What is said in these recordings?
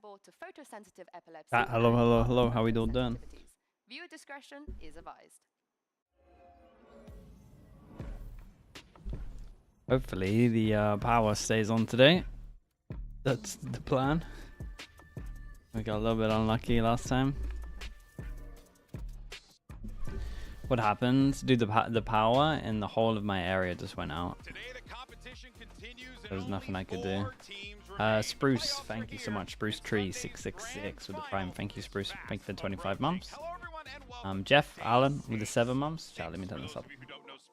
susceptible to photosensitive epilepsy. Hello. How we all doing? Viewer discretion is advised. Hopefully the power stays on today. That's the plan. We got a little bit unlucky last time. What happened? Dude, the power in the whole of my area just went out. There was nothing I could do. Spruce, thank you so much. Spruce Tree 666 with the prime. Thank you, Spruce. Thank you for 25 months. Jeff Allen with the 7 months. Chat, let me turn this up.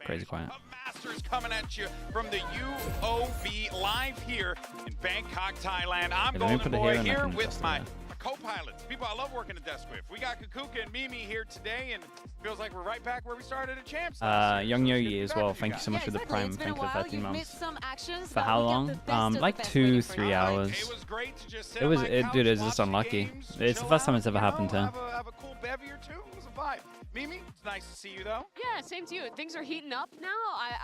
Crazy quiet. Masters coming at you from the UOB live here in Bangkok, Thailand. I'm Golden Boy here with my co-pilots, people I love working the desk with. We got Kakuka and Mimi here today, and feels like we're right back where we started at Champs. Young Yogi as well. Thank you so much for the prime. Thank you for 13 months. For how long? Like 2-3 hours. Dude, it was just unlucky. It's the first time it's ever happened to. Have a cool bevy or two. It was a vibe. Mimi, it's nice to see you though. Yeah, same to you. Things are heating up now.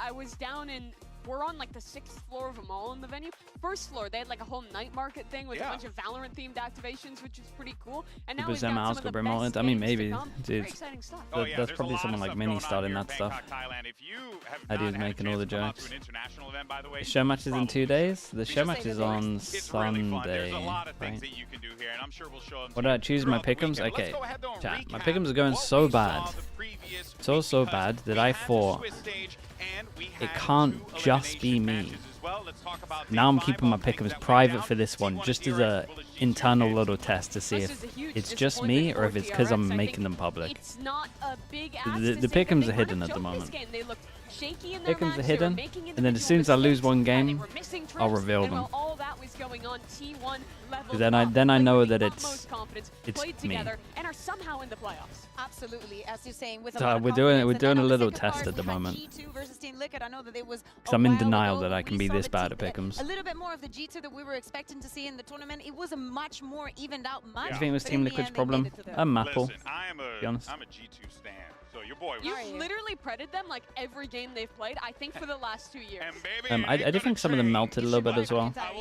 I was down in, we're on like the 6th floor of a mall in the venue. First floor, they had like a whole night market thing with a bunch of Valorant themed activations, which is pretty cool. And now we've got some of the best I mean, games maybe, to come. dude. Very exciting stuff. There's probably someone like Mini starting that stuff. I do making all the jokes. The show match is in 2 days. The show match is on Sunday. Right? What did I choose? My pick'ems? Okay, chat. My pick'ems are going so bad. So bad that I thought it can't just be me. Now I'm keeping my pick'ems private for this one, just as a internal little test to see if it's just me or if it's because I'm making them public. The pick'ems are hidden at the moment. Pick'ems are hidden, and then as soon as I lose one game, I'll reveal them. Then I know that it's me. Absolutely, as you're saying, with so we're doing a little test at the moment. Because I'm in denial that I can be this bad at pick'ems. A little bit more of the G2 that we were expecting to see in the tournament. It was a much more evened out match. Do you think it was Team Liquid's problem? Maple. Listen, I'm a G2 stan. So your boy was You literally predded them like every game they've played, I think, for the last 2 years. I do think some of them melted a little bit as well. I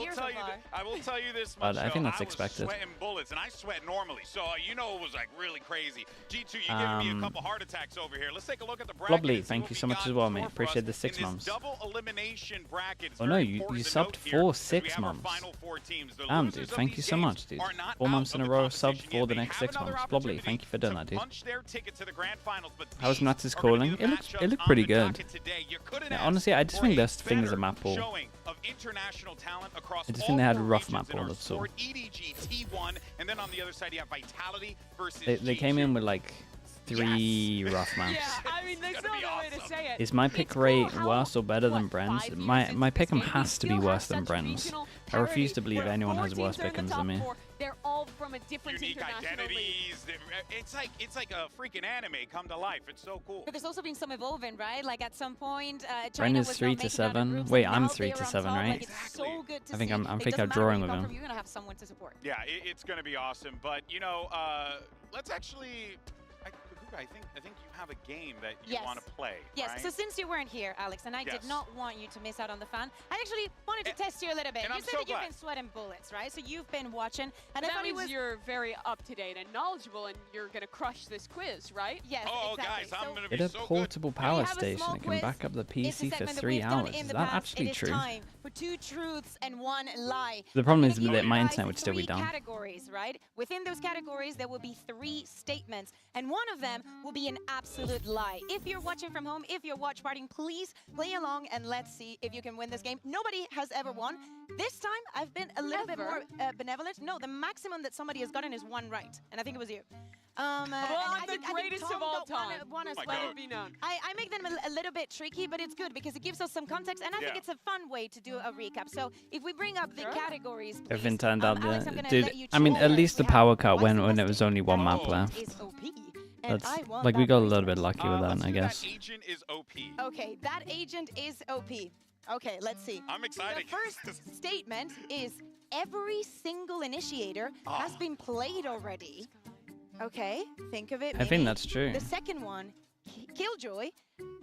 will tell you this much, but I think that's expected. I was sweating bullets, and I sweat normally, so you know it was like really crazy. G2, you giving me a couple heart attacks over here. Let's take a look at the bracket. Lovely, thank you so much as well, mate. Appreciate the 6 months. Oh no, you subbed for 6 months. Damn, dude, thank you so much, dude. 4 months in a row, subbed for the next 6 months. Lovely, thank you for doing that, dude. How's Nats calling? It looked pretty good. Yeah, honestly, I just think there's things at map pool. I just think they had a rough map pool, that's all. They came in with like 3 rough maps. Yeah, I mean, there's no other way to say it. Is my pick rate worse or better than Bren's? My pick'em has to be worse than Bren's. I refuse to believe anyone has worse pick'ems than me. They're all from a different international league. It's like a freaking anime come to life. It's so cool. But there's also been some evolving, right? Like at some point, Bren is 3-7. Wait, I'm 3-7, right? Exactly. I think I'm drawing with him. You're gonna have someone to support. Yeah, it's gonna be awesome. But you know, let's actually. I think you have a game that you want to play. Yes. Right? So since you weren't here, Alex, and I did not want you to miss out on the fun, I actually wanted to test you a little bit. You said that you've been sweating bullets, right? So you've been watching, and that means you're very up to date and knowledgeable, and you're gonna crush this quiz, right? Yes. Oh, exactly. guys, I'm gonna be Get a portable power station that can back up the PC for 3 hours. Is that actually true? Time for 2 truths and 1 lie. The problem is that my internet would still be down. Categories, right? Within those categories, there will be 3 statements, and one of them will be an absolute lie. If you're watching from home, if you're watch partying, please play along and let's see if you can win this game. Nobody has ever won. This time, I've been a little bit more benevolent. No, the maximum that somebody has gotten is 1 right, and I think it was you. The greatest of all time. One as let well. it be known. I make them a little bit tricky, but it's good because it gives us some context, and I think it's a fun way to do a recap. So if we bring up the categories, please, Everything turned out Alex, dude, I mean, at least the power cut when it was only 1 map left. That's like we got a little bit lucky with that, I guess. That agent is OP. Okay, that agent is OP. Okay, let's see. I'm excited. The first statement is every single initiator has been played already. Okay, think of it. I think that's true. The second one, Killjoy,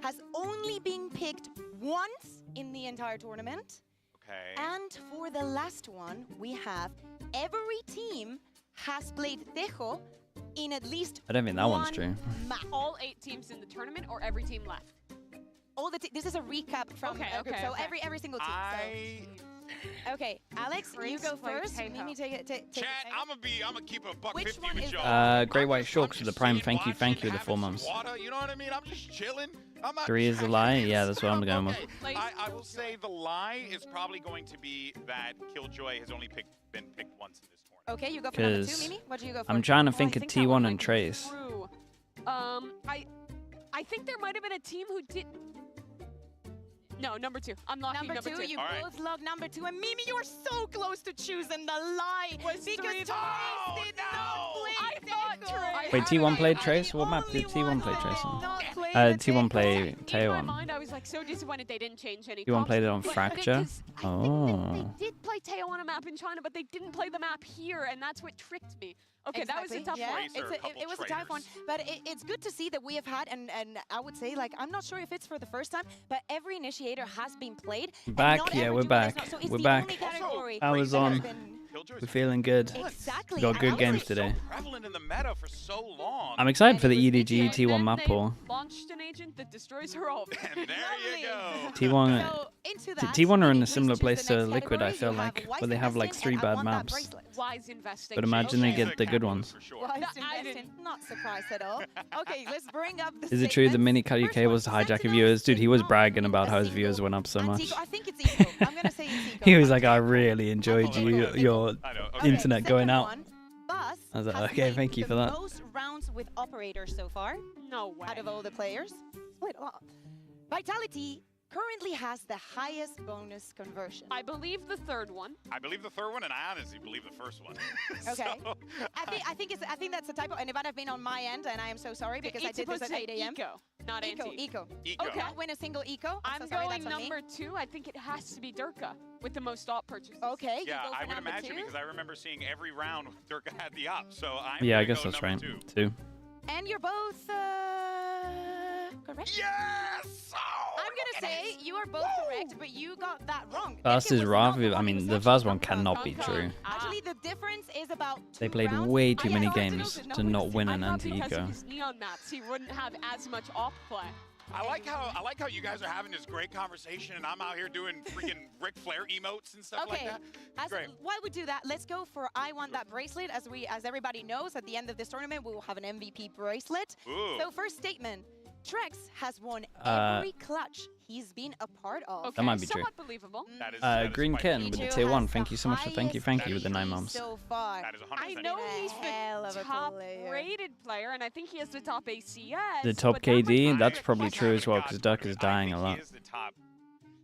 has only been picked once in the entire tournament. Okay. And for the last one, we have every team has played Tejo in at least I don't think that one's one true. match. All 8 teams in the tournament or every team left? All the this is a recap from Okay, a group, okay, so okay. every single team. Okay, Alex, you Chris go played first. Tejo. Mimi, take it. Chat, I'm gonna keep a buck Which 50 one with is y'all. Great White I'm Shorts just with the Prime. sitting, Thank you watching, with the 4 having months. some water, you know what I mean? I'm just chilling. I'm not 3 is a lie. Yeah, that's what I'm going with. Okay. I will say the lie is probably going to be that Killjoy has only been picked once in this tournament. Okay, you go for number 2, 'Cause Mimi. What do you go for? I'm trying to Oh, think I of that one T1 might and be Trace. true. I think there might have been a team who did. No, number 2. I'm locking Number 2, you All right. both log number 2, and Mimi, you are so close to choosing the lie Was because 3 Trace did not play. I thought Tejo. Trace- Wait, T1 played I'm Trace? the What map only did T1 play one Trace that on? did not play the T1 play Tejo. In my Teo on. mind, I was like so disappointed they didn't change any. T1 comps, played it on but Fracture? because I think Oh. they did play Teo on a map in China, but they didn't play the map here, and that's what tricked me. Okay, that was a tough yeah, one. Tracer, a couple it was a tough one, traitors. but it's good to see that we have had, and I would say, like, I'm not sure if it's for the first time, but every initiator has been played. and Back, not yeah, every we're duel is back. not- so it's We're the back. only category I was that has on. been- Killjoy's We're feeling good. Exactly. Got good and games honestly, today. so prevalent in the meta for so long. I'm excited for the And it was EDG good, T1 And map then pool. they launched an agent that destroys her all. And there Lovely. you go. T1, So, into that, T1 are in Mimi, a similar please choose place the to next Liquid, I category. feel You have like, Wise where they have like Investing 3 and I bad want that maps. bracelet. Wise investing. But imagine they She's get a the good capitalist ones. for sure. Wise I didn't- investing, not surprised at all. Okay, let's bring up the Is it true the statements. Mini Cut First UK one, was to hijack Sentinels viewers? Dude, he was did not bragging win about a how his single viewers went up so much. Antigo. I think it's Eco. I'm gonna say it's Eco. He was like, I really enjoyed Oh, you, okay. your I know. Okay, internet going second out. one, Bus I was like, has okay, played thank you the for that. most rounds with operators so far No way. out of all the players. Split up. Vitality currently has the highest bonus conversion. I believe the third one. I believe the third one, and I honestly believe the first one. Okay. So, I think that's a typo, and it might have been on my end, and I am so sorry because I It's did this supposed at to say 8 a.m. Eco, not Eco, anti. Eco. Eco. Okay. Not win a single Eco. I'm so sorry, going that's on me. number 2. I think it has to be Durka with the most op purchases. Okay. Yeah, you go for I would number imagine 2. because I remember seeing every round Durka had the op. So I'm Yeah, I gonna guess go that's number right. 2. 2. And you're both correct. Yes! Oh, I'm gonna say you are both correct, but you got that wrong. Fast Eke is was rough. not the I one mean, who the was first one actually cannot be Bangkok. true. Actually, the difference is about They 2 played rounds. way too I many thought games Sentinels to did not win I an thought because anti-eco. of his neon maps, he wouldn't have as much op play. I like how you guys are having this great conversation, and I'm out here doing freaking Ric Flair emotes and stuff Okay, like that. Great. while we do that, let's go for I want that bracelet. As everybody knows, at the end of this tournament, we will have an MVP bracelet. Ooh. So first statement, Trex has won Uh, every clutch he's been a part of. Okay, might be true. somewhat believable. That is Green quite Ken true. with the Pichu tier 1. has Thank the you so much for thank you highest with the 9 XP months. so far. That is 100% I know true. he's Hell of the a top player. rated player, and I think he has the top ACS. The top but that might be- KD, that's I- probably I true as well, forgot because Duck is I dying think a lot. He is the top.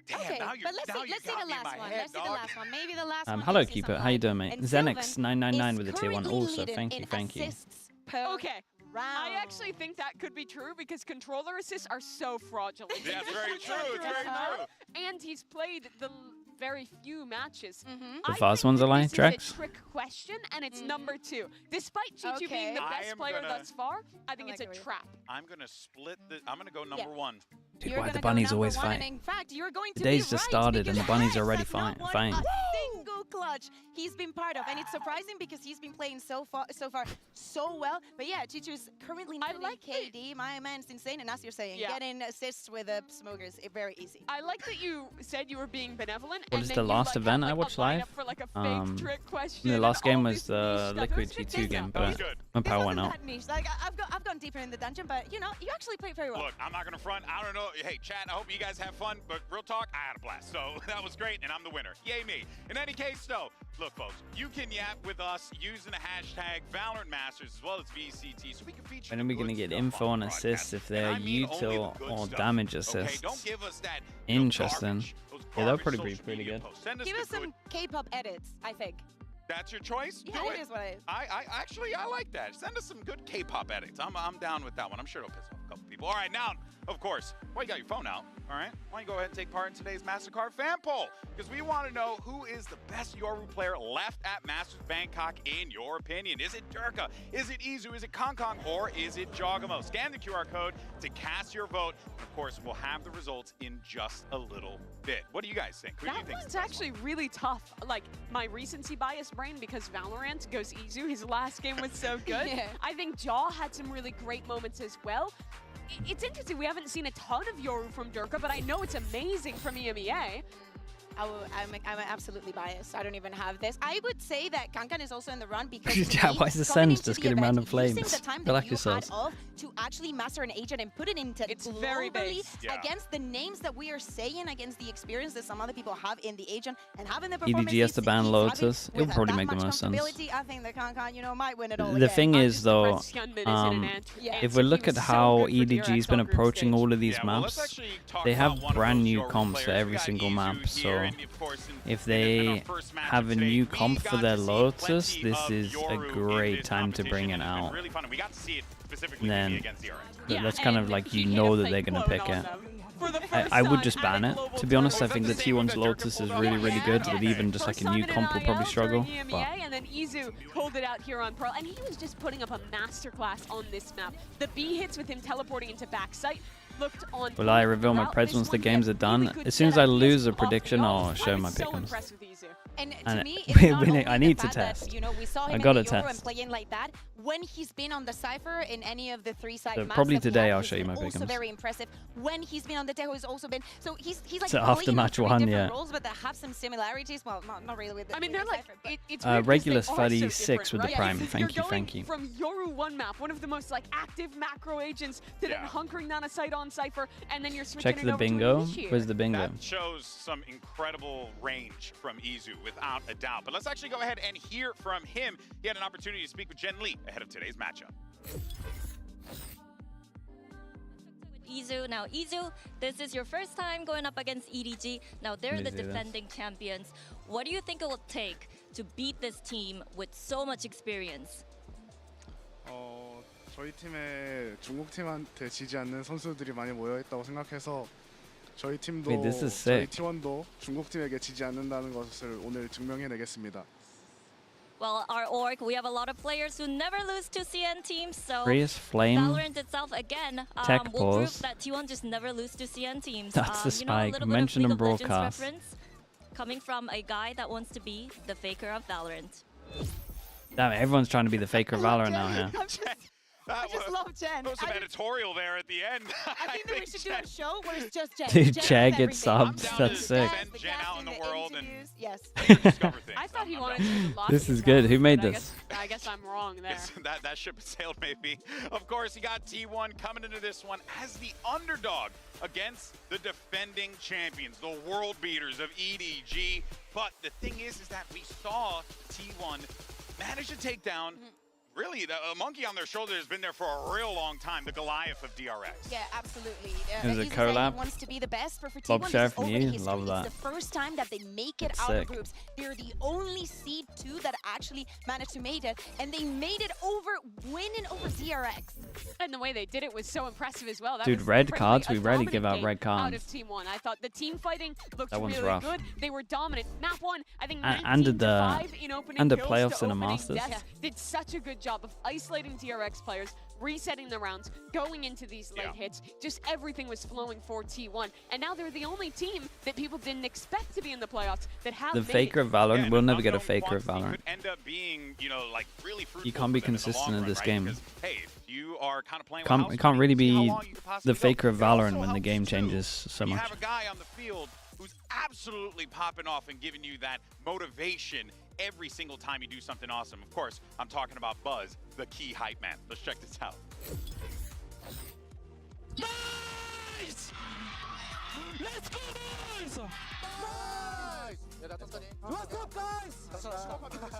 Damn, Okay, now you're, but let's now see you the got me in last my one. head, Let's see the dog. last one. Maybe the last one. Hello, you'll see Keeper. some How you light. doing, mate? And Xenix999 Sylvan with the tier 1 is also. currently Thank you, leading thank in you. assists per Okay, round. I actually think that could be true because controller assists are so fraudulent. Yeah, it's very true. It's very true. And he's played the very few matches. Mhm. The I first think one's a that lie, this is Trex? a trick question, and it's Mhm. number 2. Despite Chichu being the Okay. I best am player gonna- thus far, I think I it's like a the way- trap. I'm gonna split the. I'm gonna go number 1. Dude, You're why the gonna go bunnies number always 1, fight? and in fact, you're going to The day's be just right started and the because bunnies Trex already has not won fighting. a single clutch he's been part of, and it's surprising because he's been playing so far so well. But yeah, Chichu's currently I leading like KD. My man's insane, and as you're saying, Yeah. getting assists with the smokers is very easy. I like that you said you were being benevolent. What and is then the you, last like, event had, I like, watched a lineup live? For, like, a fake trick question The last and game all was this niche stuff. Liquid It was G2 good. game, That was but good. my This power wasn't went out. that niche. Like I've gone deeper in the dungeon, but you know, you actually played very well. Look, I'm not gonna front. I don't know. Hey, chat. I hope you guys have fun. But real talk, I had a blast. So that was great, and I'm the winner. Yay me. In any case, though, look, folks, you can yap with us using the hashtag Valorant Masters as well as VCT, so we can feature. When are we going going to to get info on assists if they're And I mean only the util good or stuff. damage Okay, assists? don't give us that. Interesting. Garbage, those Yeah, that'll garbage probably be social pretty media good. posts. Send us Give the us some good. K-pop edits, I think. That's your choice. Yeah, Do it is what it is. I actually like that. Send us some good K-pop edits. I'm down with that one. I'm sure it'll piss off a couple people. All right, now, of course, why you got your phone out? all right, why don't you go ahead and take part in today's MasterCard fan poll? Because we want to know who is the best Yoru player left at Masters Bangkok in your opinion. Is it Durka? Is it Izu? Is it Kong? Or is it Jogamo? Scan the QR code to cast your vote. And of course, we'll have the results in just a little bit. What do you guys think? Who do you think? That one's actually really tough. Like, my recency bias brain, because Valorant goes Izu. His last game was so good. Yeah. I think Jaw had some really great moments as well. It's interesting, we haven't seen a ton of Yoru from Durka, but I know it's amazing from EMEA. I'm absolutely biased. I don't even have this. I would say that Kankan is also in the run because Yeah, why is the Sens just getting random flames? Relax yourselves. To actually master an agent and put it into It's very base. Yeah. against the names that we are saying, against the experience that some other people have in the agent and having the performance. EDG has to ban he's Lotus. having It'll probably with make the that most much sense. comfortability, I think that Kankan, you know, might win it all The again. thing is, though, Yeah. if we look at how EDG's been approaching all of these maps, they have brand new comps for every single map. So if they have a new comp for their Lotus, this is a great time to bring it out. And then that's kind of like, you know that they're going to pick it. I would just ban it. To be honest, I think that T1's Lotus is really, really good, but even just like a new comp will probably struggle. But And then Izu pulled it out here on Pearl, and he was just putting up a masterclass on this map. The B hits with him teleporting into backside looked on. will I reveal my preds once the games are done? As soon as I lose a prediction, I'll show my pick'ems. And to And me, it's not only I need the to fact that, test. you know, we saw I him gotta in the Euro test. and playing like that. When he's been on the Cypher in any of the three-side So maps probably that we today have, I'll he's show you been my also pick'ems. very impressive. When he's been on the Tejo, he's also been. So he's like So playing after in match three one, different yeah. roles, but that have some similarities. Well, not really with the. I mean, with they're the like, Cypher, but it's weird 'cause Regulus they are so 36 different, with the right? Prime. Because Thank you're you, going thank you. From Yoru 1 map, one of the most like active macro agents, to then hunkering down a site on Cypher, and then you're switching Check it the over to bingo. Unleash here. Where's the bingo? That shows some incredible range from Izu, without a doubt. But let's actually go ahead and hear from him. He had an opportunity to speak with Jen Lee ahead of today's matchup. Izu. Now, Izu, this is your first time going up against EDG. Now, they're the Easy, that's- defending champions. What do you think it will take to beat this team with so much experience? 저희 팀에 중국 팀한테 지지 않는 선수들이 많이 모여 있다고 생각해서 저희 팀도 Wait, this is 저희 sick. T1도 중국 팀에게 지지 않는다는 것을 오늘 증명해내겠습니다. Well, our org, we have a lot of players who never lose to CN teams, so Freeze, Flame. Valorant itself, again, Tech will prove pause. that T1 just never lose to CN teams. That's the You know, a spike. little Mention bit in of League of Legends broadcast. reference coming from a guy that wants to be the faker of Valorant. Damn it, everyone's trying to be the faker of Valorant now here. I just love Jen. There was some editorial there at the end. I think that we should do a show where it's just Jen. Dude, Jen Chad does gets everything. subbed. I'm down That's to sick. send Jen out in the world and Yes. discover things. I thought he I'm wanted down. to do lots This of is good. Who stuff, made but this? I guess I'm wrong there. Yes, that ship has sailed, maybe. Of course, you got T1 coming into this one as the underdog against the defending champions, the world beaters of EDG. But the thing is that we saw T1 manage to take down really a monkey on their shoulder has been there for a real long time, the Goliath of DRX. Yeah, absolutely. Is it He's collab? wants to be the best for T1. Bob This Share is from already you? history. Love that. It's the first time that they make it That's out sick. of groups. They're the only seed 2 that actually managed to make it, and they made it over, winning over DRX. And the way they did it was so impressive as well. That Dude, was red frankly cards, a we rarely dominant give out game red Out cards. of Team 1. I thought the team fighting looked That one's really rough. good. They were dominant. Map 1, I think And 19 the- to 5 in opening and the kills playoffs to in the opening Masters. deaths. Did such a good job of isolating DRX players, resetting the rounds, going into these late hits. Just everything was flowing for T1. And now they're the only team that people didn't expect to be in the playoffs that have The made faker it. of Valorant, Yeah, we'll and never get a unknown faker of quantity Valorant. could end up being, you know, like really fruitful can't be for them in the consistent long in run, this right? game. Because, hey, if you are kind of playing Can't, with it house can't really money, see how be long you could possibly the go. faker of It also Valorant when the helps, game too, changes so when you much. have a guy on the field who's absolutely popping off and giving you that motivation every single time you do something awesome. Of course, I'm talking about Buzz, the key hype man. Let's check this out. Nice! Let's go, boys! Nice! What's up, guys?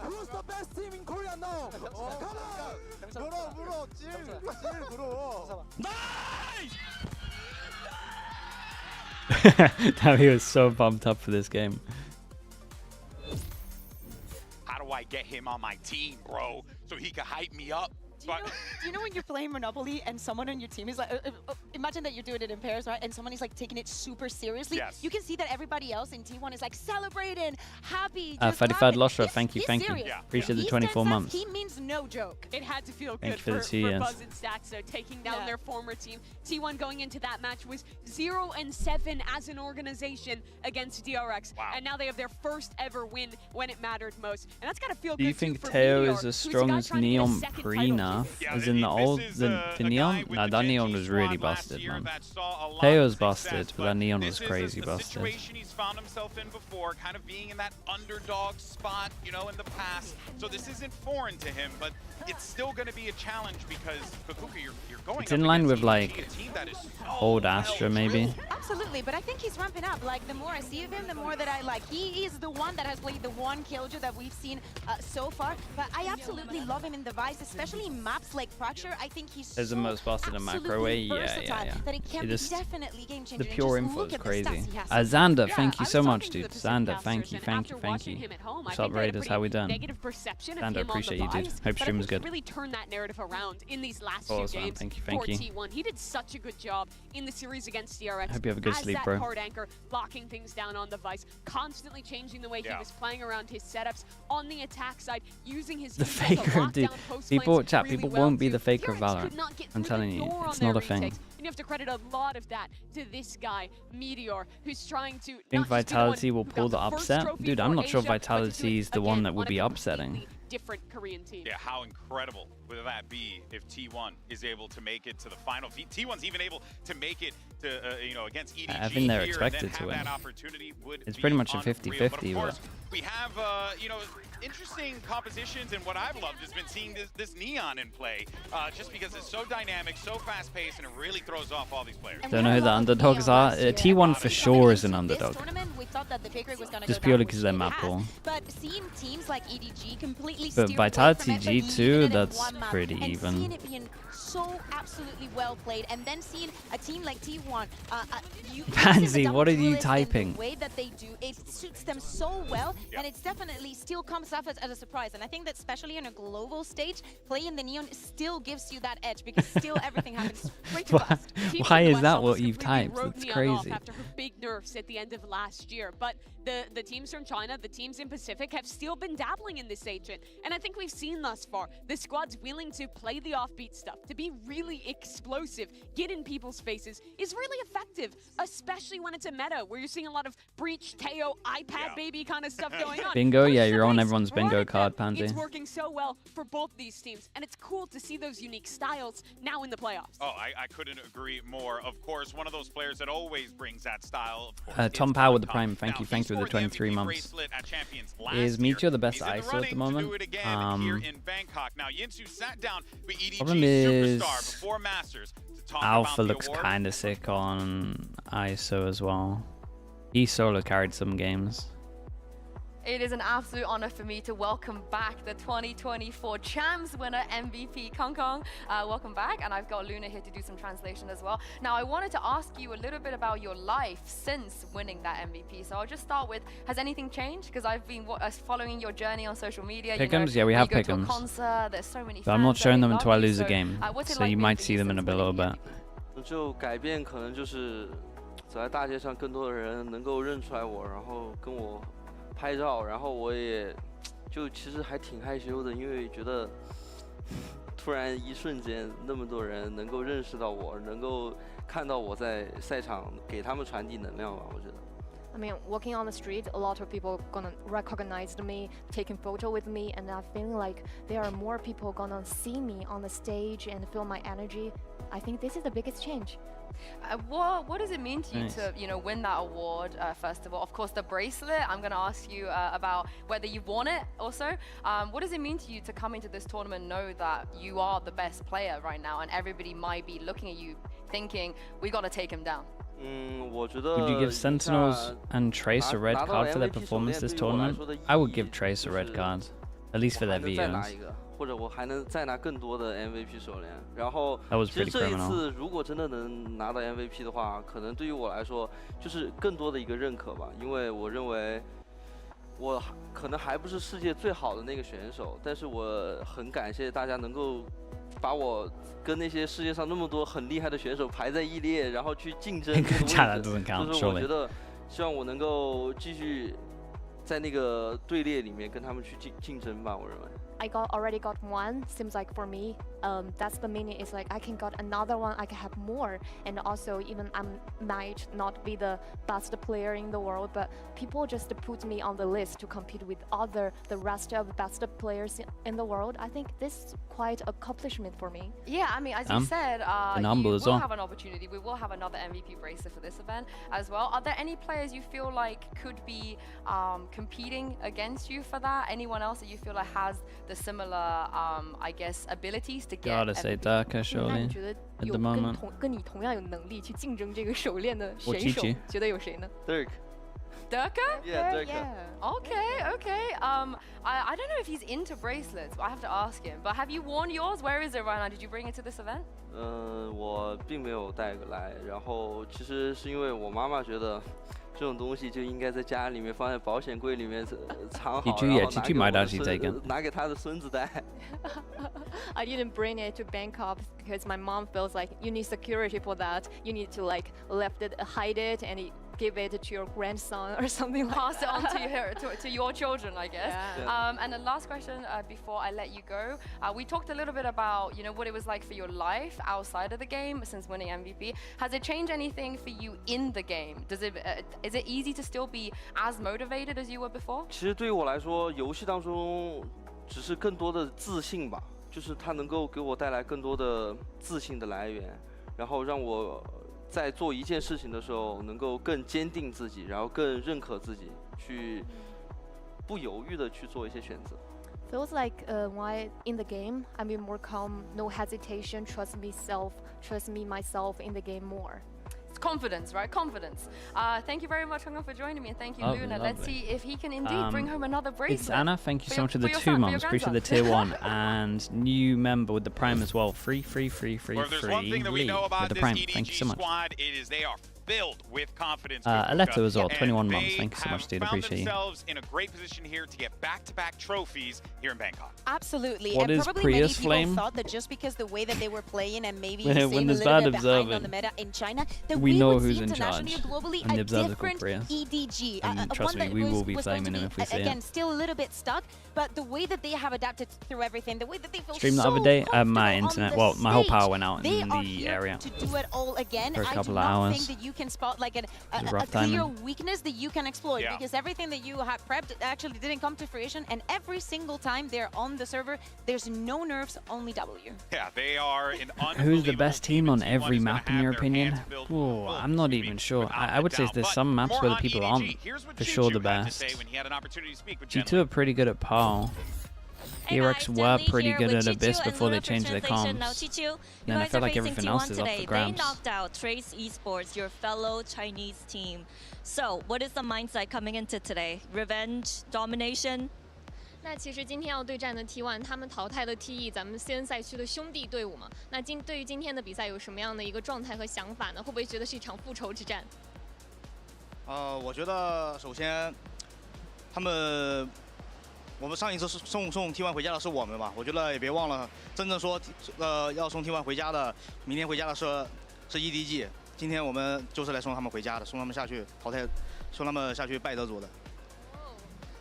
Who's the best team in Korea now? Come on! 물어, 찔 물어. Nice! Damn, he was so pumped up for this game. How do I get him on my team, bro, so he can hype me up? Do you know when you're playing Monopoly and someone on your team is like, imagine that you're doing it in pairs, right? And someone is like taking it super seriously. Yes. You can see that everybody else in T1 is like celebrating, happy. 35 Lostra, thank you. Yeah. Appreciate the 24 months. He means no joke. It had to feel Thank good you for the 2 years. Buzz and Stack, so taking down their former team. T1 going into that match was 0-7 as an organization against DRX. Wow. And now they have their first ever win when it mattered most. And that's got to feel Do good you think too for Teo Meteor, is as who's a strong guy as trying to get a Neon second pre-nerf? Yeah, As in the this old, is the a guy Neon? with Nah, the that Gen Neon G was really squad last busted, year man. that saw a lot Teo's of busted, success, but that Neon was this crazy is a busted. situation he's found himself in before, kind of being in that underdog spot, you know, in the past. So this isn't foreign to him, but it's still going to be a challenge because Kakuka, you're going. It's in line with EDG, like a team that is so old Astra maybe. Absolutely, but I think he's ramping up. Like, the more I see of him, the more that I like. He is the one that has played the one Killjoy that we've seen so far. But I absolutely love him in the Vice, especially in maps like Fracture. I think he's There's the most busted in macro way. Yeah. that it can It be just- definitely game The changing. pure info is crazy. Xander, thank you so much, dude. Xander, thank you. What's up, Raiders? How we doing? Xander, appreciate you, dude. Hope stream was good. Really turned that narrative around in these last Of course, few man. games Thank you, for thank you. T1. He did such a good job in the series against DRX. Hope you have a good as sleep, that bro. hard anchor, locking things down on the Vice, constantly changing the way he was playing around his setups on the attack side, using his The team to faker, lock dude. down host People, lanes chat, really people well won't be too. the faker of DRX Valorant. could not get I'm through telling the you, door it's on not their a thing. retakes. And you have to credit a lot of that to this guy, Meteor, who's trying to Think not just be the one Vitality will who pull got the first upset? trophy Dude, I'm for not sure Asia, but to do Vitality it is the one again that on would a be upsetting. completely different Korean team. Yeah, how incredible would that be if T1 is able to make it to the final? If T1's even able to make it to, you know, against EDG I think they're here, expected then to have win. that opportunity would It's be pretty much a unreal. 50-50, But of course, but- we have, you know, interesting compositions, and what I've loved has been seeing this Neon in play, just because it's so dynamic, so fast-paced, and it really throws off all these players. Don't know who the underdogs are. T1 for sure is an underdog. Just purely because they're map pool. But seeing teams like EDG completely But steer Vitality away from it, but G2, lead it in that's one map, pretty and even. seeing it being so absolutely well played, and then seeing a team like T1, Pansy, what are you typing? The way that they do, it suits them so well, and it's definitely still comes off as a surprise. And I think that especially on a global stage, playing the Neon still gives you that edge because still everything happens pretty fast. Why is that what you've typed? That's crazy. After her big nerfs at the end of last year, but the teams from China, the teams in Pacific have still been dabbling in this agent, and I think we've seen thus far the squad's willing to play the offbeat stuff, to be really explosive, get in people's faces is really effective, especially when it's a meta where you're seeing a lot of Breach, Teo, iPad baby kind of stuff going on. Bingo, yeah, Push the you're on pace, everyone's run bingo at card, them. Pansy. It's working so well for both these teams, and it's cool to see those unique styles now in the playoffs. Oh, I couldn't agree more. Of course, one of those players that always brings that style. Of course, Tom it's Powell with the Tom. Prime, thank you for the 23 months. bracelet at Champions last Is Meteor the best year. He's in ISO at the moment? running to do it again here in Bangkok. Now, Yinsu sat down with EDG Problem is superstar before Masters to talk Alpha about looks the award. kind of sick on ISO as well. He solo carried some games. It is an absolute honor for me to welcome back the 2024 Champs winner MVP Kong Kong. Welcome back, and I've got Luna here to do some translation as well. Now, I wanted to ask you a little bit about your life since winning that MVP. So I'll just start with, has anything changed? Because I've been following your journey on social media. Pick'ems? Yeah, we have pick'ems. There's so many But I'm not fans showing that them love until I you. lose a So, game. what's it So like you being might for see you them in since a little winning the bit. MVP? 就改变可能就是走在大街上，更多的人能够认出来我，然后跟我拍照，然后我也就其实还挺害羞的，因为觉得突然一瞬间那么多人能够认识到我，能够看到我在赛场给他们传递能量吧，我觉得。 I mean, walking on the street, a lot of people gonna recognize me, taking photo with me, and I'm feeling like there are more people gonna see me on the stage and feel my energy. I think this is the biggest change. What does it mean to you Nice. to win that award? First of all, of course, the bracelet. I'm going to ask you about whether you've won it. Also, what does it mean to you to come into this tournament and know that you are the best player right now, and everybody might be looking at you thinking we got to take him down? 我觉得 Would you give Sentinels and Trace a red 拿到 card for their MVP 手链 performance this 对于我来 tournament? 说的意义 I would give Trace a red 就是 card, at least for 我 their 还能再拿 videos. 一个，或者我还能再拿更多的 MVP 手链。然后 That was 其实 pretty 这一 criminal. 次如果真的能拿到 MVP 的话，可能对于我来说就是更多的一个认可吧，因为我认为我可能还不是世界最好的那个选手，但是我很感谢大家能够把我跟那些世界上那么多很厉害的选手排在一列，然后去竞争这个位置。就是我觉得，希望我能够继续在那个队列里面跟他们去竞争吧，我认为。I already got one. Seems like for me, that's the meaning. It's like I can got another one. I can have more, and also even I might not be the best player in the world, but people just put me on the list to compete with the rest of best players in the world. I think this is quite an accomplishment for me. Yeah, I mean, as you said, you will have an opportunity. We will have another MVP bracelet for this event as well. Are there any players you feel like could be competing against you for that? Anyone else that you feel like has the similar, I guess, abilities to get? Gotta say Darker, surely. At the moment. 跟你同样有能力去竞争这个手链的选手，觉得有谁呢？ Durka? Yeah, Durka. Yeah. Okay. I don't know if he's into bracelets, but I have to ask him. But have you worn yours? Where is it right now? Did you bring it to this event? 我并没有带来，然后其实是因为我妈妈觉得这种东西就应该在家里面放在保险柜里面藏好，然后拿给他的孙子戴。I didn't bring it to Bangkok because my mom feels like you need security for that. You need to like hide it and give it to your grandson or something like Pass that. it on to your children, I guess. Yeah. And the last question before I let you go, we talked a little bit about what it was like for your life outside of the game since winning MVP. Has it changed anything for you in the game? Is it easy to still be as motivated as you were before? 其实对于我来说，游戏当中只是更多的自信吧，就是它能够给我带来更多的自信的来源，然后让我在做一件事情的时候能够更坚定自己，然后更认可自己，去不犹豫的去做一些选择。Feels like when in the game, I'm more calm, no hesitation, trust me myself in the game more. It's confidence, right? Confidence. Thank you very much, Hong Kong, for joining me, and thank you, Luna. Lovely. Let's see if he can indeed bring home another bracelet. It's Anna. Thank you so much for the 2 months. Appreciate the tier 1 and new member with the Prime as well. Free. Well, if there's one thing that we know about this EDG squad, it is they are filled with confidence. Aleto as well, 21 months. Thank you so much, dude. Appreciate you. Themselves in a great position here to get back-to-back trophies here in Bangkok. Absolutely. What and is probably Prius many Flame? people thought that just because the way that they were playing and maybe when seeing a there's little bad bit behind on the observing, meta in China, that we know would who's see in internationally charge. globally And the a observer's different called Prius. EDG. And trust one me, we that will be was going flaming to him if we see again, it. still a little bit stuck, but the way that they have adapted through everything, the way that they feel Stream the so other day, my comfortable internet, on well, the my whole stage. power went out They in are the here area to do it all again. for a I couple do of not hours. think that you can spot like a rough clear timing. weakness that you can exploit because everything that you have prepped actually didn't come to fruition, and every single time they're on the server, there's no nerfs, only W. Yeah, they are an Who's the best team on every map in your opinion? Ooh, I'm not even sure. I would say there's some maps where the people aren't for sure the best. G2 are pretty good at PAL. Herox were pretty good at Abyss before they changed their comms. Then I feel like everything else is off the grabs. They knocked out Trace Esports, your fellow Chinese team. So, what is the mindset coming into today? Revenge, domination? 那其实今天要对战的 T1， 他们淘汰了 TE， 咱们 CN 赛区的兄弟队伍嘛。那对于今天的比赛有什么样的一个状态和想法呢？会不会觉得是一场复仇之战？我觉得首先我们上一次送 T1 回家的是我们吧，我觉得也别忘了，真正说要送 T1 回家的，明天回家的是 EDG， 今天我们就是来送他们回家的，送他们下去淘汰，送他们下去败德组的。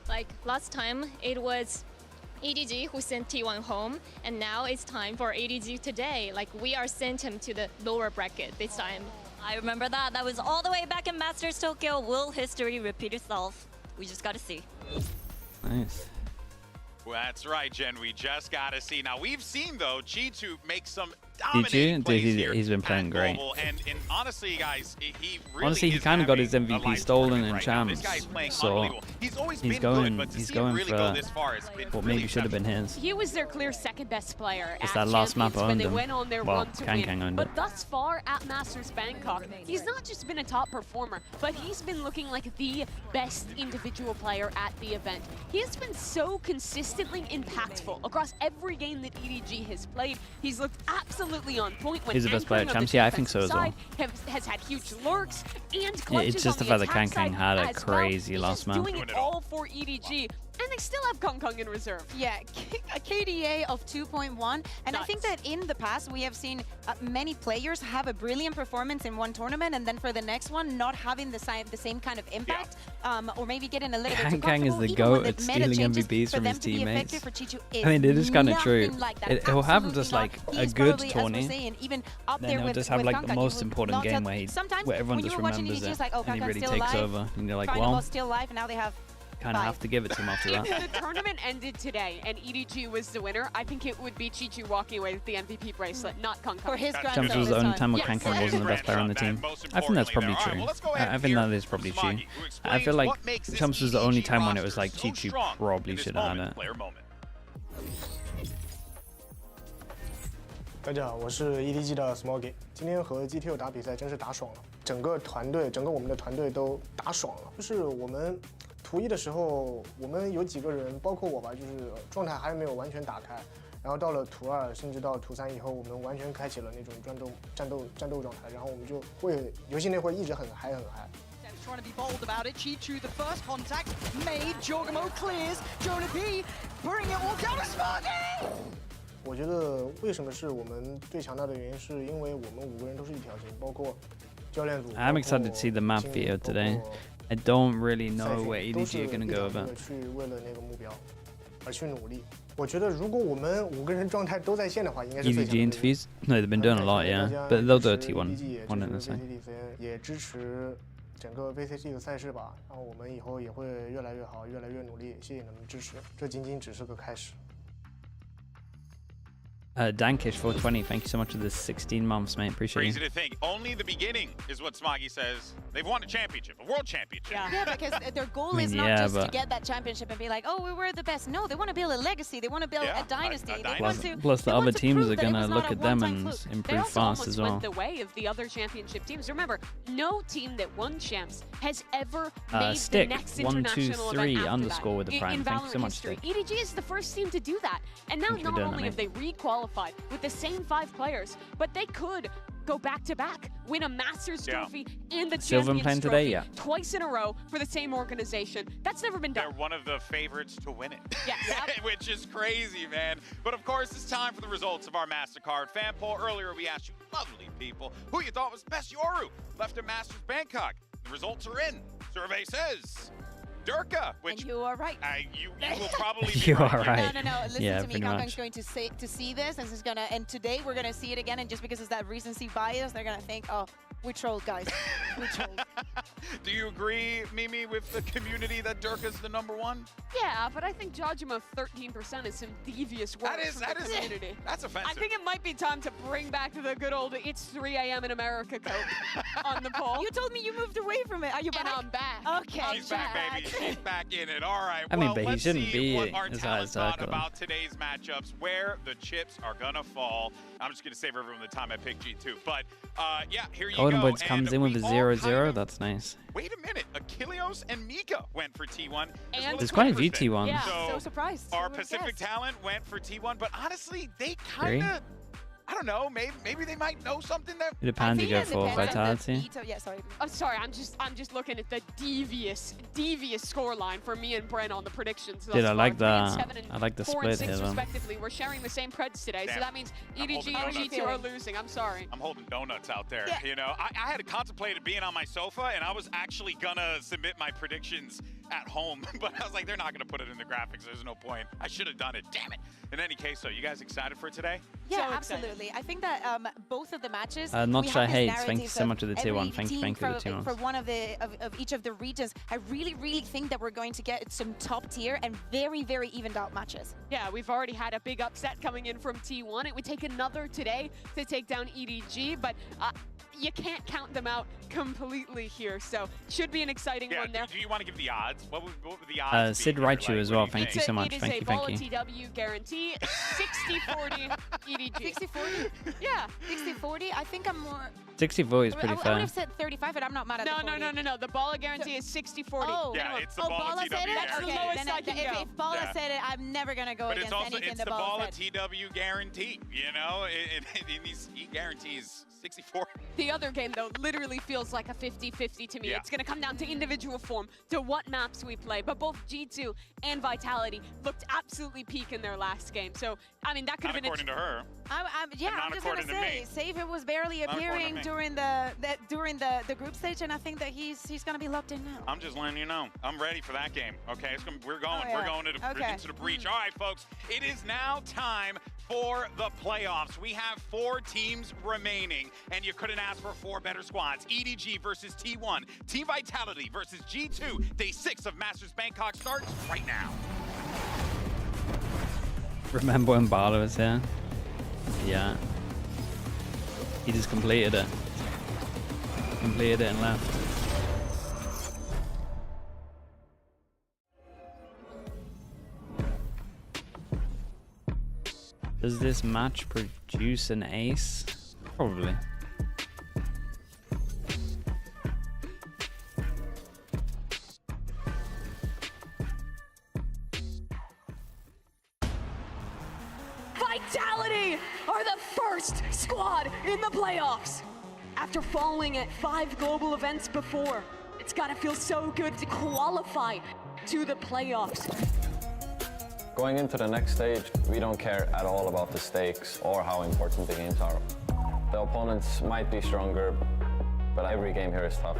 Like last time, it was EDG who sent T1 home, and now it's time for EDG today. Like we are sent him to the lower bracket this time. I remember that. That was all the way back in Masters Tokyo. Will history repeat itself? We just gotta see. Nice. Well, that's right, Jen. We just gotta see. Now we've seen though G2 make some dominating plays here. He's been playing great. And honestly, guys, he really honestly, he kind of got his MVP stolen in champs, so he's going for what maybe should have been his. He was their clear second best player. It's that last map owned him. Went on their well, run to Kang owned it. But thus far at Masters Bangkok, he's not just been a top performer, but he's been looking like the best individual player at the event. He has been so consistently impactful across every game that EDG has played. He's looked absolutely on point when he's the best player at champs. Yeah, I think so as well. Has had huge lurks and yeah, it's just the fact that Kang had a crazy last map. Doing it all for EDG. And they still have Kong Kong in reserve. Yeah, a KDA of 2.1. And I think that in the past, we have seen many players have a brilliant performance in one tournament, and then for the next one, not having the same kind of impact, or maybe getting a little bit too Kang is the GOAT at stealing MVPs from his teammates. I mean, it is kind of true. It will have just like a good tourney, then he'll just have like the most important game where everyone just remembers it, and he really takes over. And you're like, well, still live, and now they have kind of have to give it to him after that. If the tournament ended today and EDG was the winner, I think it would be Chi-Chu walking away with the MVP bracelet, not Kong Kong. For his Chumps was the only time where Kang Kang wasn't the best player on the team. I think that's probably true. I think that is probably true. I feel like Chumps was the only time when it was like Chi-Chu probably should have had it. 大家好，我是 EDG 的 Smoggy。今天和 GTO 打比赛真是打爽了，整个我们的团队都打爽了。就是我们图一的时候，我们有几个人，包括我吧，就是状态还没有完全打开。然后到了图2，甚至到图3以后，我们完全开启了那种战斗状态，然后我们就会游戏内会一直很嗨。Trying to be bold about it. Chi-Chu, the first contact made. Jorgamo clears. Jonah P bring it all down to Smoggy. 我觉得为什么是我们最强大的原因，是因为我们5个人都是一条心，包括教练组。I'm excited to see the map video today. I don't really know where EDG are going to go with it. 去为了那个目标而去努力。我觉得如果我们5个人状态都在线的话，应该是最强的。EDG interviews? No, they've been doing a lot, yeah. But they'll do a T1. One in the same. 也支持整个 VCT 的赛事吧，然后我们以后也会越来越好，越来越努力。谢谢你们的支持，这仅仅只是个开始。Dankish420, thank you so much for the 16 months, mate. Appreciate Crazy to think. Only the beginning is what Smoggy says. They've won a championship, a world championship. Yeah, because their goal is not just to get that championship and be like, oh, we were the best. No, they want to build a legacy. They want to build a dynasty. Plus the other teams are going to look at them and improve fast as well. Went the way of the other championship teams. Remember, no team that won champs has ever made the next international event after with the prime. Thank you so much, Stick. EDG is the first team to do that. And now not only have they re-qualified with the same 5 players, but they could go back-to-back, win a Masters trophy and the Champions trophy twice in a row for the same organization. That's never been done. They're one of the favorites to win it. Yes. Which is crazy, man. But of course, it's time for the results of our MasterCard fan poll. Earlier, we asked you lovely people who you thought was best Yoru left at Masters Bangkok. The results are in. Survey says Durka, which and you are right. You will probably be you are right. No. Listen to me. Kong Kong's going to see this, and and today we're gonna see it again. And just because it's that recency bias, they're gonna think, oh, we trolled, guys. We trolled. Do you agree, Mimi, with the community that Durka's the #1? Yeah, but I think Jajima 13% is some devious work from the community. That's offensive. I think it might be time to bring back the good old "It's 3 a.m. in America" coat on the poll. You told me you moved away from it. Are you back? And I'm back. Okay. She's back, baby. She's back in it. All right. I mean, but let's he shouldn't see be what our as talent thought high as about today's matchups, where the chips are gonna fall. I'm just gonna save everyone the time I picked G2, but yeah, here you Golden go. Boys comes in with a 0-0. That's nice. Wait a minute, Achilleos and Mika went for T1. And there's quite a few T1s. Yeah, so surprised. Our Pacific talent went for T1, but honestly, they kind of, I don't know, maybe they might know something that. It depends. You go for Vitality. Yeah, sorry. I'm sorry. I'm just looking at the devious scoreline for me and Bren on the predictions. Dude, I like the split here. Respectively, we're sharing the same preds today, so that means EDG and G2 are losing. I'm sorry. I'm holding donuts out there. Yeah. You know, I had contemplated being on my sofa, and I was actually gonna submit my predictions at home, but I was like, they're not gonna put it in the graphics. There's no point. I should have done it. Damn it. In any case, so you guys excited for today? Yeah, absolutely. I think that both of the matches. Not shy hates. Thank you so much for the tier 1. Thank you for the tier 1. For one of each of the regions, I really think that we're going to get some top tier and very evened out matches. Yeah, we've already had a big upset coming in from T1. It would take another today to take down EDG, but you can't count them out completely here, so should be an exciting one there. Do you want to give the odds? What would the odds Sid Raichu as well. Thank you so much. Thank you. It is a Vola TW guarantee. 60-40 EDG. 60-40? Yeah. 60-40? I think I'm more... 60-40 is pretty fair. I would have said 35, but I'm not mad at the 40. No. The Bala guarantee is 60-40. Oh, yeah, it's the Bala TW said it? guarantee. Okay, lowest I can go. If Bala said it, I'm never going to go against anything the Bala said. It's the Bala TW guarantee, you know? He guarantees 60-40. The other game, though, literally feels like a 50-50 to me. Yeah. It's going to come down to individual form, to what matters. maps we play, but both G2 and Vitality looked absolutely peak in their last game. So, I mean, that could have been according to her. I'm just gonna say, Savior was barely appearing during the group stage, and I think that he's gonna be locked in now. I'm just letting you know, I'm ready for that game. Okay, we're going into the breach. All right, folks, it is now time for the playoffs. We have 4 teams remaining, and you couldn't ask for 4 better squads. EDG versus T1, Team Vitality versus G2. Day 6 of Masters Bangkok starts right now. Remember when Bala was here? Yeah. He just completed it. Completed it and left. Does this match produce an ace? Probably. Vitality are the first squad in the playoffs. After falling at 5 global events before, it's gotta feel so good to qualify to the playoffs. Going into the next stage, we don't care at all about the stakes or how important the games are. The opponents might be stronger, but every game here is tough.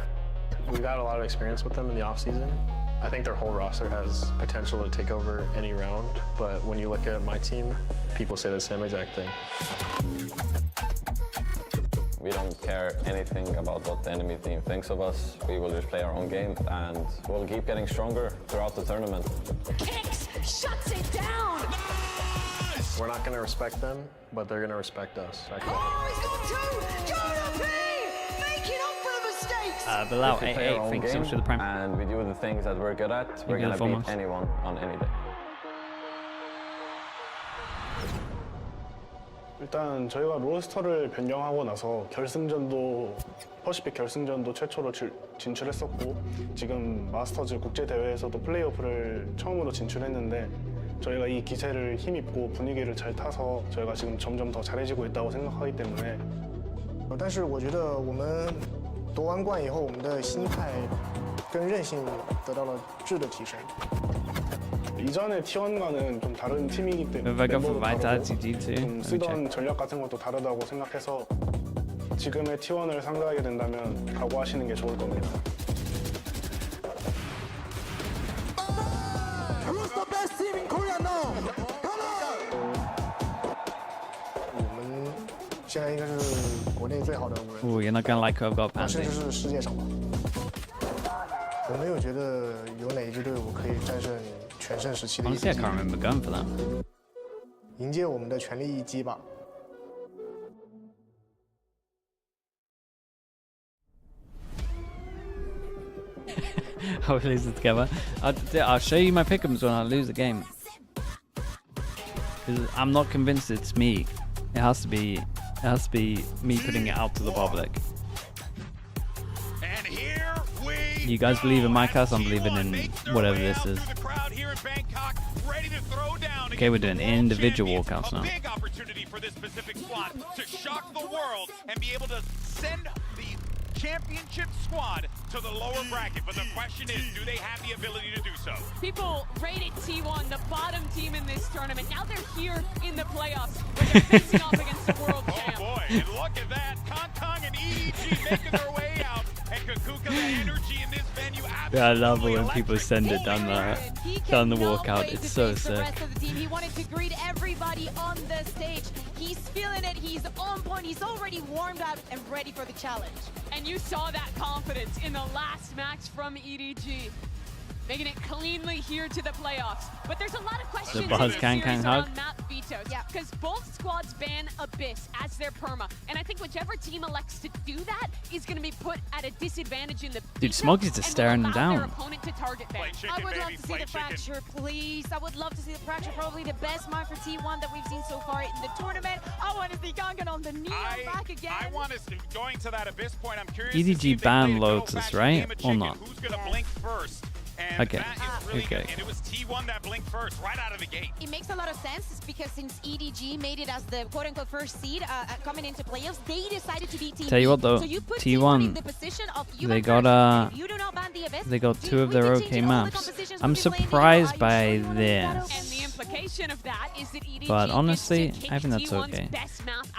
We've had a lot of experience with them in the offseason. I think their whole roster has potential to take over any round, but when you look at my team, people say the same exact thing. We don't care anything about what the enemy team thinks of us. We will just play our own game, and we'll keep getting stronger throughout the tournament. Kicks shuts it down. Nice! We're not going to respect them, but they're going to respect us. Oh, he's got 2! Jonah P! Making up for the mistakes! Below 8-8, thank you so much for the prime. And we do the things that we're good at. We're going to beat anyone on any day. 일단 저희가 로스터를 변경하고 나서 결승전도 퍼시픽 결승전도 최초로 진출했었고 지금 마스터즈 국제대회에서도 플레이오프를 처음으로 진출했는데 저희가 이 기세를 힘입고 분위기를 잘 타서 저희가 지금 점점 더 잘해지고 있다고 생각하기 때문에 但是我觉得我们夺完冠以后我们的心态跟韧性得到了质的提升 이전에 T1과는 좀 다른 팀이기 때문에 멤버도 다르고 좀 쓰던 전략 같은 것도 다르다고 생각해서 지금의 T1을 상대하게 된다면 각오하시는 게 좋을 겁니다. Who's the best team in Korea now? Come on! 我们现在应该是国内最好的5人。 Ooh, you're not gonna like who I've got, Pansy. 甚至是世界上吧。我没有觉得有哪一支队伍可以战胜全盛时期的 Honestly, I can't remember going for that. 迎接我们的全力一击吧。 I'll lose it together. I'll show you my pick'ems when I lose a game. Because I'm not convinced it's me. It has to be me putting it out to the public. And here we You guys believe in my cast? I'm believing in whatever this is. Okay, we're doing individual walkouts now. Big opportunity for this specific squad to shock the world and be able to send the championship squad to the lower bracket. But the question is, do they have the ability to do so? People rated T1 the bottom team in this tournament. Now they're here in the playoffs, but they're facing off against the world champ. Oh boy, and look at that. Kong and EDG making their way out. And Kakuka, the energy in this venue. Yeah, I love it when people send it down the walkout. It's so sick. He wanted to greet everybody on the stage. He's feeling it. He's on point. He's already warmed up and ready for the challenge. And you saw that confidence in the last match from EDG. Making it cleanly here to the playoffs. But there's a lot of questions in this series around map vetoes. Yeah, because both squads ban Abyss as their perma. And I think whichever team elects to do that is going to be put at a disadvantage in the Dude, Smokey's just staring them down. Opponent to target ban. I would love to see the fracture, please. I would love to see the fracture. Probably the best mine for T1 that we've seen so far in the tournament. I want to see Gangan on the knee back again. I want to see, going to that Abyss point, I'm curious EDG ban Lotus, right? Or not? Who's going to blink first? Okay, Okay. And it was T1 that blinked first, right out of the gate. It makes a lot of sense because since EDG made it as the quote-unquote first seed coming into playoffs, they decided to be Team Tell you what though, so you put T1, in the position of they got they got 2 of their OK maps. I'm surprised by this. But honestly, I think that's okay.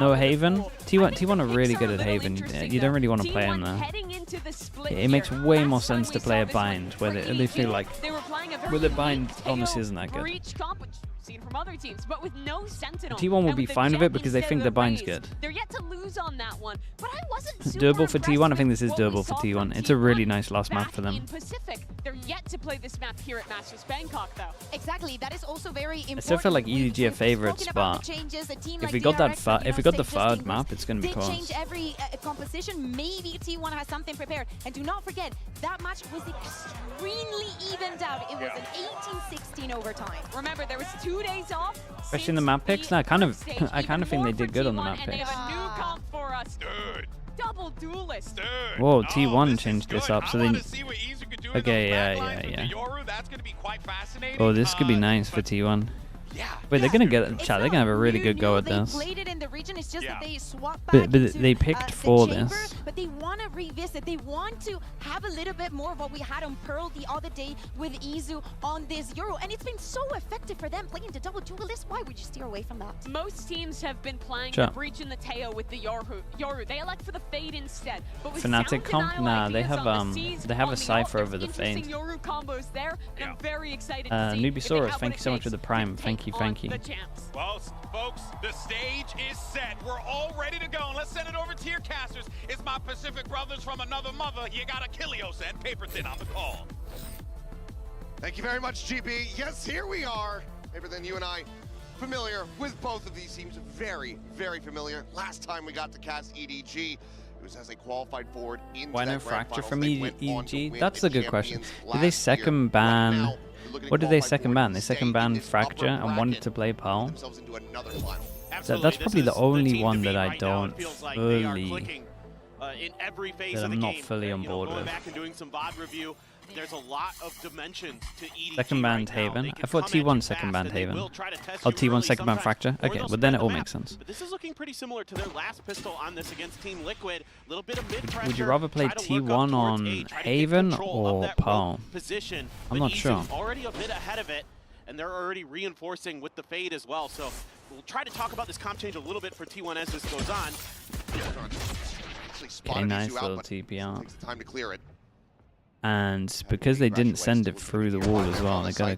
No Haven. T1 are really good at Haven. You don't really want to play him there. It makes way more sense to play a bind where they feel like with a bind honestly isn't that good. From other teams, but with no Sentinel. T1 will be fine with it because they think the bind's good. They're yet to lose on that one, but I wasn't super Doable for T1. I think this is doable for T1. It's a really nice last map for them. In Pacific, they're yet to play this map here at Masters Bangkok, though. Exactly, that is also very important. I still feel like EDG are favorites, but if we got the third map, it's gonna be close. They change every composition. Maybe T1 has something prepared, and do not forget that match was extremely evened out. It was an 18-16 overtime. Remember, there was 2 days off. Especially in the map picks. No, I kind of think they did good on the map And they picks. have a new comp for us. Double duelist. Whoa, T1 changed this up, so they. Okay, yeah. Oh, this could be nice for T1. Wait, they're gonna get chat. They're gonna have a really good go at this. But they picked for this. But they want to revisit. They want to have a little bit more of what we had on Pearl the other day with Izu on this Euro, and it's been so effective for them playing the double duelist. Why would you steer away from that? Most teams have been playing the Breach and the Teo with the Yoru. They elect for the Fade instead. But with Fnatic comp? Nah, they have a Cypher over the Fade. Yoru combos there, and I'm very excited Nubisaurus, thank you so much for the Prime. Thank you. Well, folks, the stage is set. We're all ready to go. And let's send it over to your casters. It's my Pacific brothers from another mother. You got Achilleos and Paperton on the call. Thank you very much, GB. Yes, here we are. Paperton, you and I familiar with both of these teams. Very, very familiar. Last time we got to cast EDG, it was as they qualified forward into Why no that grand fracture finals. from They went on to EDG? win That's the a good question. champions Did they last year. second Right ban? now, looking to What did they qualify second forward ban? to They stay second in banned this Fracture upper and wanted bracket, to play Pearl. themselves into another final. That's probably the only one that I don't fully. In every phase that of I'm the not game. fully on board Going with. back and doing some VOD review, there's a lot of dimensions to EDG Second banned right now. Haven. They can I thought come at you T1 second fast, banned and they Haven. will try to test Oh, you T1 early second banned sometimes, Fracture. or Okay, they'll well then spread it the all map. makes sense. But this is looking pretty similar to their last pistol on this against Team Liquid. A little bit of mid-pressure. Would you rather play try to work up T1 towards on A, try to get Haven control of or that Pearl? rogue position, I'm but not Izu's sure. already a bit ahead of it, and they're already reinforcing with the Fade as well. So we'll try to talk about this comp change a little bit for T1 as this goes on. Okay, nice little TP out. Takes the time to clear it. And because they didn't send it through the wall as well, they gotta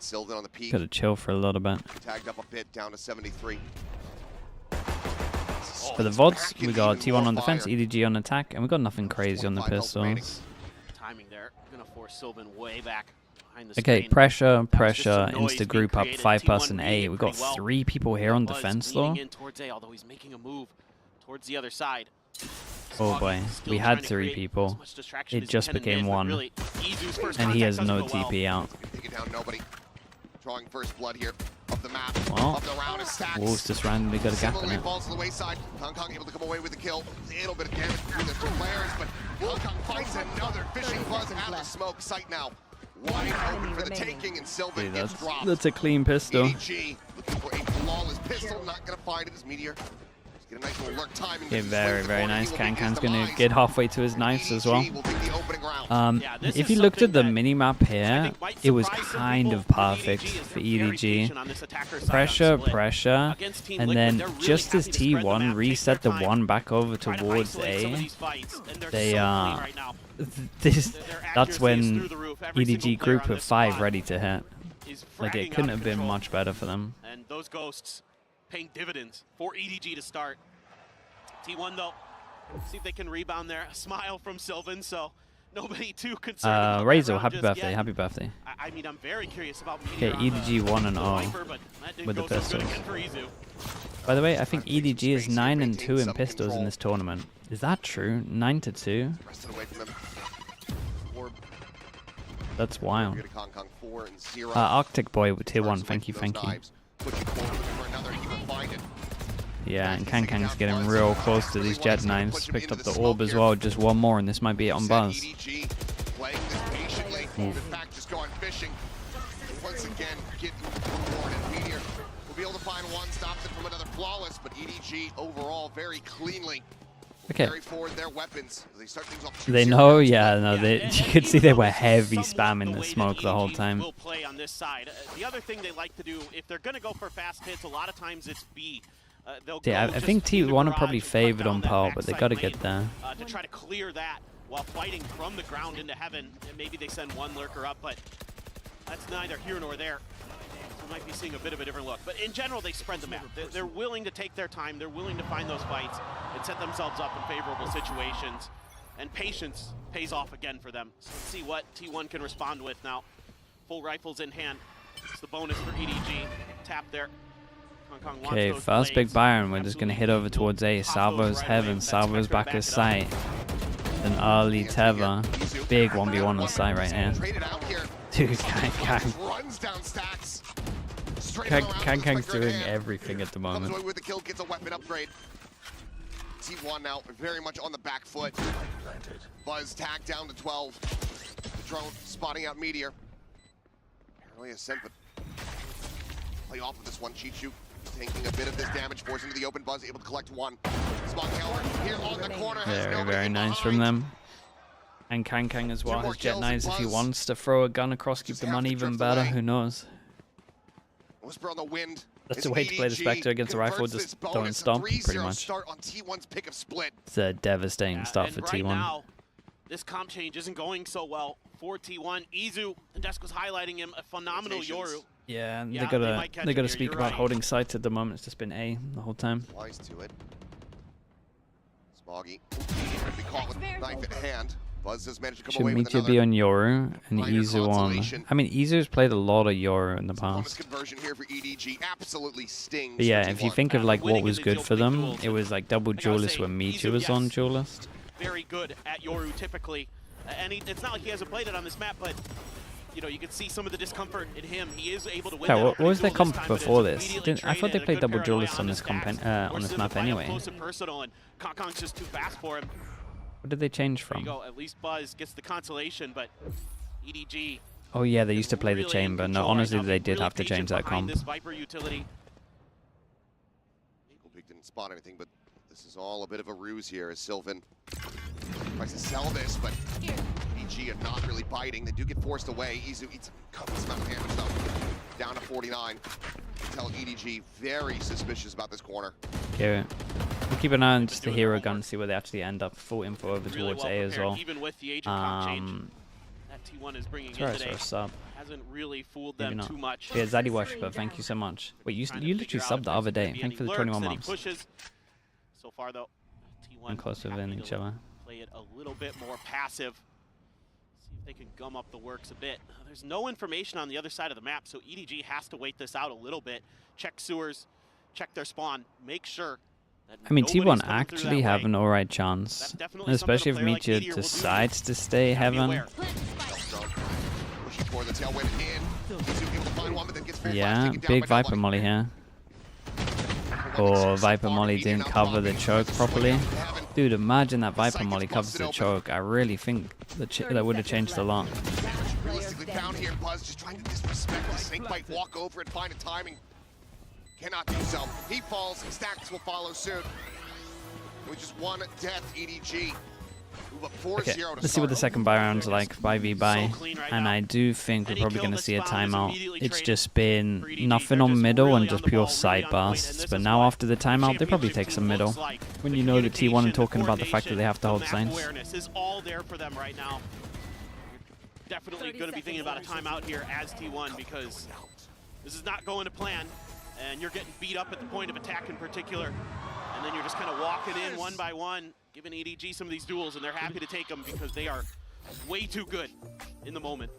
chill for a little bit. Tagged up a bit down to 73. For the VODs, we got T1 on defense, EDG on attack, and we got nothing crazy on the pistols. Timing there, gonna force Sylvan way back behind the Okay, screen. pressure, noise insta being group up, created. 5-person T1 A. reading We got pretty well. 3 people here on Buzz defense leaning though. in towards A, although he's making a move towards the other side. Oh boy, Still we trying had to 3 create people. as much distraction It as just he can became amid, but 1. really, Izu's first And he has contact no doesn't go well. TP out. Take it down, nobody. Drawing first blood here of the map. Well, of the round is stacked. Wolves just randomly got a gap in Similarly it. falls to the wayside. Hong Kong able to come away with the kill. A little bit of damage between the 2 players, but Hong Kong finds another fishing buzz out of the smoke. Sight now wide open for the taking, and Sylvan gets dropped. That's a clean pistol. EDG looking for a flawless pistol, not gonna find it as Meteor. Just get a nice little lurk timing. Okay, very nice. Kankan's gonna get halfway to his knives as well. If you looked at the mini-map here, it was kind of perfect for EDG. Pressure, and then just as T1 reset the 1 back over towards A, they that's when EDG group of 5 ready to hit. Like it couldn't have been much better for them. And those ghosts paying dividends for EDG to start. T1 though, see if they can rebound there. A smile from Sylvan, so nobody too concerned about that Razor, round happy just birthday, yet. happy birthday. I mean, I'm very curious about Okay, EDG 1-0 with the pistols. By the way, I think EDG is 9-2 in pistols in this tournament. Is that true? 9-2? That's wild. Arctic Boy with tier 1, thank you. Yeah, and Kankan's getting real close to these Jet Knives. Picked up the orb as well, just 1 more, and this might be it on Buzz. once again getting forward, and Meteor will be able to find one, stops it from another flawless, but EDG overall very cleanly carry forward their weapons. They start things off They know, yeah, no, you could see they were heavy spamming the smoke the whole time. Will play on this side. The other thing they like to do, if they're going to go for fast hits, a lot of times it's B. Yeah, I think T1 are probably favored on power, but they got to get there. To try to clear that while fighting from the ground into heaven. And maybe they send one lurker up, but that's neither here nor there. We might be seeing a bit of a different look. But in general, they spread the map. They're willing to take their time. They're willing to find those fights and set themselves up in favorable situations. And patience pays off again for them. So let's see what T1 can respond with now. Full rifles in hand. It's the bonus for EDG. Tap there. Okay, first big Byron. We're just going to head over towards A. Salvo's heaven. Salvo's back at sight. An early Teva. Big 1v1 on site right here. Dude, Kang's doing everything at the moment. With the kill, gets a weapon upgrade. T1 now very much on the back foot. Buzz tagged down to 12. The drone spotting out Meteor. Apparently a sent, but play off of this one. Chichu taking a bit of this damage, forced into the open. Buzz able to collect one. Spot counter here on the corner. Very nice from them. And Kang as well has Jet Knives if he wants to throw a gun across, keep them uneven better. Who knows? Whisper on the wind. That's the way to play the Spectre against a rifle, just don't stomp, pretty much. Start on T1's pick of split. It's a devastating start for T1. Now, this comp change isn't going so well for T1. Izu, the desk was highlighting him, a phenomenal Yoru. Yeah, and they gotta speak about holding sights at the moment. It's just been A the whole time. Wise to it. Smoggy be caught with knife in hand. Buzz has managed to come Should away with Meteor be on Yoru and Izu on? I mean, Izu's played a lot of Yoru in the past. Conversion here for EDG absolutely stings. But yeah, if you think of like what was good for them, it was like double duelist when Meteor was on duelist. Very good at Yoru typically, and it's not like he hasn't played it on this map, but you know you can see some of the discomfort in him. He is able to win. Yeah, what was their comp before this? I thought they played double duelist on this map anyway. Close and personal, and Kong's just too fast for him. What did they change from? There you go. At least Buzz gets the consolation, but EDG. Oh yeah, they used to play the chamber. No, honestly, they did have to change that comp. This Viper utility. Eagle Peak didn't spot anything, but this is all a bit of a ruse here as Sylvan tries to sell this, but EDG are not really biting. They do get forced away. Izu eats a copious amount of damage though. Down to 49. Tell EDG very suspicious about this corner. Okay. We'll keep an eye on just the hero gun, see where they actually end up. Full info over towards A as well. Even with the agent comp change that T1 is bringing in today, hasn't really fooled them too much. Yeah, Zaddy Worshiper, thank you so much. Wait, you literally subbed the other day. Thank you for the 21 months. So far though, T1 and closer than each other. Play it a little bit more passive. See if they can gum up the works a bit. There's no information on the other side of the map, so EDG has to wait this out a little bit. Check sewers, check their spawn, make sure. I mean, T1 actually have an alright chance, especially if Meteor decides to stay heaven. Yeah, big Viper Molly here. Or Viper Molly didn't cover the choke properly. Dude, imagine that Viper Molly covers the choke. I really think that would have changed a lot. Realistically down here, Buzz just trying to disrespect the snakebite, walk over and find a timing. Cannot do so. He falls, stacks will follow soon. With just one death, EDG. Okay, let's see what the second buy round's like, 5v buy. And I do think we're probably going to see a timeout. It's just been nothing on middle and just pure side bursts. But now after the timeout, they probably take some middle. When you know the T1 and talking about the fact that they have to hold signs. Awareness is all there for them right now. Definitely going to be thinking about a timeout here as T1 because this is not going to plan. And you're getting beat up at the point of attack in particular. And then you're just kind of walking in one by one, giving EDG some of these duels, and they're happy to take them because they are way too good in the moment.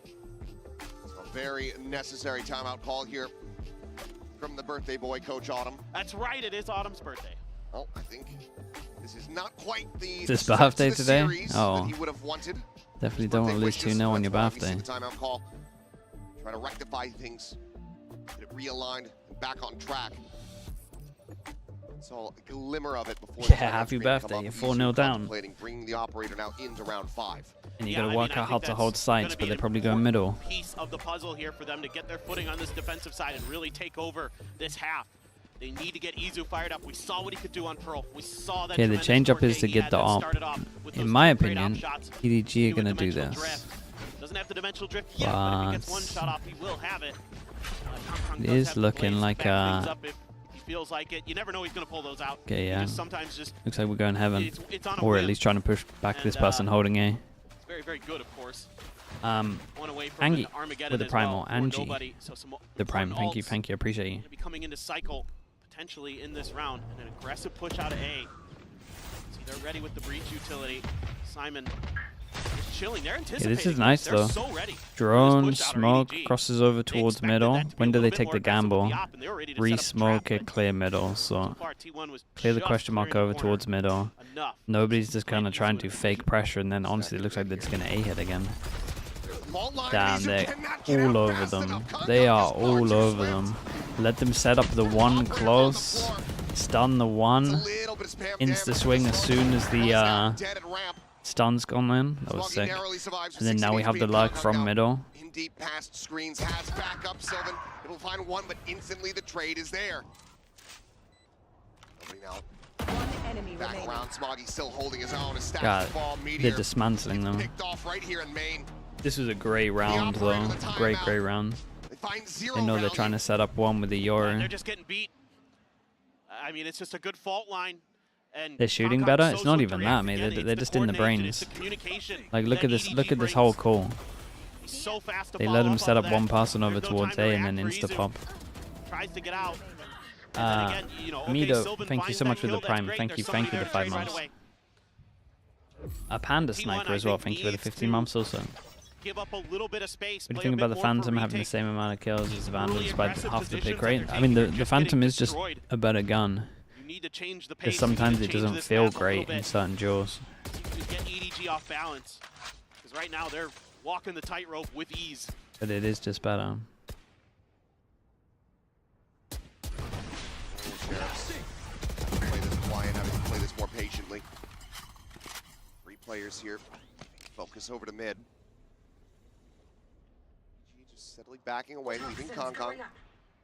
A very necessary timeout call here from the birthday boy, Coach Autumn. That's right, it is Autumn's birthday. Well, I think this is not quite the his birthday today? Oh, he would have wanted. Definitely don't want to lose 2-0 on your birthday. The timeout call. Try to rectify things, get it realigned, and back on track. So a glimmer of it before. Yeah, happy birthday! You're 4-0 down. Bringing the operator now into round 5. And you got to work out how to hold sites, but they probably go middle. Piece of the puzzle here for them to get their footing on this defensive side and really take over this half. They need to get Izu fired up. We saw what he could do on Pearl. We saw that. Okay, the change up is to get the op. In my opinion, EDG are gonna do this. Doesn't have the dimensional drift yet, but if he gets one shot off, he will have it. It is looking like a. Feels like it. You never know he's going to pull those out. Okay, yeah. Sometimes just looks like we're going heaven, it's on or at whim. least trying to push back this person holding A. It's very, very good, of course. Angie with the primal, Angie, the prime. Thank you, I appreciate you. Be coming into cycle potentially in this round, and an aggressive push out of A. See, they're ready with the breach utility. Simon is chilling. They're anticipating. Yeah, this is nice though. So ready. Drone smoke crosses over towards middle. When do they take the gamble? Re-smoke it, clear middle. So clear the question mark over towards middle. Nobody's just gonna try and do fake pressure, and then honestly it looks like they're just gonna A hit again. Damn, they're all over them. They are all over them. Let them set up the one close. Stun the one. Insta swing as soon as the stun's gone in. That was sick. And then now we have the lurk from middle. In deep past screens has backup. Sylvan, it'll find one, but instantly the trade is there. Nobody now. Back around, Smoggy still holding his own. God, they're dismantling them. This was a great round though. Great round. They know they're trying to set up one with the Yoru. They're just getting beat. I mean, it's just a good fault line. And they're shooting better. It's not even that, mate. They're just in the brains. Like look at this. Look at this whole call. They let him set up one person over towards A and then insta pop. Tries to get out. Amido, thank you so much for the prime. Thank you for the 5 months. A Panda Sniper as well. Thank you for the 15 months also. Give up a little bit of space. What do you think about the Phantom having the same amount of kills as the Vandal despite half the pick rate? I mean, the Phantom is just a better gun. Because sometimes it doesn't feel great in certain duels. Get EDG off balance. Because right now they're walking the tightrope with ease. But it is just better. Play this quiet, having to play this more patiently. 3 players here. Focus over to mid. Just steadily backing away, leaving Kong Kong.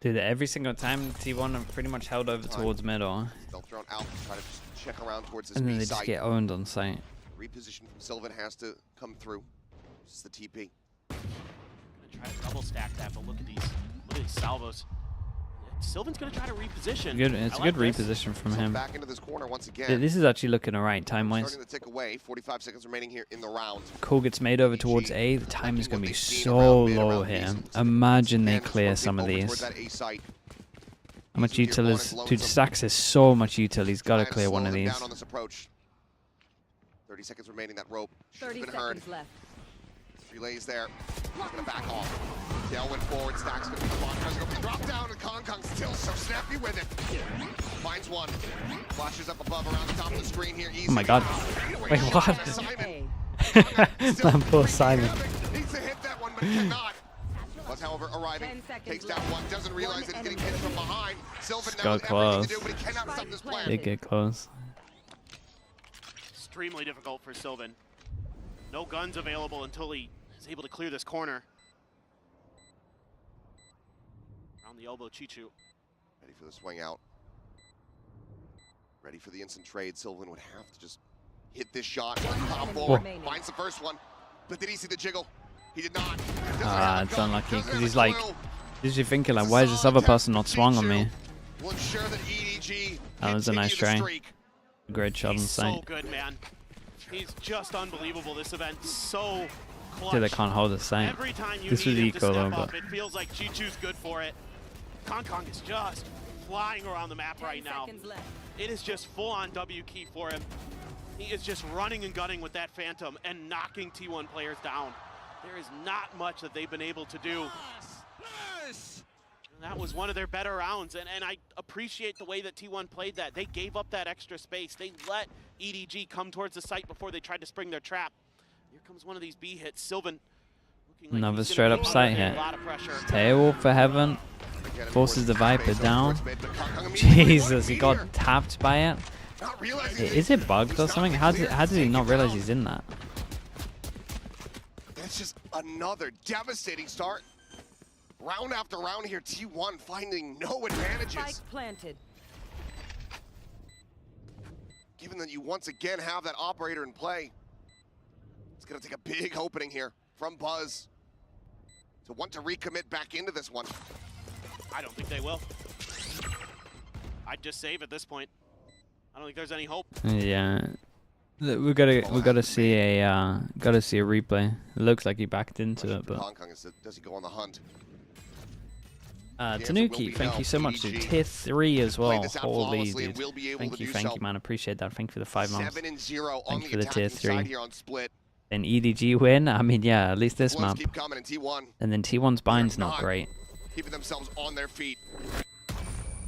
Dude, every single time T1 have pretty much held over towards middle. They'll throw out and try to just check around towards this And then B they just site. get owned on site. Reposition from Sylvan has to come through. This is the TP. Gonna try to double stack that, but look at these salvos. Sylvan's gonna try to reposition. It's a good reposition from him. Back into this corner once again. This is actually looking alright time-wise. Starting to tick away. 45 seconds remaining here in the round. Call gets made over towards A. The time is going to be so low here. Imagine they clear some of these. How much util is... Dude, Stacks is so much util. He's got to clear one of these. 30 seconds remaining. That rope 30 seconds left. Relays there. He's going to back off. Dale went forward. Stacks going to be the block. Going to drop down, and Kong Kong still so snappy with it. Finds one. Flashes up above around the top of the screen here. Easy. Oh my god. Wait, what? Man, poor Simon. Needs to hit that one, but cannot. Was, however, arriving. Takes down one. Doesn't realize that he's getting hit from behind. Sylvan now Got close. to do, but he cannot stop this player. Did get close. Extremely difficult for Sylvan. No guns available until he is able to clear this corner. Around the elbow, Chichu. Ready for the swing out. Ready for the instant trade. Sylvan would have to just hit this shot. Pop forward. Finds the first one. But did he see the jiggle? He did not. It's unlucky because he's like, usually thinking like, why is this other person not swung on me? Will ensure that EDG that was a nice try. Great shot on sight. So good, man. He's just unbelievable. This event so clutch. Dude, they can't hold the sight. Every time you this was equal though, but it feels like Chichu's good for it. Kong Kong is just flying around the map right now. It is just full-on W key for him. He is just running and gunning with that Phantom and knocking T1 players down. There is not much that they've been able to do. And that was one of their better rounds, and I appreciate the way that T1 played that. They gave up that extra space. They let EDG come towards the site before they tried to spring their trap. Here comes one of these B hits. Sylvan looking like another straight up sight hit. Tail for heaven. Forces the Viper down. Jesus, he got tapped by it. Is it bugged or something? How did he not realize he's in that? it's just another devastating start. Round after round here, T1 finding no advantages. Spike planted. Given that you once again have that operator in play, it's gonna take a big opening here from Buzz to want to recommit back into this one. I don't think they will. I'd just save at this point. I don't think there's any hope. Yeah. We gotta see a replay. It looks like he backed into it, but Hong Kong is, does he go on the hunt? Tanuki, thank you so much, dude. Tier 3 as well. Holy dude. Thank you, man. Appreciate that. Thank you for the 5 months. 7-0 Thank you for the tier 3. here on Split. An EDG win? I mean, yeah, at least this map. Keep coming in T1. And then T1's bind's not great. Keeping themselves on their feet.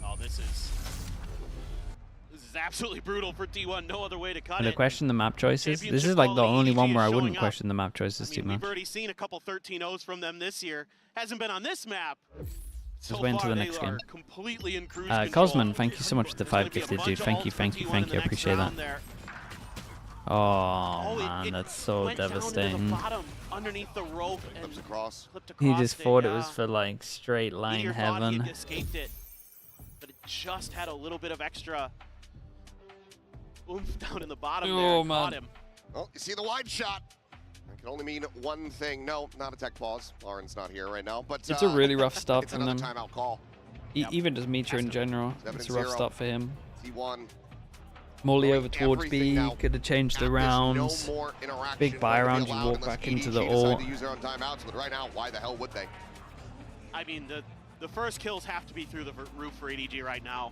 Oh, this is absolutely brutal for T1. No other way to cut To it. question the map choices. This is like the only one where I wouldn't question the map choices too much. We've already seen a couple 13-0s from them this year. Hasn't been on this map. Let's wait until the next game. Completely in cruise control. Cosman, thank you so much for the 5 gifted, dude. Thank you. I appreciate that. Oh man, that's so devastating. Underneath the rope and across. He just thought it was for like straight line heaven. He escaped it, but it just had a little bit of extra oomph down in the bottom there. Man. Caught him. Well, you see the wide shot. That can only mean one thing. No, not a tech pause. Lauren's not here right now, but it's a really rough start from them. Timeout call. Even just Mitra in general, it's a rough start for him. T1. Molly over towards B, could have changed the rounds. Big buy round, you walk back into the ult. Right now, why the hell would they? I mean, the first kills have to be through the roof for EDG right now.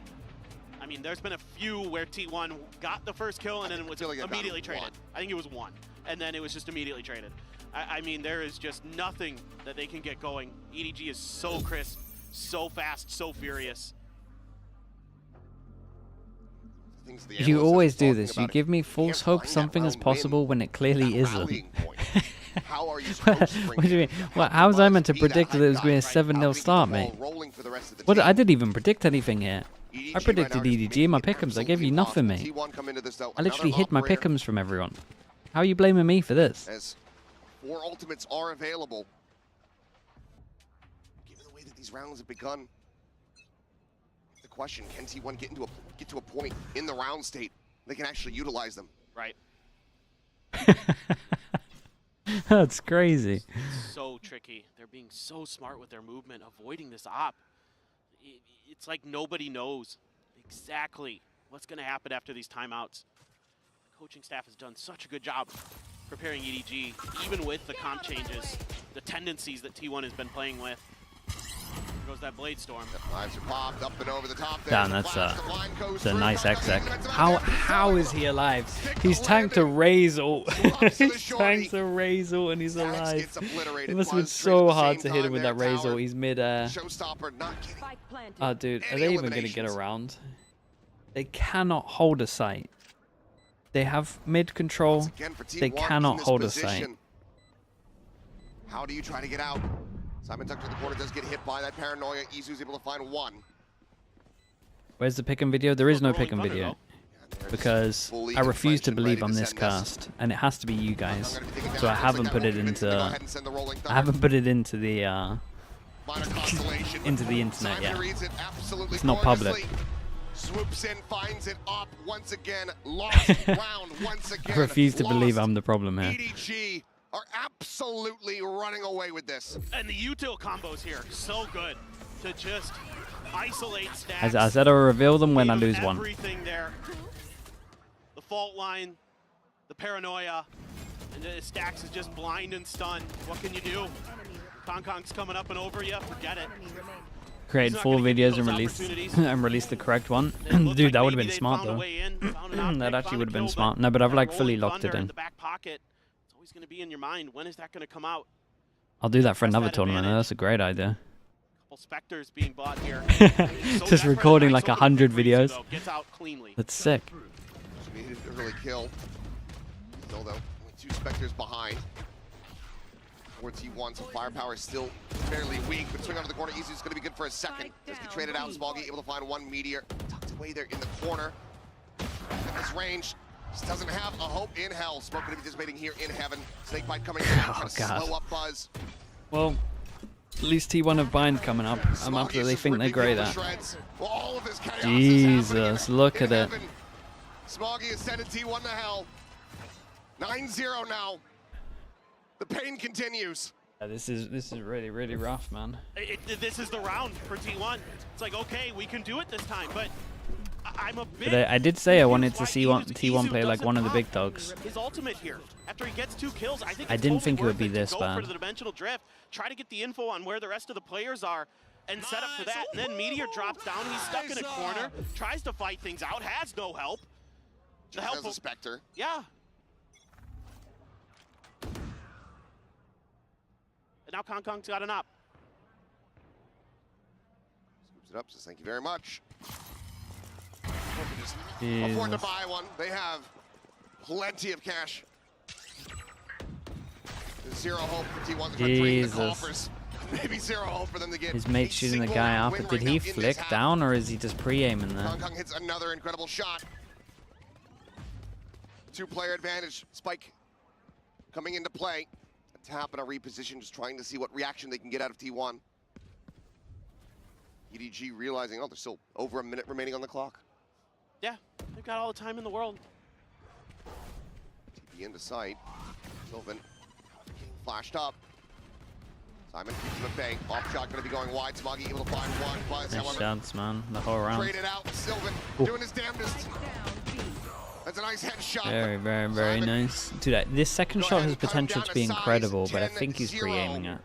I mean, there's been a few where T1 got the first kill and then it was immediately traded. I think it was 1, and then it was just immediately traded. I mean, there is just nothing that they can get going. EDG is so crisp, so fast, so furious. You always do this. You give me false hope something is possible when it clearly isn't. What do you mean? Well, how was I meant to predict that it was going to be a 7-0 start, mate? What? I didn't even predict anything here. I predicted EDG in my pick'ems. I gave you nothing, mate. I literally hid my pick'ems from everyone. How are you blaming me for this? As 4 ultimates are available, given the way that these rounds have begun, the question: can T1 get to a point in the round state they can actually utilize them? Right. That's crazy. It's so tricky. They're being so smart with their movement, avoiding this op. It's like nobody knows exactly what's going to happen after these timeouts. The coaching staff has done such a good job preparing EDG, even with the comp changes, the tendencies that T1 has been playing with. There goes that Blade Storm. Lives are popped up and over the top there. Damn, that's a nice exec. How is he alive? He's tanked a Raze ult. He's tanked a Raze ult and he's alive. It must have been so hard to hit him with that Raze ult. He's mid-air. Oh, dude, are they even going to get around? They cannot hold a site. They have mid control. They cannot hold a site. How do you try to get out? Simon tucked to the corner, does get hit by that paranoia. Izu's able to find 1. Where's the pick'em video? There is no pick'em video. Because I refuse to believe on this cast, and it has to be you guys. So I haven't put it into the internet yet. It's not public. Swoops in, finds it up once again. Lost round once again. I refuse to believe I'm the problem here. EDG are absolutely running away with this. And the util combos here, so good to just isolate stacks. I said I'll reveal them when I lose one. Everything there. The fault line, the paranoia, and the stacks is just blind and stunned. What can you do? Hong Kong's coming up and over you, forget it. Create 4 videos and release the correct one. Dude, that would have been smart though. That actually would have been smart. No, but I've like fully locked it in. It's always going to be in your mind. When is that going to come out? I'll do that for another tournament. That's a great idea. Couple Spectres being bought here. Just recording like 100 videos. Gets out cleanly. That's sick. She needed to really kill. Still though, only 2 Spectres behind. 4T1, so firepower is still fairly weak, but swing onto the corner. Izu's going to be good for a second. Just get traded out. Smallgate able to find 1 meteor tucked away there in the corner. At this range, Just doesn't have a hope in hell. Smoke going to be participating here in heaven. Snakebite coming down, trying to slow up Buzz. Well, at least T1 have Bind coming up. I'm up that they think they're great at. Well, all of this chaos Jesus, look at it. Smoggy has sent T1 to hell. 9-0 now. The pain continues. Yeah, this is really, really rough, man. This is the round for T1. It's like, okay, we can do it this time, but I'm a bit... But I did say I wanted to see T1 play like one of the big dogs. His ultimate here. After he gets 2 kills, I think I didn't think it would be this go bad. for the dimensional drift, try to get the info on where the rest of the players are, and set up for that. And then Meteor drops down. He's stuck in a corner, tries to fight things out, has no help. The help as a Spectre. Yeah. And now Kong's got an op. Scoops it up, says thank you very much. Just afford to buy one. They have plenty of cash. There's zero hope for T1 to bring the coffers. Maybe zero hope for them to get his mate shooting the guy up. Did he flick down or is he just pre-aiming there? Kong hits another incredible shot. 2-player advantage. Spike coming into play. A tap and a reposition, just trying to see what reaction they can get out of T1. EDG realizing, oh, there's still over a minute remaining on the clock. Yeah, they've got all the time in the world. TP into sight. Sylvan flashed up. Simon keeps him at bay. Off shot going to be going wide. Smoggy able to find one. Buzz, nice shots, man. The whole round. Traded out. Sylvan doing his damnedest. That's a nice headshot. Very, very, very nice. Dude, this second shot has potential to be incredible, but I think he's pre-aiming it.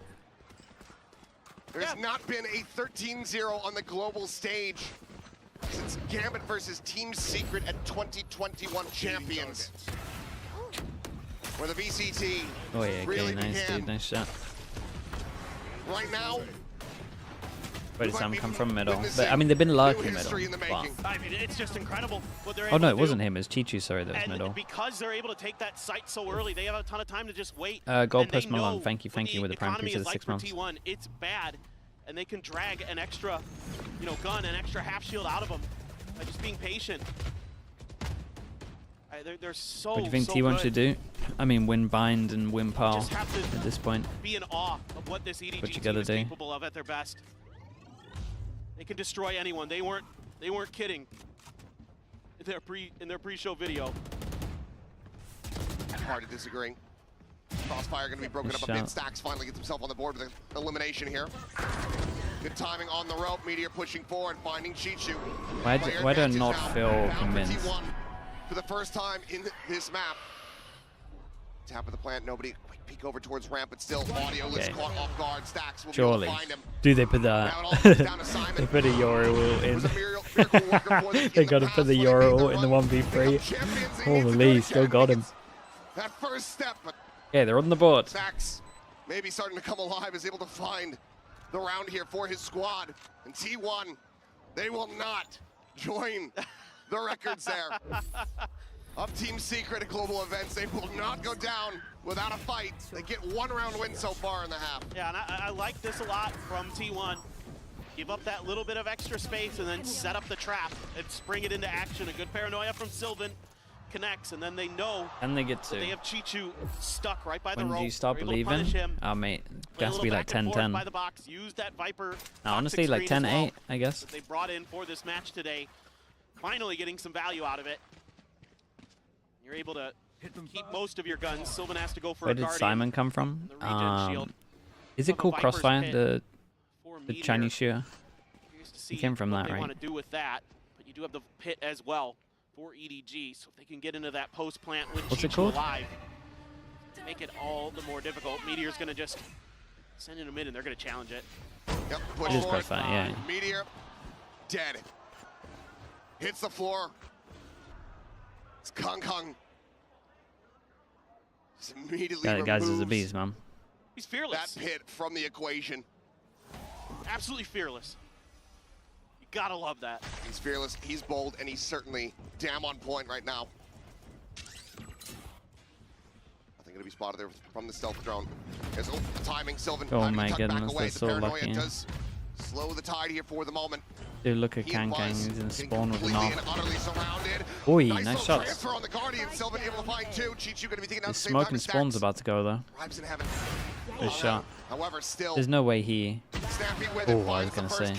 There's not been a 13-0 on the global stage since Gambit versus Team Secret at 2021 Champions. Where the VCT oh yeah, really okay, nice began. dude, nice shot. Right now, where did Sam come from? Middle. But, I mean, they've been lurking middle. Wow. I mean, it's just incredible what they're Oh able no, to it wasn't him. It was Chichu. Sorry, that was and middle. because they're able to take that site so early, they have a ton of time to just wait. Gold Post Malone. Thank you with the prime piece of the 6 months. T1, it's bad, and they can drag an extra, gun, an extra half shield out of them by just being patient. They're so. What do you think so T1 good. should do? I mean, win Bind and win Pal at this point. Be in awe of what this EDG What you team gotta is do? capable of at their best. They can destroy anyone. They weren't kidding in their pre-show video. hard to disagree. Crossfire going to be broken up a bit. Stax finally gets himself on the board with an elimination here. Good timing on the rope. Meteor pushing forward, finding Chichu. Why do I not feel convinced? For the first time in this map. Tap of the plant, nobody. Quick peek over towards ramp, but still audio is caught off guard. Stax will Surely. be able to find him. Dude, they put that. They put a Euro ult in. They got to put the Euro ult in the 1v3. Holy, still got him. That first step, but yeah, they're on the board. Stax maybe starting to come alive, is able to find the round here for his squad. And T1, they will not join the records there. Of Team Secret at global events, they will not go down without a fight. They get one round win so far in the half. Yeah, and I like this a lot from T1. Give up that little bit of extra space and then set up the trap and spring it into action. A good paranoia from Sylvan connects, and then they know and they get to. They have Chichu stuck right by the rope. When do you stop believing? Oh mate, it has to be like 10-10. By the box. Use that Viper. No, honestly, like 10-8, I guess. They brought in for this match today. Finally getting some value out of it. You're able to keep most of your guns. Sylvan has to go for Where a did Guardian. Simon come from? Is it called Crossfire, the Chinese shooter? He came from that, What they right? want to do with that, but you do have the pit as well for EDG, so if they can get into that post plant with What's it Chichu called? alive, make it all the more difficult. Meteor's going to just send in a mid, and they're going to challenge it. Yep, It is Crossfire, yeah. Meteor, dead. Hits the floor. It's Kong. Just immediately That guy's is a removes beast, man. He's fearless. that pit from the equation. Absolutely fearless. You got to love that. He's fearless, he's bold, and he's certainly damn on point right now. Nothing going to be spotted there from the stealth drone. There's the timing, Sylvan. Oh having to my tuck back goodness, away. they're The so paranoia lucky. does slow the tide here for the moment. Dude, look at Kang. He's in spawn with an off. Oi, nice shots. The smoke and spawn's about to go though. Good shot. There's no way he... Oh, I was gonna say.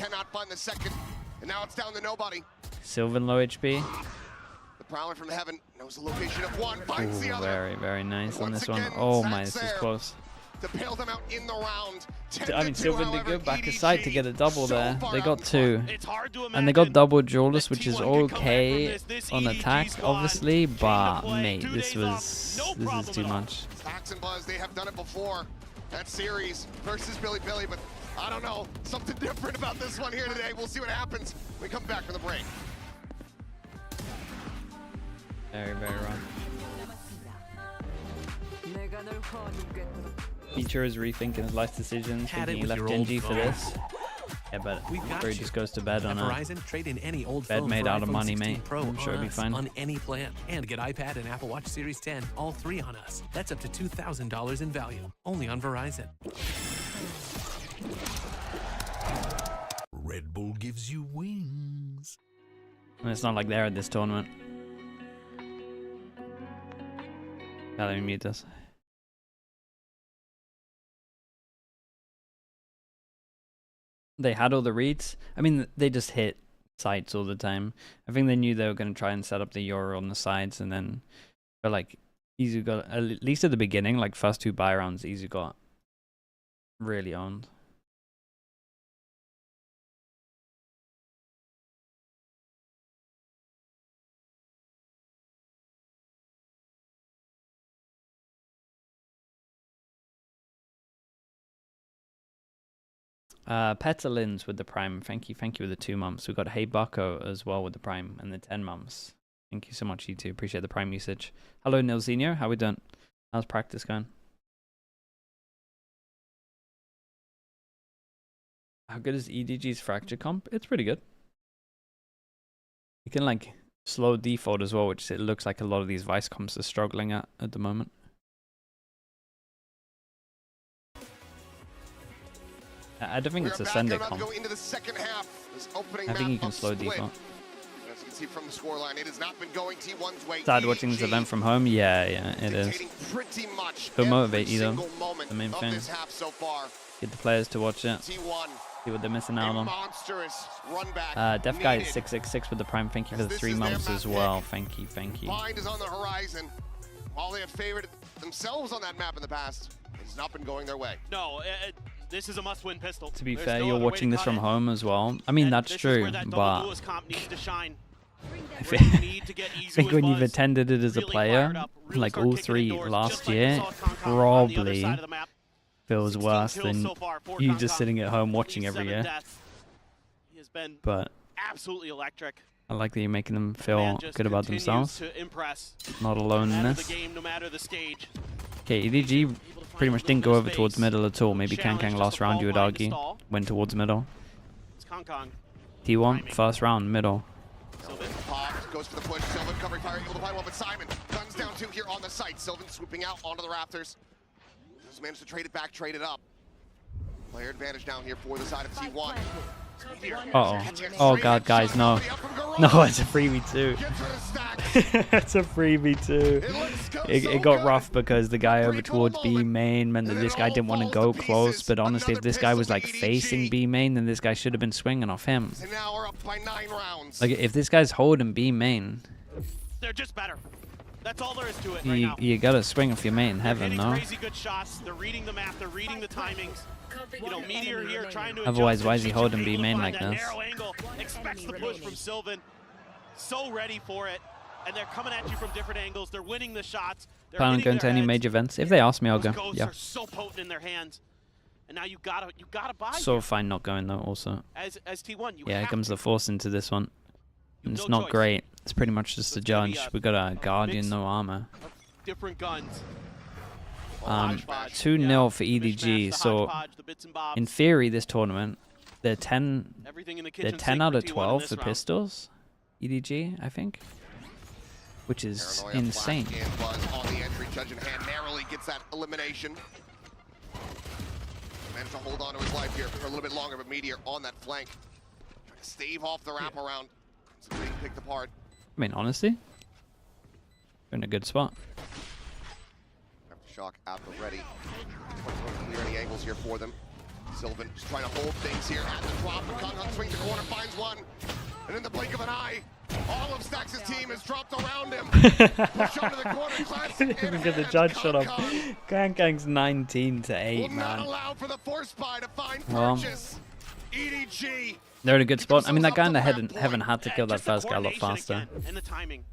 And now it's down to nobody. Sylvan low HP. The Prowler from heaven knows the location of one, finds the other. Very, very nice on this one. Oh my, this is close. To bail them out in the round. I mean, Sylvan did go back aside to get a double there. They got two. And they got double Duelist, which is okay on attack, obviously, but mate, this is too much. Stacks and Buzz, they have done it before. That series versus Billy, but I don't know, something different about this one here today. We'll see what happens when we come back from the break. Very, very wrong. Feature is rethinking his life decisions, thinking he left Genji for this. Yeah, but where he just goes to bed on a trade in any old bed made out of money, mate. Pro I'm sure it'll be fine. On any plan, and get iPad and Apple Watch Series 10, all three on us. That's up to $2,000 in value, only on Verizon. Red Bull gives you wings. And it's not like they're at this tournament. Yeah, let me mute this. They had all the reads. I mean, they just hit sides all the time. I think they knew they were going to try and set up the Euro on the sides, and then, but like, Izu got, at least at the beginning, like first two buy rounds, Izu got really owned. Petalins with the Prime. Thank you with the 2 months. We've got Hey Bucko as well with the Prime and the 10 months. Thank you so much, you two. Appreciate the Prime usage. Hello, Nilzinho. How we doing? How's practice going? How good is EDG's Fracture comp? It's pretty good. You can like slow default as well, which it looks like a lot of these Vice comps are struggling at the moment. I don't think it's a send it comp. I think you can slow default. As you can see from the scoreline, it has not been going T1's way. Sad watching this event from home? Yeah, it is. It'll motivate you though, the main thing. Get the players to watch it. See what they're missing out on. Deaf Guy is 666 with the Prime. Thank you for the 3 months as well. Thank you. Bind is on the horizon. While they have favored themselves on that map in the past, it's not been going their way. No, this is a must-win pistol. To be fair, you're watching this from home as well. I mean, that's true, but I think when you've attended it as a player, like all 3 last year, probably feels worse than you just sitting at home watching every year. But absolutely electric. I like that you're making them feel good about themselves. Not alone in this. Okay, EDG pretty much didn't go over towards middle at all. Maybe Kang last round, you would argue. Went towards middle. T1, first round, middle. Goes for the push. Sylvan covering fire, able to find one, but Simon guns down 2 here on the site. Sylvan swooping out onto the rafters. Just managed to trade it back, trade it up. Player advantage down here for the side of T1. Oh god, guys, no. No, it's a freebie too. It's a freebie too. It got rough because the guy over towards B main meant that this guy didn't want to go close, but honestly, if this guy was like facing B main, then this guy should have been swinging off him. Like, if this guy's holding B main, they're just better. That's all there is to it right now. You gotta swing off your main heaven, no? Crazy good shots. They're reading the map, they're reading the timings. You know, Meteor here trying to otherwise, why is he holding B main like this? Expects the push from Sylvan. So ready for it. And they're coming at you from different angles. They're winning the shots. Plan on going to any major events? If they ask me, I'll go. Yeah. Are so potent in their hands. And now you gotta buy. So fine not going though. Also. As T1, you yeah, here comes the force into this one. And it's not great. It's pretty much just a judge. We got a Guardian, no armor. Different guns. 2-0 for EDG. So in theory, this tournament, they're 10 out of 12 for pistols. EDG, I think, which is insane. On the entry, judge in hand narrowly gets that elimination. Managed to hold on to his life here for a little bit longer, but Meteor on that flank. stave off the wraparound. It's being picked apart. I mean, honestly, they're in a good spot. Aftershock at the ready. Clear any angles here for them. Sylvan just trying to hold things here at the drop. Kong swings the corner, finds one. And in the blink of an eye, all of Stax' team has dropped around him. Push onto the corner, classic. Even get the judge shut off. Gang's 19 to 8, Will not man. allow for the force buy to find Well, purchase. EDG. they're in a good spot. I mean, that guy in the heaven had to kill that first guy a lot faster. Again, and the timing.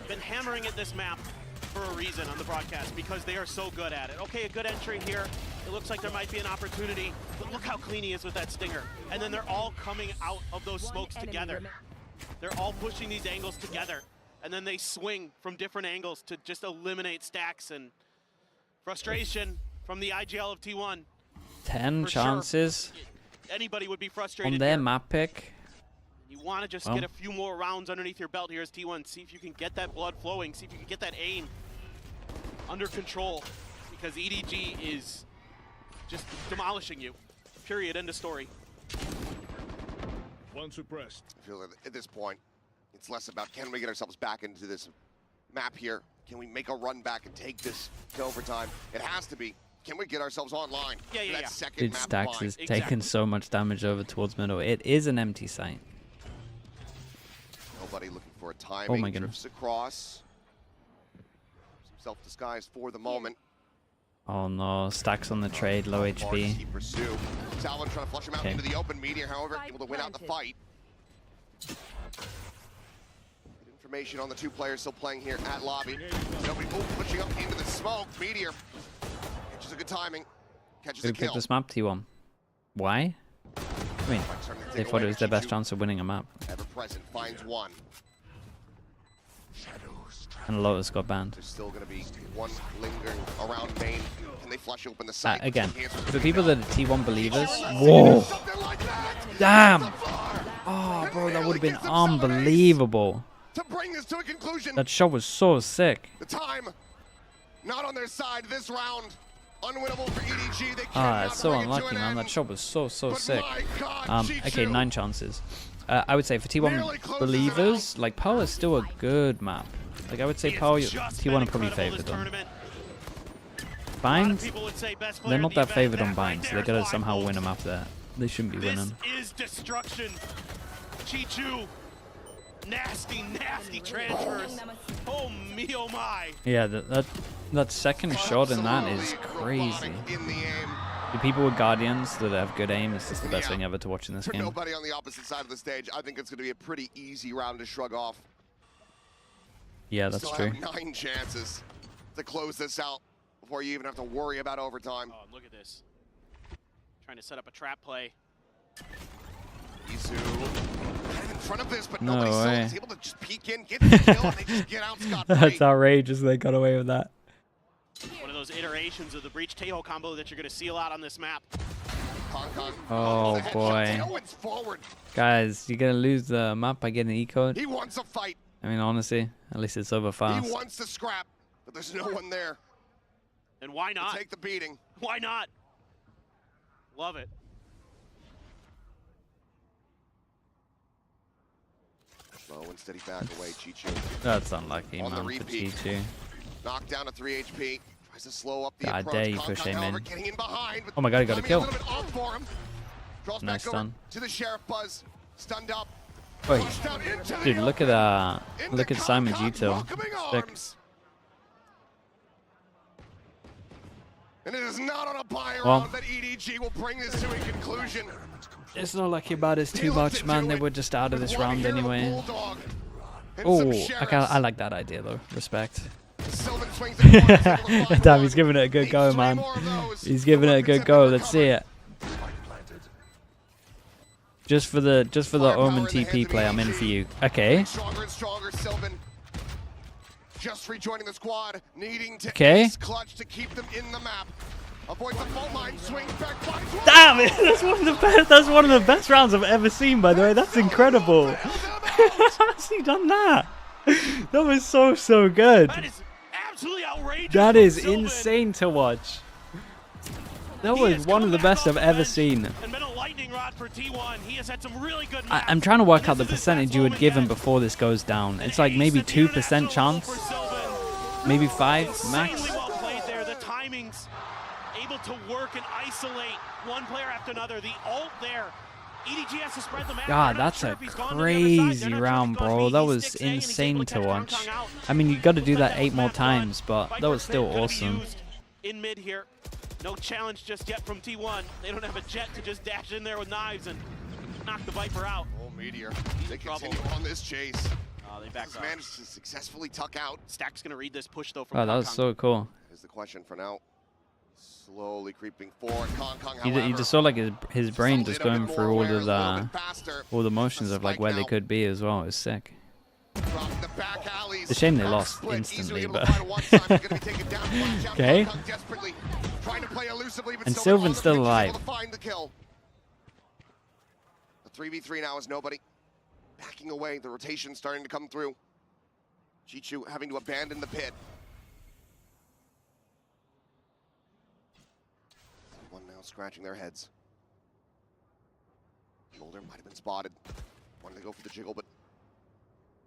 Been hammering at this map for a reason on the broadcast because they are so good at it. Okay, a good entry here. It looks like there might be an opportunity, but look how clean he is with that stinger. And then they're all coming out of those smokes together. They're all pushing these angles together, and then they swing from different angles to just eliminate Stax. And frustration from the IGL of T1. 10 chances Anybody would be frustrated on their here. map pick. You want to just get a few more rounds underneath your belt here as T1. See if you can get that blood flowing. See if you can get that aim under control, because EDG is just demolishing you. Period. End of story. One suppressed. I feel like at this point, it's less about can we get ourselves back into this map here? Can we make a run back and take this to overtime? It has to be. Can we get ourselves online? Yeah. Second Dude, map Stax is taking so much damage over towards middle. It is an empty site. Nobody looking for a timing. Oh my goodness. Drifts across. Some self-disguise for the moment. Oh no, Stax on the trade, low HP. Salvin trying to flush him out into the open. Meteor, however, able to win out the fight. Good information on the two players still playing here at lobby. Nobody pushing up into the smoke. Meteor catches a good timing. Catches Could a have picked kill. this map T1. Why? I mean, they thought it was their best chance of winning a map. Ever present finds one. And Lotus got banned. There's still going to be one lingering around main. Can they flush open the site? Again, for people that are T1 believers. Whoa! Damn! Oh, bro, that would have been unbelievable. To bring this to a conclusion. That shot was so sick. The time not on their side this round. Unwinnable for EDG. They Ah, it's so unlucky, man. That shot was so sick. Okay, 9 chances. I would say for T1 believers, like Power is still a good map. Like I would say Power, T1 are probably favored on. Binds, they're not that favored on Binds. So they gotta somehow win a map there. They shouldn't be winning. This is destruction. Chi-Chu. Nasty transfers. Oh me, oh my. Yeah, that second shot in that is crazy. The people with Guardians that have good aim, it's just the best thing ever to watch in this For game. nobody on the opposite side of the stage, I think it's going to be a pretty easy round to shrug off. Yeah, that's Still true. have 9 chances to close this out before you even have to worry about overtime. Oh, look at this. Trying to set up a trap play. Isu in front of this, but No nobody way. is able to just peek in, get the kill, and they just get out scot-free. That's outrageous. They got away with that. One of those iterations of the Breach Teho combo that you're going to see a lot on this map. Oh boy. Guys, you're gonna lose the map by getting an E-code. He wants a fight. I mean, honestly, at least it's over fast. He wants to scrap, but there's no one there. And why not? Take the beating. Why not? Love it. Slow and steady back away, Chi-Chu. That's unlucky, On the man, for repeat. Chi-Chu. Knocked down to 3 HP. Tries to slow up the God approach. dare you Kong push Kong, him however, in. getting in behind, but Oh my god, he got a timing kill. little bit off for him. Draws Nice back over stun. to the Sheriff Buzz. Stunned up. Wait, Pushed down into dude, the look at look at Simon Gito. welcoming Sick. arms. And it is not on a buy Well, round that EDG will bring this to a conclusion. it's not like about this too much, man. They were just out of this round anyway. Oh, I like that idea though. Respect. Damn, he's giving it a good go, man. He's giving it a good go. Let's see it. Just for the Omen TP play, I'm in for you. Okay. Stronger and stronger, Sylvan. Just rejoining the squad, needing to ace clutch to keep them in the map. Avoids the fault line, swings back, finds one. Damn it! That's one of the best. That's one of the best rounds I've ever seen. By the way, that's incredible. How's he done that? That was so good. That is absolutely outrageous. That is from Sylvan. insane to watch. That was one of the best I've ever seen. And been a lightning rod for T1. He has had some really good I'm trying to work out the percentage you would give him before this goes down. It's like maybe 2% chance, maybe 5 max. Really well played there. The timings able to work and isolate one player after another. The ult there. EDG has to spread the map. God, that's a crazy round, bro. That was insane to watch. I mean, you got to do that 8 more times, but that was still awesome. In mid here. No challenge just yet from T1. They don't have a jet to just dash in there with knives and knock the Viper out. Oh, Meteor. They continue on this chase. They back up. Managed to successfully tuck out. Stack's going to read this push, though, from Wow, that was so cool. Is the question for now. Slowly creeping forward. Kong, You just saw like his brain just going through all the motions of like where they could be as well. It was sick. It's a shame they lost instantly, but okay. And Sylvan's still alive. The 3v3 now is nobody. Backing away, the rotation starting to come through. Chichu having to abandon the pit. One now scratching their heads. Shoulder might have been spotted. Wanted to go for the jiggle, but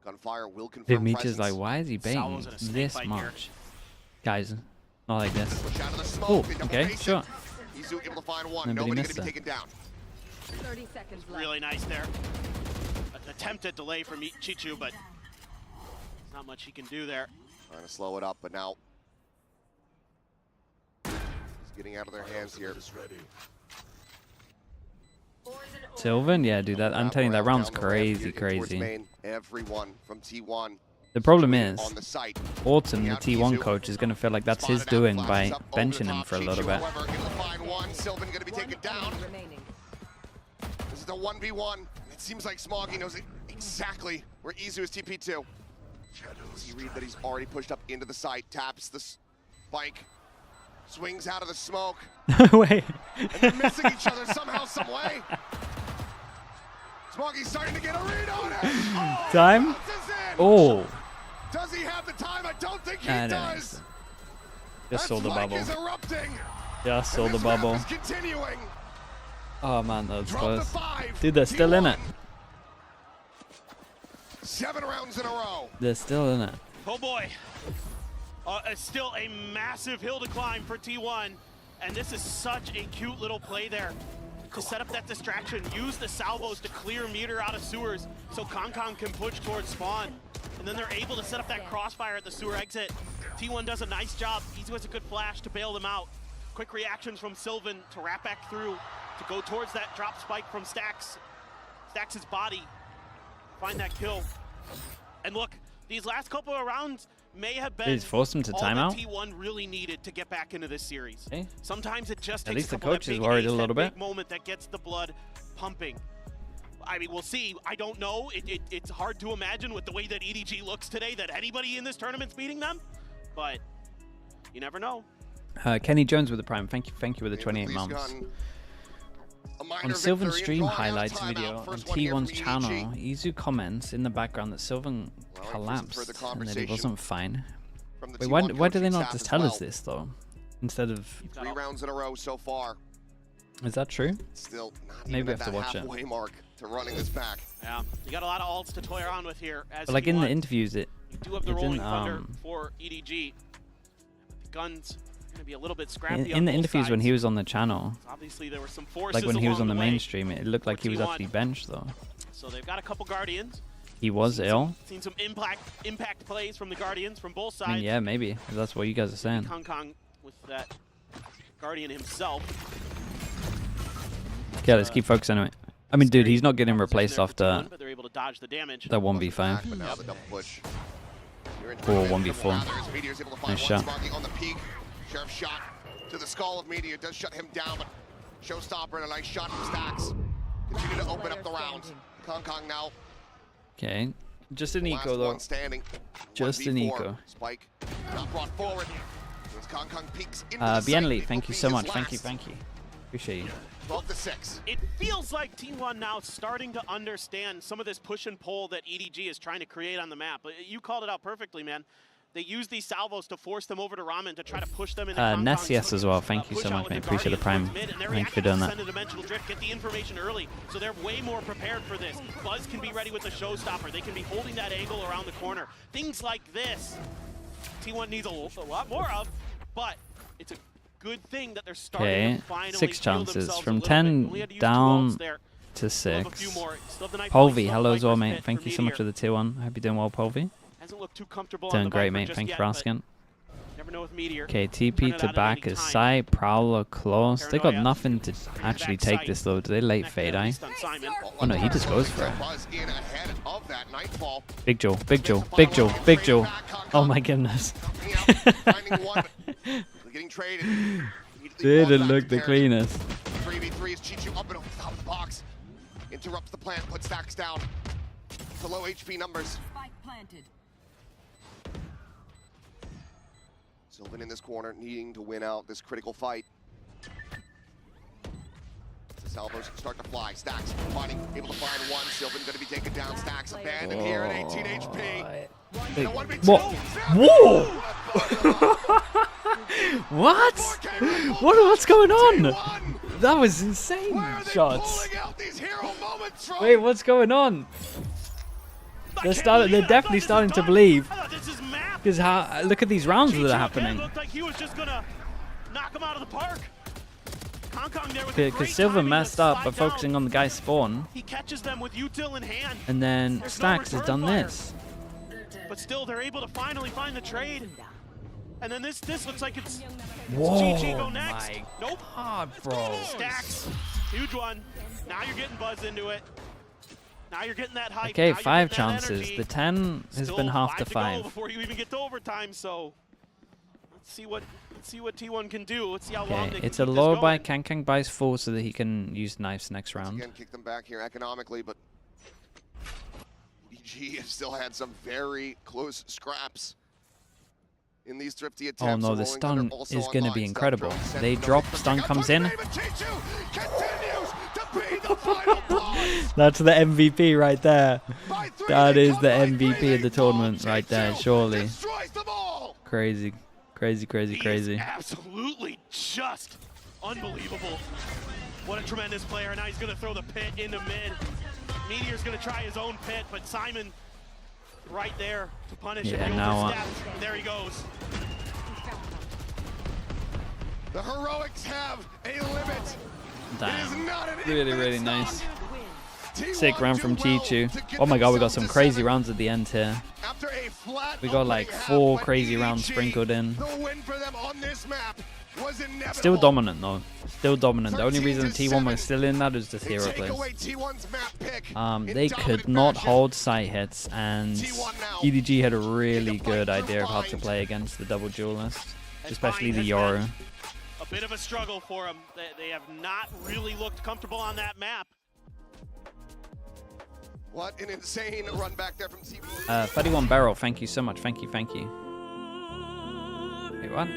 gunfire will confirm Meech presence. is like, why is he baiting this much? Guys, not like this. Oh, okay, sure. Izu able to find one. Nobody Nobody missed gonna be that. taken down. 30 seconds left. Really nice there. An attempted delay from Chichu, but not much he can do there. Trying to slow it up, but now it's getting out of their hands here. Sylvan, yeah, dude, that I'm telling you, that round's crazy. Everyone from T1. The problem is, Autumn, the T1 coach, is going to feel like that's his doing by benching him for a little bit. Sylvan going to be taken down. This is the 1v1. It seems like Smoggy knows exactly where Izu is TP2. You read that he's already pushed up into the site, taps the spike, swings out of the smoke. Wait. And they're missing each other somehow, some way. Smoggy's starting to get a read on it. Oh, Time? Oh. Does he have the time? I don't think he does. Just saw the bubble. Is erupting. Just saw the bubble. Is continuing. Oh man, that was close. Dude, they're still in it. 7 rounds in a row. They're still in it. Oh boy. It's still a massive hill to climb for T1. And this is such a cute little play there. To set up that distraction, use the salvos to clear Meteor out of sewers so Kong can push towards spawn. And then they're able to set up that crossfire at the sewer exit. T1 does a nice job. Izu has a good flash to bail them out. Quick reactions from Sylvan to wrap back through, to go towards that drop spike from Stax. Stax's body. Find that kill. And look, these last couple of rounds may have been He's forced him to timeout. T1 really needed to get back into this series. Okay. Sometimes it just At takes least the a couple coach of is big worried ace, a little that bit. big moment that gets the blood pumping. I mean, we'll see. I don't know. It's hard to imagine with the way that EDG looks today that anybody in this tournament's beating them, but you never know. Kenny Jones with the prime. Thank you with the 28 months. On Sylvan stream highlights video on T1's channel, Izu comments in the background that Sylvan collapsed and that he wasn't fine. Wait, why do they not just tell us this though? Instead of 3 rounds in a row so far. Is that true? Still not Maybe we even have at to watch that it. halfway mark to running this back. Yeah, you got a lot of alts to toy around with here. As But like in the interviews, you do have the rolling thunder for EDG. The guns going to be a little bit scrappy in the interviews when he was on the channel. Obviously, there were some forces Like when he was on the way mainstream, it looked like he was actually benched though. So they've got a couple Guardians. He was ill. Seen some impact plays from the Guardians from both I sides. mean, yeah, maybe if that's what you guys are saying. Kong with that Guardian himself. Okay, let's keep focusing on it. I mean, dude, he's not getting replaced after But they're able to dodge the damage. that 1v5 But now the double push. or 1v4. Meteor's able to find Nice shot. Smoggy on the peak. Sheriff shot to the skull of Meteor. Does shut him down, but Showstopper and a nice shot from Stax. Continue to open up the round. Kong now. Okay, just an Last eco though. one standing. Just an 1v4. eco. Spike not brought forward. As Kong peeks into the Bienli, site, thank will you be so his much. Thank you, last. thank you. Appreciate you. 12-6. It feels like T1 now starting to understand some of this push and pull that EDG is trying to create on the map. You called it out perfectly, man. They use these salvos to force them over to Ramen to try to push them into Ness, yes, as well. Thank you so much, mate. Appreciate the prime. Thank you for doing that. Send a dimensional drift, get the information early, so they're way more prepared for this. Buzz can be ready with the showstopper. They can be holding that angle around the corner. Things like this, T1 needs a lot more of, but it's a good thing that they're starting to finally 6 feel chances themselves from a little 10 bit. We had to use down 2 ults there. to 6. Polvi, Polvi, hello as well, mate. Thank you so much for the tier 1. I hope you're doing well, Polvi. Hasn't looked too comfortable Doing on the great, Viper mate. just Thank you yet, for but asking. never know with Meteor. Okay, Turn TP it to out at back any is time. Sight, Prowler, close. They got Paranoia. nothing to actually take this though. Do they late fade eye? Oh no, he just goes for it. Big Joe, Big Joe, Big Joe, Big Joe. Oh my goodness. Didn't look the cleanest. 3v3 is Chichu up and over the top of the box. Interrupts the plant, puts stacks down to low HP numbers. Sylvan in this corner, needing to win out this critical fight. The salvos start to fly. Stacks able to find one. Sylvan going to be taken down. Stacks abandoned here at 18 HP. What? Whoa! What? What's going on? That was insane shots. Wait, what's going on? They're definitely starting to believe. Because look at these rounds that are happening. Looked like he was just gonna knock him out of the park. Because Silver messed up by focusing on the guy's spawn. He catches them with util in hand. And then Stacks has done this. But still, they're able to finally find the trade. And then this looks like it's Whoa, GG go next. my Nope. God, bro. Stacks, huge one. Now you're getting Buzz into it. Now you're getting that hype. Okay, now 5 chances. The 10 has Still been half 5 to to 5. go before you even get to overtime. So let's see what T1 can do. Let's see how long they Okay, it's can a keep this low going. buy. Kang buys 4 so that he can use knives next round. Again, kick them back here economically, but EDG have still had some very close scraps in these thrifty attempts. Oh no, the stun is going to be incredible. They drop, stun comes in. That's the MVP right there. That is the MVP of the tournament right there, surely. Crazy, crazy, crazy, crazy. Absolutely just unbelievable. What a tremendous player. Now he's going to throw the pit into mid. Meteor's going to try his own pit, but Simon right there to punish him. Yeah, now There he goes. The heroics have a limit. Damn. Really, really nice. Sick round from Chichu. Oh my god, we got some crazy rounds at the end here. We got like 4 crazy rounds sprinkled in. Still dominant though. Still dominant. The only reason T1 was still in that is just hero plays. They could not hold sight hits, and EDG had a really good idea of how to play against the double duelist, especially the Yoru. A bit of a struggle for them. They have not really looked comfortable on that map. What an insane run back there from T1. 31 Barrel, thank you so much. Thank you, thank you. Wait, what?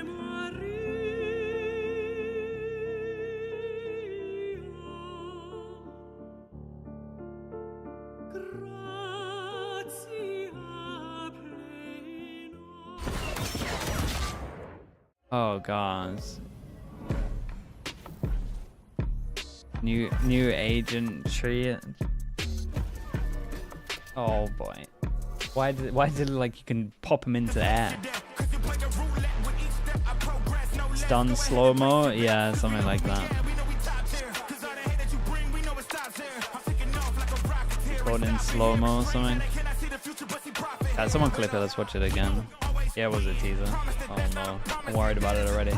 Oh god. New agent tree. Oh boy. Why did it like you can pop him into the air? Stun slow-mo? Yeah, something like that. Caught in slow-mo or something. Someone clip it, let's watch it again. Yeah, it was a teaser. Oh no, I'm worried about it already.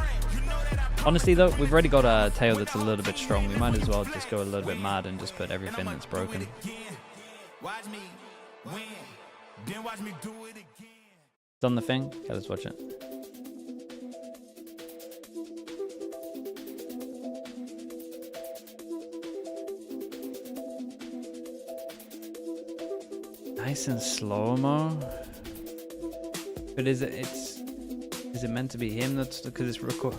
Honestly though, we've already got a tail that's a little bit strong. We might as well just go a little bit mad and just put everything that's broken. Done the thing? Okay, let's watch it. Nice and slow-mo. But is it meant to be him? That's because it's record.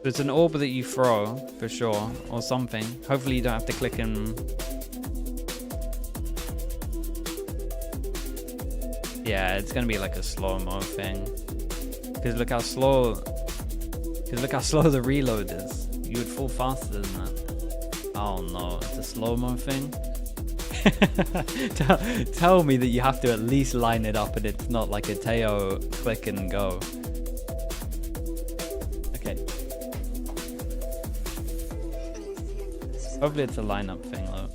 It's an orb that you throw for sure, or something. Hopefully you don't have to click and Yeah, it's gonna be like a slow-mo thing. Because look how slow the reload is. You would fall faster than that. Oh no, it's a slow-mo thing. Tell me that you have to at least line it up and it's not like a Teo click and go. Okay. Hopefully it's a lineup thing though.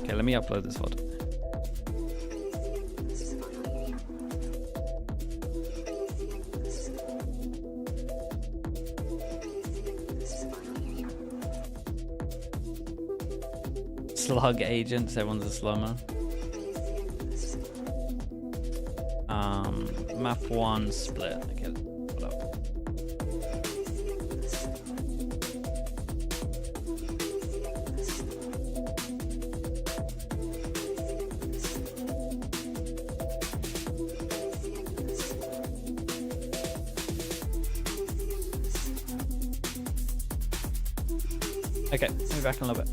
Okay, let me upload this photo. Slug agents, everyone's a slow-mo. Map 1 split. Okay, hold up. Okay, let me back in a little bit.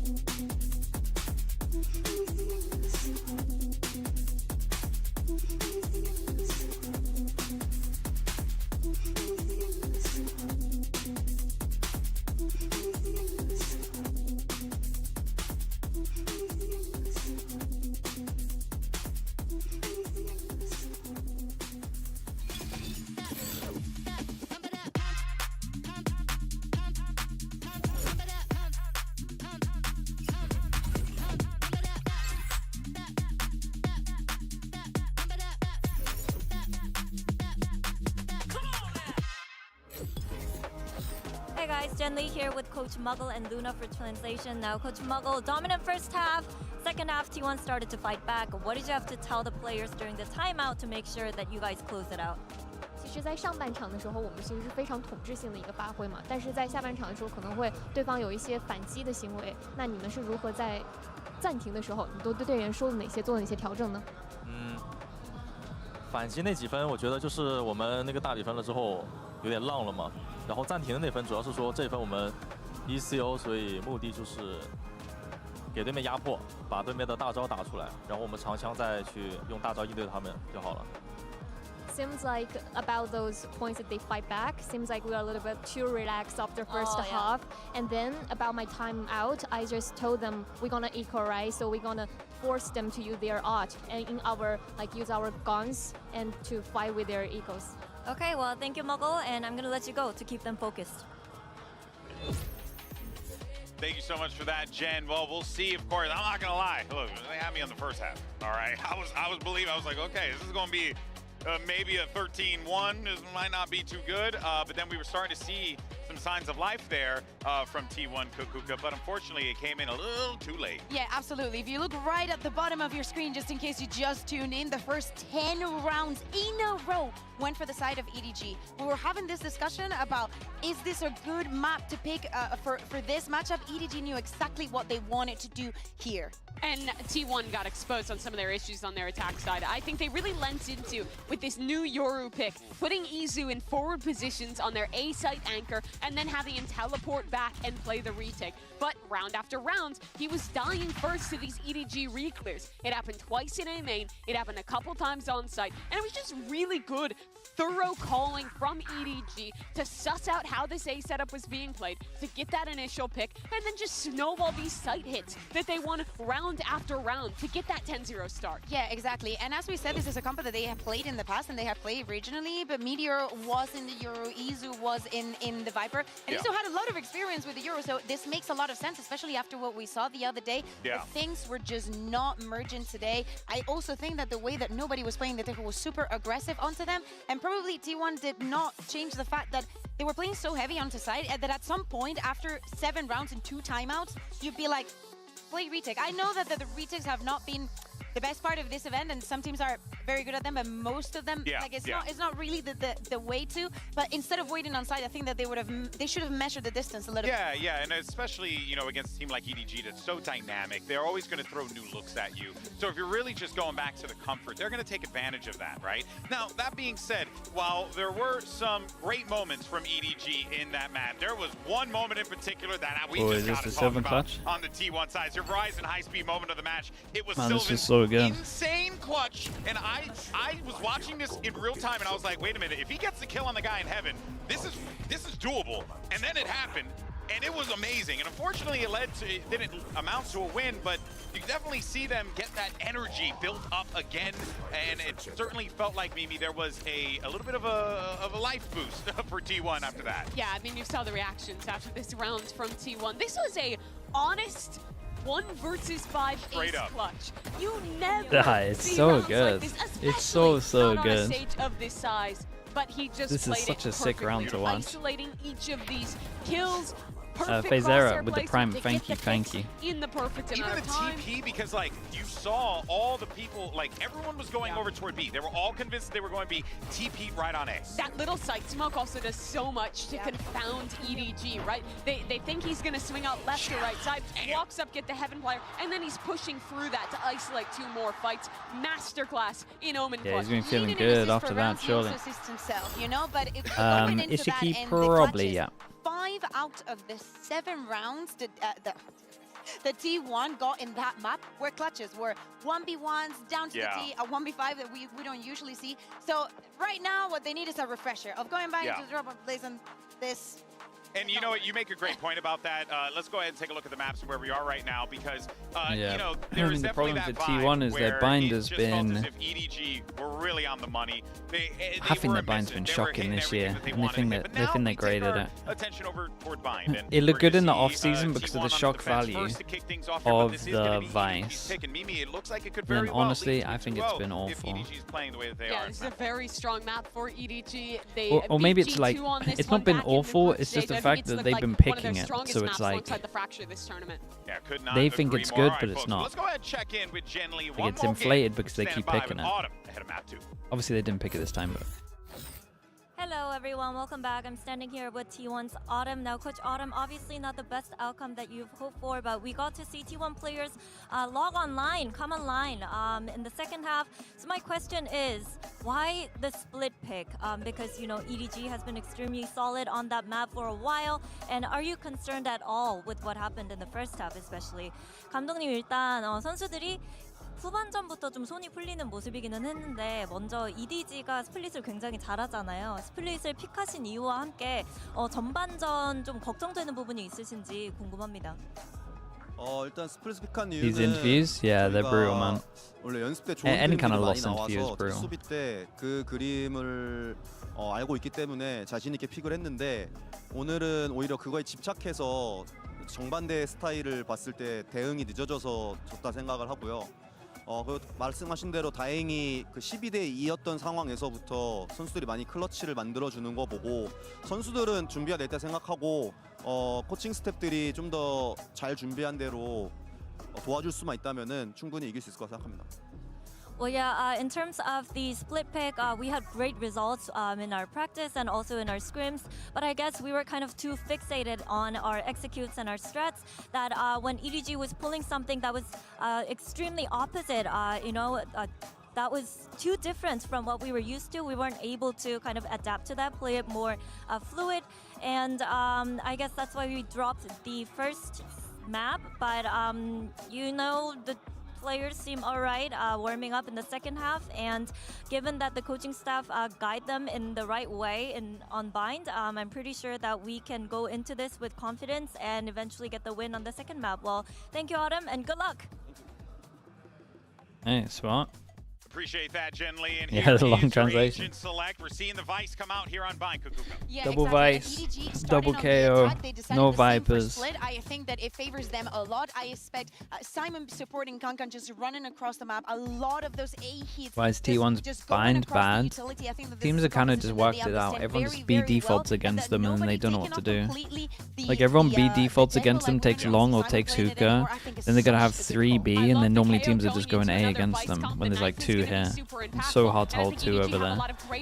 Hey guys, Jen Lee here with Coach Muggle and Luna for translation. Now, Coach Muggle, dominant first half. Second half, T1 started to fight back. What did you have to tell the players during the timeout to make sure that you guys close it out? 其实，在上半场的时候，我们其实是非常统治性的一个发挥嘛。但是在下半场的时候，可能会对方有一些反击的行为。那你们是如何在暂停的时候，你都对队员说了哪些，做了哪些调整呢？反击那几分，我觉得就是我们那个大比分了之后有点浪了嘛。然后暂停的那分主要是说这分我们 ECO， 所以目的就是给对面压迫，把对面的大招打出来，然后我们长枪再去用大招应对他们就好了。Seems like about those points that they fight back, seems like we are a little bit too relaxed after first half. And then about my time out, I just told them we're gonna eco, right? So we're gonna force them to use their art and in our use our guns and to fight with their ecos. Okay, well, thank you, Muggle, and I'm gonna let you go to keep them focused. Thank you so much for that, Jen. Well, we'll see, of course. I'm not gonna lie. Look, they had me on the first half. All right, I was believing. I was like, okay, this is gonna be maybe a 13-1. This might not be too good, but then we were starting to see some signs of life there from T1 Kukuka, but unfortunately it came in a little too late. Yeah, absolutely. If you look right at the bottom of your screen, just in case you just tuned in, the first 10 rounds in a row went for the side of EDG. We were having this discussion about, is this a good map to pick for this matchup? EDG knew exactly what they wanted to do here. And T1 got exposed on some of their issues on their attack side. I think they really lent into, with this new Yoru pick, putting Izu in forward positions on their A-site anchor, and then having him teleport back and play the retake. But round after round, he was dying first to these EDG re-clears. It happened twice in A main, it happened a couple times on site, and it was just really good, thorough calling from EDG to suss out how this A setup was being played, to get that initial pick, and then just snowball these site hits that they won round after round to get that 10-0 start. Yeah, exactly. And as we said, this is a combo that they have played in the past and they have played regionally, but Meteor was in the Euro, Izu was in the Viper, and Izu had a lot of experience with the Euro, so this makes a lot of sense, especially after what we saw the other day. The things were just not merging today. I also think that the way that nobody was playing the Tejo was super aggressive onto them, and probably T1 did not change the fact that they were playing so heavy onto side that at some point, after 7 rounds and 2 timeouts, you'd be like, play retake. I know that the retakes have not been the best part of this event, and some teams are very good at them, but most of them, like it's not really the way to. But instead of waiting on side, I think that they should have measured the distance a little bit. Yeah, and especially, you know, against a team like EDG that's so dynamic, they're always going to throw new looks at you. So if you're really just going back to the comfort, they're going to take advantage of that, right? Now, that being said, while there were some great moments from EDG in that match, there was one moment in particular that we just got to talk about on the T1 side. Your Verizon high-speed moment of the match. It was Sylvan's so good. Insane clutch, and I was watching this in real time, and I was like, wait a minute, if he gets the kill on the guy in heaven, this is doable. And then it happened, and it was amazing. And unfortunately, it didn't amount to a win, but you definitely see them get that energy built up again, and it certainly felt like, Mimi, there was a little bit of a life boost for T1 after that. Yeah, I mean, you saw the reactions after this round from T1. This was a honest 1 versus 5 ace clutch. You never it's see so rounds good. like this, It's so not on a good. stage of this size, but he just This is played such it a sick round to watch. Isolating each of these kills. Phasera with the prime, thank you. In the perfect Even amount the of time. TP, because like you saw all the people, like everyone was going over toward B. They were all convinced they were going B. TP right on A. That little sight smoke also does so much to confound EDG, right? They think he's gonna swing out left or right side, walks up, get the heaven player, and then he's pushing through that to isolate 2 more fights. Masterclass in Omen. Yeah, he's been feeling good after that, surely. You know, but Ishiki probably, yeah. 5 out of the 7 rounds the T1 got in that map were clutches, were 1v1s down to the T, a 1v5 that we don't usually see. So right now what they need is a refresher of going back into the drop of place and this. And you know what, you make a great point about that. Let's go ahead and take a look at the maps and where we are right now, because you know, I mean, the problem with T1 is their bind has been as if EDG were really on the money. I think their bind's been shocking this year, and they think they're great at it. Attention over toward bind. And it looked good in the off season because of the shock value of the Vice. And then honestly, I think it's been awful. Yeah, this is a very strong map for EDG. Or maybe it's like, it's not been awful, it's just the fact that they've been picking it, so it's like they think it's good, but it's not. Let's go ahead and check in with Genly. Like it's inflated because they keep picking it. Obviously they didn't pick it this time, but Hello everyone, welcome back. I'm standing here with T1's Autumn. Now Coach Autumn, obviously not the best outcome that you've hoped for, but we got to see T1 players log online, come online in the second half. So my question is, why the split pick? Because, you know, EDG has been extremely solid on that map for a while, and are you concerned at all with what happened in the first half especially? 감독님, 일단 선수들이 후반전부터 좀 손이 풀리는 모습이기는 했는데 먼저 EDG가 스플릿을 굉장히 잘하잖아요. 스플릿을 픽하신 이유와 함께 전반전 좀 걱정되는 부분이 있으신지 궁금합니다. 일단 스플릿 픽한 이유는 these interviews, yeah, they're brutal, man. 원래 연습 때 좋은 Any kind of 그림들이 lost 많이 interview is 나와서 brutal. 수비 때 그 그림을 알고 있기 때문에 자신 있게 픽을 했는데 오늘은 오히려 그거에 집착해서 정반대 스타일을 봤을 때 대응이 늦어져서 졌다 생각을 하고요. 그 말씀하신 대로 다행히 그 12대 2였던 상황에서부터 선수들이 많이 클러치를 만들어주는 거 보고 선수들은 준비가 됐다 생각하고 코칭 스태프들이 좀 더 잘 준비한 대로 도와줄 수만 있다면은 충분히 이길 수 있을 거라 생각합니다. Well, yeah, in terms of the split pick, we had great results in our practice and also in our scrims, but I guess we were kind of too fixated on our executes and our strats that when EDG was pulling something that was extremely opposite, you know, that was too different from what we were used to. We weren't able to kind of adapt to that, play it more fluid, and I guess that's why we dropped the first map, but you know, the players seem all right warming up in the second half, and given that the coaching staff guide them in the right way on bind, I'm pretty sure that we can go into this with confidence and eventually get the win on the second map. Well, thank you, Autumn, and good luck. Hey, smart. Appreciate that, Genly. And yeah, the long translation. Select. We're seeing the Vice come out here on Bind, Kukuka. Yeah, double exactly. Vice, double KO, no Vipers. I think that it favors them a lot. I expect Simon supporting Kankan just running across the map. A lot of those A hits. Why is T1's bind bad? Teams have kind of just worked it out. Everyone just B defaults against them and they don't know what to do. Like everyone B defaults against them, takes long or takes hookah. Then they're going to have 3 B, and then normally teams are just going A against them when there's like 2 2 here. It's so hard to hold 2 over there.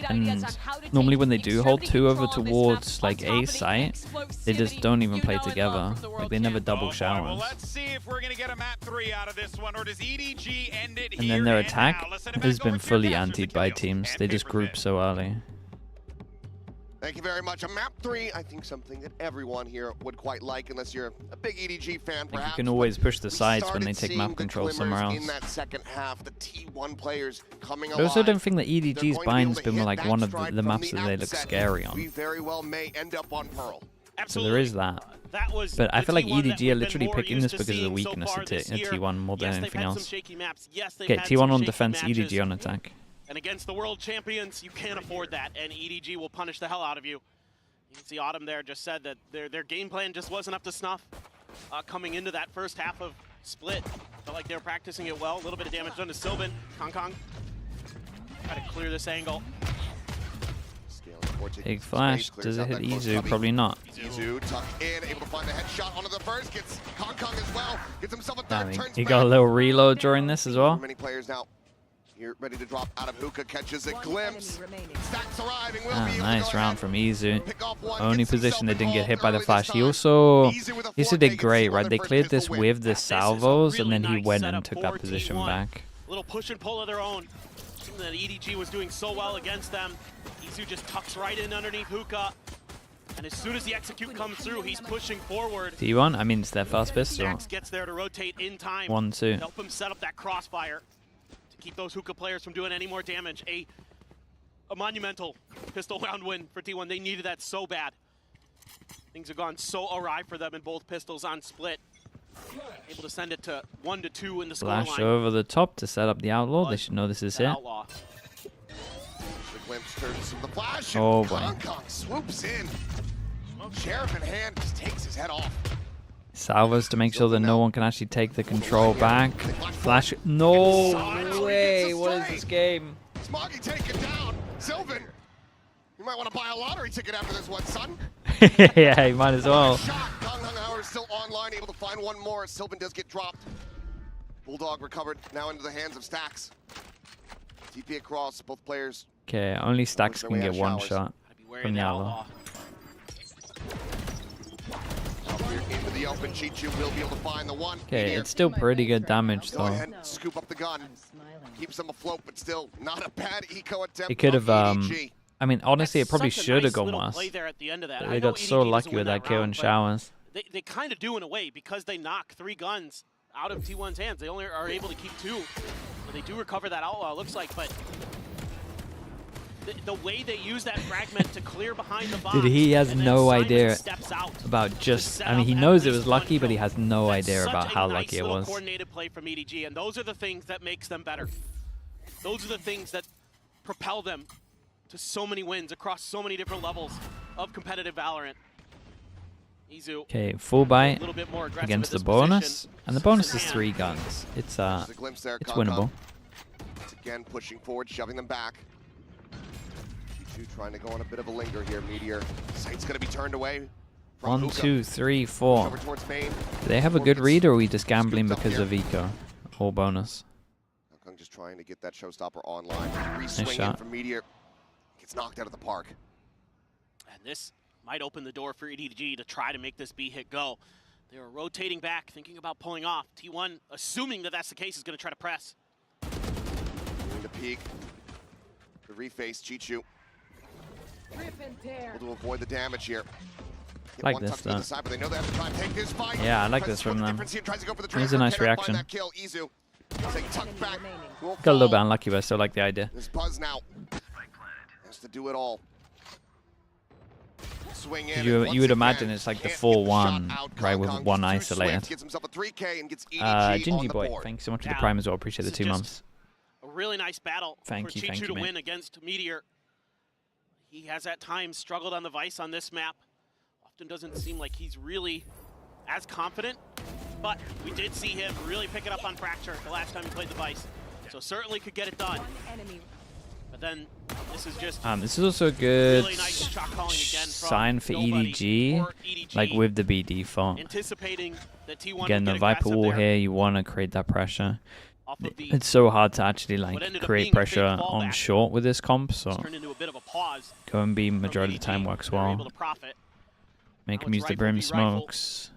And normally when they do hold 2 over towards like A site, they just don't even play together. Like they never double showers. Let's see if we're gonna get a map 3 out of this one, or does EDG end it here? And then their attack has been fully antied by teams. They just group so early. Thank you very much. A map 3, I think something that everyone here would quite like, unless you're a big EDG fan, perhaps. You can always push the sides when they take map control somewhere else. In that second half, the T1 players coming I also don't think that EDG's bind's been like one of the maps that they look scary on. We very well may end up on Pearl. So there is that. But I feel like EDG are literally picking this because of the weakness of T1 more than anything else. Okay, T1 on defense, EDG on attack. And against the world champions, you can't afford that, and EDG will punish the hell out of you. You can see Autumn there just said that their game plan just wasn't up to snuff coming into that first half of Split. Felt like they were practicing it well. A little bit of damage done to Sylvan. Kong Kong try to clear this angle. Big flash. Does it hit Izu? Probably not. Izu tucked in, able to find the headshot onto the first. Gets Kong Kong as well. Gets himself a third. Damn, he got a little reload during this as well. Many players now. Here, ready to drop out of hookah, catches a glimpse. Stacks arriving. Nice round from Izu. Only position they didn't get hit by the flash. He also did great, right? They cleared this with the salvos, and then he went and took that position back. A little push and pull of their own. Something that EDG was doing so well against them. Izu just tucks right in underneath hookah. And as soon as the execute comes through, he's pushing forward. T1, I mean, it's their fast pistol. Dax gets there to rotate in time. 1-2. Help him set up that crossfire. Keep those hookah players from doing any more damage. A monumental pistol round win for T1. They needed that so bad. Things have gone so awry for them in both pistols on Split. Able to send it to 1-2 in the scoreline. Flash over the top to set up the outlaw. They should know this is it. Oh boy. Kong Kong swoops in. Sheriff in hand just takes his head off. Salvos to make sure that no one can actually take the control back. Flash. No way. What is this game? Smoggy taken down. Sylvan, you might want to buy a lottery ticket after this one, son. Yeah, you might as well. Kong Kong, however, still online, able to find one more. Sylvan does get dropped. Bulldog recovered, now into the hands of Stacks. TP across, both players. Okay, only Stacks can get one shot from the outlaw. Into the open, Chichu will be able to find the one. Okay, it's still pretty good damage though. Go ahead, scoop up the gun. Keeps them afloat, but still not a bad eco attempt. It could have, I mean, honestly, it probably should have gone worse. They got so lucky with that kill in showers. They kind of do in a way, because they knock 3 guns out of T1's hands. They only are able to keep 2. But they do recover that outlaw, it looks like, but the way they use that fragment to clear behind the bomb. Dude, he has no idea about just, I mean, he knows it was lucky, but he has no idea about how lucky it was. Coordinated play from EDG, and those are the things that makes them better. Those are the things that propel them to so many wins across so many different levels of competitive Valorant. Izu. Okay, full bite against the bonus, and the bonus is 3 guns. It's winnable. Once again, pushing forward, shoving them back. Trying to go on a bit of a linger here, Meteor. Sight's going to be turned away. 1, 2, 3, 4. Do they have a good read, or are we just gambling because of eco? Whole bonus. I'm just trying to get that showstopper online. Re-swing in from Meteor. Gets knocked out of the park. And this might open the door for EDG to try to make this B hit go. They were rotating back, thinking about pulling off. T1, assuming that that's the case, is going to try to press. Doing the peek. The reface, Chichu. Able to avoid the damage here. Like this, though. Yeah, I like this from them. Here's a nice reaction. Got a little bit unlucky, but I still like the idea. This Buzz now has to do it all. Swing in. You would imagine it's like the 4-1, right, with one isolated. Gingy Boy, thanks so much for the Prime as well. Appreciate the 2 months. A really nice battle for Chichu to win against Meteor. He has at times struggled on the Vice on this map. Often doesn't seem like he's really as confident, but we did see him really pick it up on Fracture the last time he played the Vice. So certainly could get it done. But then this is just this is also a good really nice sign for EDG, like with the B default. Anticipating that T1 Getting the Viper wall here, you want to create that pressure. off of the It's so hard to actually like create pressure on short with this comp, so turned into a bit of a pause. go and B majority of the time works well. Make him use the brim smokes.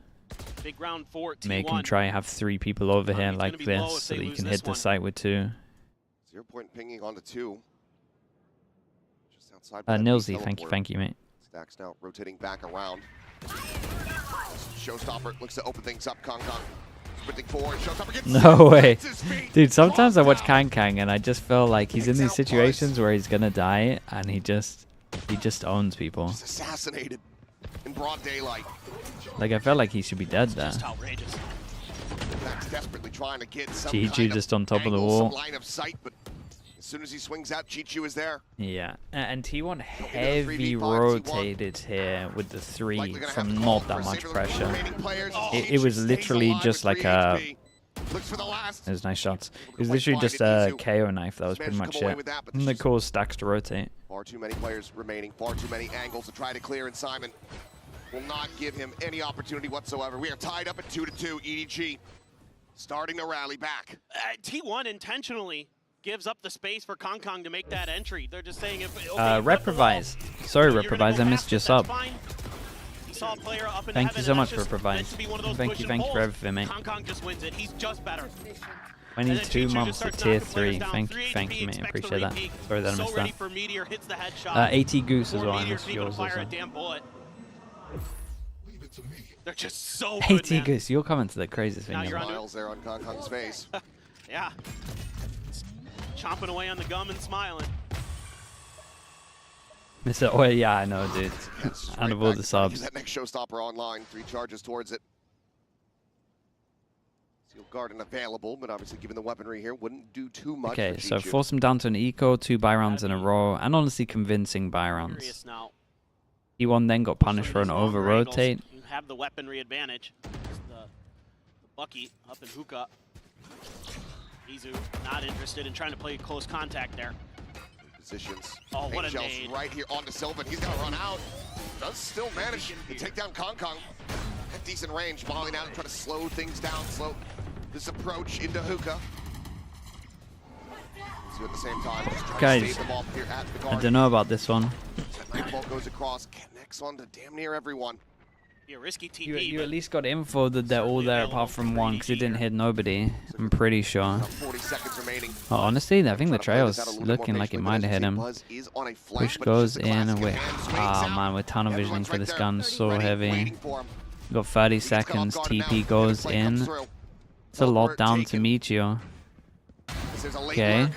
Big round for Make T1. him try have 3 people over here like this so that you can hit the site with 2. 0 point pinging onto 2. Just outside. Nilsy, thank you, mate. Stacks now rotating back around. Showstopper looks to open things up. Kong sprinting forward. Showstopper gets No way. Dude, sometimes I watch Kang and I just feel like he's in these situations where he's gonna die and he just owns people. Just assassinated in broad daylight. Like I felt like he should be dead there. Max desperately trying to get some Chichu just on top of the angle, wall. some line of sight, but as soon as he swings out, Chichu is there. Yeah, and T1 heavy rotated here with the 3 from not that much pressure. It was literally just like a... There's nice shots. It was literally just a KO knife. That was pretty much it. And that caused Stacks to rotate. Far too many players remaining, far too many angles to try to clear, and Simon will not give him any opportunity whatsoever. We are tied up at 2-2. EDG starting to rally back. T1 intentionally gives up the space for Kong to make that entry. They're just saying if Reprovise. Sorry, Reprovise, I missed your sub. Thank you so much, Reprovise. Thank you for everything, mate. Kong just wins it. He's just better. 22 months at tier 3. Thank you, mate. Appreciate that. Sorry that I missed that. 80 Goose as well. I missed yours also. They're just so good, 80 Goose, your comments are the craziest thing ever. Miles there on Kong's face. Yeah. Chomping away on the gum and smiling. Mr. Oh, yeah, I know, dude. Out of all the subs. That next showstopper online. 3 charges towards it. Steel Garden available, but obviously given the weaponry here, wouldn't do too much. Okay, so force him down to an eco, 2 buy rounds in a row, and honestly convincing buy rounds. T1 then got punished for an over rotate. You have the weaponry advantage. The Bucky up in hookah. Izu not interested in trying to play close contact there. Positions. Oh, what a nade. Right here onto Sylvan. He's got to run out. Does still manage to take down Kong. At decent range, balling out and trying to slow things down, slow this approach into hookah. So at the same time, just trying to save them off here at the guard. I don't know about this one. Nightfall goes across, connects onto damn near everyone. Be a risky TP. You at least got info that they're all there apart from one because it didn't hit nobody. I'm pretty sure. 40 seconds remaining. Oh, honestly, I think the trail's looking like it might have hit him. Push goes in and we're... Ah, man, we're tunnel visioning for this gun. So heavy. Got 30 seconds. TP goes in. It's a lot down to Michio. Okay.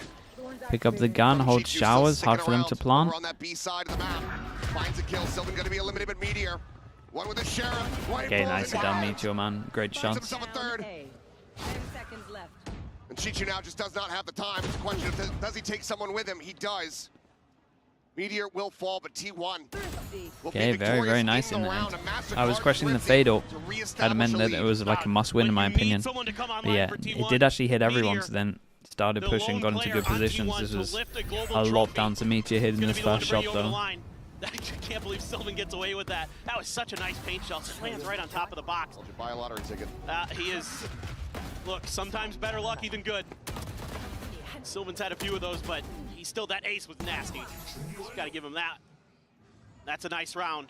Pick up the gun, hold showers. Hard for them to plant. Finds a kill. Sylvan going to be eliminated, but Meteor. One with the sheriff. Okay, nicely done, Michio, man. Great shots. And Chichu now just does not have the time. It's a question of does he take someone with him? He does. Meteor will fall, but T1 will okay, very nice in the end. I was questioning the fatal. That meant that it was like a must-win in my opinion. But yeah, it did actually hit everyone, so then started pushing, got into good positions. This was a lot down to Meteor hitting this first shot though. I can't believe Sylvan gets away with that. That was such a nice paint shell. Lands right on top of the box. Buy a lottery ticket. He is, look, sometimes better lucky than good. Sylvan's had a few of those, but he's still, that ace was nasty. Got to give him that. That's a nice round.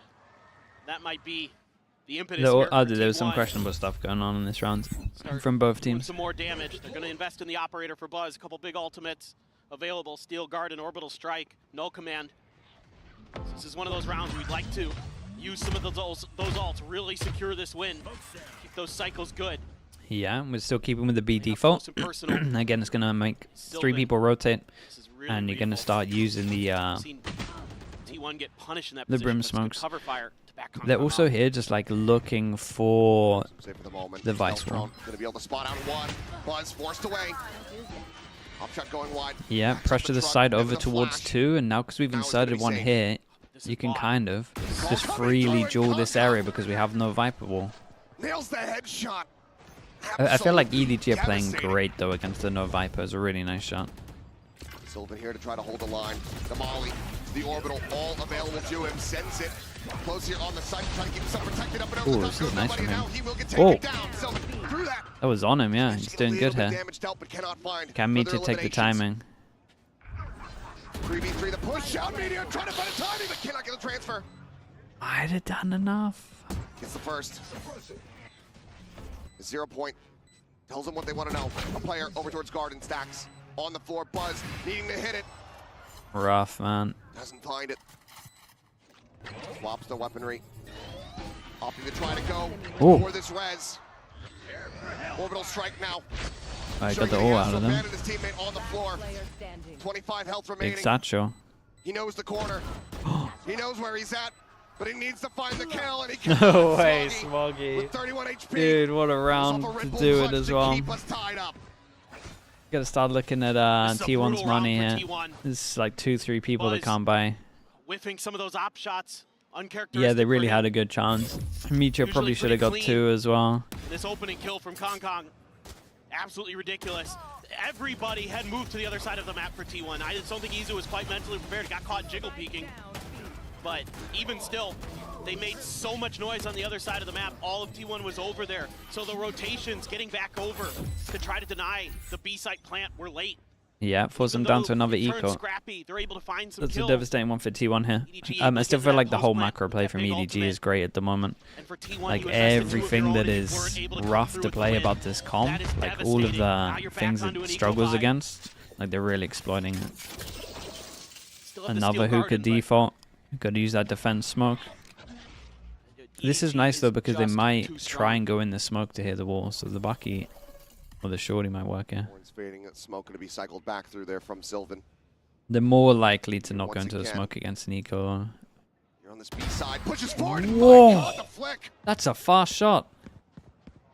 That might be the impetus here. There was some questionable stuff going on in this round from both teams. Some more damage. They're going to invest in the operator for Buzz. A couple big ultimates available. Steel Guard and Orbital Strike. No command. This is one of those rounds we'd like to use some of those ults, really secure this win. Keep those cycles good. Yeah, we're still keeping with the B default. Again, it's going to make 3 people rotate, and you're going to start using the T1 get punished in that the brim smokes. They're also here just like looking for the vice wall. Going to be able to spot out one. Buzz forced away. Upshot going wide. Yeah, pressure the side over towards 2, and now because we've inserted one here, you can kind of just freely duel this area because we have no Viper wall. Nails the headshot. I feel like EDG are playing great though against the no Viper. It's a really nice shot. Sylvan here to try to hold the line. The Molly, the orbital, all available to him. Sends it close here on the site, trying to keep himself protected up and over the top. This is nice from him. He will get taken down. Sylvan through that. That was on him, yeah. He's doing good here. Can me to take the timing. 3v3, the push out, Meteor trying to find a timing, but cannot get the transfer. I'd have done enough. Gets the first. 0 point. Tells them what they want to know. A player over towards Garden stacks. On the floor, Buzz needing to hit it. Rough, man. Doesn't find it. Swaps the weaponry. Opting to try to go for this res. Orbital strike now. I got the all out of them. His teammate on the floor. 25 health remaining. Big satchel. He knows the corner. He knows where he's at, but he needs to find the kill, and he can. No way, Smoggy. With 31 HP. Dude, what a round to do it as well. Gotta start looking at T1's money here. There's like 2-3 people that can't buy. Whiffing some of those op shots. Yeah, they really had a good chance. Micho probably should have got 2 as well. This opening kill from Kong Kong, absolutely ridiculous. Everybody had moved to the other side of the map for T1. I just don't think Izu was quite mentally prepared. Got caught jiggle peeking. But even still, they made so much noise on the other side of the map. All of T1 was over there. So the rotations getting back over to try to deny the B site plant were late. Yeah, force them down to another eco. Scrappy, they're able to find some That's kills. a devastating one for T1 here. I still feel like the whole macro play from EDG is great at the moment. Like everything that is rough to play about this comp, like all of the things it struggles against, like they're really exploiting it. Another hookah default. Got to use that defense smoke. This is nice though because they might try and go in the smoke to hit the wall, so the Bucky or the shorty might work here. Fading, smoke going to be cycled back through there from Sylvan. They're more likely to not go into the smoke against an eco. You're on this B side, pushes forward. Whoa! God, the flick. That's a fast shot.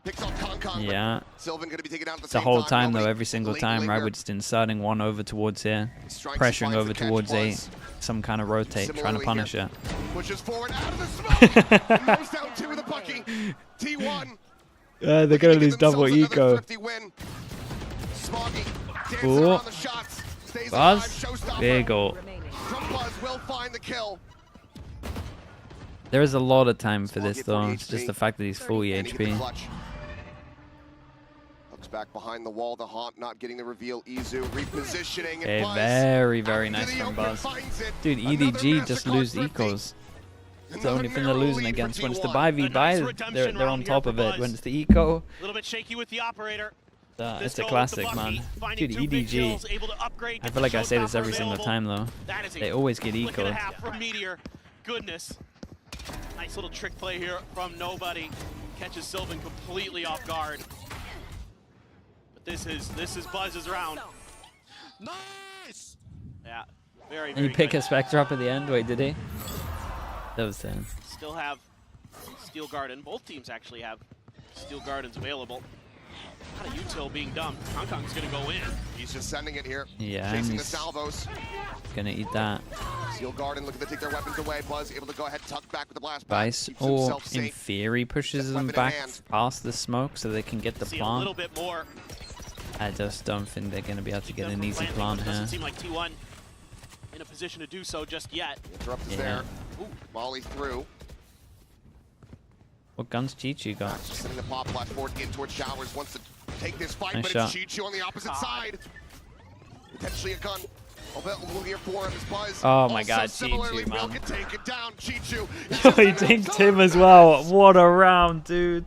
Picks off Kong Kong, yeah. Sylvan going to be taken out at the whole time though, every single time, right? We're just inserting one over towards here, pressuring over towards A, some kind of rotate, trying to punish it. Pushes forward out of the smoke. And moves down 2 with a Bucky. T1. They're going to lose double eco. Ooh. Buzz, big goal. There is a lot of time for this though. It's just the fact that he's full HP. Looks back behind the wall. The haunt not getting the reveal. Izu repositioning. Okay, very, very nice from Buzz. Dude, EDG just lose ecos. It's the only thing they're losing against. When it's the buy v buy, they're on top of it. When it's the eco, a little bit shaky with the operator. It's a classic, man. Dude, EDG. I feel like I say this every single time, though. They always get ecoed. From Meteor. Goodness. Nice little trick play here from nobody. Catches Sylvan completely off guard. But this is Buzz's round. Nice. Yeah. Very, Did he pick a Spectre up at the end? Wait, did he? That was him. Still have Steel Garden. Both teams actually have Steel Gardens available. Not a util being dumb. Kong Kong's gonna go in. He's just sending it here. Yeah, chasing the salvos. Gonna eat that. Steel Garden looking to take their weapons away. Buzz able to go ahead and tuck back with the blast. Vice, or in theory, pushes them back past the smoke so they can get the plant. A little bit more. I just don't think they're gonna be able to get an easy plant here. Doesn't seem like T1 in a position to do so just yet. Interrupt is there. Ooh, Molly through. What guns Chi-Chi got? Sending the pop flash forward in towards Showers. Wants to take this fight, nice but shot. it's Chi-Chi on the opposite side. Potentially a gun. We'll hear for him as Buzz. Oh my God, similarly, Chi-Chi, Will man. can take it down. Chi-Chi. He dinked him as well. What a round, dude.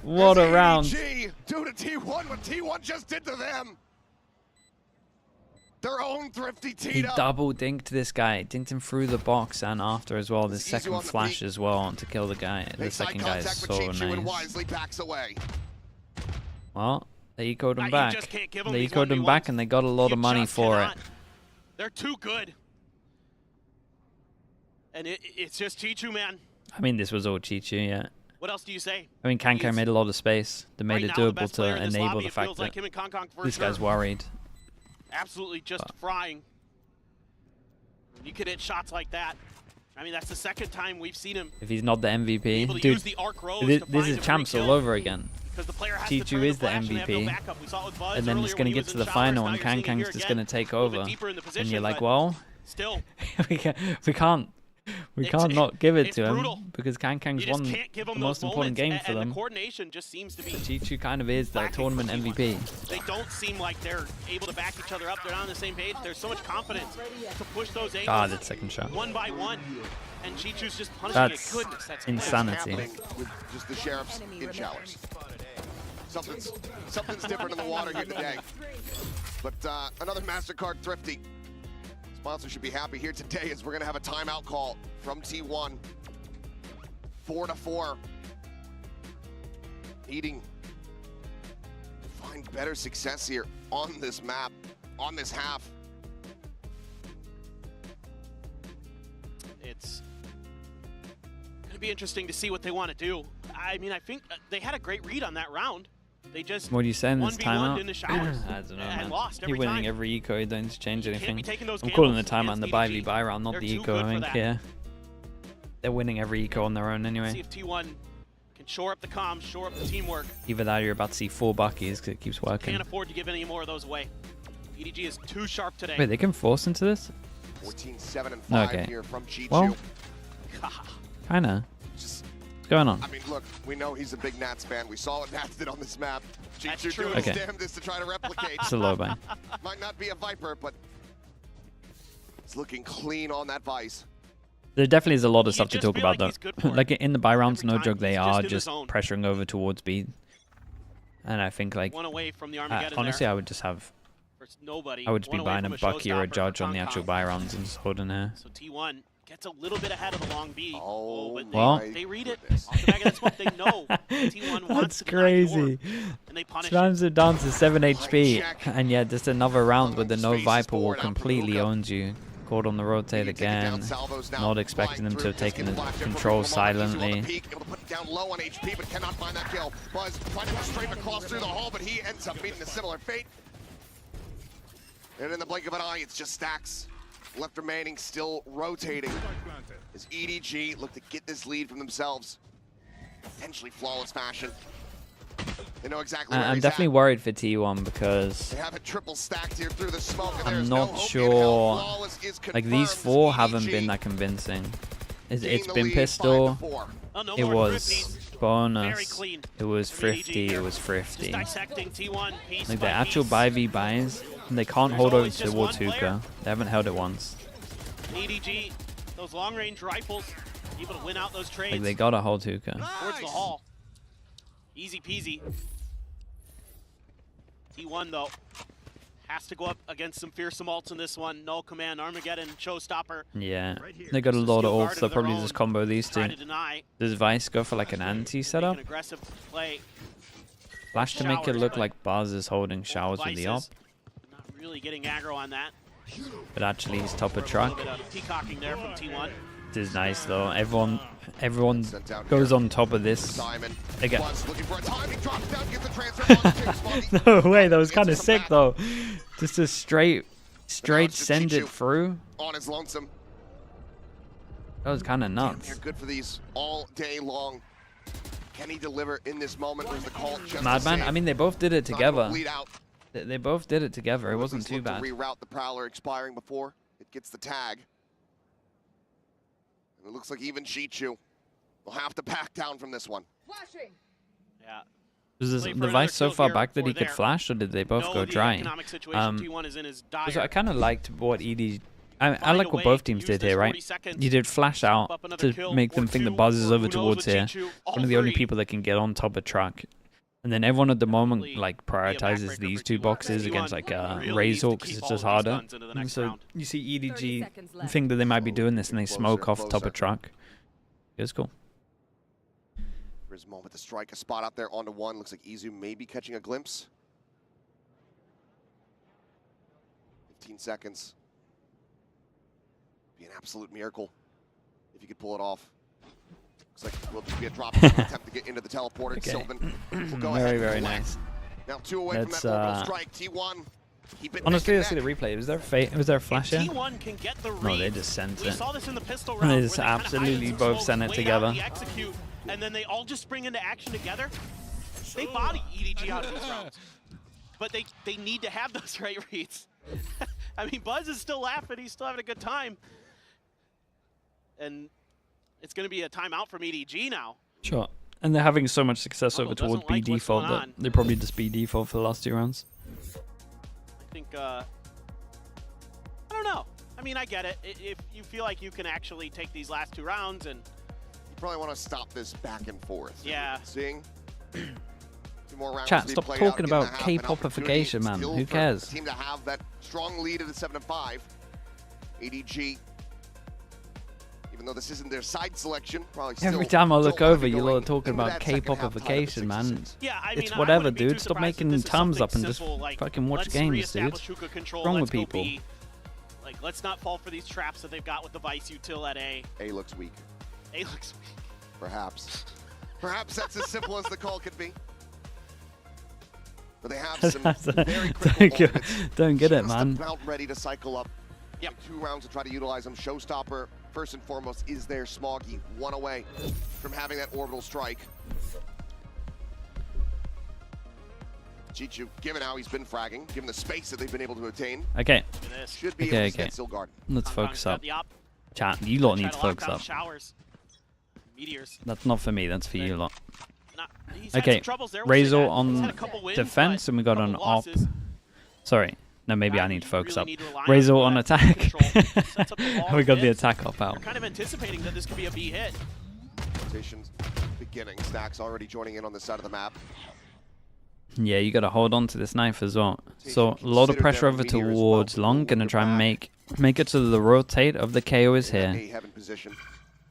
What a round. EDG do to T1 what T1 just did to them. Their own thrifty teed He up. double dinked this guy. Dinked him through the box and after as well. The second flash as well to kill the guy. The second guy is so nice. Well, they ecoed him back. They ecoed him back and they got a lot of money for it. They're too good. And it's just Chi-Chu, man. I mean, this was all Chi-Chu, yeah. What else do you say? I mean, Kankai made a lot of space. They made it doable to enable the fact that this guy's worried. Absolutely just frying. You could hit shots like that. I mean, that's the second time we've seen him. If he's not the MVP, dude, this is champs all over again. Chi-Chu is the MVP, and then it's going to get to the final, and Kankang's just going to take over. And you're like, well, we can't We can't not give it to brutal. him because Kang's won the most important game for them. The coordination just seems to be. Chi-Chu kind of is their tournament MVP. They don't seem like they're able to back each other up. They're not on the same page. There's so much confidence to push those angles. God, that second shot. One by one. And Chi-Chu's just punishing That's it. Goodness, that's insanity. With just the sheriffs in showers. Something's different in the water here today. But another MasterCard Thrifty. Sponsor should be happy here today as we're going to have a timeout call from T1. 4-4. Needing to find better success here on this map, on this half. It's going to be interesting to see what they want to do. I mean, I think they had a great read on that round. They just What are you saying this 1v1'd timeout? in the showers I don't know, and man. lost every You're winning time. every eco, you don't change anything. taking those I'm calling the gambles timeout in the against EDG. 5v round, not They're the too eco, good I for think, that. yeah. They're winning every eco on their own See anyway. if T1 can shore up the comms, shore up the teamwork. Either that or you're about to see 4 Buckies because it keeps working. Can't afford to give any more of those away. EDG is too sharp today. Wait, they can force into this? 14-7 and 5 Okay. here from Chi-Chu. Well, kinda. What's going on? I mean, look, we know he's a big Nats fan. We saw what Nats did on this map. Chi-Chu true. doing his Okay. damnedest to try to replicate. It's a low buy. Might not be a Viper, but it's looking clean on that Vice. There definitely is a lot of stuff to just talk feel about, like he's though. good for it. Like in the buy rounds, no Every joke, time they he's are just in the just zone. pressuring over towards B. And I think, like, One away from the Armageddon honestly, there. I would just have. Versus nobody. I would just be One away buying a from Bucky or a showstopper for Judge on the Hong actual Kong. buy rounds and just holding here. So T1 gets a little bit ahead of the long B. Oh, but Well. they read it off the back of that smoke. They know T1 wants That's to deny the orb, crazy. and they punish Trams are down to 7 HP, and yet just another round with the no Viper will completely owns you. Caught on the rotate again. Not expecting them to have taken the control silently. Able to put it down low on HP, but cannot find that kill. Buzz trying to go straight across through the hall, but he ends up meeting a similar fate. And in the blink of an eye, it's just Stacks left remaining, still rotating. As EDG look to get this lead from themselves. Potentially flawless fashion. They know exactly where I'm he's definitely at. worried for T1 because They have it triple stacked here through the smoke, and I'm there's not no hope in sure. hell. Flawless is Like these confirmed. 4 haven't EDG been that convincing. It's gain the been lead, pistol. 5-4. Oh, no It more was Thrifties. bonus. Very clean It was from EDG thrifty. here. It was Just thrifty. dissecting T1 piece Like by the actual piece. buy V buys, they can't There's hold over always just one towards Hookah. player. They haven't held it once. EDG, those long-range rifles, able to win out those trades Like they gotta hold Hookah. towards the hall. Easy peasy. T1 though has to go up against some fearsome ults in this one. No command, Armageddon, showstopper. Yeah, they got a lot of ults. They'll probably just combo these two. Try to deny. Does Vice go for like an anti setup? An aggressive play. Flash to make it Showers, look but like Buzz is holding showers with the op. Vices not really getting aggro on that. But actually he's top of A little truck. bit of peacocking there from T1. This is nice though. Everyone goes on top of this. They get Buzz looking for a timing, drops down, gets the transfer on, takes Bobby. no way, that was kind of sick though. Just a straight just send it Chi-Chu through. On his lonesome. That was kind of nuts. They're good for these all day long. Can he deliver in this moment? Was the call just the Madman. same? I mean, they both did it Not gonna together. bleed out. They both did it together. It wasn't Let's too look to bad. reroute the Prowler expiring before it gets the tag. And it looks like even Chi-Chu will have to back down from this one. Yeah. Was this, Play for the another Vice so kill far here back that or he could there. flash, or did they both No, go the dry? economic situation T1 is in is dire. So I kind of liked what ED. I Find like a what way, both teams use did this here, 40 right? seconds, You did flash out up another to kill make or them think the two, Buzz is or over who knows towards with here. Chi-Chu, all One of the only three. people that can get on top of truck. And then everyone at the moment like prioritizes these two boxes against like Razor because it's just harder. And so you see EDG think that they might be doing this and they smoke off top of truck. It's cool. Grismon with the strike, a spot out there onto one. Looks like Izu may be catching a glimpse. 15 seconds. Be an absolute miracle if you could pull it off. Looks like it will just be a drop attempt to get into the teleporter. Okay. Sylvan will go Very, ahead very and nice. Now 2 away from Let's, that orbital strike. T1. Keep it Honestly, neck let's see and the replay. Was there a flash here? T1 can get the No, they read. just sent We it. saw this in the pistol And round they where just they kinda hide in absolutely some both smoke, sent it wait together. out the execute, and then they all just spring into action together. They body EDG out of these rounds. But they need to have those right reads. I mean, Buzz is still laughing. He's still having a good time. and it's going to be a timeout from EDG now. Sure. And they're having so much success over towards B default that they probably just B default for the last 2 rounds. I think, I don't know. I mean, I get it. If you feel like you can actually take these last 2 rounds and... You probably want to stop this back and forth. Yeah. Seeing 2 more rounds. Chat, stop talking about K-popification, man. Who cares? Team to have that strong lead at the 7-5. EDG, even though this isn't their side selection, probably still Every time I look over, you lot are talking about K-popification, man. Yeah, I mean, it's whatever, dude. Stop making thumbs up and just fucking watch games, dude. What's wrong with people? Like, let's not fall for these traps that they've got with the Vice util at A. A looks weak. A looks weak. Perhaps. Perhaps that's as simple as the call could be. But they have some very critical don't get it, man. About ready to cycle up. Yep. 2 rounds to try to utilize them. Showstopper, first and foremost, is their Smoggy. 1 away from having that orbital strike. Chichu, given how he's been fragging, given the space that they've been able to attain. Okay. Should be able to get still guard. Let's focus up. Chat, you lot need to focus up. That's not for me, that's for you lot. Okay, Razor on defense, and we got an op. Sorry. No, maybe I need to focus up. Razor on attack. We got the attack op out. Kind of anticipating that this could be a B hit. Rotations beginning. Stacks already joining in on this side of the map. Yeah, you got to hold on to this knife as well. So a lot of pressure over towards long. Gonna try and make it so the rotate of the KO is here.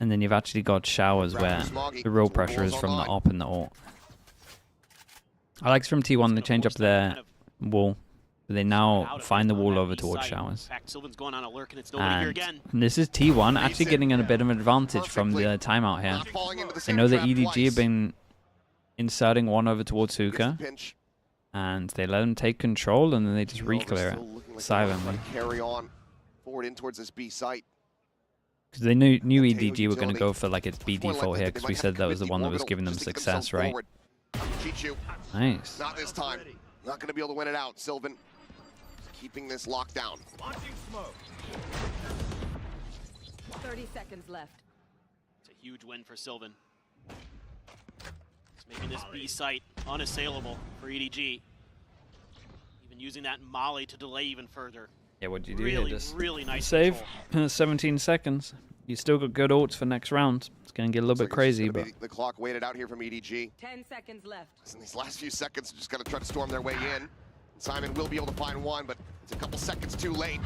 And then you've actually got showers where the real pressure is from the op and the ult. I like from T1 they change up their wall. They now find the wall over towards showers. And this is T1 actually getting in a bit of an advantage from the timeout here. They know that EDG have been inserting one over towards Hookah. And they let them take control and then they just re-clear it silently. Carry on forward in towards this B site. Because they knew EDG were going to go for like its B default here because we said that was the one that was giving them success, right? Nice. Not this time. Not going to be able to win it out. Sylvan keeping this locked down. 30 seconds left. It's a huge win for Sylvan. It's making this B site unassailable for EDG. Even using that Molly to delay even further. Yeah, what'd you do really, here? Just really nice save. 17 seconds. You still got good ults for next round. It's going to get a little bit crazy, but... The clock waited out here from EDG. 10 seconds left. In these last few seconds, they're just going to try to storm their way in. Simon will be able to find one, but it's a couple seconds too late.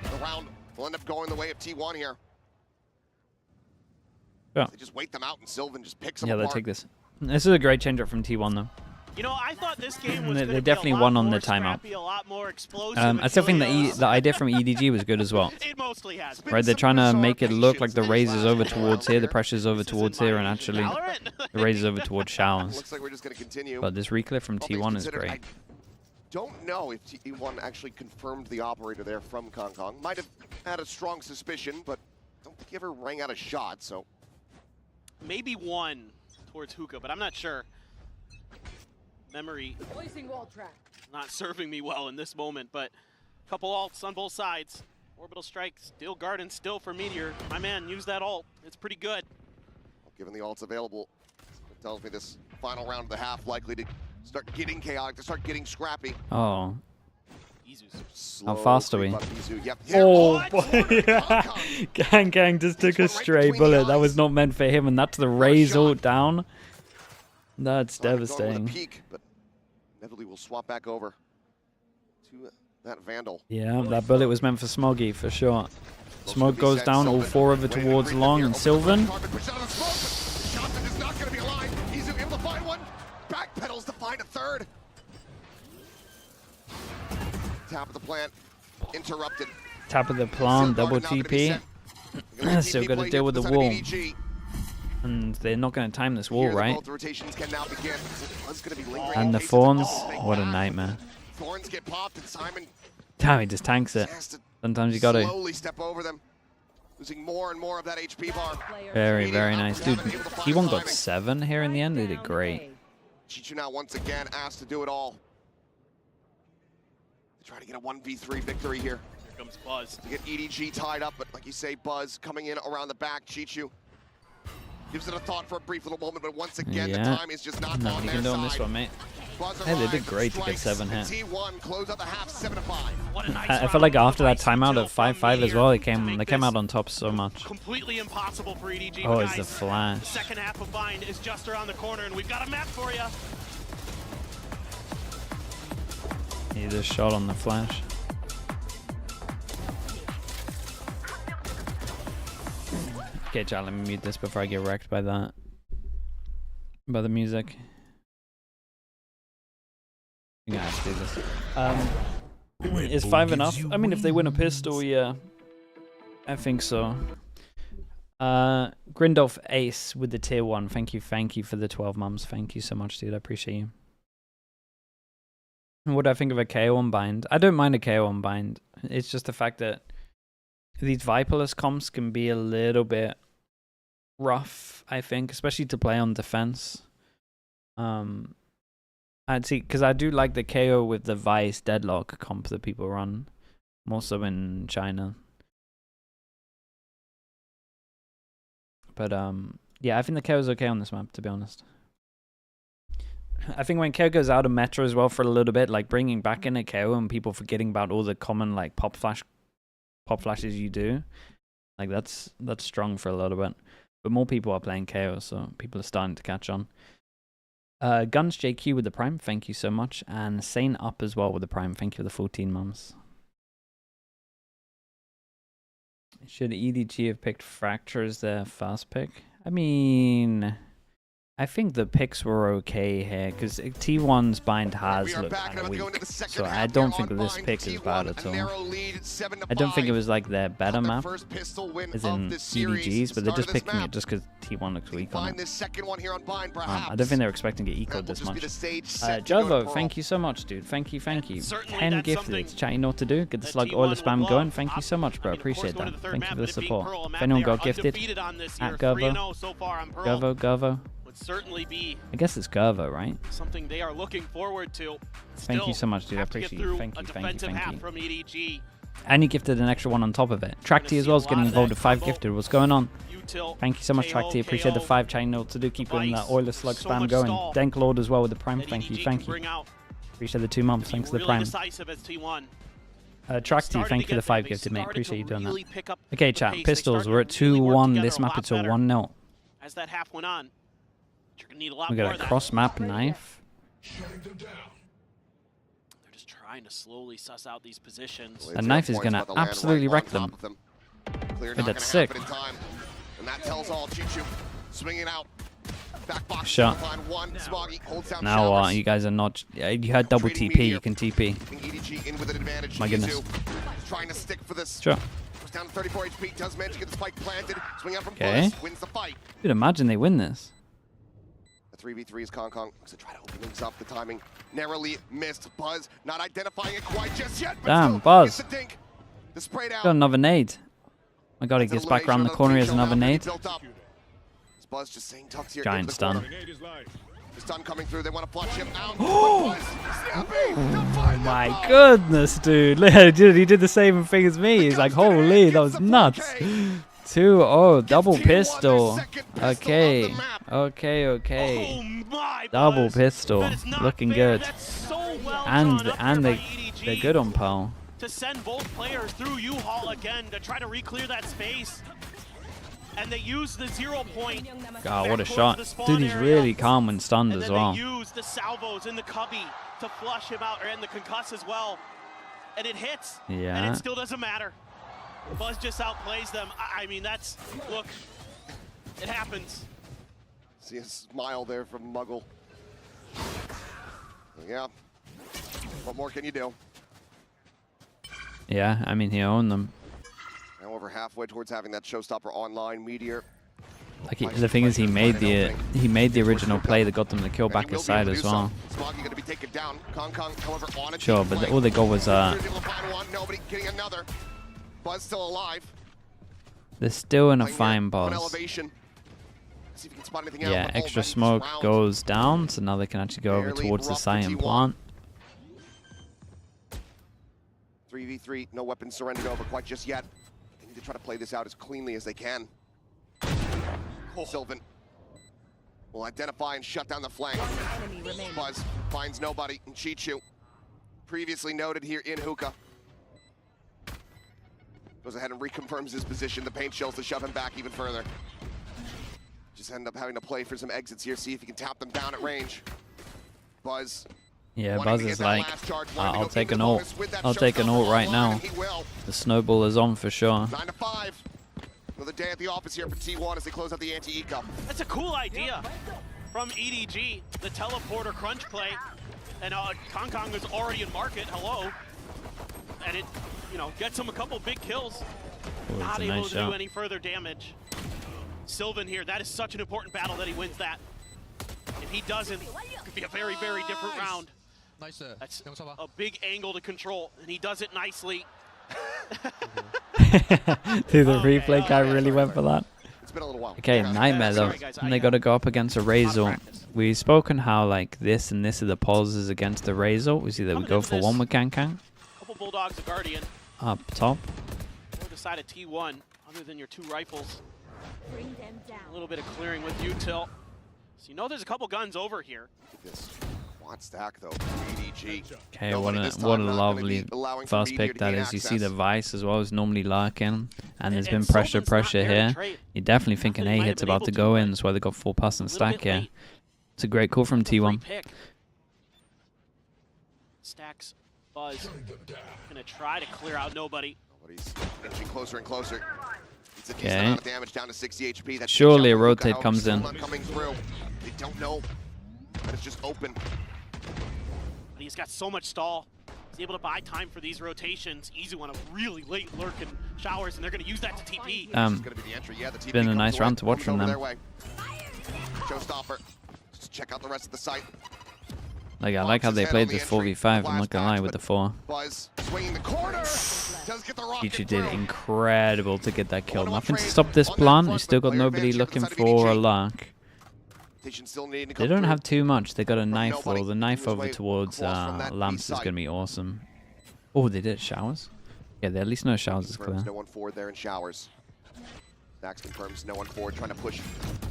The round will end up going the way of T1 here. Yeah. They just wait them out, and Sylvan just picks them Yeah, apart. they take this. This is a great change up from T1, though. You know, I thought this game was They definitely won on the timeout. I still think the idea from EDG was good as well. It mostly has. Right, they're trying to make it look like the raise is over towards here, the pressure's over towards here, and actually the raise is over towards showers. Looks like we're just going to continue. But this reclear from T1 is great. I don't know if T1 actually confirmed the operator there from Kong. Might have had a strong suspicion, but I don't think he ever rang out a shot, so... Maybe one towards Hookah, but I'm not sure. Memory not serving me well in this moment, but a couple ults on both sides. Orbital strike, still garden, still for Meteor. My man, use that ult. It's pretty good. Given the ults available, it tells me this final round of the half likely to start getting chaotic, to start getting scrappy. Oh. Slow How fast are we? Yep. Oh, boy. Gang just took a stray bullet. That was not meant for him, and that's the raise ult down. That's devastating. Peak, but inevitably we'll swap back over to that Vandal. Yeah, that bullet was meant for Smoggy, for sure. Smog goes down, all 4 over towards long, and Sylvan. Shotgun is not going to be alive. He's able to find one. Backpedals to find a third. Tap of the plant interrupted. Tap of the plant, double TP. Still got to deal with the wall. And they're not going to time this wall, right? And the Thorns, what a nightmare. Thorns get popped and Simon... Damn, he just tanks it. Sometimes you got to. Slowly step over them. Losing more and more of that HP bar. Very, very nice. Dude, T1 got 7 here in the end. They did great. Chichu now once again asked to do it all. They try to get a 1v3 victory here. Here comes Buzz. To get EDG tied up, but like you say, Buzz coming in around the back. Chichu gives it a thought for a brief little moment, but once again, the time is just not on their side. You can do on this one, mate. Hey, they did great to get 7 hit. T1 close out the half 7-5. I felt like after that timeout of 5-5 as well, they came out on top so much. Completely impossible for EDG. Oh, But it's guys, the flash. The second half of Bind is just around the corner, and we've got a map for you. He just shot on the flash. Okay, chat, let me mute this before I get wrecked by that. By the music. You're gonna have to do this. Is 5 enough? I mean, if they win a pistol, yeah. I think so. Grindolf Ace with the tier 1. Thank you for the 12 mums. Thank you so much, dude. I appreciate you. What do I think of a KO on Bind? I don't mind a KO on Bind. It's just the fact that these Viperless comps can be a little bit rough, I think, especially to play on defense. I'd see, because I do like the KO with the Vice Deadlock comp that people run, more so in China. But yeah, I think the KO is okay on this map, to be honest. I think when KO goes out of meta as well for a little bit, like bringing back in a KO and people forgetting about all the common like pop flashes you do, like that's strong for a little bit. But more people are playing KO, so people are starting to catch on. Guns JQ with the Prime, thank you so much. And Sane Up as well with the Prime, thank you for the 14 mums. Should EDG have picked Fracture as their first pick? I mean, I think the picks were okay here, because T1's Bind has looked kind of weak, so I don't think that this pick is bad at all. I don't think it was like their better map, as in EDG's, but they're just picking it just because T1 looks weak on it. I don't think they were expecting to get eco'd this much. Jovo, thank you so much, dude. Thank you. 10 gifted. Chat, you know what to do. Get the slug oiler spam going. Thank you so much, bro. Appreciate that. Thank you for the support. If anyone got gifted, at Gervo. Certainly be, I guess it's Gervo, right? Something they are looking forward to. Thank you so much, dude. I appreciate you. Thank you. From EDG. And you gifted an extra one on top of it. Track-T as well is getting involved with 5 gifted. What's going on? Thank you so much, Track-T. Appreciate the 5 channel to do. Keep getting that Oiler Slug spam going. Dank Lord as well with the Prime. Thank you. Appreciate the 2 months. Thanks for the Prime. Track-T, thank you for the 5 gifted, mate. Appreciate you doing that. Okay, chat. Pistols. We're at 2-1. This map it's a 1-0. As that half went on. We got a cross-map knife. They're just trying to slowly suss out these positions. A knife is going to absolutely wreck them. Hey, that's sick. And that tells all. Chichu swinging out. Back box. Shot. Now you guys are not. You had double TP. You can TP. My goodness. Trying to stick for this. Sure. Down to 34 HP. Does manage to get the spike planted. Swing out from Okay. Buzz. Wins the fight. Dude, imagine they win this. 3v3 is Kong Kong. So try to open things up. The timing narrowly missed. Buzz not identifying it quite just yet. Damn, Buzz. The spray down. Got another nade. My god, he gets back around the corner. He has another nade. Buzz just saying tucks here. Giant stun. The stun coming through. They want to flush him out. Oh my goodness, dude. Dude, he did the same thing as me. He's like, holy, that was nuts. 2-0, double pistol. Okay. Double pistol. Looking good. And they're good on Pearl. To send both players through U-Haul again to try to re-clear that space. And they use the 0 point. God, what a shot. Dude, he's really calm when stunned as well. They use the salvos in the cubby to flush him out, and the concuss as well. And it hits. Yeah. And it still doesn't matter. Buzz just outplays them. I mean, that's, look, it happens. See a smile there from Muggle. Yeah. What more can you do? Yeah, I mean, he owned them. Now over halfway towards having that showstopper online. Meteor. Like the thing is, he made the original play that got them the kill back aside as well. Sure, but all they got was Buzz still alive. They're still in a fine boss. Yeah, extra smoke goes down, so now they can actually go over towards the Cyan plant. 3v3, no weapons surrendered over quite just yet. They need to try to play this out as cleanly as they can. Sylvan will identify and shut down the flank. Buzz finds nobody in Chichu. Previously noted here in Hookah. Goes ahead and reconfirms his position. The paint shells to shove him back even further. Just end up having to play for some exits here, see if he can tap them down at range. Buzz. Yeah, Buzz is like, I'll take an ult. I'll take an ult right now. The snowball is on for sure. 9-5. Another day at the office here for T1 as they close out the anti-eco. That's a cool idea from EDG, the teleporter crunch play. And Kong is already in market, hello. And it, you know, gets him a couple big kills. Not able to do any further damage. Sylvan here, that is such an important battle that he wins that. If he doesn't, it could be a very, very different round. That's a big angle to control, and he does it nicely. Dude, the replay guy really went for that. It's been a little while. Okay, Nightmare though. And they got to go up against a Razor. We've spoken how like this and this are the pauses against the Razor. We see that we go for one with Kankang. Couple Bulldogs, a Guardian. Up top. Or the side of T1, other than your two rifles. Bring them down. A little bit of clearing with you, Till. So you know there's a couple guns over here. Look at this quad stack though, EDG. Okay, what a lovely first pick that is. You see the Vice as well is normally lurking, and there's been pressure here. You're definitely thinking A hit's about to go in. That's why they got 4+ stack here. It's a great call from T1. Stacks, Buzz, gonna try to clear out nobody. Nobody's inching closer and closer. Okay. Damage down to 60 HP. That's surely a rotate comes in. Coming through. They don't know, but it's just open. But he's got so much stall. He's able to buy time for these rotations. Izu on a really late lurk in showers, and they're going to use that to TP. It's been a nice round to watch from them. Showstopper. Just check out the rest of the site. Like, I like how they played this 4v5, I'm not gonna lie, with the 4. Buzz swinging the corner. Does get the rocket. Chichu did incredible to get that kill. Nothing to stop this plan. He's still got nobody looking for a lurk. They don't have too much. They got a knife though. The knife over towards Lamps is gonna be awesome. Oh, they did showers? Yeah, they at least know showers is clear. No one forward there in showers. Dax confirms no one forward, trying to push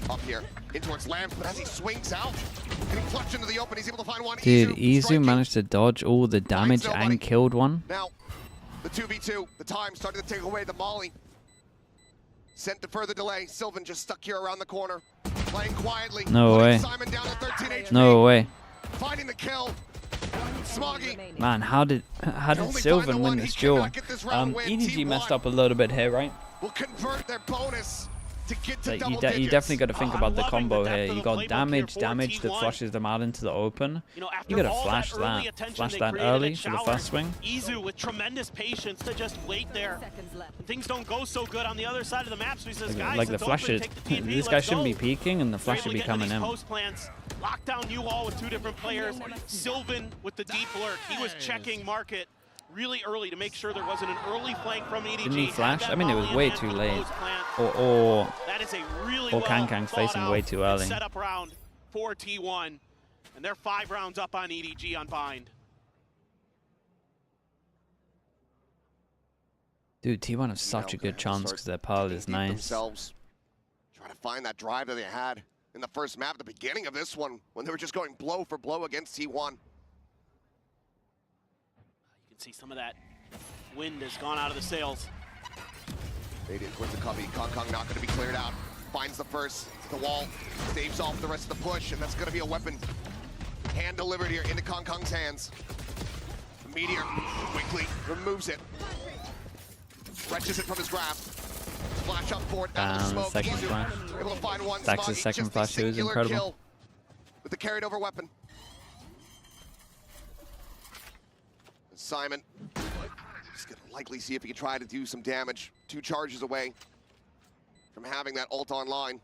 up here in towards Lamps, but as he swings out, getting flushed into the open, he's able to find one. Dude, Izu managed to dodge all the damage and killed one. Now, the 2v2, the time started to take away the molly. Sent to further delay. Sylvan just stuck here around the corner, playing quietly. No way. Simon down to 13 HP. No way. Finding the kill. Smoggy. Man, how did Sylvan win this duel? EDG messed up a little bit here, right? Will convert their bonus to get to you definitely got to think about the combo here. You got damage that flushes them out into the open. You got to flash that early for the first swing. Izu with tremendous patience to just wait there. Things don't go so good on the other side of the map, so he says, guys, like the flash is, this guy shouldn't be peeking, and the flash should be coming in. Lock down you all with two different players. Sylvan with the deep lurk. He was checking market really early to make sure there wasn't an early flank from EDG. Didn't he flash? I mean, it was way too late. Or Kankang's facing way too early. Set up round for T1, and they're 5 rounds up on EDG on bind. Dude, T1 has such a good chance because their pilot is nice. Trying to find that drive that they had in the first map at the beginning of this one when they were just going blow for blow against T1. See some of that wind has gone out of the sails. Fading towards the cubby. Kong not going to be cleared out. Finds the first to the wall. Staves off the rest of the push, and that's going to be a weapon hand delivered here into Kong's hands. The Meteor quickly removes it. Wrenches it from his grasp. Flash up for it. Out of the smoke. Second flash. Able to find one. Dax's second flash was incredible. With the carried over weapon. Simon just gonna likely see if he can try to do some damage. 2 charges away from having that ult online.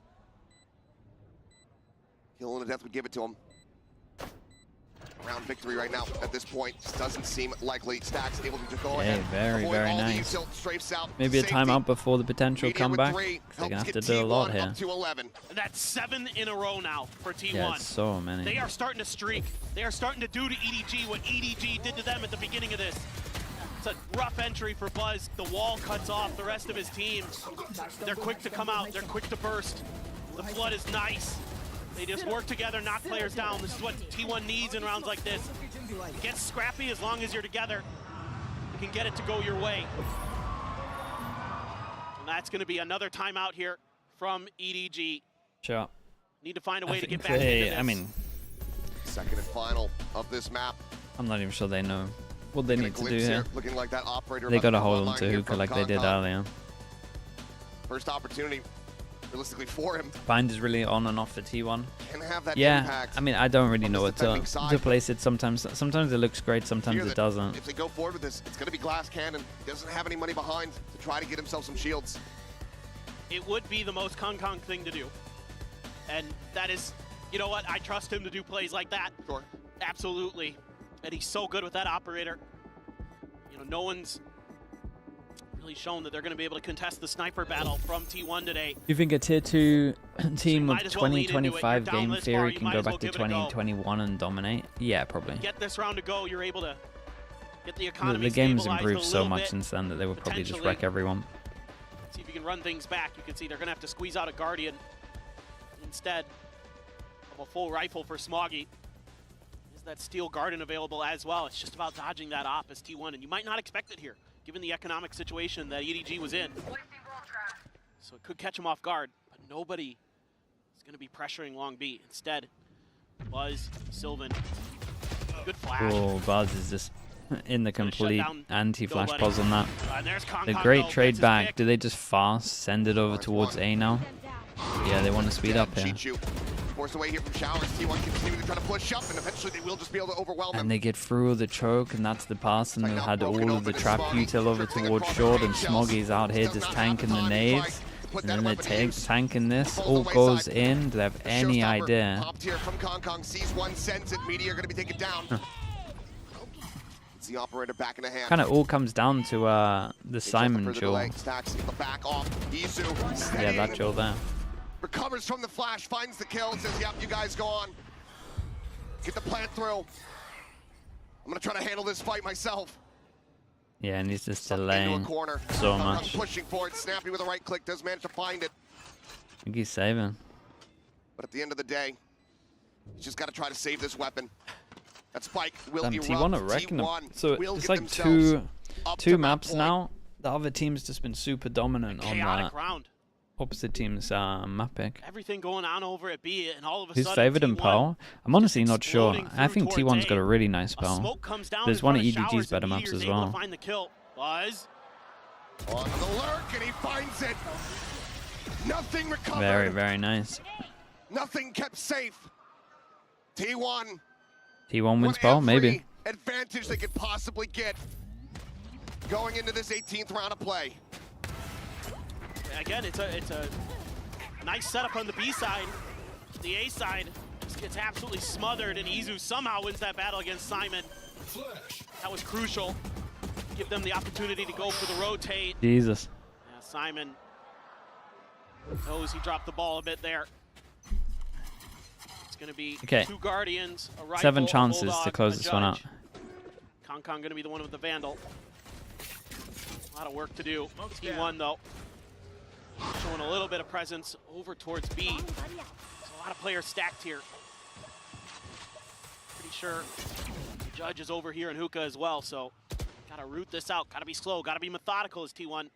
Kill and a death would give it to him. Round victory right now at this point doesn't seem likely. Stacks able to go ahead. Very nice. Maybe a timeout before the potential comeback. They're gonna have to do a lot here. And that's 7 in a row now for T1. Yeah, it's so many. They are starting to streak. They are starting to do to EDG what EDG did to them at the beginning of this. It's a rough entry for Buzz. The wall cuts off the rest of his team. They're quick to come out. They're quick to burst. The flood is nice. They just work together, knock players down. This is what T1 needs in rounds like this. Get scrappy as long as you're together. You can get it to go your way. And that's going to be another timeout here from EDG. Sure. Need to find a way to get back into they, this. I mean, second and final of this map. I'm not even sure they know what they need to do here. Looking like that operator They got to hold on to Hookah like they did earlier. First opportunity, realistically, for him. Bind is really on and off for T1. Can have that Yeah, impact I mean, I don't really know what to place it. Sometimes it looks great, sometimes it doesn't. If they go forward with this, it's going to be Glass Cannon. He doesn't have any money behind to try to get himself some shields. It would be the most Kong thing to do. And that is, you know what, I trust him to do plays like that. Sure. Absolutely. And he's so good with that operator. You know, no one's really shown that they're going to be able to contest the sniper battle from T1 today. You think a tier 2 team with 2025 game theory can go back to 2021 and dominate? Yeah, probably. Get this round to go, you're able to get the economy The game's stabilized improved a so little much bit, since then that they would probably just wreck everyone. See if you can run things back. You can see they're going to have to squeeze out a Guardian instead of a full rifle for Smoggy. Is that steel Guardian available as well? It's just about dodging that op as T1, and you might not expect it here, given the economic situation that EDG was in. So it could catch him off guard, but nobody is going to be pressuring Long B. Instead, Buzz, Sylvan, good flash. Oh, Buzz is just in the complete anti-flash pause on that. The great trade back. Do they just fast send it over towards A now? Yeah, they want to speed up here. Forced away here from Showers. T1 continuing to try to push up, and eventually they will just be able to overwhelm him. And they get through the choke, and that's the pass, and they had all of the trap util over towards short, and Smoggy's out here just tanking the nades. And then they're tanking this. All goes in. Do they have any idea? Popped here from Kong. Sees one, sends it. Meteor going to be taken down. It's the operator back in the hand. Kind of all comes down to the Simon duel. Yeah, that duel there. Recovers from the flash, finds the kill, says, yep, you guys go on. Get the plant through. I'm gonna try to handle this fight myself. Yeah, and he's just delaying so much. Pushing for it, Snappy with a right click, does manage to find it. I think he's saving. But at the end of the day, he's just gotta try to save this weapon. That spike will erupt. T1 are wrecking them. So it's like two maps now. The other team's just been super dominant on that. Round. Opposite team's map pick. Everything going on over at B, and all of a Who's sudden favored in Pearl? I'm honestly not sure. I think T1's got a really nice Pearl. There's one of EDG's better maps as well. Find the kill. Buzz on the lurk, and he finds it. Nothing recovered. Very, very nice. Nothing kept safe. T1 wins Pearl, maybe. Advantage they could possibly get going into this 18th round of play. Again, it's a nice setup on the B side. The A side just gets absolutely smothered, and Izu somehow wins that battle against Simon. That was crucial. Give them the opportunity to go for the rotate. Jesus. Yeah, Simon knows he dropped the ball a bit there. It's going to be two Guardians, a rifle, 7 chances Bulldog, to close this one out. Kong going to be the one with the Vandal. A lot of work to do. T1 though, showing a little bit of presence over towards B. There's a lot of players stacked here. Pretty sure the judge is over here in Hookah as well, so gotta root this out. Gotta be slow, gotta be methodical as T1.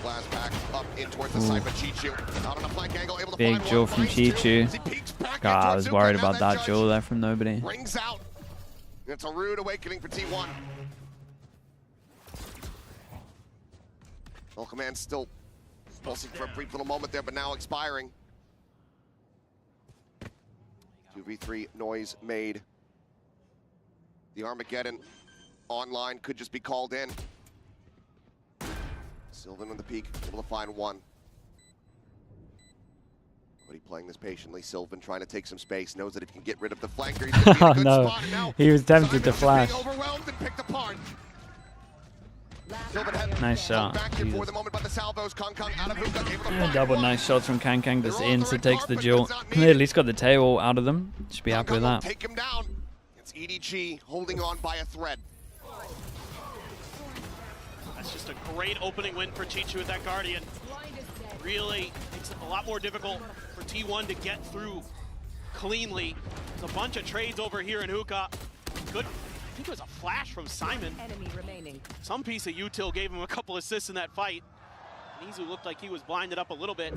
Glass back up in towards the side, but Chichu out on a flank angle, able to big Joe from Chichu. God, I was worried about that Joe there from nobody. Rings out. It's a rude awakening for T1. Well, command still pulsing for a brief little moment there, but now expiring. 2v3 noise made. The Armageddon online could just be called in. Sylvan on the peak, able to find one. But he playing this patiently. Sylvan trying to take some space, knows that if he can get rid of the flanker, he's going to be in a good spot. And now he was tempted to flash. Overwhelmed and picked apart. Nice shot. Double nice shots from Kang. Just insta takes the duel. At least got the tail out of them. Should be happy with that. Take him down. EDG holding on by a thread. That's just a great opening win for Chichu with that Guardian. Really makes it a lot more difficult for T1 to get through cleanly. There's a bunch of trades over here in Hookah. Good, I think it was a flash from Simon. Enemy remaining. Some piece of util gave him a couple assists in that fight. Nizu looked like he was blinded up a little bit.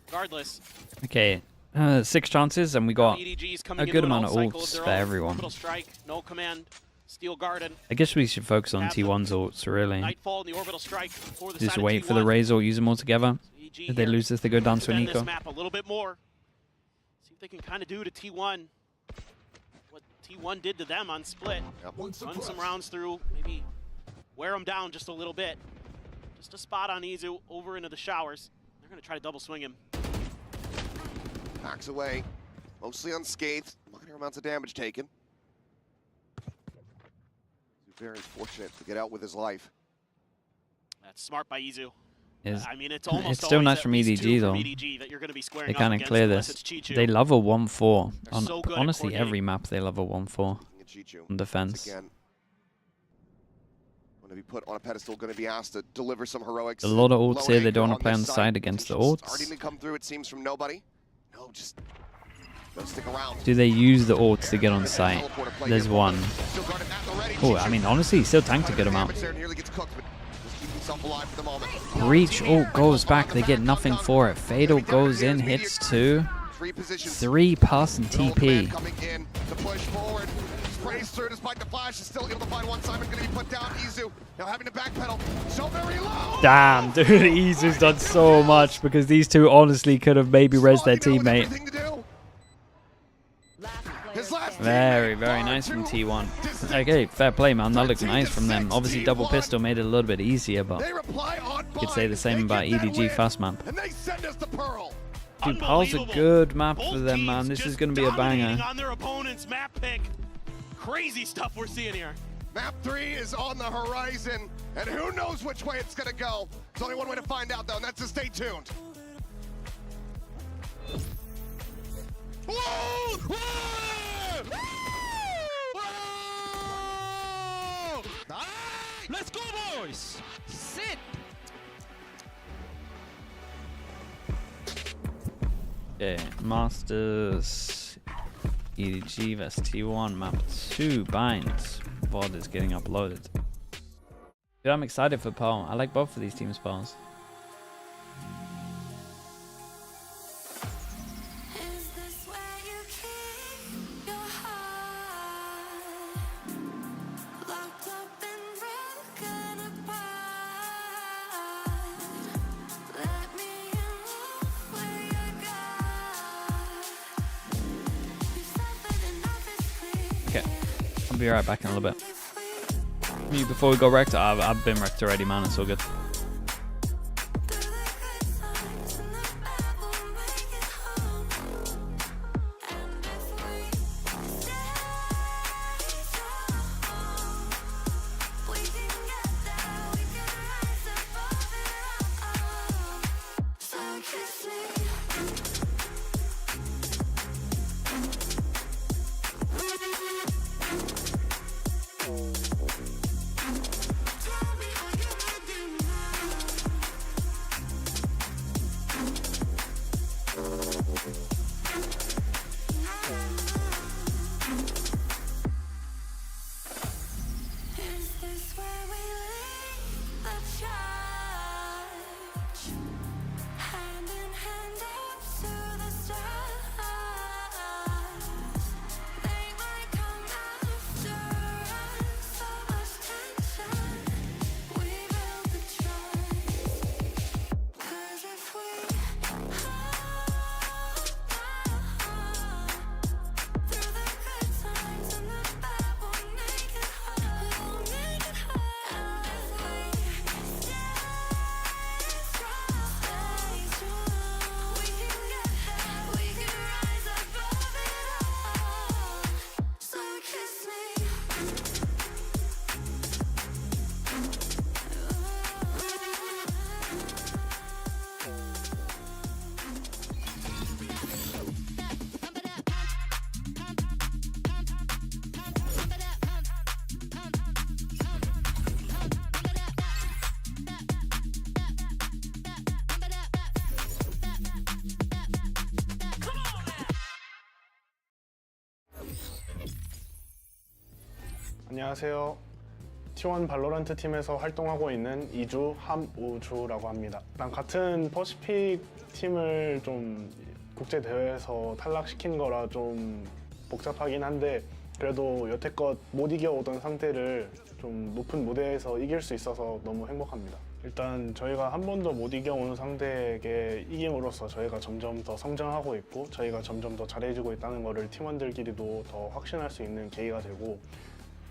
Regardless. Okay, 6 chances, and we got a good amount of ults for everyone. Orbital strike, no command, steel garden. I guess we should focus on T1's ults, really. Nightfall and the orbital strike for the Just wait for the Raze ult, use them all together. If they lose this, they go down to an eco. This map a little bit more. See if they can kind of do to T1 what T1 did to them on split. Run some rounds through, maybe wear them down just a little bit. Just a spot on Izu over into the showers. They're going to try to double swing him. Backs away, mostly unscathed. Minor amounts of damage taken. Very fortunate to get out with his life. That's smart by Izu. I mean, it's almost it's still nice from EDG, though. EDG that you're going to be squaring they kind of clear this. They love a 1-4. On honestly, every map they love a 1-4 on defense. Again, going to be put on a pedestal, going to be asked to deliver some heroics. A lot of ults here. They don't want to play on the side against the ults. Starting to come through, it seems, from nobody. No, just don't stick around. Do they use the ults to get on site? There's one. Oh, I mean, honestly, still tanked a good amount. Breach ult goes back. They get nothing for it. Fatal goes in, hits 2. 3-person TP. Sprays through despite the flash, is still able to find one. Simon going to be put down. Izu now having to backpedal. So very low. Damn, dude, Izu's done so much because these two honestly could have maybe rezzed their teammate. Very, very nice from T1. Okay, fair play, man. That looked nice from them. Obviously, double pistol made it a little bit easier, but you could say the same about EDG fast map. Dude, Pearl's a good map for them, man. This is going to be a banger. On their opponent's map pick. Crazy stuff we're seeing here. Map 3 is on the horizon, and who knows which way it's going to go. There's only one way to find out, though, and that's to stay tuned. Whoa! Whoa! Whoa! Let's go, boys! Sit! Okay, Masters, EDG vs T1, map 2 binds. VOD is getting uploaded. Dude, I'm excited for Pearl. I like both of these team spells. Okay, I'll be right back in a little bit. Before we go wrecked, I've been wrecked already, man. It's all good. Hand in hand up 안녕하세요. T1 발로란트 팀에서 활동하고 있는 이주 함우주라고 합니다. 같은 퍼시픽 팀을 좀 국제 대회에서 탈락시킨 거라 좀 복잡하긴 한데 그래도 여태껏 못 이겨오던 상대를 좀 높은 무대에서 이길 수 있어서 너무 행복합니다. 일단 저희가 한 번도 못 이겨온 상대에게 이김으로써 저희가 점점 더 성장하고 있고 저희가 점점 더 잘해지고 있다는 것을 팀원들끼리도 더 확신할 수 있는 계기가 되고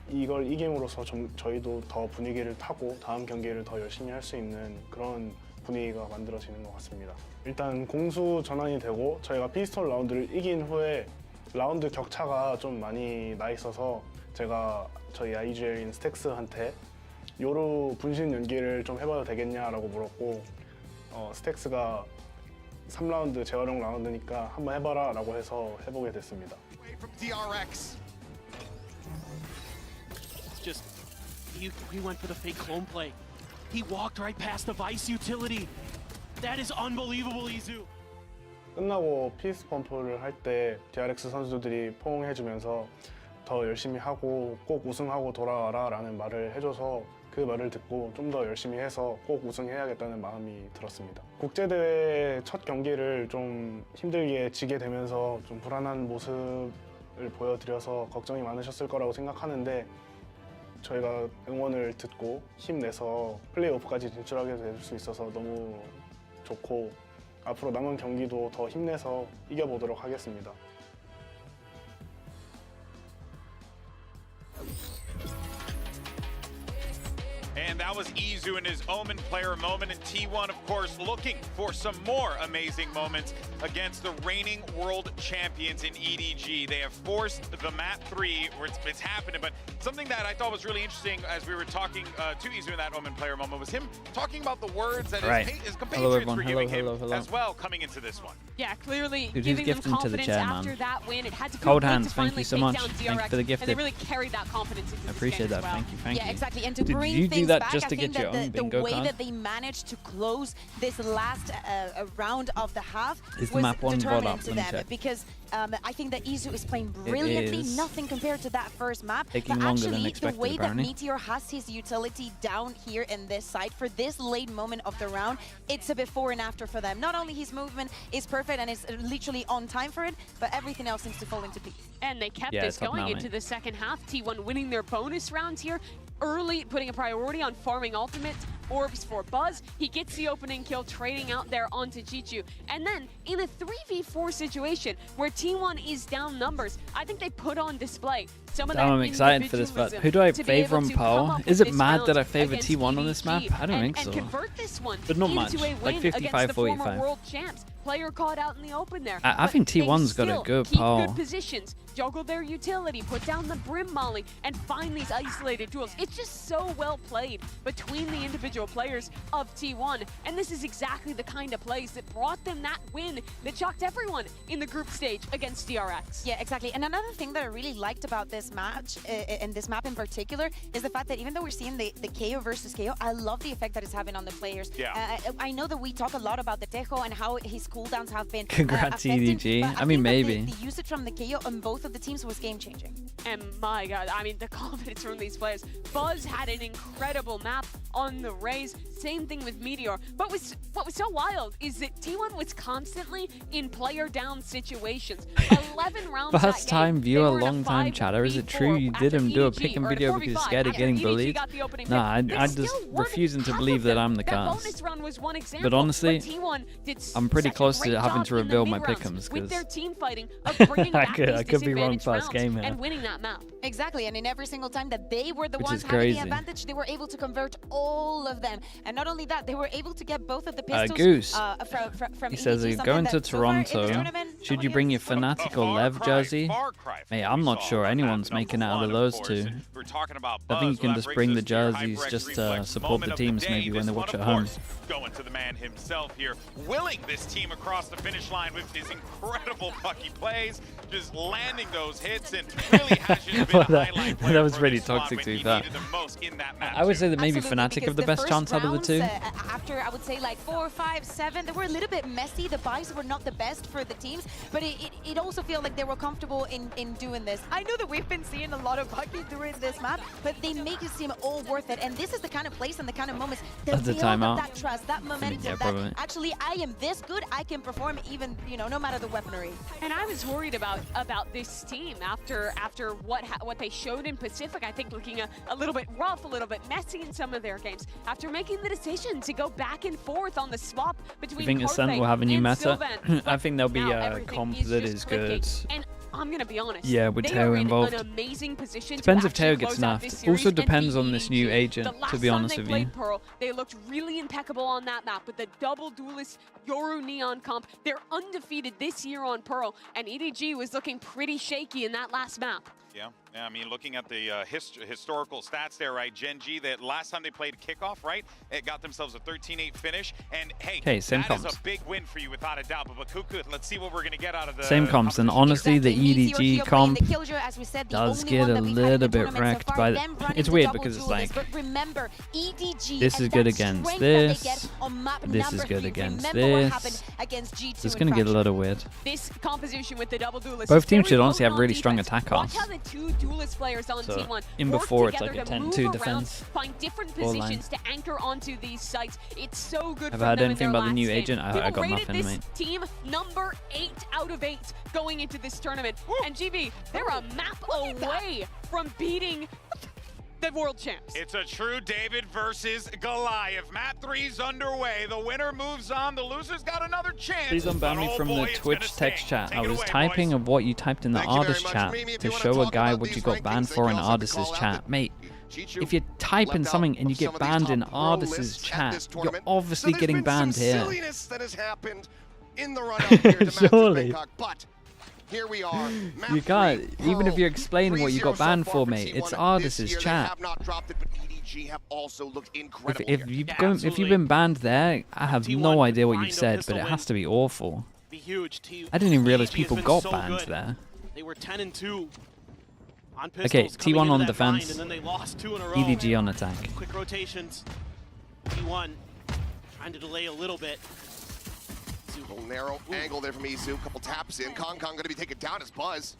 이걸 이김으로써 저희도 더 분위기를 타고 다음 경기를 더 열심히 할 수 있는 그런 분위기가 만들어지는 것 같습니다. 일단 공수 전환이 되고 저희가 피스톨 라운드를 이긴 후에 라운드 격차가 좀 많이 나 있어서 제가 저희 IGL인 스택스한테 요루 분신 연기를 좀 해봐도 되겠냐라고 물었고 스택스가 3라운드 재활용 라운드니까 한번 해봐라 라고 해서 해보게 됐습니다. Just he went for the fake clone play. He walked right past the Vice utility. That is unbelievable, Izu. 끝나고 피스 펌프를 할 때 DRX 선수들이 포옹해주면서 더 열심히 하고 꼭 우승하고 돌아와라 라는 말을 해줘서 그 말을 듣고 좀 더 열심히 해서 꼭 우승해야겠다는 마음이 들었습니다. 국제대회 첫 경기를 좀 힘들게 지게 되면서 좀 불안한 모습을 보여드려서 걱정이 많으셨을 거라고 생각하는데 저희가 응원을 듣고 힘내서 플레이오프까지 진출하게 될 수 있어서 너무 좋고 앞으로 남은 경기도 더 힘내서 이겨보도록 하겠습니다. And that was Izu in his Omen player moment, and T1, of course, looking for some more amazing moments against the reigning world champions in EDG. They have forced the map 3 where it's happening, but something that I thought was really interesting as we were talking to Izu in that Omen player moment was him talking about the words that his compatriots were giving him as well coming into this one. Yeah, clearly Dude, giving them gifting to the confidence chair, after man. that win. It had to Cold feel good hands, to thank finally you so take much. down Thank you DRX, for the and gifted. they really carried that confidence into I this appreciate game that. as well. Thank you. Yeah, exactly. And to Did bring you things do that back, just I to think get your that own the bingo way card? that they managed to close this last round of the half Is the was map one determinant VOD to up? Let me them check. because I think that Izu is playing brilliantly. is. Nothing compared to that first map. Taking but longer than actually, expected, the way apparently. that Meteor has his utility down here in this side for this late moment of the round, it's a before and after for them. Not only his movement is perfect and is literally on time for it, but everything else seems to fall into piece. And they kept this going into the second half. T1 winning their bonus rounds here early, putting a priority on farming ultimate orbs for Buzz. He gets the opening kill, trading out there onto Chichu. And then in a 3v4 situation where T1 is down numbers, I think they put on display some of that I'm excited for this, but who do I favor on Poe? Is it mad that I favor T1 on this map? I don't think so. And convert this one But not much, into a like win against the former 55-45. world champs. Player caught out in the open there. I think T1's got a good keep Poe. good positions, juggle their utility, put down the Brim Molly, and find these isolated duels. It's just so well played between the individual players of T1, and this is exactly the kind of plays that brought them that win that shocked everyone in the group stage against DRX. Yeah, exactly. And another thing that I really liked about this match, and this map in particular, is the fact that even though we're seeing the KO versus KO, I love the effect that it's having on the players. Yeah. I know that we talk a lot about the Tejo and how his cooldowns have been Congrats, affecting, EDG. but I mean, think that maybe. the usage from the KO on both of the teams was game-changing. And my god, I mean, the confidence from these players. Buzz had an incredible map on the Rays. Same thing with Meteor. But what was so wild is that T1 was constantly in player down situations. 11 rounds First time viewer, long time chatter. Is it true you didn't do a EDG, pick and or video a because you're 4v5 scared of after getting EDG bullied? got the opening Nah, pick. I just refusing to believe that I'm the That cast. bonus run was one example, But honestly, T1 did I'm pretty such a close great to having job to in the reveal my mid-rounds pick'ems with their because team fighting of bringing I back could be wrong these first disadvantaged game rounds here. and winning that map. Exactly, and in every single time that they were the Which ones is having the crazy. advantage, they were able to convert all of them. And not only that, they were able to get both of the pistols Goose. from He says, EDG, "Are something going to that so far in this Toronto. tournament, Should you bring your Fanatical Lev jersey?" Mate, I'm not sure anyone's making it out of those two. We're talking about I think you can Buzz, just well, that bring the brings us to your jerseys Hyperx just to Reflex support moment the of teams day. maybe when This they one, watch of at home. course, going to the man himself here, willing this team across the finish line with his incredible pucky plays, just landing those hits, and really has just been a highlight player That was for really this squad toxic when to be he fair. needed them most in that match. I would say that maybe Absolutely, Fnatic have the because best chance out of the two. After, I would say, like 4, 5, 7, they were a little bit messy. The buys were not the best for the teams. but it also feels like they were comfortable in doing this. I know that we've been seeing a lot of Bucky during this map, but they make it seem all worth it. And this is the kind of place and the kind of moments that build up that trust, that momentum, that actually I am this good, I can perform even, you know, no matter the weaponry. And I was worried about this team after what they showed in Pacific. I think looking a little bit rough, a little bit messy in some of their games. After making the decision to go back and forth on the swap between I think Ascent will have a new meta. I think there'll be a comp that is good. And I'm gonna be honest. Yeah, with Teo involved. An amazing position. Depends if Teo gets nerfed. Also depends on this new agent, to be honest with you. Pearl, they looked really impeccable on that map with the double duelist Yoru Neon comp. They're undefeated this year on Pearl, and EDG was looking pretty shaky in that last map. Yeah, I mean, looking at the historical stats there, right? Gen G, that last time they played kickoff, right? It got themselves a 13-8 finish. And hey, that is a big win for you without a doubt. But Kuku, let's see what we're going to get out of the same comps. And honestly, the EDG comp does get a little bit wrecked by the... It's weird because it's like, this is good against this. This is good against this. It's going to get a little weird. This composition with the double duelist. Both teams should honestly have really strong attack costs. Two duelist players on T1 in before it's like a 10-2 defense. Find different positions to anchor onto these sites. It's so good. Have I heard anything about the new agent? I got nothing, mate. Team number 8 out of 8 going into this tournament. And GB, they're a map away from beating the world champs. It's a true David versus Goliath. Map 3's underway. The winner moves on. The loser's got another chance. Please unban me from the Twitch text chat. I was typing of what you typed in the artist chat to show a guy what you got banned for in artist's chat. Mate, if you type in something and you get banned in artist's chat, you're obviously getting banned here. That has happened in the run-up here to Surely. Bangkok, but here we are. You can't, even if you're explaining what you got banned for, mate. It's artist's chat. If you've been banned there, I have no idea what you've said, but it has to be awful. I didn't even realize people got banned there. They were 10-2 on pistols. Okay, T1 on defense, and then they lost 2 in a row. EDG on attack. Quick rotations. T1 trying to delay a little bit. A little narrow angle there from Isu. Couple taps in. Kong going to be taken down as Buzz.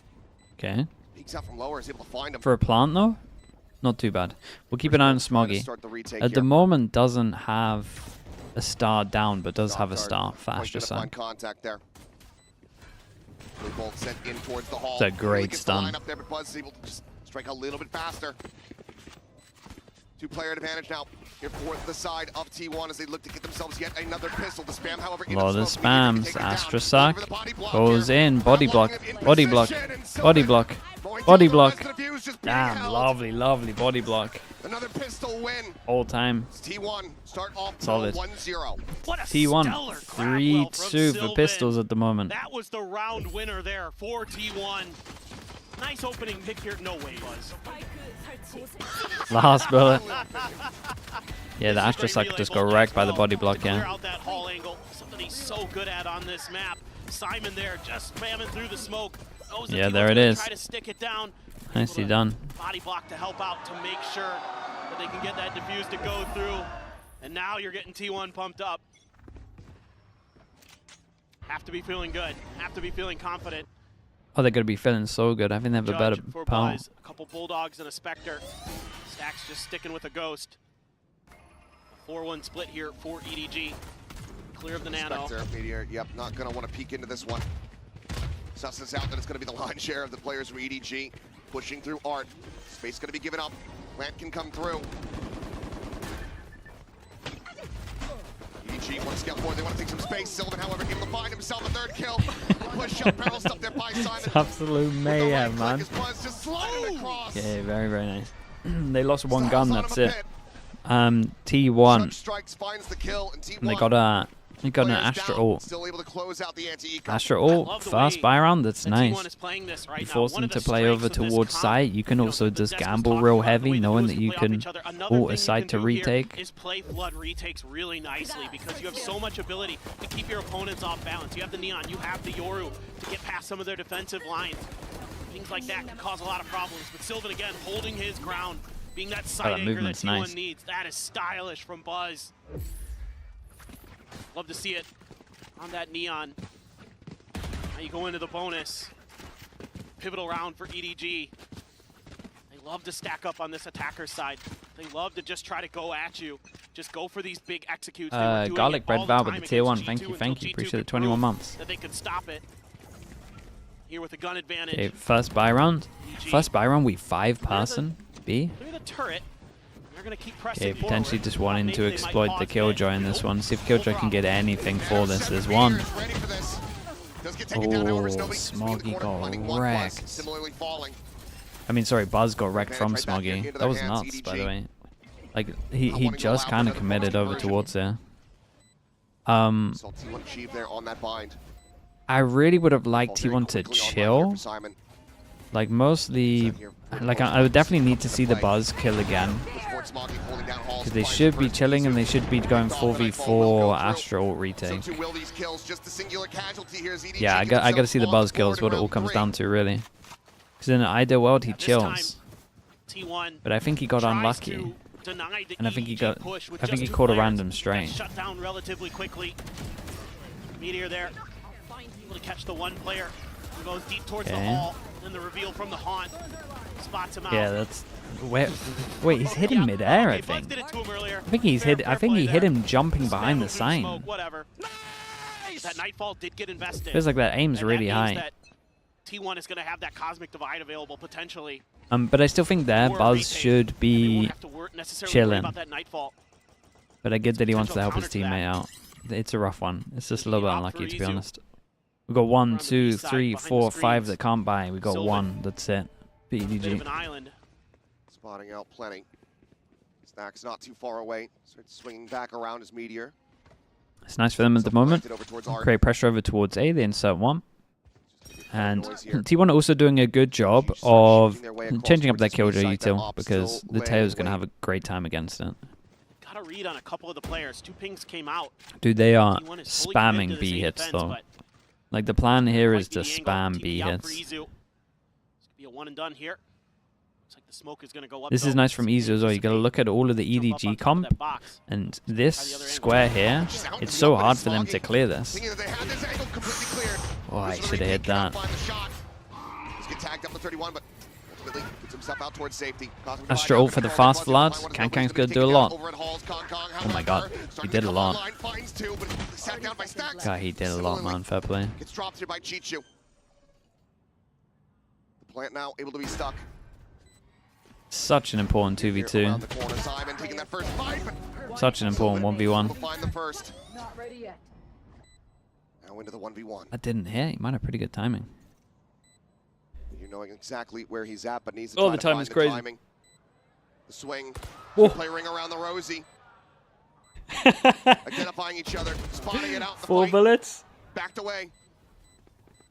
Okay. Peeks out from lower, is able to find him. For a plant though, not too bad. We'll keep an eye on Smoggy. At the moment, doesn't have a star down, but does have a star for Astroside. Contact there. Bolt sent in towards the hall. It's a great stun. Up there, but Buzz is able to just strike a little bit faster. 2-player advantage now here for the side of T1 as they look to get themselves yet another pistol. The spam, however, a lot of spams. Astroside goes in. Body block. Body block. Body block. Body block. Damn, lovely, lovely body block. Another pistol win. All time. T1 start off solid. 1-0. T1 3-2 for pistols at the moment. That was the round winner there for T1. Nice opening pick here. No way, Buzz. Last bullet. Yeah, the Astroside just got wrecked by the body block, Clear yeah. out that hall angle. Something he's so good at on this map. Simon there just spamming through the smoke. Yeah, there it is. Try to stick it down. Nicely done. Body block to help out to make sure that they can get that defuse to go through. And now you're getting T1 pumped up. Have to be feeling good. Have to be feeling confident. Oh, they're going to be feeling so good. I think they have a better power. A couple Bulldogs and a Spectre. Stacks just sticking with a Ghost. 4-1 split here for EDG. Clear of the Nano. Spectre, Meteor, yep, not going to want to peek into this one. Suss this out that it's going to be the line share of the players from EDG. Pushing through Art. Space going to be given up. Plant can come through. EDG want to scale forward. They want to take some space. Sylvan, however, able to find himself a 3rd kill. Push up, barrel stuff there by Simon. It's absolute mayhem, man. Okay, very, very nice. They lost one gun, that's it. T1. And they got an Astra ult. Astra ult, fast buy round, that's nice. You force them to play over towards site. You can also just gamble real heavy, knowing that you can ult a site to retake. Is play flood retakes really nicely because you have so much ability to keep your opponents off balance. You have the Neon, you have the Yoru to get past some of their defensive lines. Things like that can cause a lot of problems. But Sylvan again holding his ground, being that side anchor that T1 nice. needs. That is stylish from Buzz. Love to see it on that Neon. Now you go into the bonus. Pivotal round for EDG. They love to stack up on this attacker side. They love to just try to go at you. Just go for these big executes. Garlic bread val with the tier 1. Thank you. Appreciate it. 21 months. That they could stop it. Here with the gun advantage. Okay, first buy round. First buy round, we 5-person B. Look at the turret. They're gonna keep Okay, pressing potentially forward. just wanting to Maybe they exploit might the pause Killjoy in this one. See if Killjoy can get anything for this. There's one. Oh, Smoggy got wrecked. Similarly falling. I mean, sorry, Buzz got wrecked from Smoggy. That was nuts, by the way. Like, he just kind of committed over towards there. Saw T1 achieve there on that bind. I really would have liked T1 to chill. Like, mostly... Like, I would definitely need to see the Buzz kill again. Because they should be chilling and they should be going 4v4 Astral retake. Yeah, I gotta see the Buzz kills, what it all comes down to, really. Because in an ideal world, he chills. But I think he got unlucky. And I think he caught a random strain. Shut down relatively quickly. Meteor there. Able to catch the one player. He goes deep towards the hall. Then the reveal from the haunt. Spots him out. Yeah, that's... Wait, he's hit him mid-air, I think. I think he hit him jumping behind the sign. That Nightfall did get invested. Feels like that aim's really high. T1 is going to have that Cosmic Divide available potentially. But I still think their Buzz should be chilling. But I get that he wants to help his teammate out. It's a rough one. It's just a little bit unlucky, to be honest. We got 1, 2, 3, 4, 5 that can't buy. We got 1. That's it. EDG. Spotting out plenty. Snack's not too far away. Starts swinging back around his Meteor. It's nice for them at the moment. Create pressure over towards A. They insert 1. And T1 are also doing a good job of changing up their Killjoy util because the Teo's going to have a great time against it. Got a read on a couple of the players. 2 pings came out. Dude, they are spamming B hits though. Like the plan here is to spam B hits. This could be a one and done here. Looks like the smoke is going to go up. This is nice from Izu as well. You got to look at all of the EDG comp, and this square here, it's so hard for them to clear this. Oh, I should have hit that. Astro ult for the fast flood. Kankang's going to do a lot. Oh my god, he did a lot. God, he did a lot, man. Fair play. Gets dropped here by Chichu. The plant now able to be stuck. Such an important 2v2. Such an important 1v1. Now into the 1v1. That didn't hit. He might have pretty good timing. You knowing exactly where he's at, but needs to oh, try the timing's to crazy. find the timing. The swing. Oh. Play ring around the Rosie. Identifying each other, spotting it out. 4 bullets. Backed away.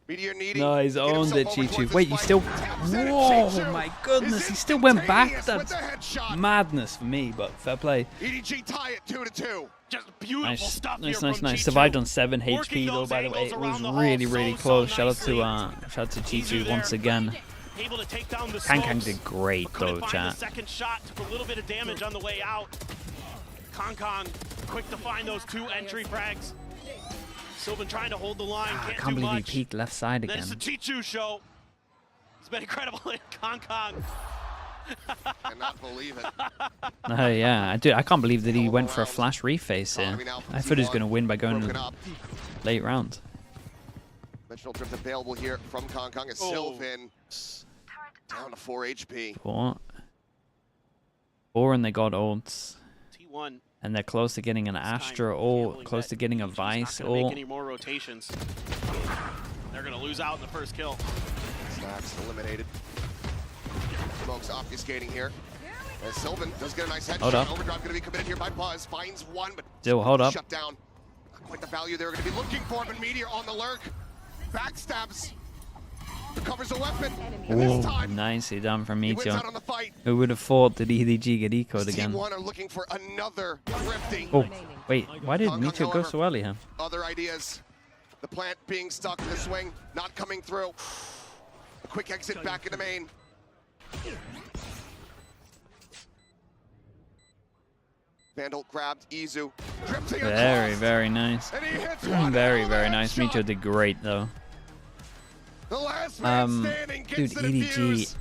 Meteor needy. No, he's owned it, Chichu. Wait, he still... Whoa, my goodness. He still went back. That's madness for me, but fair play. EDG tie it 2-2. Just beautiful stuff here nice. from Survived on 7 HP though, by the way. It was really close. Shout out to Chichu once again. Kankang did great though, chat. Second shot took a little bit of damage on the way out. Kong quick to find those 2 entry frags. Sylvan trying to hold the line. I can't believe he peeked left side again. Then it's the Chichu show. It's been incredible. Kong. Cannot believe it. No, yeah, I can't believe that he went for a flash reface here. I thought he was going to win by going to the late round. Dimensional trips available here from Kong as Sylvan down to 4 HP. 4 and they got ults. T1. And they're close to getting an Astra ult, close to getting a Vice ult. Any more rotations. They're going to lose out in the first kill. Stacks eliminated. Smoke's obfuscating here. As Sylvan does get a nice headshot. Overdrive going to be committed here by Buzz. Finds one, but still hold up. Shut down. Not quite the value they were going to be looking for, but Meteor on the lurk. Backstabs. Recovers a weapon. And this time, nicely done from Meteor. Out on the fight. Who would have thought that EDG get eco'd again? Team 1 are looking for another thrifty. Oh, wait, why did Meteor go so early here? Other ideas. The plant being stuck in the swing, not coming through. A quick exit back into main. Vandal grabbed Izu. Very nice. Very nice. Meteor did great though. Dude, EDG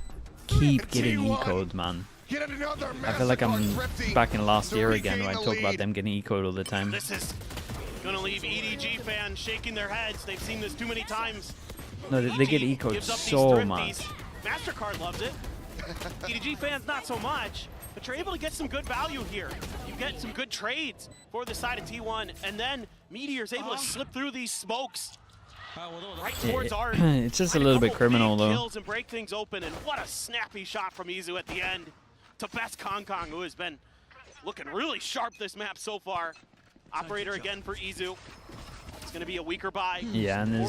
keep getting eco'd, man. I feel like I'm back in last year again when I talk about them getting eco'd all the time. This is gonna leave EDG fans shaking their heads. They've seen this too many times. No, they get eco'd so much. MasterCard loves it. EDG fans not so much, but you're able to get some good value here. You get some good trades for the side of T1, and then Meteor's able to slip through these smokes right towards Art. It's just a little bit criminal, though. Kills and break things open, and what a snappy shot from Izu at the end to Best Kong Kong, who has been looking really sharp this map so far. Operator again for Izu. It's going to be a weaker buy. Yeah, and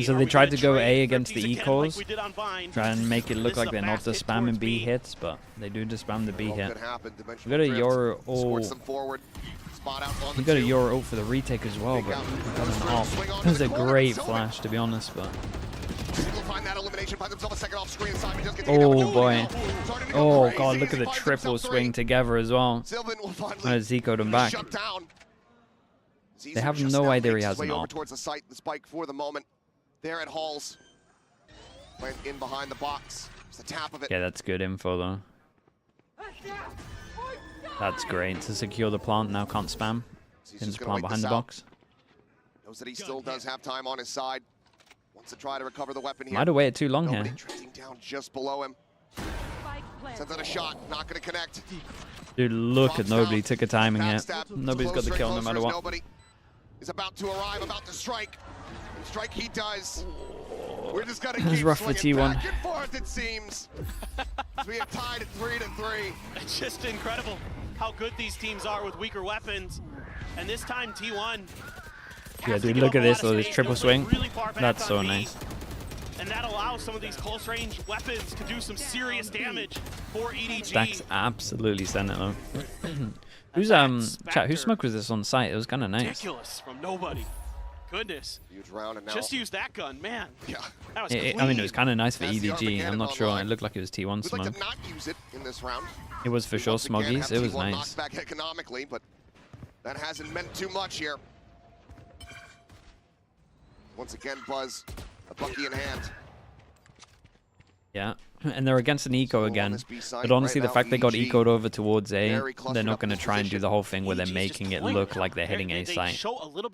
so they tried to go A against the eco's, try and make it look like they're not just spamming B hits, but they do just spam the B hit. We got a Euro ult. We got a Euro ult for the retake as well, but we got an off. It was a great flash, to be honest, but. Oh boy. Oh god, look at the triple swing together as well. Zico'd him back. They have no idea he has an op. Towards the site, the spike for the moment. There at Halls. Went in behind the box. It's the tap of it. Yeah, that's good info though. That's great to secure the plant. Now can't spam. Can just plant behind the box. Knows that he still does have time on his side. Wants to try to recover the weapon here. Might have waited too long here. Down just below him. Sends out a shot. Not going to connect. Dude, look at nobody took a timing yet. Nobody's got the kill no matter what. Nobody is about to arrive, about to strike. And strike he does. We're just gonna keep rough for T1. Back and forth, it seems. We have tied at 3-3. It's just incredible how good these teams are with weaker weapons. And this time T1. Yeah, dude, look at this, though, this triple swing. Really That's so nice. And that allows some of these close range weapons to do some serious damage for EDG. Stacks absolutely sent it though. Who's chat? Whose smoke was this on site? It was kind of nice. Ridiculous from nobody. Goodness. Huge round and now. Just use that gun, man. Yeah. That was I mean, it was kind of nice for EDG. I'm not sure. It looked like it was T1 We'd smoke. like to not use it in this round. It was for sure Smoggies. It was nice. Back economically, but that hasn't meant too much here. Once again, Buzz, a Bucky in hand. Yeah, and they're against an eco again. But honestly, the fact they got eco'd over towards A, they're not going to try and do the whole thing where they're making it look like they're hitting A site.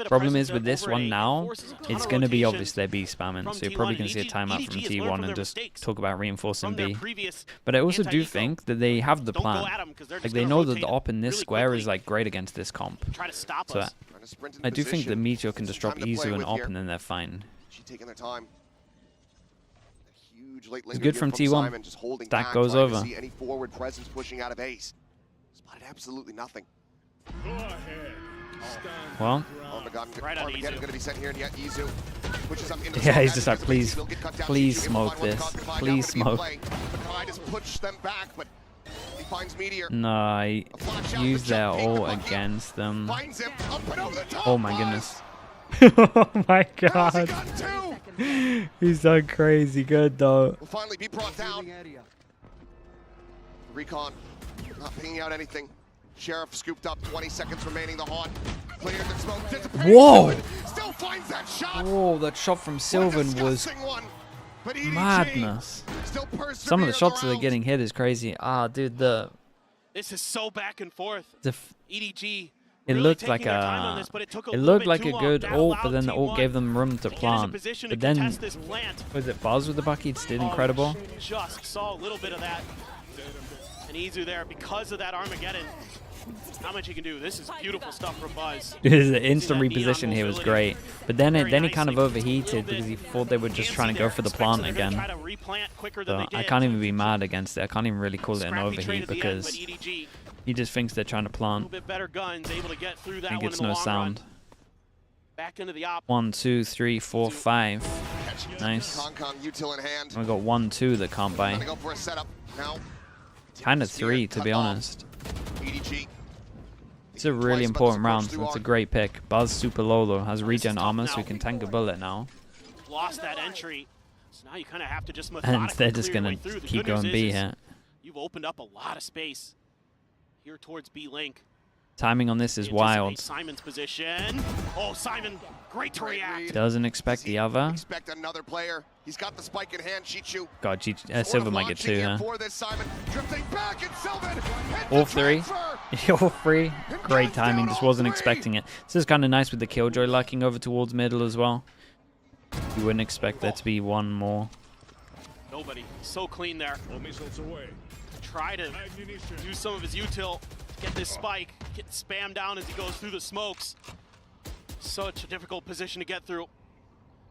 Problem is with this one now, it's going to be obvious they're B spamming. So you're probably going to see a timeout from T1 and just talk about reinforcing B. But I also do think that they have the plan. Like they know that the op in this square is like great against this comp. So I do think that Meteor can just drop Izu and op and then they're fine. Taking their time. It's good from T1. Stack goes over. Any forward presence pushing out of ace. Spotted absolutely nothing. Well, Armageddon going to be sent here, and yet Izu pushes up into yeah, he's just like, please smoke this. Please smoke. Just push them back, but he finds Meteor. No, I use their ult against them. Oh my goodness. Oh my god. He's so crazy good though. Will finally be brought down. Recon not pinging out anything. Sheriff scooped up, 20 seconds remaining. The haunt cleared the smoke. Whoa! Still finds that shot. Whoa, that shot from Sylvan was madness. Some of the shots that they're getting hit is crazy. Ah, dude, this is so back and forth. EDG. It looked like a good ult, but then the ult gave them room to plant. But then, was it Buzz with the buckets? Did incredible. Just saw a little bit of that. And Izu there because of that Armageddon. How much he can do. This is beautiful stuff from Buzz. His instant reposition here was great. But then he kind of overheated because he thought they were just trying to go for the plant again. So I can't even be mad against it. I can't even really call it an overheat because he just thinks they're trying to plant. He gets no sound. Back into the op. 1, 2, 3, 4, 5. Nice. We got 1, 2 that can't buy. Kind of 3, to be honest. It's a really important round. So it's a great pick. Buzz super low though. Has regen armor, so he can tank a bullet now. Lost that entry. So now you kind of have to just and they're just gonna keep going B here. You've opened up a lot of space here towards B link. Timing on this is wild. Simon's position. Oh, Simon, great to react. Doesn't expect the other. Expect another player. He's got the spike in hand. Chichu. God, Silver might get 2, huh? For this, Simon. Drifting back, and Sylvan All 3. All 3. Great timing. Just wasn't expecting it. This is kind of nice with the Killjoy lurking over towards middle as well. You wouldn't expect there to be one more. Nobody. So clean there. Try to use some of his util. Get this spike. Get spammed down as he goes through the smokes. Such a difficult position to get through.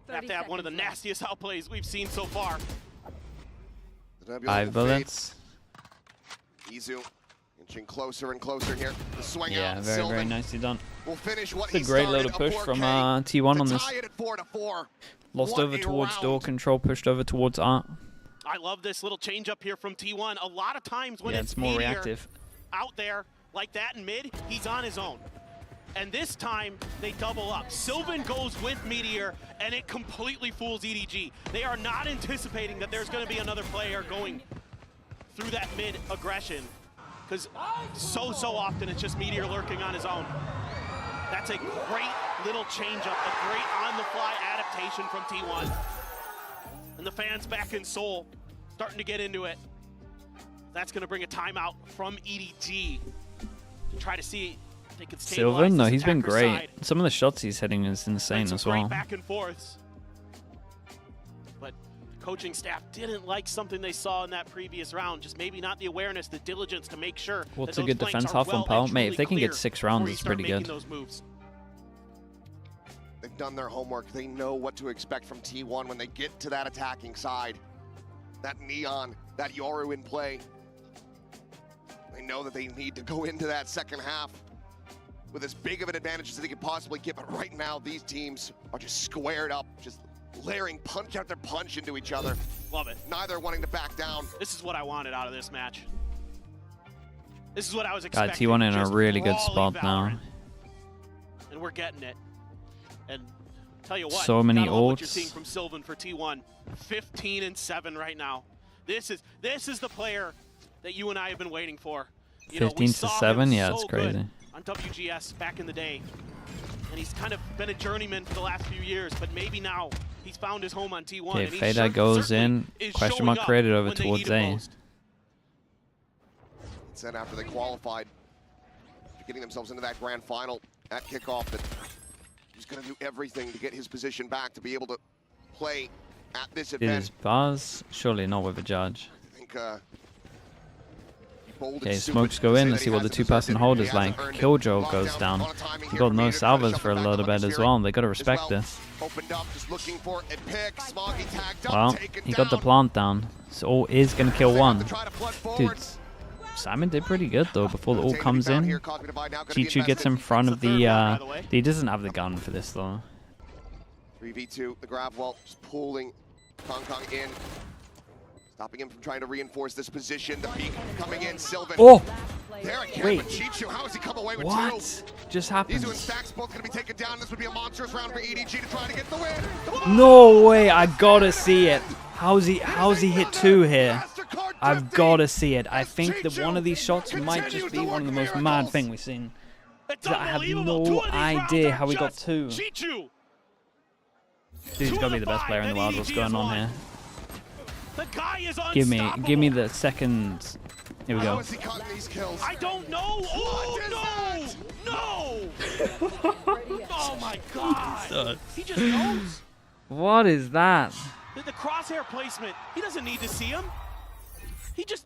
Have to have one of the nastiest outplays we've seen so far. 5 bullets. Izu inching closer and closer here. The swing yeah, out. very, very nicely done. We'll finish what it's a great little push from T1 on this. Lost over towards door control, pushed over towards art. I love this little change up here from T1. A lot of times when it's more reactive out there like that in mid, he's on his own. And this time, they double up. Sylvan goes with Meteor, and it completely fools EDG. They are not anticipating that there's going to be another player going through that mid aggression, because so often it's just Meteor lurking on his own. That's a great little change-up, a great on-the-fly adaptation from T1. And the fans back in Seoul starting to get into it. That's going to bring a timeout from EDG to try to see if they can stabilize Sylvan, no, this he's been attacker great. side. Some of the shots he's hitting is insane as well. Back and forths. But the coaching staff didn't like something they saw in that previous round. Just maybe not the awareness, the diligence to make sure. Well, that it's a those good flanks defense are half on well Pal. and Mate, truly if they can get clear 6 before rounds, you it's start pretty making good. those moves. They've done their homework. They know what to expect from T1 when they get to that attacking side. That Neon, that Yoru in play. They know that they need to go into that second half with as big of an advantage as they could possibly get, but right now these teams are just squared up, just layering punch after punch into each other. Love it. Neither wanting to back down. This is what I wanted out of this match. This is what I was expecting. God, T1 in a just really good brawly spot now. Valorant. And we're getting it. And tell you what, So many gotta love what you're ults. seeing from Sylvan for T1. 15-7 right now. This is the player that you and I have been waiting for. You know, we 15-7, saw yeah, him it's so crazy. good on WGS back in the day. And he's kind of been a journeyman for the last few years, but maybe now he's found his home on T1. Okay, and he Fada goes in. is Question showing mark up created over when they towards need him A. most. Said after they qualified, getting themselves into that grand final at kickoff, that he's going to do everything to get his position back to be able to play at this It event. is bars. Surely not with a judge. I think bold Okay, and stupid smokes go to in. say Let's that see he what the hasn't two-person deserved it. hold He is like. hasn't earned it. Killjoy Lockdown, goes down. a lot of timing We here got from no Meteor to try to salvos shut for a them back little up bit on as this well. area. They got to respect well. this. Opened up, just looking for a pick. Smoggy tagged up, Well, taken he got the down. plant down. So all is going to kill one. Try to flood Dude, forward. Simon did pretty good though before the ult comes in. Chichu gets in front of the... He doesn't have the gun for this though. 3v2, the grab wall just pulling Kong Kong in. Stopping him from trying to reinforce this position. The peek coming in, Sylvan. Oh! There again, Wait. but Chichu, how has he come away with two? What just happened? Izu and Stacks both going to be taken down. This would be a monstrous round for EDG to try to get the win. No way! I gotta see it. How's he hit 2 here? I've gotta see it. I think that one of these shots might just be one of the most mad things we've seen. I have no idea how he got 2. Chichu. Dude, he's gotta be the best player in the world. What's going on here? The guy is Give me the second. Here we How go. is he cutting these kills? I don't know. Oh, no! Oh my God! He just knows. What is that? The crosshair placement. He doesn't need to see him. He just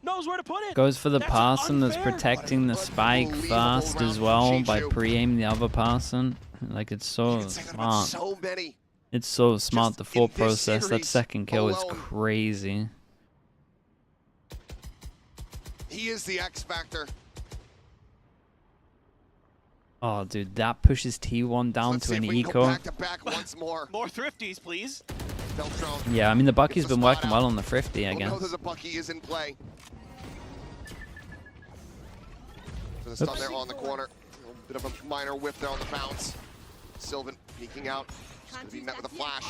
knows where to put it. Goes for the That's person that's unfair. protecting the spike fast as well by pre-aiming the other person. Like, it's so smart. So many. It's so smart, the thought in this process. That series second kill is alone. crazy. He is the X factor. Oh, dude, that pushes T1 down Let's to see an if we can eco. go back to back once more. More thrifties, please. Deltron Yeah, I mean, the Bucky's gets the been spot working out. well on the Thrifty, I We'll know guess. that the Bucky is in play. For the stun Oops. there on the corner. A little bit of a minor whiff there on the bounce. Sylvan peeking out. Just going to be met with a flash.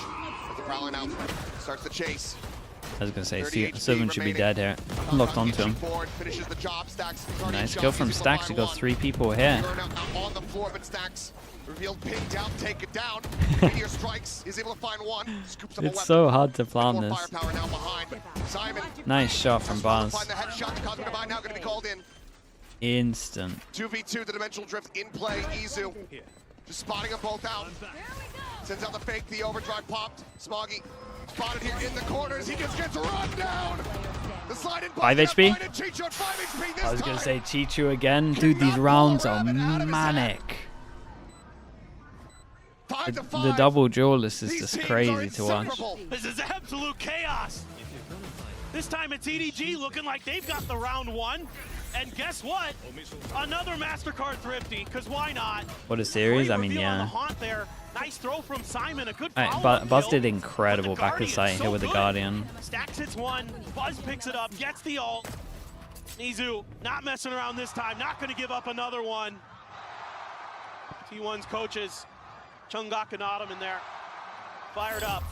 With the prowling out. Starts the chase. I was going to say, Sylvan should be dead here. Locked onto him. Nice kill from Stax. He got 3 people here. On the floor, but Stax revealed pinned down, take it down. Meteor strikes, is able to find one. Scoops up It's so hard to plan this. Now behind. Simon. Nice shot from Bars. Find the headshot. The Cosmic Divide now going to be called in. Instant. 2v2, the Dimensional Drift in play. Izu just spotting them both out. Sends out the fake, the overdrive popped. Smoggy spotted here in the corners. He just gets run down. The slide in 5 HP. Chichu at 5 HP this I was going to say Chichu again. Dude, these rounds are manic. The double duelist is just crazy to watch. This is absolute chaos. This time it's EDG looking like they've got the round 1. And guess what? Another MasterCard Thrifty, because why not? What a series. I mean, yeah. Nice throw from Simon. A good Buzz did incredible back of sight here with the Guardian. Stax hits one. Buzz picks it up, gets the ult. Nizu not messing around this time. Not going to give up another one. T1's coaches, Chungak and Autumn in there. Fired up.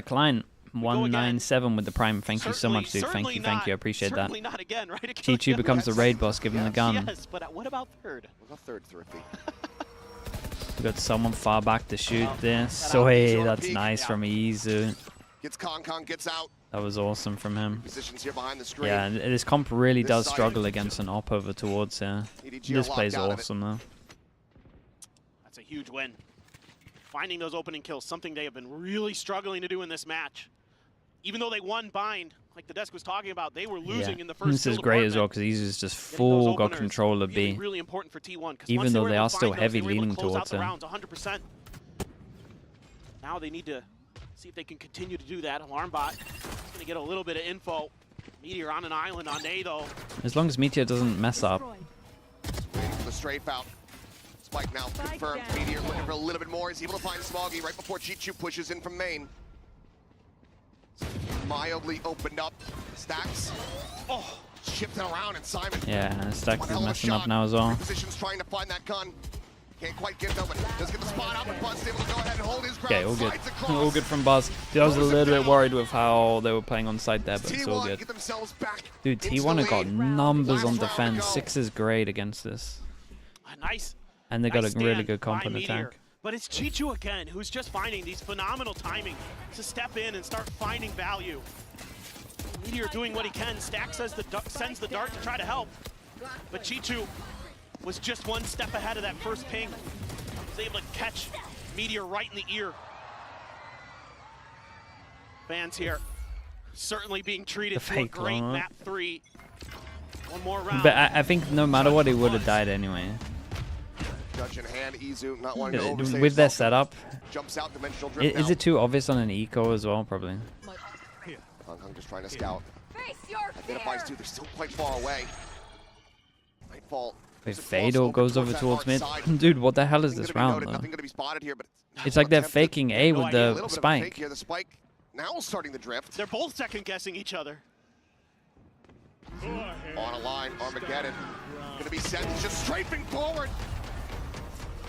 Klein. 197 with the prime. Thank you so much, dude. Thank you. I appreciate that. Not again, right? Chichu becomes the raid boss. Give him the gun. Yes, but what about third? What about third, Thrifty? We got someone far back to shoot this. So hey, that's nice from Izu. Gets Kong gets out. That was awesome from him. Positions here behind the screen. Yeah, and this comp really does struggle against an op over towards here. This plays awesome though. That's a huge win. Finding those opening kills, something they have been really struggling to do in this match. Even though they won bind, like the desk was talking about, they were losing in the first. This is great as well because Izu's just full got control of B. Really important for T1, even though they are still heavy leaning towards him. 100%. Now they need to see if they can continue to do that. Alarmbot is going to get a little bit of info. Meteor on an island on A though. As long as Meteor doesn't mess up. Waiting for the strafe out. Spike now confirmed. Meteor looking for a little bit more. He's able to find Smoggy right before Chichu pushes in from main. Mildly opened up. Stax. Oh, shifting around and Simon. Yeah, Stax is messing up now as well. Positions trying to find that gun. Can't quite get though, but does get the spot out. But Buzz able to go ahead and hold his ground. Okay, all good. All good from Buzz. Dude, I was a little bit worried with how they were playing on side there, but it's all good. Dude, T1 have got numbers on defense. 6 is great against this. Nice. And they got a really good comp on attack. But it's Chichu again, who's just finding these phenomenal timing to step in and start finding value. Meteor doing what he can. Stack sends the dart to try to help. But Chichu was just one step ahead of that first ping. Was able to catch Meteor right in the ear. Fans here certainly being treated to a great map 3. One more round. But I think no matter what, he would have died anyway. Judge in hand, Izu not wanting to overstay with their setup. Jumps out, Dimensional Drift is it too obvious on an eco as well? Probably. Kong just trying to scout. Identifies two, they're still quite far away. Nightfall. Wait, Veto goes over towards mid. Dude, what the hell is this round though? Nothing going to be spotted here, but it's like they're faking A with the spike. Here, the spike now starting the drift. They're both second guessing each other. On a line, Armageddon. Going to be sent, just strafing forward.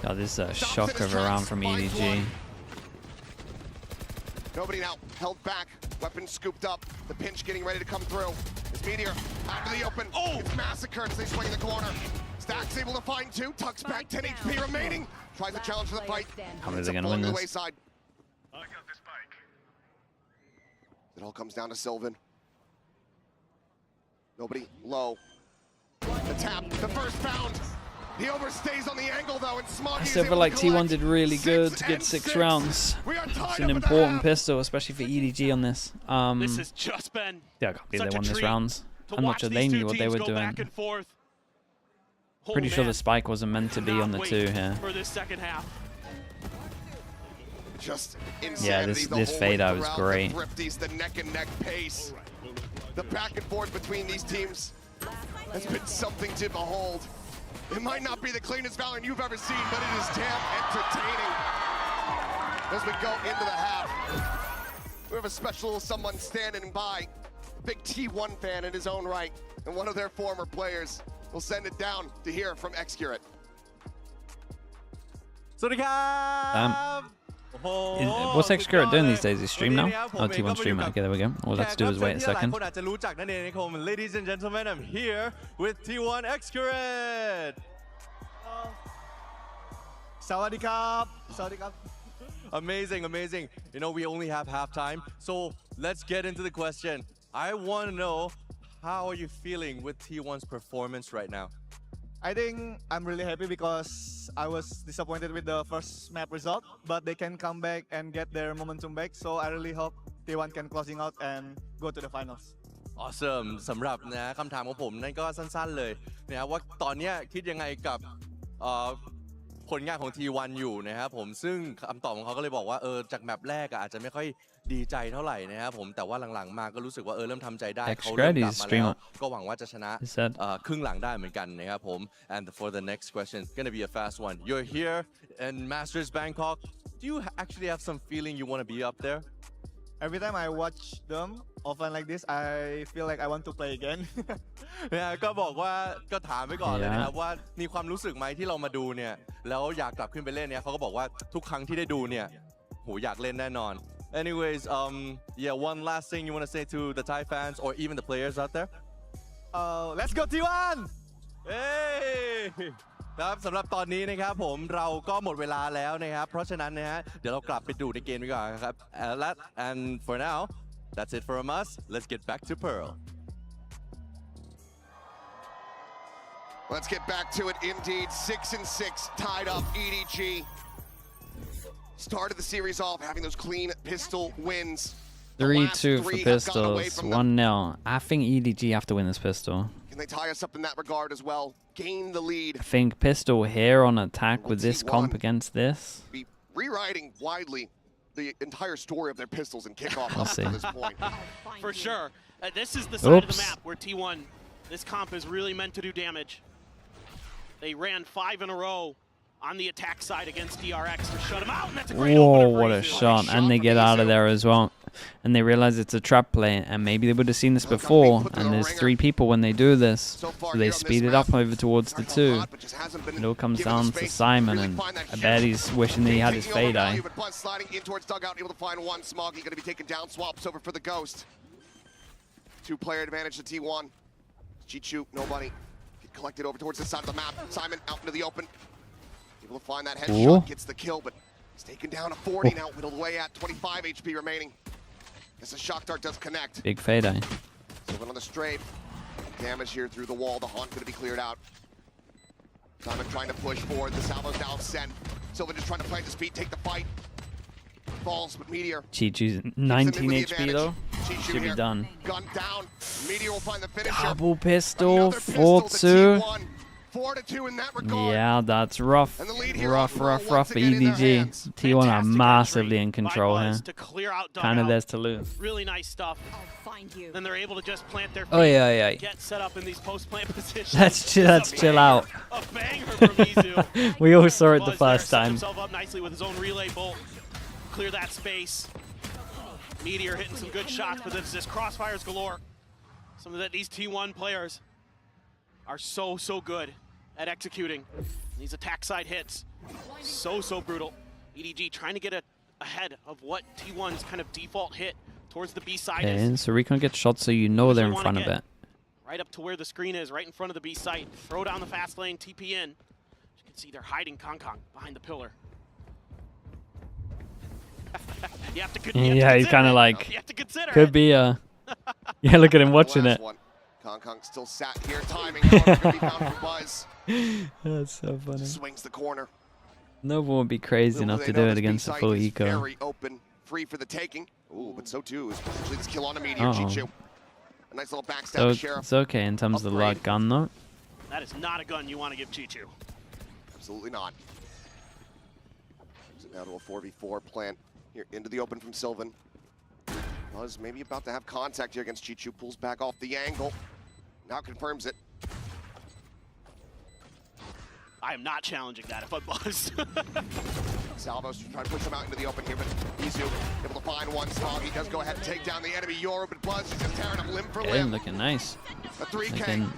God, this is a shocker of a round from EDG. Nobody now held back. Weapon scooped up. The pinch getting ready to come through. It's Meteor out of the open. Oh, it's massacred as they swing the corner. Stack's able to find 2. Tucks back, 10 HP remaining. Tries to challenge for the fight. How are they going to win this? Wayside. It all comes down to Sylvan. Nobody low. The tap, the first pound. He overstays on the angle though, and Smoggy I still feel like T1 did really good to get 6 rounds. It's an important pistol, especially for EDG on this. This has just been yeah, I can't believe they won this round. I'm not sure they knew what they were doing. Pretty sure the spike wasn't meant to be on the 2 here. For this second half. Just yeah, this fade out was great. The neck and neck pace. The back and forth between these teams has been something to behold. It might not be the cleanest Valorant you've ever seen, but it is damn entertaining. As we go into the half, we have a special little someone standing by. Big T1 fan in his own right, and one of their former players. We'll send it down to hear from Xcurate. สวัสดีครับ What's X-Current doing these days? Is stream now? Oh, T1 stream. Okay, there we go. All that's to do is wait a second. Ladies and gentlemen, I'm here with T1 X-Current. Sawadee-kap. Sawadee-kap. Amazing, amazing. You know, we only have halftime, so let's get into the question. I want to know, how are you feeling with T1's performance right now? I think I'm really happy because I was disappointed with the first map result, but they can come back and get their momentum back. So I really hope T1 can closing out and go to the finals. Awesome สำหรับนะคำถามของผมนั่นก็สั้นๆเลยนะครับว่าตอนนี้คิดยังไงกับผลงานของ T1 อยู่นะครับผมซึ่งคำตอบของเขาก็เลยบอกว่าจากแมปแรกอาจจะไม่ค่อยดีใจเท่าไหร่นะครับผมแต่ว่าหลังๆมาก็รู้สึกว่าเริ่มทำใจได้เขาเริ่มกลับมาแล้วก็หวังว่าจะชนะครึ่งหลังได้เหมือนกันนะครับผม and for the next question gonna be a fast one you're here in Masters Bangkok do you actually have some feeling you want to be up there Every time I watch them offline like this I feel like I want to play again เนี่ยก็บอกว่าก็ถามไปก่อนเลยนะครับว่ามีความรู้สึกไหมที่เรามาดูเนี่ยแล้วอยากกลับขึ้นไปเล่นเนี่ยเขาก็บอกว่าทุกครั้งที่ได้ดูเนี่ยโหอยากเล่นแน่นอน Anyways yeah one last thing you want to say to the Thai fans or even the players out there Let's go T1 เฮ้ครับสำหรับตอนนี้นะครับผมเราก็หมดเวลาแล้วนะครับเพราะฉะนั้นนะฮะเดี๋ยวเรากลับไปดูในเกมดีกว่าครับ and for now that's it from us let's get back to Pearl Let's get back to it indeed 6-6 tied up EDG started the series off having those clean pistol wins 3-2 for pistols 1-0 I think EDG have to win this pistol Can they tie us up in that regard as well? Gain the lead. I think pistol here on attack with this comp against this. Be rewriting widely the entire story of their pistols and kickoff up to this point. For sure. This is the side of the map where T1, this comp is really meant to do damage. They ran 5 in a row on the attack side against DRX to shut him out. And that's a great Whoa, what a shot. And they get out of there as well. And they realize it's a trap play. And maybe they would have seen this before. And there's 3 people when they do this. So they speed it up over towards the 2. It all comes down to Simon. And I bet he's wishing that he had his fade eye. Sliding in towards dugout, able to find one. Smoggy going to be taken down. Swaps over for the Ghost. 2-player advantage to T1. Chichu, nobody. Get collected over towards the side of the map. Simon out into the open. Able to find that headshot, gets the kill, but he's taken down a 40 now, whittled away at 25 HP remaining. As the shock dart does connect. Big fade eye. Sylvan on the strafe. Damage here through the wall. The haunt going to be cleared out. Simon trying to push forward. The salvo's now sent. Sylvan just trying to plant his feet, take the fight. Falls, but Meteor. Chi-Chi's 19 HP though. Should be done. Gun down. Meteor will find the finisher. Double pistol, 4-2. 4-2 in that regard. Yeah, that's rough. Rough for EDG. T1 are massively in control here. Kind of theirs to lose. Really nice stuff. Then they're able to just plant their feet. Oh yeah. Get set up in these post-plant positions. Let's chill out. A banger from Izu. We all saw it the first time. Himself up nicely with his own relay bolt. Clear that space. Meteor hitting some good shots, but this crossfires galore. Some of these T1 players are so good at executing these attack side hits. So brutal. EDG trying to get ahead of what T1's kind of default hit towards the B side is. Okay, so Recon gets shot so you know they're in front of it. Right up to where the screen is, right in front of the B site. Throw down the fast lane, TP in. As you can see, they're hiding Kong behind the pillar. You have to he's kind of like, you have to consider could be a... Yeah, look at him watching it. Kong still sat here, timing. However, could be found for Buzz. That's so funny. Swings the corner. No one would be crazy enough to do it against a full eco. Very open, free for the taking. Ooh, but so too is potentially this kill on a Meteor. Chichu. A nice little backstab to Sheriff. It's okay in terms of the light gun though. That is not a gun you want to give Chichu. Absolutely not. So now to a 4v4 plant here into the open from Sylvan. Buzz maybe about to have contact here against Chichu. Pulls back off the angle. Now confirms it. I am not challenging that if I'm Buzz. Salvo's trying to push him out into the open here, but Izu able to find one. Smoggy does go ahead and take down the enemy Yoru, but Buzz is just tearing him limb for limb. Looking nice.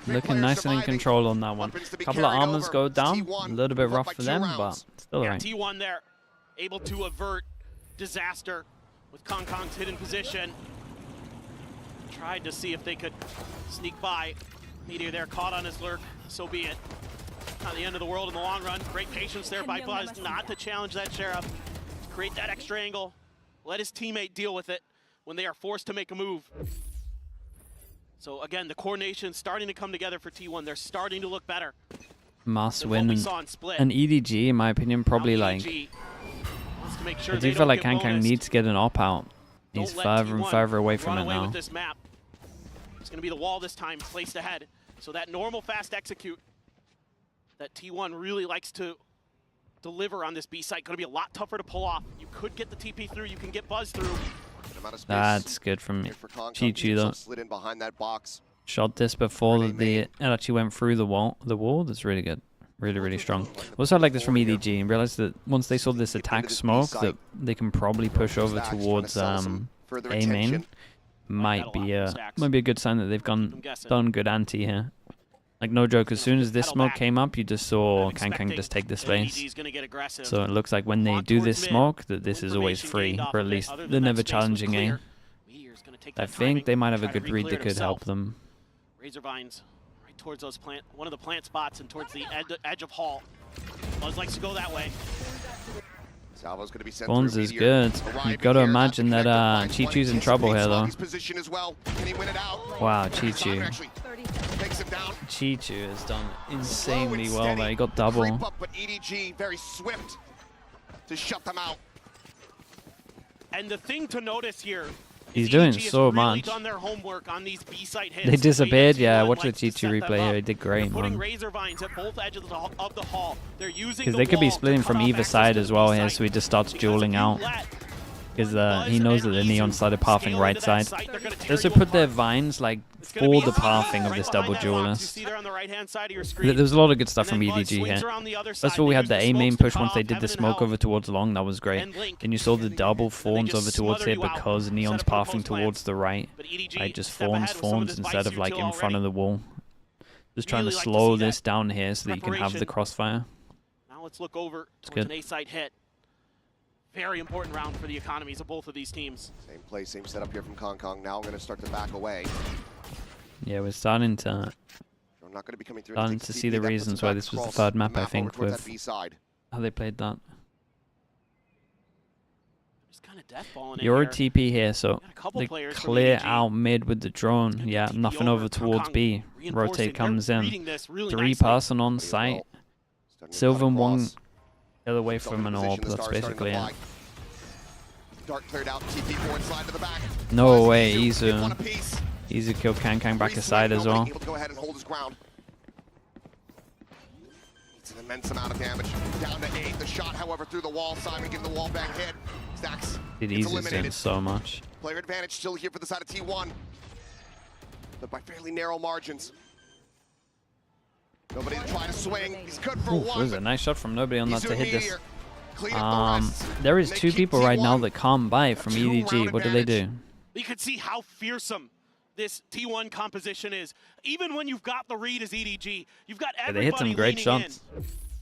Looking nice and in control on that one. A couple of armors go down. A little bit rough for them, but still alright. T1 there, able to avert disaster with Kong's hidden position. Tried to see if they could sneak by. Meteor there, caught on his lurk, so be it. Not the end of the world in the long run. Great patience there by Buzz not to challenge that Sheriff. Create that extra angle. Let his teammate deal with it when they are forced to make a move. So again, the coordination starting to come together for T1. They're starting to look better. Must win. And EDG, in my opinion, probably like... Sure I do feel like Kang needs to get an op out. He's further and further away from it now. With this map. It's going to be the wall this time, placed ahead. So that normal fast execute that T1 really likes to deliver on this B site. Going to be a lot tougher to pull off. You could get the TP through. You can get Buzz through. That's good from Chi-Chi though. Slid in behind that box. Shot this before it actually went through the wall. That's really good. Really, really strong. Also, I like this from EDG and realized that once they saw this attack smoke, that they can probably push over towards A main. Might be a good sign that they've done good anti here. Like no joke, as soon as this smoke came up, you just saw Kang just take the space. So it looks like when they do this smoke, that this is always free, or at least they're never challenging A. I think they might have a good read that could help them. Razor Vines right towards those one of the plant spots and towards the edge of Hall. Buzz likes to go that way. Salvo's going to be sent Bonds is good. You've got to imagine that Chi-Chu's in trouble here, though. Wow, Chi-Chu. Chi-Chu has done insanely well there. He got double. But EDG very swift to shut them out. And the thing to notice here, he's doing so much. Done their homework on these B-site hits. They disappeared, yeah. Watch the Chi-Chu replay here. He did great, putting man. razor vines at both edges of the hall. They're using Because they could be splitting from either side as well here, so he just starts dueling out. Because he knows that the Neon started pathing right side. They also put their vines like for the pathing of this double duelist. There's a lot of good stuff from EDG here. First of all, we had the A main push once they did the smoke over towards long. That was great. Then you saw the double fawns over towards here because Neon's pathing towards the right. Like just fawns instead of like in front of the wall. Just trying to slow this down here so that you can have the crossfire. Now let's look over towards an A-site hit. Very important round for the economies of both of these teams. Same play, same setup here from Kong. Now going to start to back away. Yeah, we're starting to see the reasons why this was the third map, I think, with how they played that. You're a TP here, so they clear out mid with the drone. Yeah, nothing over towards B. Rotate comes in. 3-person on site. Sylvan 1 kill away from an AWP. That's basically it. No way, Izu killed Kang back aside as well. Able to go ahead and hold his ground. It's an immense amount of damage. Down to 8. The shot, however, through the wall. Simon getting the wall bang hit. Stacks. Izu's doing so much. Player advantage still here for the side of T1. But by fairly narrow margins. Nobody to try to swing. He's good for one. That was a nice shot from nobody on that to hit this. There is 2 people right now that can't buy from EDG. What do they do? You can see how fearsome this T1 composition is. Even when you've got the read as EDG, you've got everybody they hit some great shots.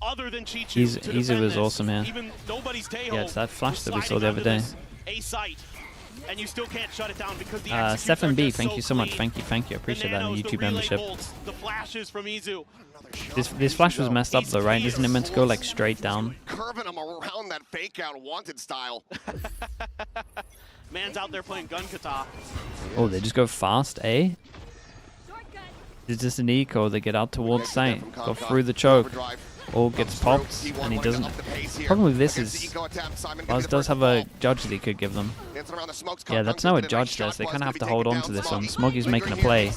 Other than Chi-Chu. Izu was awesome here. Even nobody's yeah, it's that flash that we saw the other day. A site, and you still can't shut it down because the Stefan B, thank you so much. Thank you. I appreciate that in the YouTube membership. The flashes from Izu. This flash was messed up though, right? Isn't it meant to go like straight down? Curving him around that fake out wanted style. Man's out there playing gun kata. Oh, they just go fast, eh? It's just an eco. They get out towards site, go through the choke. All gets popped, and he doesn't. Problem with this is, Buzz does have a judge that he could give them. Yeah, that's now a judge there, so they kind of have to hold on to this one. Smoggy's making a play.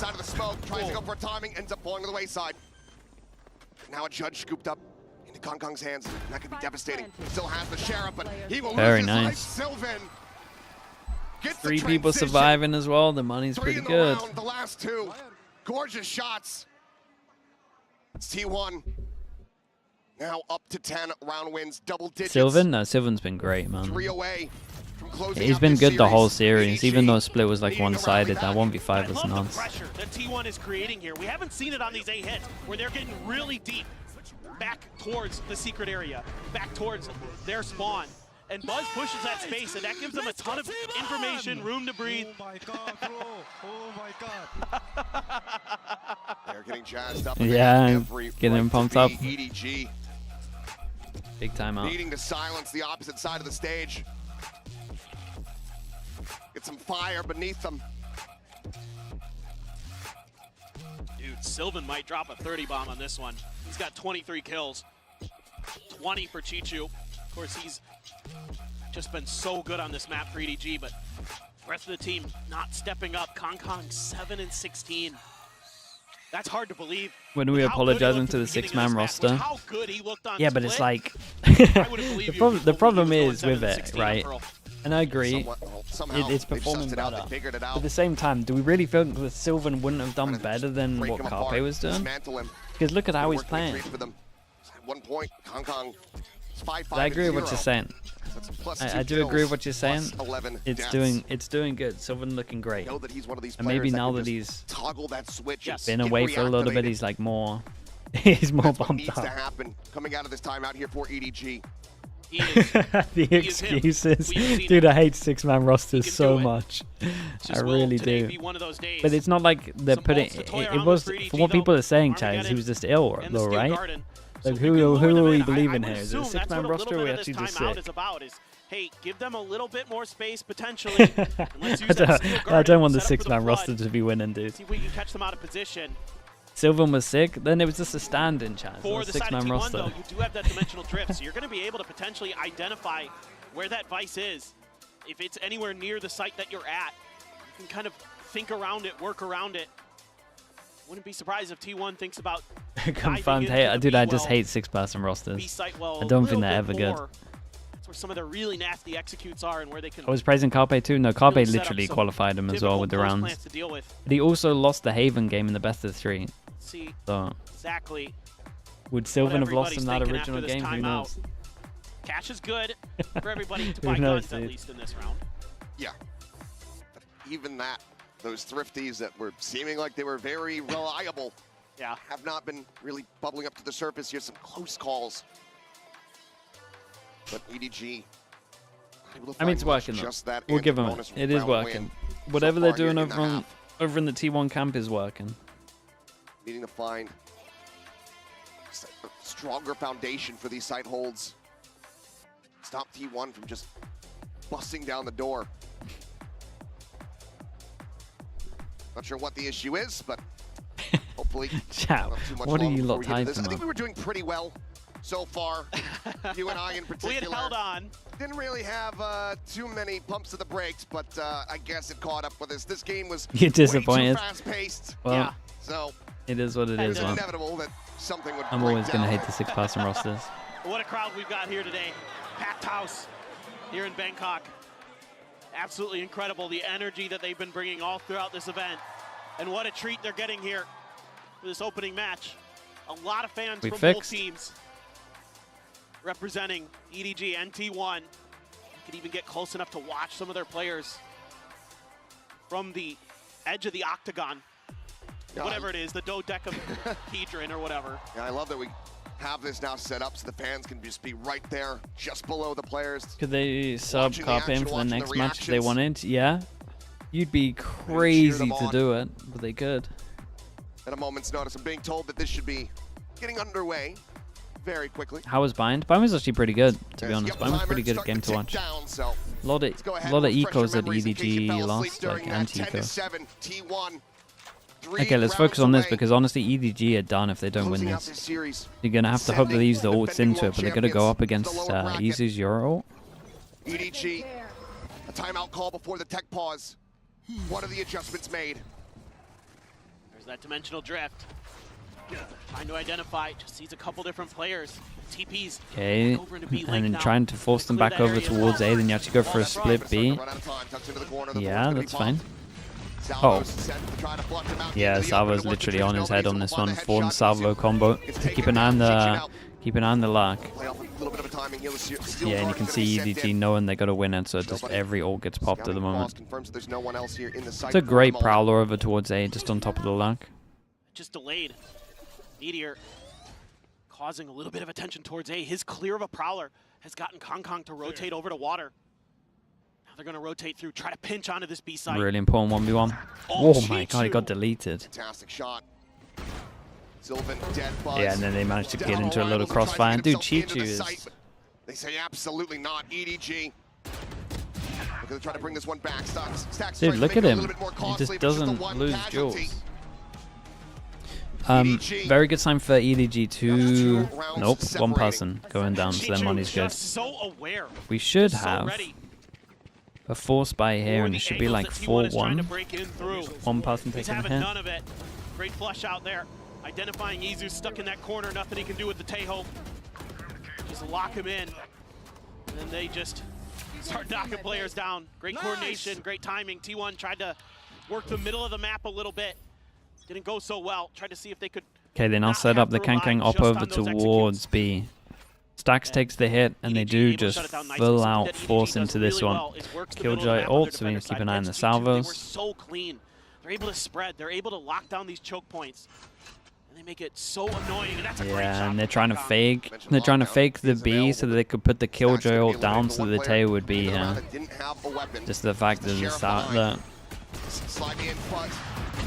Now a judge scooped up into Kong's hands. That could be devastating. Still has the sheriff, but he will Very lose his nice. life. Sylvan gets 3 people surviving as well. The money's pretty good. The last 2 gorgeous shots. It's T1 now up to 10 round wins, double digits. Sylvan? No, Sylvan's been great, man. 3 away from closing He's out been this good the series. whole series, even though split was like one-sided. That 1v5 was nuts. Pressure that T1 is creating here. We haven't seen it on these A hits where they're getting really deep back towards the secret area, back towards their spawn. And Buzz pushes that space, and that gives them a ton of information, room to breathe. Oh my god, bro. Oh my god. They're getting jazzed up. Yeah, getting him pumped up. EDG. Big timeout. Needing to silence the opposite side of the stage. Get some fire beneath them. Dude, Sylvan might drop a 30 bomb on this one. He's got 23 kills. 20 for Chichu. Of course, he's just been so good on this map for EDG, but the rest of the team not stepping up. Kong 7 and 16. That's hard to believe. When we apologizing to the 6-man roster. How good he looked on Yeah, but Split. it's like the problem is with it, right? And I agree, it's performing better. But at the same time, do we really think that Sylvan wouldn't have done better than what Carpe was doing? Because look at how he's playing. At 1 point, Kong is 5-5. I agree with what you're saying. I do agree with what you're saying. It's doing good. Sylvan looking great. And maybe now that he's been away for a little bit, he's like more he's more bumped up. Coming out of this timeout here for EDG. The excuses. Dude, I hate 6-man rosters so much. I really do. But it's not like they're putting it was for what people are saying, Chaz, he was just ill though, right? Like who are we believing here? Is it a 6-man roster or are we actually just sick? Hey, give them a little bit more space potentially. I don't want the 6-man roster to be winning, dude. See if we can catch them out of position. Sylvan was sick, then it was just a stand-in chance. For the side of 6-man T1 roster. though, you do have that dimensional drift, so you're going to be able to potentially identify where that Vice is. If it's anywhere near the site that you're at, you can kind of think around it, work around it. Wouldn't be surprised if T1 thinks about Confirmed hate. Dude, I just hate 6-person rosters. I don't think they're ever good. That's where some of the really nasty executes are and where they can. I was praising Carpe too. No, Carpe really set literally up some qualified him as well with the difficult rounds. plans to deal with. But he also lost the Haven game in the best of 3. See So exactly. would Sylvan what have lost in that everybody's original thinking game? after Who this knows? Cash is good for everybody to Who buy knows, guns at dude? least in this round. Yeah. But even that, those thrifties that were seeming like they were very reliable, have not been really bubbling up to the surface. Here's some close calls. But EDG. I mean, it's working though. Just that We'll give them it. bonus It is round working. win Whatever so they're far here doing in the over in the T1 camp is working. Needing to find a stronger foundation for these site holds. Stop T1 from just busting down the door. Not sure what the issue is, but hopefully Chat, not too much what are longer you before lot we get to this. typing I think on? we were doing pretty well so far. You and I in particular. We had held on. Didn't really have too many pumps to the brakes, but I guess it caught up with us. This game was You're disappointed? way too fast-paced. Well, So it is what it is, it's man. inevitable that something would I'm break always going to down. hate the 6-person rosters. What a crowd we've got here today. Packed house here in Bangkok. Absolutely incredible, the energy that they've been bringing all throughout this event. And what a treat they're getting here for this opening match. A lot of fans We from fixed. both teams representing EDG and T1. You could even get close enough to watch some of their players from the edge of the octagon. Whatever it is, the dodecahedron or whatever. Yeah, I love that we have this now set up so the fans can just be right there, just below the players. Could they sub Watching the Carpe in action, for the watching next the match if they reactions. wanted? Yeah. You'd be crazy them to on. do it, but they could. At a moment's notice, I'm being told that this should be getting underway very quickly. How was Bind? Bind was actually pretty good, to be Yes, honest. yep, Bind was pretty timer good at game to starting watch. tick down, so A lot let's go ahead of and refresh your ecos that memories in case you EDG fell asleep lost, during like that. anti-eco. 10-7, T1. 3 Okay, let's focus rounds on this away. because honestly, EDG are done if they don't win Closing out this this. series. You're gonna have to hope that they use the ults Defending into it, world but they're gonna go champions, up against the lower bracket. Izu's Euro ult. EDG, a timeout call before the tech pause. What are the adjustments made? There's that dimensional drift. Trying to identify, just sees a couple different players. TPs. Okay, over into B and lane then now. trying to force them Clear back that over area as towards well. A, then you have to go for a split B. Yeah, that's fine. Oh, yeah, Salvo's literally on his head on this one. Form Salvo combo. Keep an eye on the lark. Yeah, and you can see EDG knowing they got to win it, so just every ult gets popped at the moment. It's a great prowler over towards A, just on top of the lark. Just delayed. Meteor causing a little bit of attention towards A. His clear of a prowler has gotten Kong to rotate over to water. Now they're going to rotate through, try to pinch onto this B side. Really important 1v1. Oh my god, he got deleted. Fantastic shot. Sylvan dead buzz. Yeah, and then they managed to get into a little crossfire. And dude, Chi-Chu is... They say absolutely not. EDG. They're going to try to bring this one back. Stacks dude, look at him. He just doesn't lose duels. Very good sign for EDG to... Nope, one person going down, so their money's good. We should have a force buy here, and it should be like 4-1. One person taking a hit. None of it. Great flush out there. Identifying Izu stuck in that corner. Nothing he can do with the Taeho. Just lock him in. And then they just start knocking players down. Great coordination, great timing. T1 tried to work the middle of the map a little bit. Didn't go so well. Tried to see if they could... Okay, they now set up the Kang up over towards B. Stax takes the hit, and they do just full out force into this one. Killjoy ult, so we need to keep an eye on the salvos. They were so clean. They're able to spread. They're able to lock down these choke points. And they make it so annoying. And that's a great shot. And they're trying to fake. They're trying to fake the B so that they could put the Killjoy ult down so the Tae would be here. Just the fact that it's out there. Sliding in front.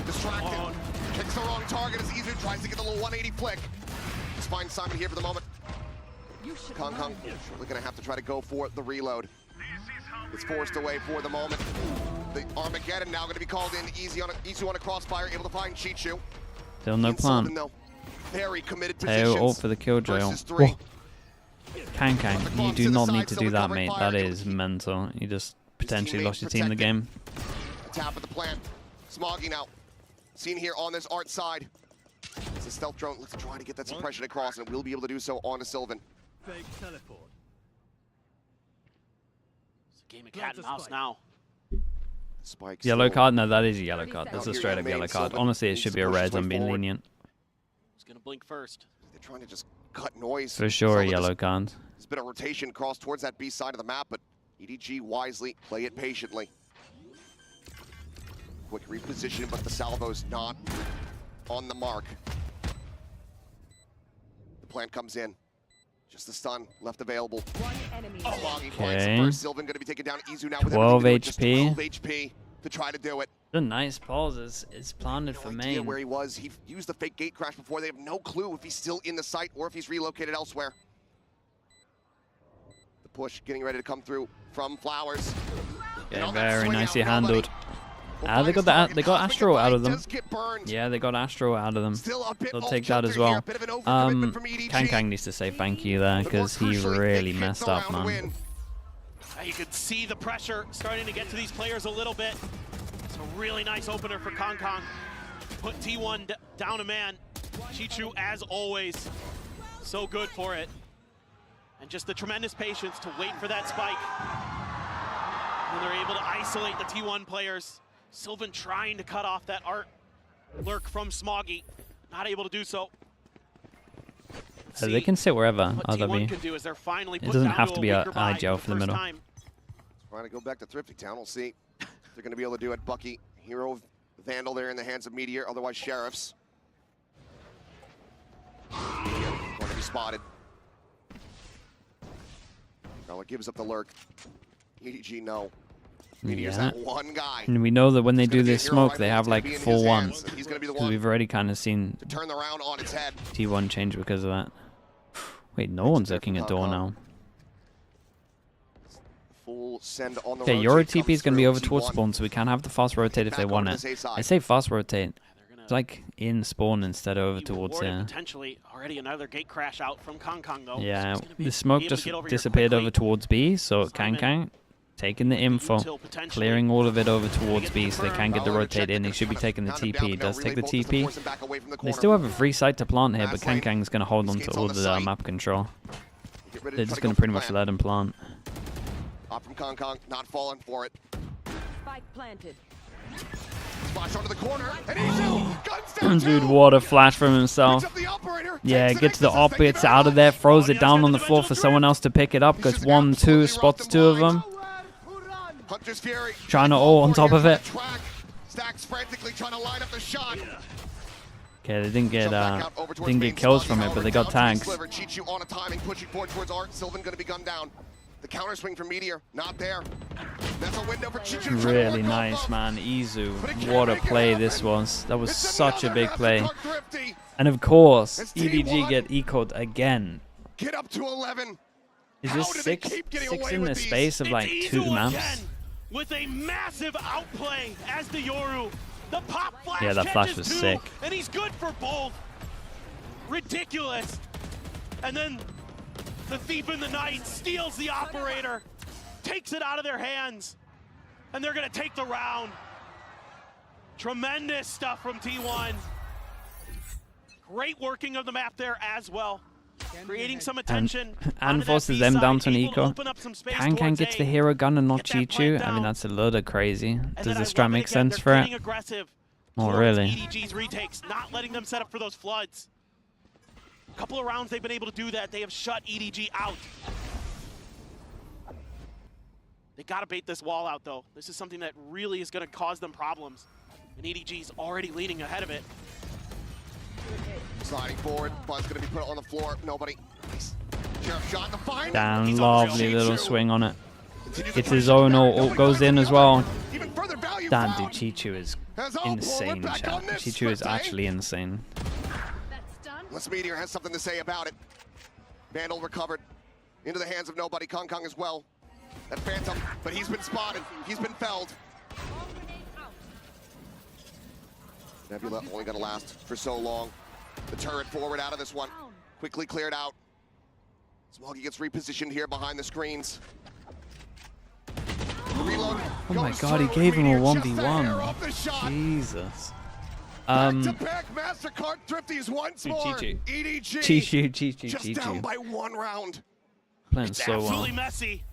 Distracted. Kicks the wrong target as Izu tries to get the little 180 flick. Just find Simon here for the moment. Kong surely going to have to try to go for the reload. It's forced away for the moment. The Armageddon now going to be called in. Izu on a crossfire, able to find Chi-Chu. Still no plan. Very committed Tae ult for the Killjoy ult. Kang, you do not need to do that, mate. That is mental. You just potentially lost your team the game. Tap at the plant. Smoggy now. Seen here on this art side. It's a stealth drone. Let's try to get that suppression across, and we'll be able to do so onto Sylvan. Fake teleport. It's a game of cat and mouse now. Spikes. Yellow card? No, that is a yellow card. That's a straight up yellow card. Honestly, it should be a red. I'm being lenient. He's gonna blink first. They're trying to just cut noise. For sure, a yellow card. There's been a rotation across towards that B side of the map, but EDG wisely play it patiently. Quick reposition, but the salvo's not on the mark. The plant comes in. Just the stun left available. Okay. Sylvan going to be taken down. Izu now with 12 HP. 12 HP to try to do it. The nice pause is planted for main. Where he was, he used the fake gate crash before. They have no clue if he's still in the site or if he's relocated elsewhere. The push getting ready to come through from Flowers. Yeah, very nicely handled. They got Astro out of them. Yeah, they got Astro out of them. They'll take that as well. Kang needs to say thank you there because he really messed up, man. You could see the pressure starting to get to these players a little bit. It's a really nice opener for Kong. Put T1 down a man. Chi-Chu, as always, so good for it. And just the tremendous patience to wait for that spike. And they're able to isolate the T1 players. Sylvan trying to cut off that art lurk from Smoggy, not able to do so. So they can sit wherever, T1 can do is they're finally it doesn't have to be a IGL for the middle. Trying to go back to Thrifty Town. We'll see if they're going to be able to do it. Bucky, Hero, Vandal there in the hands of Meteor, otherwise Sheriffs. Going to be spotted. It gives up the lurk. EDG, no. Meteor's that one guy. And we know that when they do this smoke, they have like full ones. Because we've already kind of seen turn the round on its head. T1 change because of that. Wait, no one's looking at door now. Full send on the okay, Euro TP is going to be over towards spawn, so we can have the fast rotate if they want it. I say fast rotate. It's like in spawn instead of over towards here. Potentially already another gate crash out from Kong though. Yeah, the smoke just disappeared over towards B, so Kang taking the info, clearing all of it over towards B so they can get the rotate in. He should be taking the TP. He does take the TP. They still have a free site to plant here, but Kang's going to hold on to all the map control. They're just going to pretty much let him plant. Up from Kong, not falling for it. Spike planted. Splash onto the corner, and Izu, guns down. Dude, what a flash from himself. Yeah, gets the op, it's out of there, throws it down on the floor for someone else to pick it up. Goes 1, 2, spots 2 of them. Hunter's Fury trying to ult on top of it. Stacks frantically trying to line up the shot. Okay, they didn't get kills from it, but they got tags. Chichu on a timing, pushing forward towards Art. Sylvan going to be gunned down. The counter swing from Meteor, not there. That's a window for Chichu. Really nice, man. Izu, what a play this was. That was such a big play. And of course, EDG get eco'd again. Get up to 11. Is this six in the space of like 2 maps? With a massive outplay as the Yoru. The pop flash. Yeah, that flash was sick. And he's good for both. Ridiculous. And then the Thief in the Night steals the operator, takes it out of their hands, and they're going to take the round. Tremendous stuff from T1. Great working of the map there as well. Creating some attention. And forces them down to an eco. Can gets the hero gun and not Chichu. I mean, that's a little bit crazy. Does the strat make sense for it? Oh, really? EDG's retakes, not letting them set up for those floods. A couple of rounds they've been able to do that. They have shut EDG out. They got to bait this wall out, though. This is something that really is going to cause them problems. And EDG's already leading ahead of it. Sliding forward, Buzz going to be put on the floor. Nobody. Nice. Sheriff shot in the final. Damn, lovely little swing on it. It's his own ult goes in as well. Damn, dude, Chichu is insane, chat. Chichu is actually insane. Unless Meteor has something to say about it. Vandal recovered into the hands of nobody. Kong Kong as well. That Phantom, but he's been spotted. He's been felled. Nebula only gonna last for so long. The turret forward out of this one. Quickly cleared out. Smoggy gets repositioned here behind the screens. Reload. Oh my god, he gave him a 1v1. Jesus. Back-to-back MasterCard Thrifties once more. Chichu. Just down by 1 round. Playing so well. Absolutely messy.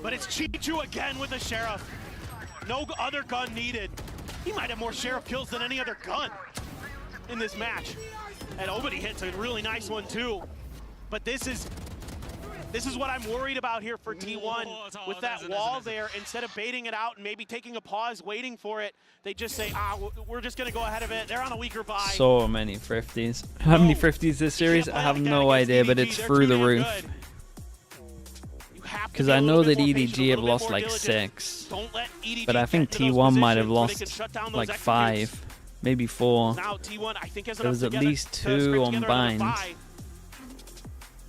But it's Chichu again with the Sheriff. No other gun needed. He might have more Sheriff kills than any other gun in this match. And Obity hits a really nice one too. But this is what I'm worried about here for T1. With that wall there, instead of baiting it out and maybe taking a pause, waiting for it, they just say, we're just going to go ahead of it. They're on a weaker buy. So many thrifties. How many thrifties this series? I have no idea, but it's through the roof. Because I know that EDG have lost like 6. But I think T1 might have lost like 5. Maybe 4. Now T1, I think, has there was at least 2 on binds.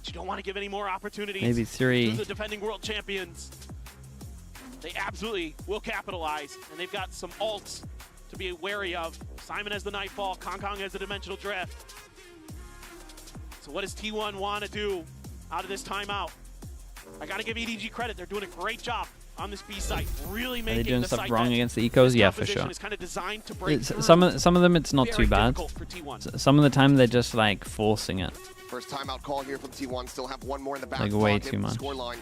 You don't want to give any more opportunities. Maybe 3. To the defending world champions. They absolutely will capitalize, and they've got some ults to be wary of. Simon has the Nightfall, Kong Kong has the Dimensional Drift. So what does T1 want to do out of this timeout? I got to give EDG credit. They're doing a great job on this B site. Really making Are they doing the stuff wrong against the ecos? Yeah, for sure. Is kind of designed to break some of them it's not too bad. Some of the time they're just like forcing it. First timeout call here from T1. Still have one more in the back. Like way too much. Scoreline.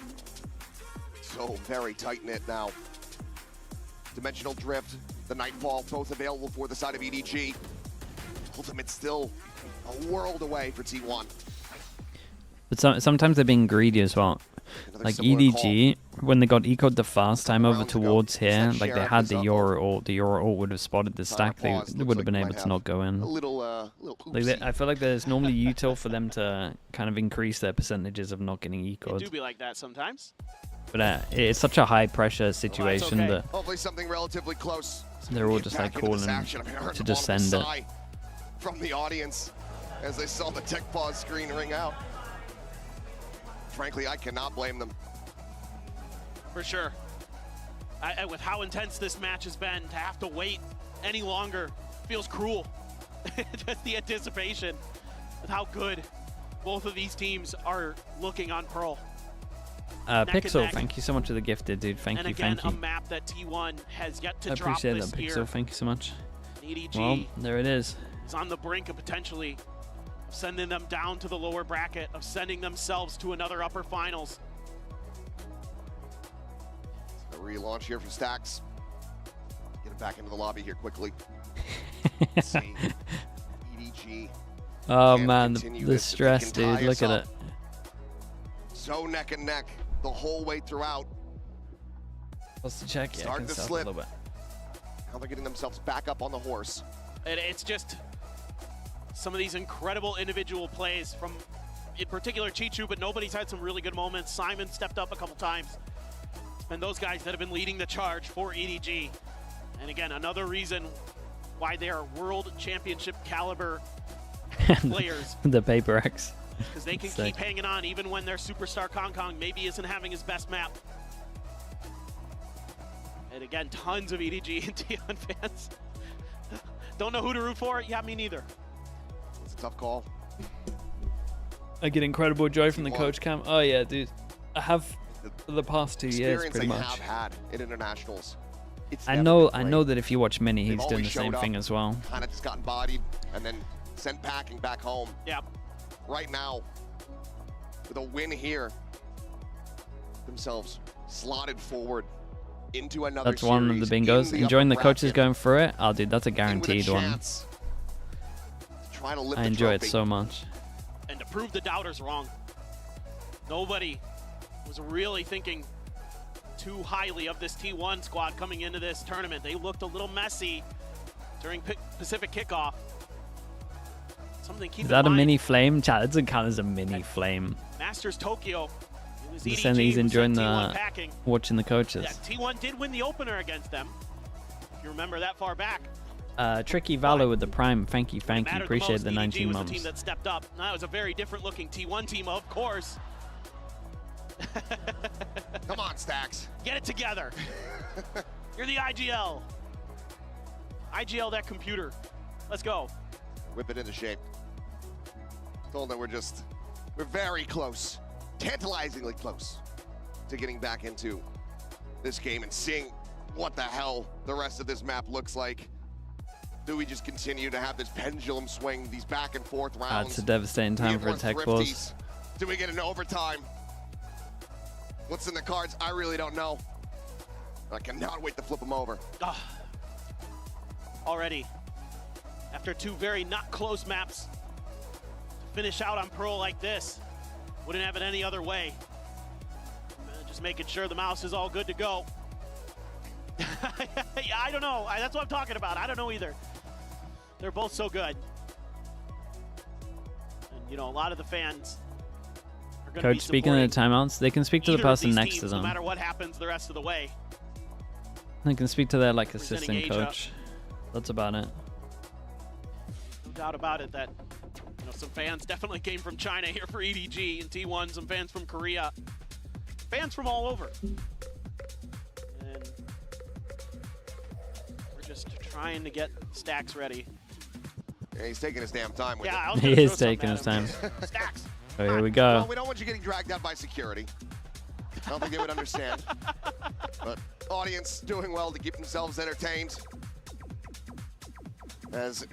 So very tight-knit now. Dimensional Drift, the Nightfall, both available for the side of EDG. Ultimate still a world away for T1. But sometimes they're being greedy as well. Like EDG, when they got eco'd the fast time over towards here, like they had the Yoru ult. The Yoru ult would have spotted the stack. They would have been able to not go in. Like I feel like there's normally util for them to kind of increase their percentages of not getting eco'd. It do be like that sometimes. But it's such a high pressure situation that hopefully something relatively close. They're all just like calling to just send it. From the audience as they saw the tech pause screen ring out. Frankly, I cannot blame them. For sure. With how intense this match has been, to have to wait any longer feels cruel. Just the anticipation with how good both of these teams are looking on Pearl. Pixel, thank you so much for the gifted, dude. Thank you, again, thank you. A map that T1 has yet to I drop appreciate this that, year. Pixel. Thank you so much. EDG well, there it is. On the brink of potentially sending them down to the lower bracket, of sending themselves to another upper finals. A relaunch here for Stacks. Getting back into the lobby here quickly. See EDG. Oh man, the stress, dude. Look at it. So neck and neck the whole way throughout. What's the check? Yeah, starting to slip. Now they're getting themselves back up on the horse. It's just some of these incredible individual plays from, in particular, Chichu, but nobody's had some really good moments. Simon stepped up a couple times. It's been those guys that have been leading the charge for EDG. And again, another reason why they are world championship caliber players. The paper X. Because they can keep hanging on even when their superstar Kong maybe isn't having his best map. And again, tons of EDG and T1 fans. Don't know who to root for? Yeah, me neither. It's a tough call. I get incredible joy from the coach cam. Oh yeah, dude. I have for the past 2 years pretty much. Have had in internationals. I know that if you watch Mini, he's doing the same thing as well. Kind of just gotten bodied and then sent packing back home. Yeah. Right now, with a win here, themselves slotted forward into another That's one of the bingos. Enjoying the coaches going through it. Oh, dude, that's a guaranteed one. I enjoy it so much. And to prove the doubters wrong, nobody was really thinking too highly of this T1 squad coming into this tournament. They looked a little messy during Pacific kickoff. Something keep Is that a mini flame? Chat, it doesn't count as a mini flame. Masters Tokyo. He's saying that he's enjoying watching the coaches. Yeah, T1 did win the opener against them. If you remember that far back. Tricky Valor with the prime. Thank you. Appreciate the 19 months. The team that stepped up. That was a very different looking T1 team, of course. Come on, Stacks. Get it together. You're the IGL. IGL that computer. Let's go. Whip it into shape. Told them we're very close, tantalizingly close to getting back into this game and seeing what the hell the rest of this map looks like. Do we just continue to have this pendulum swing, these back and forth rounds? It's a devastating time for Tech Wars. Do we get an overtime? What's in the cards? I really don't know. I cannot wait to flip them over. Already, after two very not close maps, to finish out on Pearl like this, wouldn't have it any other way. Just making sure the mouse is all good to go. Yeah, I don't know. That's what I'm talking about. I don't know either. They're both so good. And, you know, a lot of the fans are going to be Coach, speaking of the timeouts, they can speak to the person next to them. No matter what happens the rest of the way. They can speak to their assistant coach. That's about it. No doubt about it that some fans definitely came from China here for EDG and T1, some fans from Korea, fans from all over. And we're just trying to get Stacks ready. Yeah, he's taking his damn time with it. He is taking his time. Stacks. Oh, here we go. Well, we don't want you getting dragged out by security. I don't think they would understand. But audience doing well to keep themselves entertained, as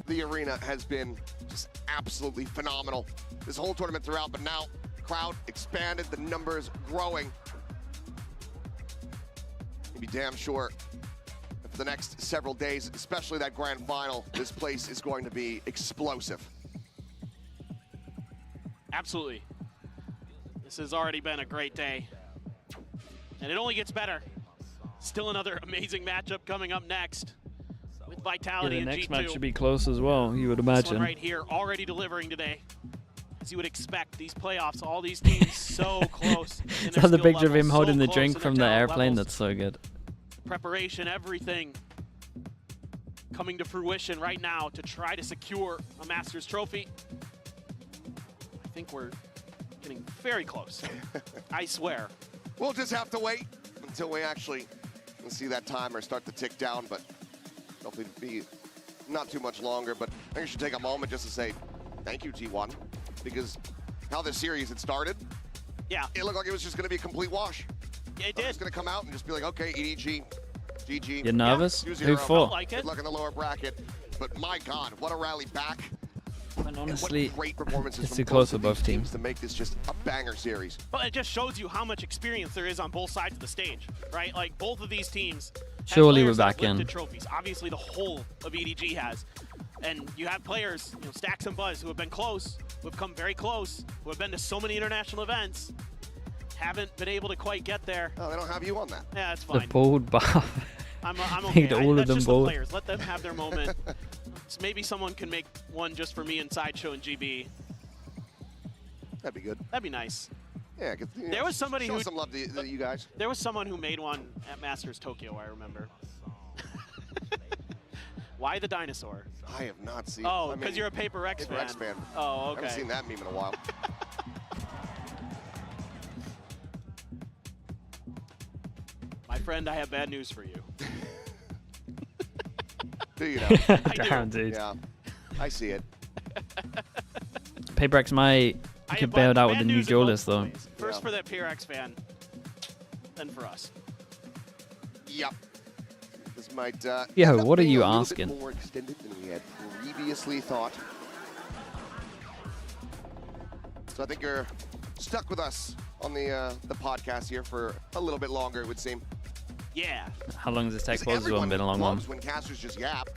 the arena has been just absolutely phenomenal this whole tournament throughout, but now crowd expanded, the numbers growing. You'd be damn sure that for the next several days, especially that grand final, this place is going to be explosive. Absolutely. This has already been a great day, and it only gets better. Still another amazing matchup coming up next with Vitality and G2. the next match should be close as well, you would imagine. This one right here, already delivering today. As you would expect, these playoffs, all these teams so close. Is that the picture of him holding the drink from the airplane? That's so good. Preparation, everything coming to fruition right now to try to secure a Masters trophy. I think we're getting very close. I swear. We'll just have to wait until we actually see that timer start to tick down, but hopefully be not too much longer. But I think I should take a moment just to say thank you, T1, because how this series had started, it looked like it was just going to be a complete wash. Yeah, it did. It's going to come out and just be like, okay, EDG, GG. You're nervous? Who fought? Good luck in the lower bracket. But my God, what a rally back. And honestly, and what great performances it's from too close for both both teams to make this just a banger series. Well, it just shows you how much experience there is on both sides of the stage, right? Like, both of these teams surely we're back in. Trophies. Obviously, the whole of EDG has. And you have players, Stacks and Buzz, who have been close, who have come very close, who have been to so many international events, haven't been able to quite get there. Oh, they don't have you on that. Yeah, that's fine. The bald buff. I'm okay. All of them just bald. The players. Let them have their moment. So maybe someone can make one just for me and Sideshow and GB. That'd be good. That'd be nice. Yeah, there was somebody show who some love to you guys. There was someone who made one at Masters Tokyo, I remember. Why the dinosaur? I have not seen. Oh, because you're a Paper X fan. Oh, okay. I haven't seen that meme in a while. My friend, I have bad news for you. Do you know? Damn, dude. Yeah, I see it. Paper X might get bailed out with the new duelist though. First for that PRX fan, then for us. Yep. This might. Yo, what are you a little asking? bit more extended than we had previously thought. So I think you're stuck with us on the podcast here for a little bit longer, it would seem. Yeah. How long does this take? This has been a long one. When casters just yap.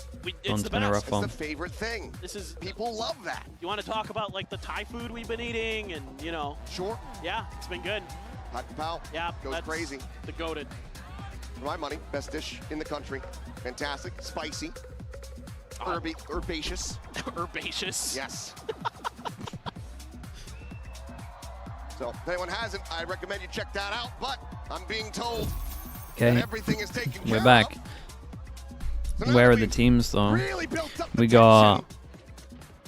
It's been a rough It's one. the favorite thing. This is people love that. You want to talk about like the Thai food we've been eating, and you know. Sure. Yeah, it's been good. Hot Pal. Yeah, goes that's crazy. The goated. For my money, best dish in the country. Fantastic, spicy, herbaceous. Herbaceous. Yes. So if anyone hasn't, I recommend you check that out. But I'm being told that everything is taken care We're back. So Where are the teams though? Really We got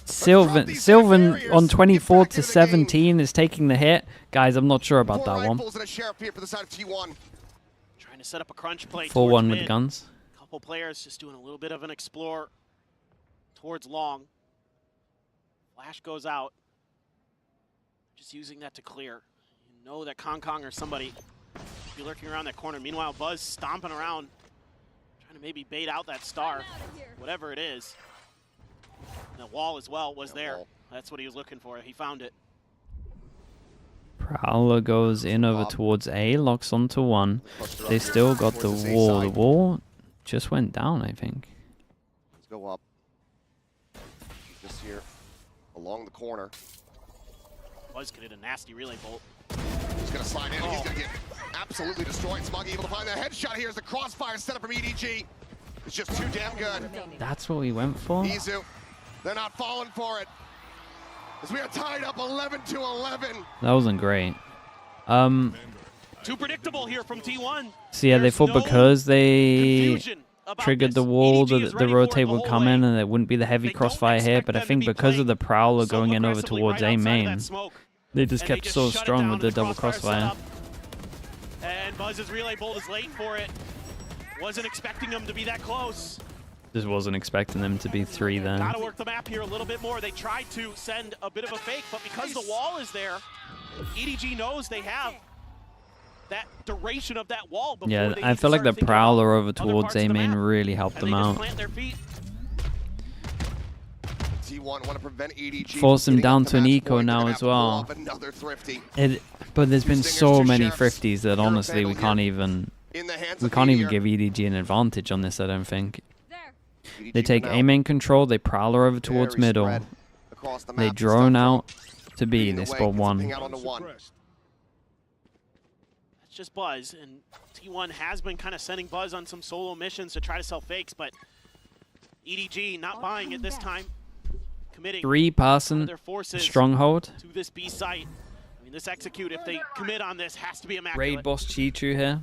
Sylvan on 24 to 17 is taking the hit. Guys, I'm not sure about that one. and a sheriff here for the side of T1. Trying to set up a crunch play. 4-1 with the guns. Couple players just doing a little bit of an explore towards long. Flash goes out. Just using that to clear. You know that Kong or somebody be lurking around that corner. Meanwhile, Buzz stomping around, trying to maybe bait out that star, whatever it is. The wall as well was there. That's what he was looking for. He found it. Prowler goes in over towards A, locks onto one. They still got the wall. The wall just went down, I think. Let's go up. Just here, along the corner. Buzz could hit a nasty relay bolt. He's going to slide in, and he's going to get absolutely destroyed. Smuggy able to find that headshot here as the crossfire set up from EDG. It's just too damn good. That's what we went for? Izu, they're not falling for it. As we are tied up 11-11. That wasn't great. Too predictable here from T1. So yeah, they thought because they triggered the wall, the rotate would come in and it wouldn't be the heavy crossfire here. But I think because of the Prowler going in over towards A main, they just kept so strong with the double crossfire. And Buzz's relay bolt is late for it. Wasn't expecting them to be that close. Just wasn't expecting them to be 3 there. Gotta work the map here a little bit more. They tried to send a bit of a fake, but because the wall is there, EDG knows they have that duration of that wall. Yeah, I feel like the Prowler over towards A main really helped them out. T1 want to prevent EDG Force him down to an eco now as well. But there's been so many thrifties that honestly we can't even give EDG an advantage on this, I don't think. They take A main control, they Prowler over towards middle. They drone out to B, they spot 1. It's just Buzz, and T1 has been kind of sending Buzz on some solo missions to try to sell fakes, but EDG not buying it this time. Committing 3-person stronghold. To this B site. I mean, this execute, if they commit on this, has to be immaculate. Raid boss Chichu here.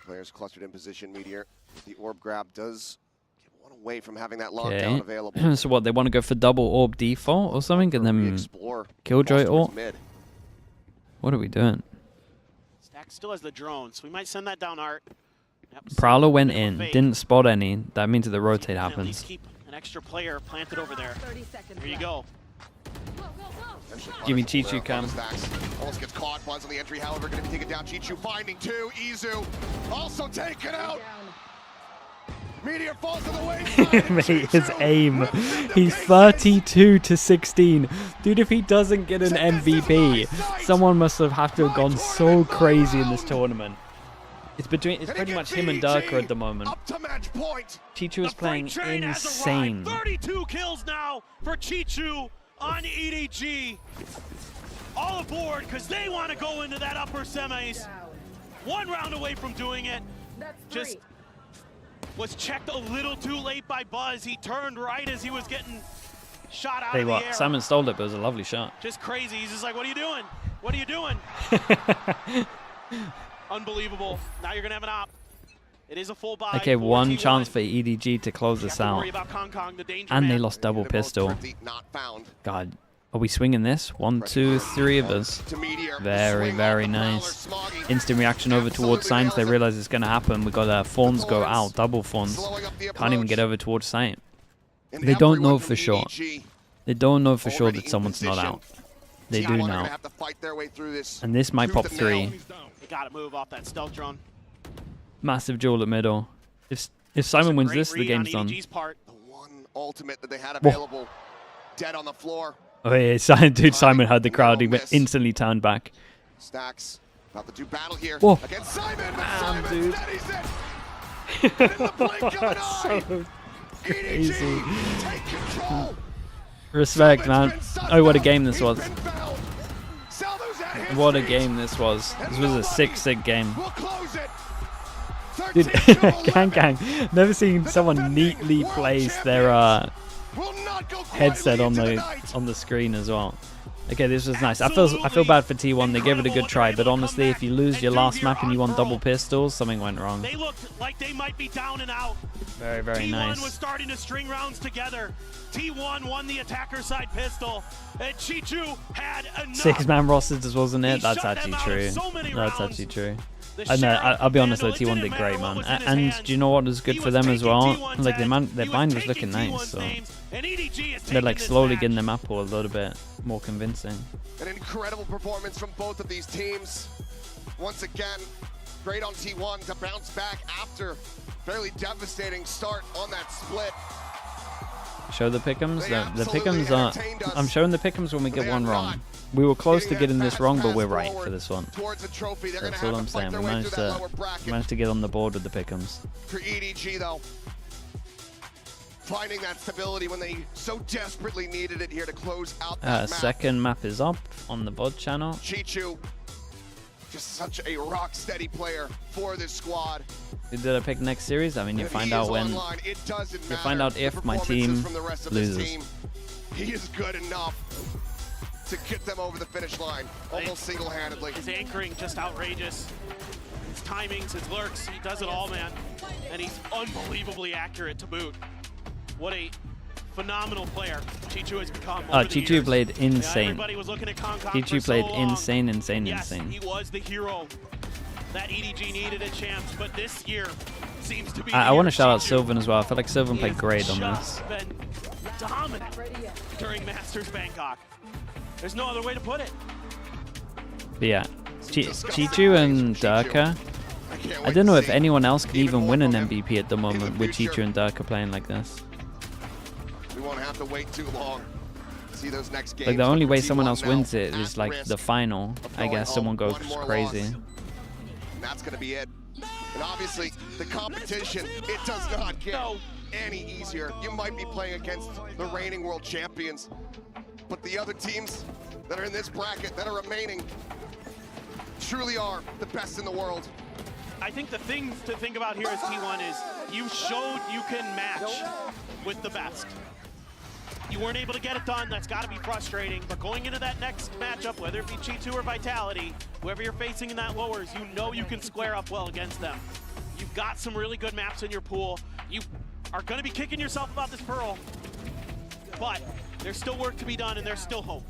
Players clustered in position, Meteor. The orb grab does get one away from having that lockdown available. So what, they want to go for double orb default or something and then Killjoy orb? What are we doing? Stack still has the drone, so we might send that down Art. Yep, Prowler went in, didn't spot any. That means the rotate at least happens. keep an extra player planted over there. There you go. Give me Chichu cam. Almost gets caught. Buzz on the entry, however, going to be taken down. Chichu finding 2. Izu also taken out. Meteor falls to the wayside. Mate, his aim. He's 32 to 16. Dude, if he doesn't get an MVP, someone must have to have gone so crazy in this tournament. It's pretty much him and Durka at the moment. Chichu is playing insane. 32 kills now for Chichu on EDG. All aboard because they want to go into that upper semis. 1 round away from doing it. Just was checked a little too late by Buzz. He turned right as he was getting shot out Tell of you the what, air. Simon stole it, but it was a lovely shot. Just crazy. He's just like, what are you doing? What are you doing? Unbelievable. Now you're going to have an op. It is a full buy. Okay, one chance for EDG to close this out. And they lost double pistol. God, are we swinging this? 1, 2, 3 of us. Very, very nice. Instant reaction over towards Science. They realize it's going to happen. We got Fawns go out, double Fawns. Can't even get over towards Science. They don't know for sure. They don't know for sure that someone's not out. They do now. And this might pop 3. They got to move off that stealth drone. Massive duel at middle. If Simon wins this, the game's done. The one ultimate that they had available, dead on the floor. Oh yeah, Simon had the crowd. He instantly turned back. Stacks about to do battle here Whoa. against Simon. Man, Simon dude. steadies it. In the blink of an eye. So EDG, crazy. take control. Respect, man. Oh, what a game this was. What a game this was. This was a sick game. Dude, Gang, never seen someone neatly place their headset on the screen as well. Okay, this was nice. I feel bad for T1. They gave it a good try, but honestly, if you lose your last map and you won double pistols, something went wrong. They looked like they might be down and out. Very, very nice. T1 was starting to string rounds together. T1 won the attacker side pistol, and Chichu had enough. 6-man rosters, wasn't it? That's actually true. That's actually true. And I'll be honest though, T1 did great, man. And do you know what was good for them as well? Like their bind was looking nice, so they're like slowly getting their map a little bit more convincing. An incredible performance from both of these teams. Once again, great on T1 to bounce back after fairly devastating start on that split. Show the pick'ems. The pick'ems are. I'm showing the pick'ems when we get one wrong. We were close to getting this wrong, but we're right for this one. That's all I'm saying. We managed to get on the board with the pick'ems. For EDG though, finding that stability when they so desperately needed it here to close out that map. Second map is up on the VOD channel. Chichu, just such a rock steady player for this squad. Who did I pick next series? I mean, you find out when. You find out if my team loses. He is good enough to get them over the finish line, almost single-handedly. His anchoring just outrageous. His timings, his lurks, he does it all, man. And he's unbelievably accurate to boot. What a phenomenal player Chichu has become. Chichu played insane. Everybody was looking at Chichu played insane. Yes, he was the hero that EDG needed a chance, but this year seems to be. I want to shout out Sylvan as well. I feel like Sylvan played great on this. Been dominant during Masters Bangkok. There's no other way to put it. But yeah, Chichu and Durka. I don't know if anyone else could even win an MVP at the moment with Chichu and Durka playing like this. We won't have to wait too long. See those next games. Like the only way someone else wins it is like the final. I guess someone goes crazy. And that's going to be it. And obviously, the competition, it does not get any easier. You might be playing against the reigning world champions, but the other teams that are in this bracket that are remaining truly are the best in the world. I think the thing to think about here as T1 is you showed you can match with the best. You weren't able to get it done. That's got to be frustrating. But going into that next matchup, whether it be G2 or Vitality, whoever you're facing in that lowers, you know you can square up well against them. You've got some really good maps in your pool. You are going to be kicking yourself about this Pearl. But there's still work to be done, and there's still hope.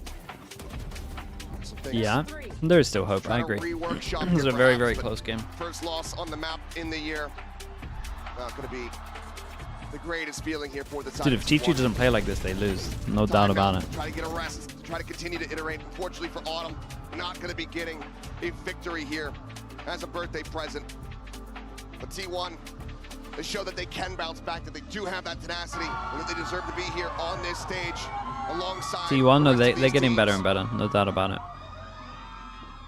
Yeah, there is still hope. I agree. It was a very, very close game. First loss on the map in the year. Going to be the greatest feeling here for the Dude, if Chichu doesn't play like this, they lose. No doubt about it. Try to get a rest, try to continue to iterate. Unfortunately for Autumn, not going to be getting a victory here as a birthday present. But T1, they show that they can bounce back, that they do have that tenacity, and that they deserve to be here on this stage alongside T1, no, they're getting better and better. No doubt about it.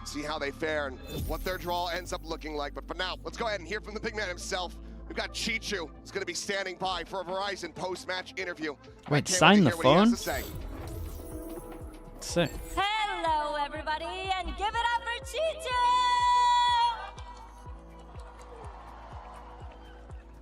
See how they fare and what their draw ends up looking like. But for now, let's go ahead and hear from the big man himself. We've got Chichu, who's going to be standing by for a Verizon post-match interview. Wait, sign the phone? Sick. Hello, everybody, and give it up for Chichu!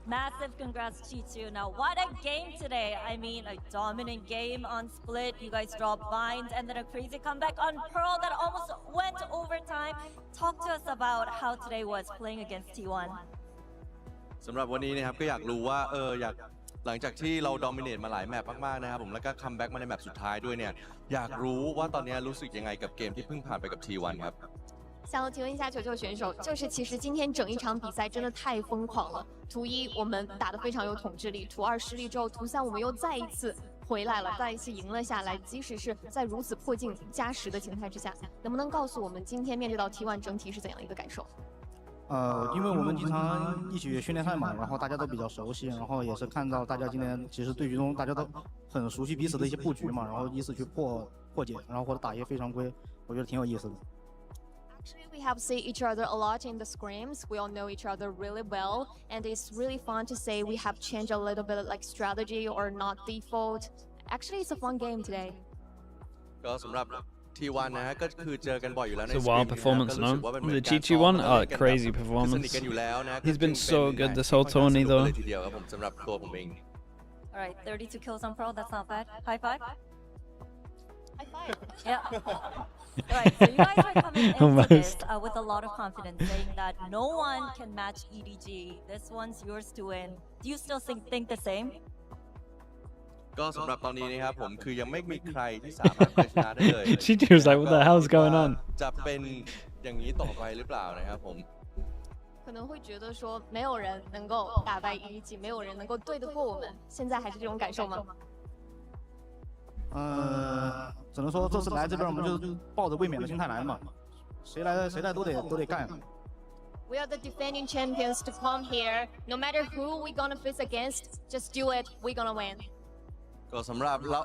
Massive congrats, G2. Now, what a game today. I mean, a dominant game on Split. You guys dropped binds, and then a crazy comeback on Pearl that almost went overtime. Talk to us about how today was playing against T1. สำหรับวันนี้นะครับก็อยากรู้ว่าอยากหลังจากที่เราดอมิเนตมาหลายแมปมากๆนะครับผมแล้วก็คัมแบ็กมาในแมปสุดท้ายด้วยเนี่ยอยากรู้ว่าตอนนี้รู้สึกยังไงกับเกมที่เพิ่งผ่านไปกับ T1 ครับ想要提问一下球球选手，就是其实今天整一场比赛真的太疯狂了。图一我们打得非常有统治力，图二失利之后，图三我们又再一次回来了，再一次赢了下来。即使是在如此迫近加时的情态之下，能不能告诉我们今天面对到 T1 整体是怎样一个感受？因为我们经常一起训练赛嘛，然后大家都比较熟悉，然后也是看到大家今天其实对局中大家都很熟悉彼此的一些布局嘛，然后依次去破解，然后或者打一些非常规，我觉得挺有意思的。Actually, we have seen each other a lot in the scrims. We all know each other really well, and it's really fun to say we have changed a little bit like strategy or not default. Actually, it's a fun game today. ก็สำหรับ T1 นะฮะก็คือเจอกันบ่อยอยู่แล้วใน It's a wild performance, no? The G2 one? Oh, crazy performance. He's been so good this whole tourney, though. ทีเดียวครับผมสำหรับตัวผมเอง All right, 32 kills on Pearl. That's not bad. High five. High five. Yeah. Alright, so you guys are coming into this with a lot of confidence, saying that no one can match EDG. This one's yours to win. Do you still think the same? ก็สำหรับตอนนี้นะครับผมคือยังไม่มีใครที่สามารถชนะได้เลย She was like, what the hell's going on? จะเป็นอย่างนี้ต่อไปหรือเปล่านะครับผม可能会觉得说没有人能够打败EDG，没有人能够对得过我们。现在还是这种感受吗？只能说这次来这边我们就是抱着卫冕的心态来嘛，谁来都得干。We are the defending champions to come here. No matter who we gonna face against, just do it. We gonna win. ก็สำหรับเรา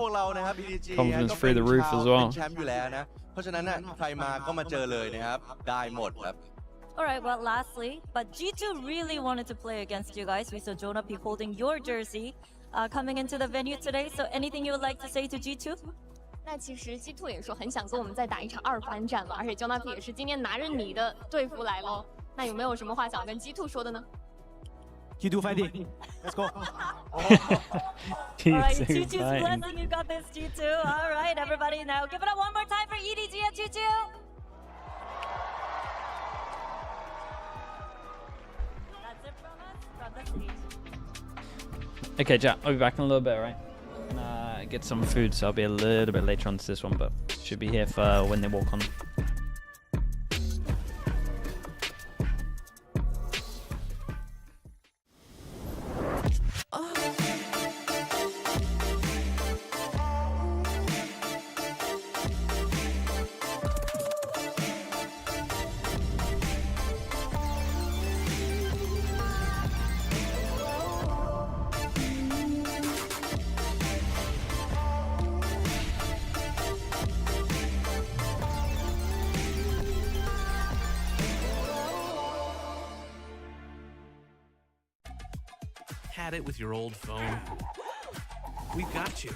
พวกเรานะครับ EDG ก็เป็นชาวเป็นแชมป์อยู่แล้วนะเพราะฉะนั้นน่ะใครมาก็มาเจอเลยนะครับได้หมดครับ Alright, well lastly, but G2 really wanted to play against you guys. We saw Jonah P holding your jersey coming into the venue today. So anything you would like to say to G2? 那其实 G2 也说很想跟我们再打一场二番战了，而且 Jonah P 也是今天拿着你的队服来喽。那有没有什么话想跟 G2 说的呢？ G2 fighting, let's go. Alright, G2's blessing, you got this, G2. Alright, everybody, now give it up one more time for EDG and G2. That's it from us, from the stage. Okay, Jack, I'll be back in a little bit, right? Get some food, so I'll be a little bit later on to this one, but should be here for when they walk on. Had it with your old phone? We've got you.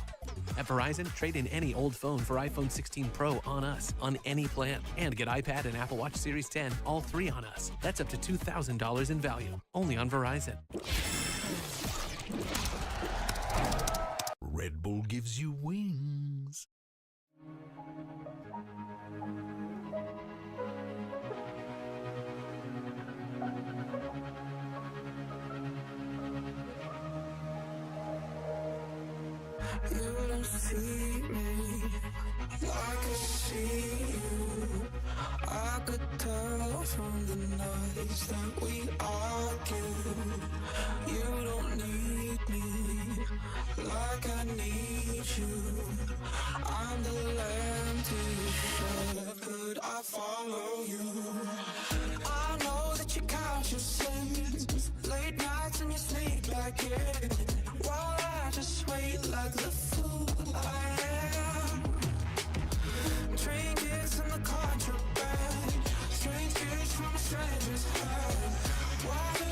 At Verizon, trade in any old phone for iPhone 16 Pro on us, on any plan. And get iPad and Apple Watch Series 10, all three on us. That's up to $2,000 in value, only on Verizon. Red Bull gives you wings. You don't see me like I see you. I could tell from the nights that we argue. You don't need me like I need you. I'm the lamb to your shepherd, I follow you. I know that you count your sins, late nights and you sleep like it, while I just wait like the fool I am. Trinkets in the contraband, strange gifts from a stranger's hand. Why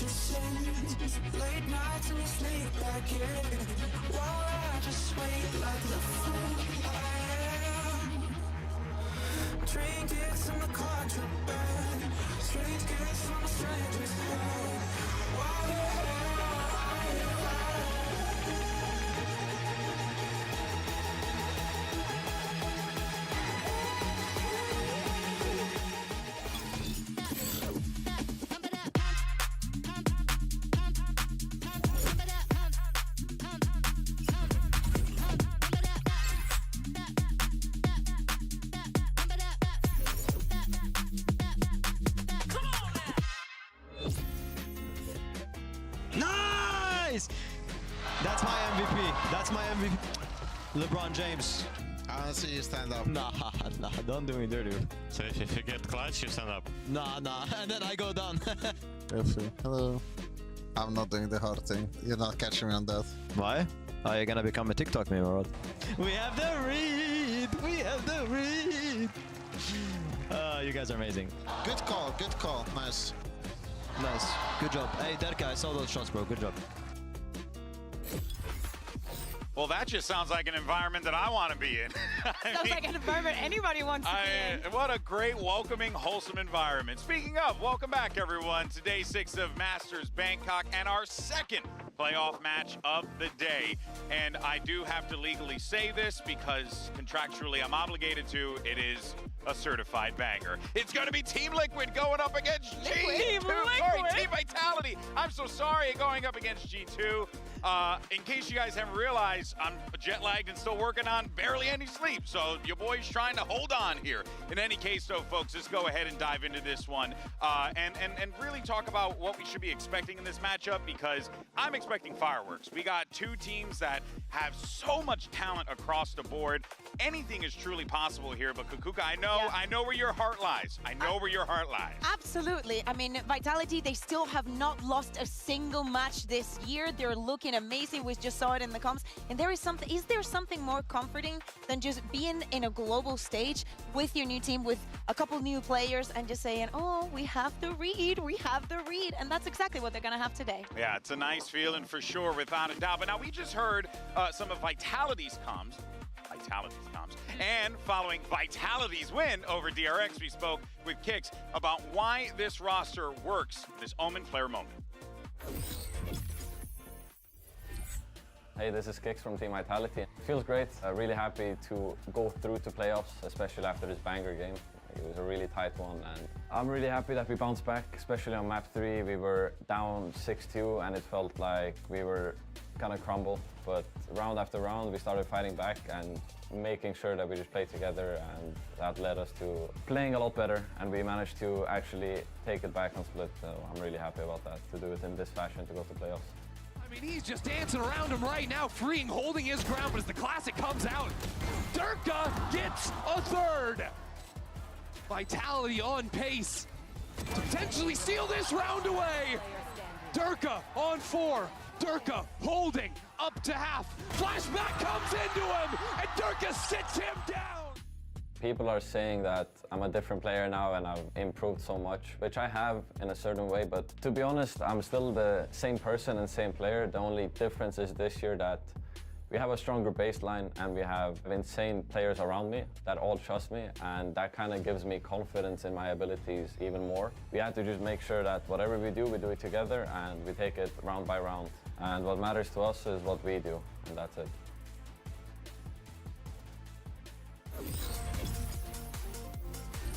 kisses. Late nights and you sneak back in, while I just wait like the fool I am. Trinkets in the contraband, strange gifts from a stranger's hand. While you're Nice! That's my MVP. That's my MVP. LeBron James. I want to see you stand up. Nah, don't do me dirty. So if you get clutch, you stand up. Nah, and then I go down. Hello. I'm not doing the hard thing. You're not catching me on that. Why? Are you gonna become a TikTok meme or what? We have the read! We have the read! You guys are amazing. Good call, good call. Nice. Nice. Good job. Hey, Derka, I saw those shots, bro. Good job. Well, that just sounds like an environment that I want to be in. Sounds like an environment anybody wants to be in. What a great, welcoming, wholesome environment. Speaking of, welcome back, everyone, to Day 6 of Masters Bangkok and our second playoff match of the day. And I do have to legally say this because contractually I'm obligated to. It is a certified banger. It's going to be Team Liquid going up against G2. Sorry, Team Vitality. I'm so sorry, going up against G2. In case you guys haven't realized, I'm jet lagged and still working on barely any sleep. So your boy's trying to hold on here. In any case, though, folks, let's go ahead and dive into this one and really talk about what we should be expecting in this matchup, because I'm expecting fireworks. We got two teams that have so much talent across the board. Anything is truly possible here, but Kukuka, I know where your heart lies. I know where your heart lies. Absolutely. I mean, Vitality, they still have not lost a single match this year. They're looking amazing. We just saw it in the comms. And is there something more comforting than just being in a global stage with your new team, with a couple new players, and just saying, oh, we have the read, and that's exactly what they're going to have today. Yeah, it's a nice feeling for sure, without a doubt. But now we just heard some of Vitality's comms. And following Vitality's win over DRX, we spoke with Kix about why this roster works, this Omen player moment. Hey, this is Kix from Team Vitality. Feels great. Really happy to go through to playoffs, especially after this banger game. It was a really tight one, and I'm really happy that we bounced back, especially on map 3. We were down 6-2, and it felt like we were gonna crumble. But round after round, we started fighting back and making sure that we just played together, and that led us to playing a lot better, and we managed to actually take it back on split. So I'm really happy about that, to do it in this fashion to go to playoffs. I mean, he's just dancing around him right now, freeing, holding his ground, but as the classic comes out, Derka gets a third. Vitality on pace to potentially steal this round away. Derka on 4. Derka holding up to half. Flashback comes into him, and Derka sits him down. People are saying that I'm a different player now and I've improved so much, which I have in a certain way, but to be honest, I'm still the same person and same player. The only difference is this year that we have a stronger baseline and we have insane players around me that all trust me, and that kind of gives me confidence in my abilities even more. We have to just make sure that whatever we do it together and we take it round by round. And what matters to us is what we do, and that's it.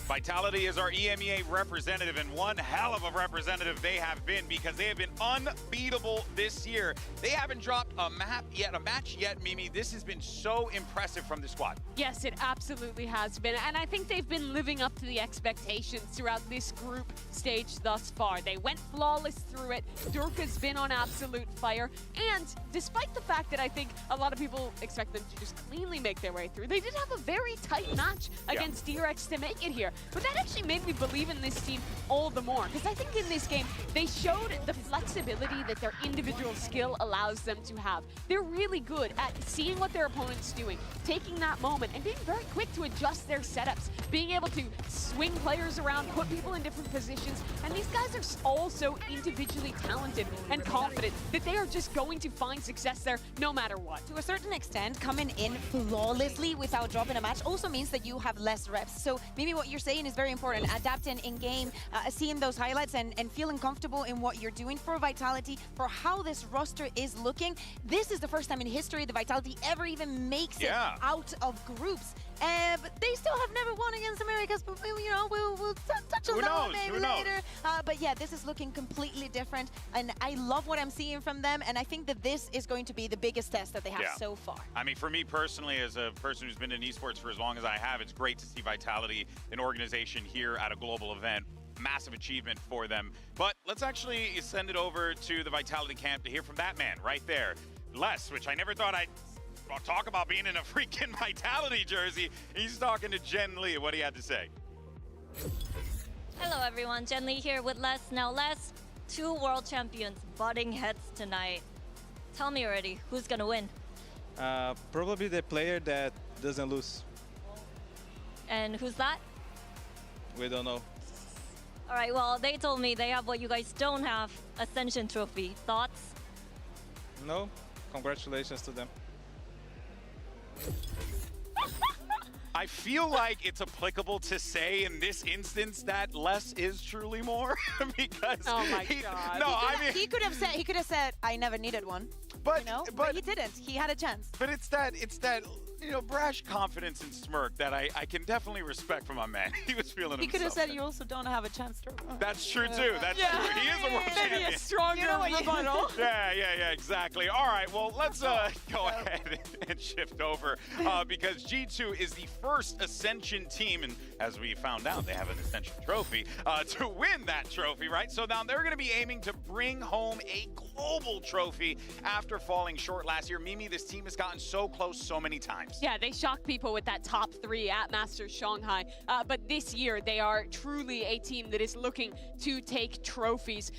Vitality is our EMEA representative, and one hell of a representative they have been, because they have been unbeatable this year. They haven't dropped a match yet, Mimi. This has been so impressive from the squad. Yes, it absolutely has been, and I think they've been living up to the expectations throughout this group stage thus far. They went flawless through it. Derka's been on absolute fire, and despite the fact that I think a lot of people expect them to just cleanly make their way through, they did have a very tight match against DRX to make it here. But that actually made me believe in this team all the more, because I think in this game, they showed the flexibility that their individual skill allows them to have. They're really good at seeing what their opponent's doing, taking that moment, and being very quick to adjust their setups, being able to swing players around, put people in different positions, and these guys are all so individually talented and confident that they are just going to find success there no matter what. To a certain extent, coming in flawlessly without dropping a match also means that you have less reps. So maybe what you're saying is very important. Adapting in game, seeing those highlights and feeling comfortable in what you're doing for Vitality, for how this roster is looking. This is the first time in history the Vitality ever even makes it out of groups. But they still have never won against Americas, but you know, we'll touch on that maybe later. But yeah, this is looking completely different, and I love what I'm seeing from them, and I think that this is going to be the biggest test that they have so far. I mean, for me personally, as a person who's been in esports for as long as I have, it's great to see Vitality, an organization here at a global event. Massive achievement for them. But let's actually send it over to the Vitality camp to hear from that man right there, Les, which I never thought I'd talk about being in a freaking Vitality jersey. He's talking to Jen Lee. What he had to say. Hello everyone, Jen Lee here with Les. Now Les, two world champions butting heads tonight. Tell me already, who's gonna win? Probably the player that doesn't lose. And who's that? We don't know. All right, well, they told me they have what you guys don't have, Ascension Trophy. Thoughts? No, congratulations to them. I feel like it's applicable to say in this instance that less is truly more because oh my god. No, I mean he could have said I never needed one. But you know? But he didn't. He had a chance. But it's that you know, brash confidence and smirk that I can definitely respect from my man. He was feeling himself. He could have said you also don't have a chance to. That's true too. That's true. He is a world champion. Maybe a stronger rebuttal. Yeah, exactly. All right, well, let's go ahead and shift over because G2 is the first Ascension team, and as we found out, they have an Ascension trophy to win that trophy, right? So now they're going to be aiming to bring home a global trophy after falling short last year. Mimi, this team has gotten so close so many times. Yeah, they shocked people with that top 3 at Masters Shanghai. But this year, they are truly a team that is looking to take trophies.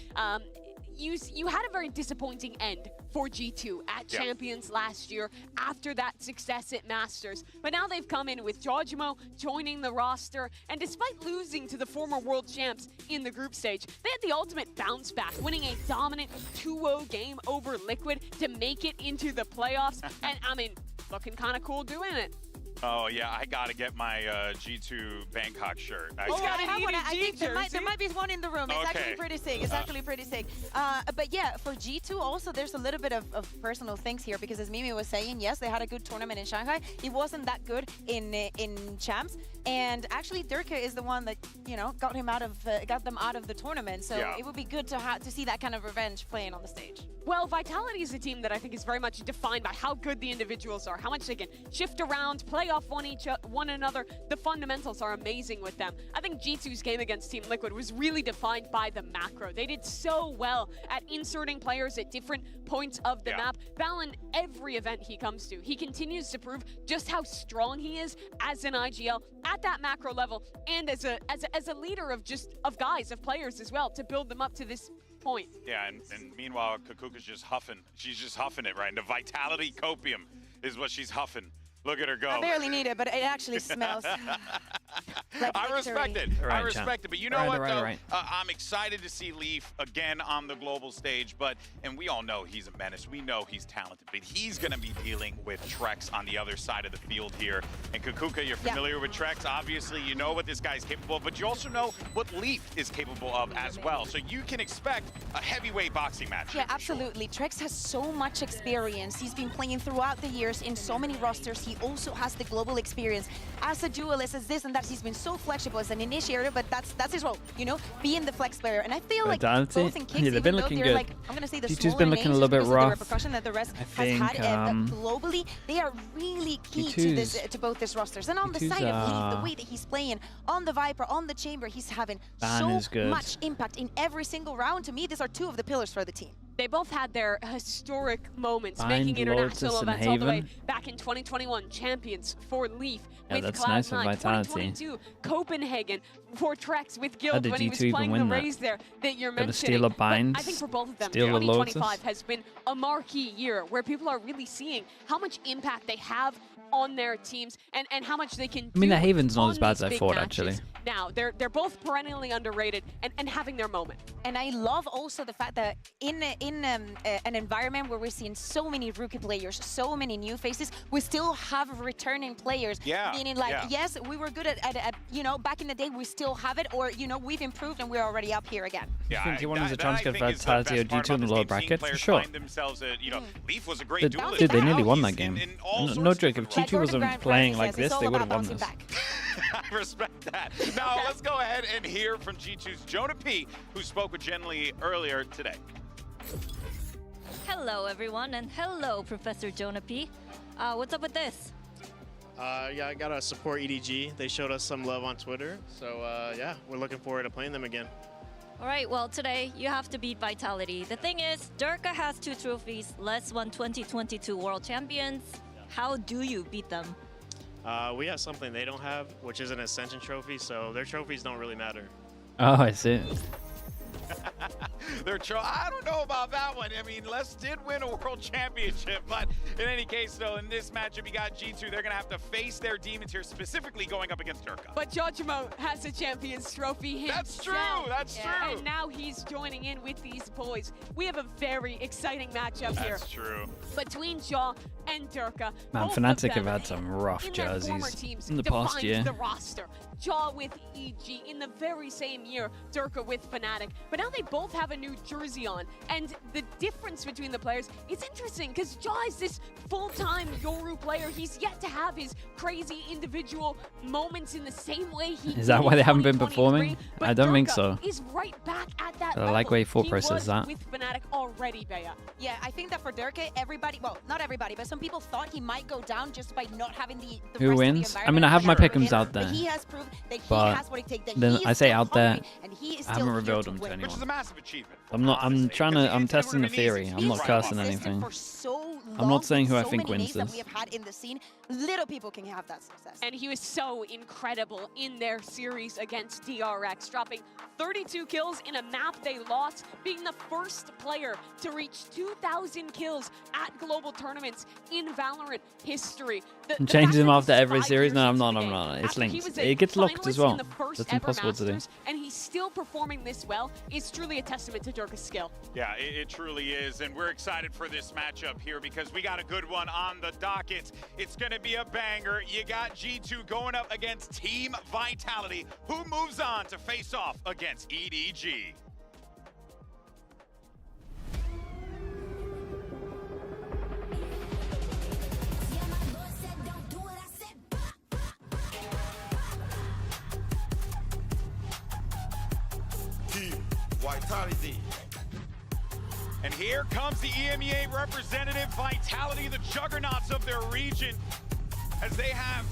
You had a very disappointing end for G2 at Champions last year after that success at Masters. But now they've come in with Jojimo joining the roster, and despite losing to the former world champs in the group stage, they had the ultimate bounce back, winning a dominant 2-0 game over Liquid to make it into the playoffs. And I mean, looking kind of cool doing it. Oh yeah, I gotta get my G2 Bangkok shirt. I have one. I think there might be one in the room. It's actually pretty sick. It's actually pretty sick. But yeah, for G2 also, there's a little bit of personal things here because as Mimi was saying, yes, they had a good tournament in Shanghai. It wasn't that good in champs, and actually Durka is the one that got them out of the tournament. So it would be good to see that kind of revenge playing on the stage. Well, Vitality is a team that I think is very much defined by how good the individuals are, how much they can shift around, play off one another. The fundamentals are amazing with them. I think G2's game against Team Liquid was really defined by the macro. They did so well at inserting players at different points of the map. Valen, every event he comes to, he continues to prove just how strong he is as an IGL at that macro level and as a leader of guys, of players as well, to build them up to this point. Yeah, and meanwhile, Kakuka's just huffing. She's just huffing it, right? And the Vitality copium is what she's huffing. Look at her go. I barely need it, but it actually smells like I respect it. Right, I respect it. But you know what, though? Right. I'm excited to see Leaf again on the global stage. And we all know he's a menace. We know he's talented. But he's going to be dealing with Trex on the other side of the field here. And Kakuka, you're familiar with Trex. Obviously, you know what this guy's capable of. But you also know what Leaf is capable of as well. So you can expect a heavyweight boxing match. Yeah, absolutely. Trex has so much experience. He's been playing throughout the years in so many rosters. He also has the global experience as a duelist, as this and that. He's been so flexible as an initiator, but that's his role, being the flex player. And I feel like both in Kicks, they've been looking good. Like, I'm gonna say the G2's smaller been looking a little bit names, rough. The repercussion that the rest has had globally, they are really key to both these rosters. And on the side of Leaf, the way that he's playing on the Viper, on the Chamber, he's having so much impact in every single round. To me, these are two of the pillars for the team. They both had their historic moments Find making international Lotus and events all the way Haven. back in 2021, champions for Leaf Yeah, with that's nice for Cloud9, Vitality. 2022, Copenhagen for Trex with How Guild did when he G2 was even playing the win that? Raze there that you're Gotta mentioning. steal a But bind, I think for both of them, steal a 2025 Lotus. has been a marquee year where people are really seeing how much impact they have on their teams and how much they can do. I mean, the Haven's not on as bad as these I big thought, matches. actually. Now, they're both perennially underrated and having their moment. And I love also the fact that in an environment where we're seeing so many rookie players, so many new faces, we still have returning players. Yeah, Meaning like, yeah. yes, we were good at you know, back in the day, we still have it, or, you know, we've improved and we're already up here again. Do you think T1 has a that chance I to get think is the Vitality or best part G2 in the about lower this game, seeing bracket? For players sure. find themselves, you know, Leaf was a great Dude, duelist. dude, they nearly Now won he's that game. in all sorts No of joke, if different G2 wasn't playing like this, they would have won this. I respect that. Now, let's go ahead and hear from G2's Jonah P, who spoke with Jen Lee earlier today. Hello, everyone, and hello, Professor Jonah P. What's up with this? Yeah, I gotta support EDG. They showed us some love on Twitter, so yeah, we're looking forward to playing them again. All right, well, today you have to beat Vitality. The thing is, Durka has 2 trophies, Les won 2022 World Champions. How do you beat them? We have something they don't have, which is an Ascension trophy, so their trophies don't really matter. Oh, I see. I don't know about that one. I mean, Les did win a world championship, but in any case, though, in this matchup, you got G2. They're going to have to face their demons here, specifically going up against Durka. But Jojimo has a Champions Trophy himself. That's true. That's true. And now he's joining in with these boys. We have a very exciting matchup here. That's true. Between Jaw and Durka. Man, Both Fnatic of have them had some rough in their former jerseys teams in the past defined year. the roster. Jaw with EG in the very same year, Durka with Fnatic. But now they both have a new jersey on. And the difference between the players is interesting because Jaw is this full-time Yoru player. He's yet to have his crazy individual moments in the same way he Is that why they haven't been 2023, performing? but I don't think Durka so. is right back at that I level. like where he thought He process was that. with Fnatic already, Bea. Yeah, I think that for Durka, everybody, well, not everybody, but some people thought he might go down just by not having the Who rest wins? Of the I mean, I have my environment. pickums out there. But he has proved that he But has what it takes. That then he is I say still out there, hungry, and he is I still haven't here revealed to them to win. anyone. Which is a massive achievement. I'm testing the theory. I'm not cursing anything. For so I'm not saying who I so think many wins days that this. we have had in the scene, little people can have that success. And he was so incredible in their series against DRX, dropping 32 kills in a map they lost, being the first player to reach 2,000 kills at global tournaments in Valorant history. I'm changing them after every 5 series. years No, I'm into not. the I'm game, not. It's after he linked. was a It gets locked as finalist well. in the first That's ever impossible to do. Masters, and he's still performing this well is truly a testament to Durka's skill. Yeah, it truly is, and we're excited for this matchup here because we got a good one on the docket. It's going to be a banger. You got G2 going up against Team Vitality, who moves on to face off against EDG. Team Vitality. And here comes the EMEA representative, Vitality, the juggernauts of their region, as they have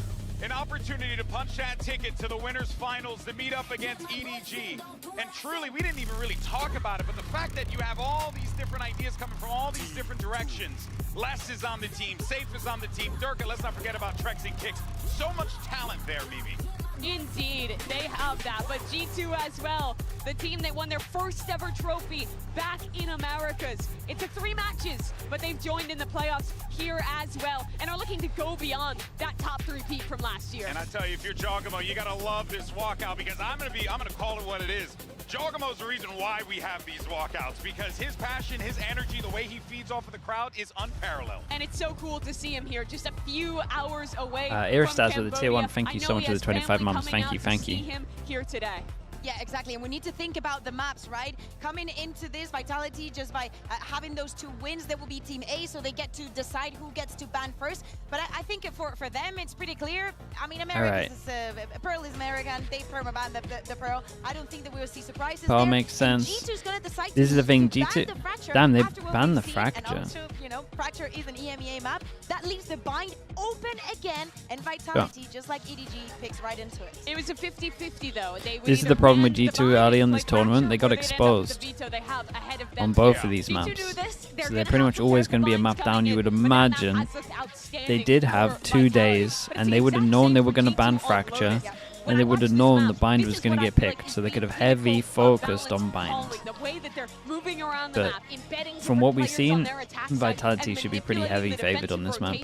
an opportunity to punch that ticket to the winners finals to meet up against EDG. And truly, we didn't even really talk about it, but the fact that you have all these different ideas coming from all these different directions. Les is on the team, Safe is on the team, Durka, let's not forget about Trex and Kicks. So much talent there, Mimi. Indeed, they have that, but G2 as well, the team that won their first ever trophy back in Americas. It took 3 matches, but they've joined in the playoffs here as well, and are looking to go beyond that top 3-peat from last year. And I tell you, if you're Jogamo, you gotta love this walkout because I'm gonna call it what it is. Jogamo's the reason why we have these walkouts, because his passion, his energy, the way he feeds off of the crowd is unparalleled. And it's so cool to see him here, just a few hours away Iristaz from with a tier 1. Cambodia. Thank you I so know much he for the has 25 family months. coming Thank you. out Thank to see you. him here today. Yeah, exactly. And we need to think about the maps, right? Coming into this, Vitality, just by having those 2 wins, that will be Team A, so they get to decide who gets to ban first. But I think for them, it's pretty clear. I mean, America Pearl is American. They permaban the Pearl. I don't think that we will see surprises Pearl there. makes sense. G2's gonna decide This is the thing, to ban G2. the Fracture Damn, they after what banned the we've seen. Fracture. And also, you know, Fracture Pressure is an EMEA map. That leaves the bind open again, and Vitality, just like EDG, picks right into it. It was a 50-50 though. This is the problem with G2 early on this tournament. They got exposed on both of these maps. So they're pretty much always going to be a map down. You would imagine they did have 2 days, and they would have known they were going to ban Fracture, and they would have known the bind was going to get picked, so they could have heavy focused on bind. But from what we've seen, Vitality should be pretty heavy favored on this map.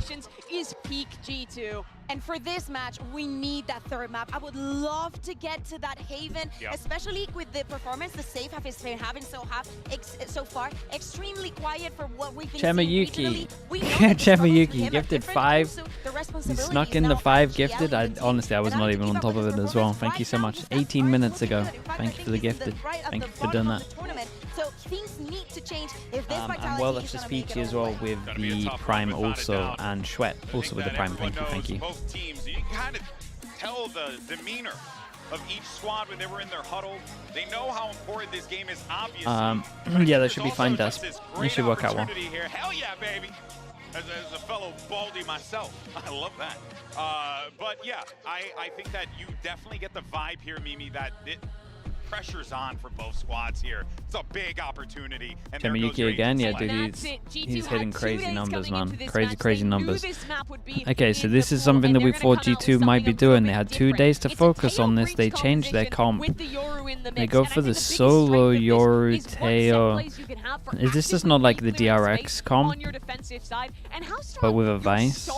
Is peak G2. And for this match, we need that third map. I would love to get to that Haven, especially with the performance the Safe have been having so far. Extremely quiet for what we've been Chemayuki. Chemayuki gifted 5. He snuck in the 5 gifted. Honestly, I was not even on top of it as well. Thank you so much. 18 minutes ago. Thank you for the gifted. Thank you for doing that. So things need to change if this and well, that's just Peachy as well with the Prime also, and Schwet also with the Prime. Thank you. Both teams, you can kind of tell the demeanor of each squad when they were in their huddle. They know how important this game is, obviously. Yeah, that should be fine, Des. It should work out well. Hell yeah, baby. As a fellow Baldy myself, I love that. But yeah, I think that you definitely get the vibe here, Mimi, that pressure's on for both squads here. It's a big opportunity. Chemayuki again, yeah, dude, he's hitting crazy numbers, man. Crazy numbers. Okay, so this is something that we thought G2 might be doing. They had 2 days to focus on this. They changed their comp. They go for the solo Yoru Teo. Is this just not like the DRX comp, but with a Vice?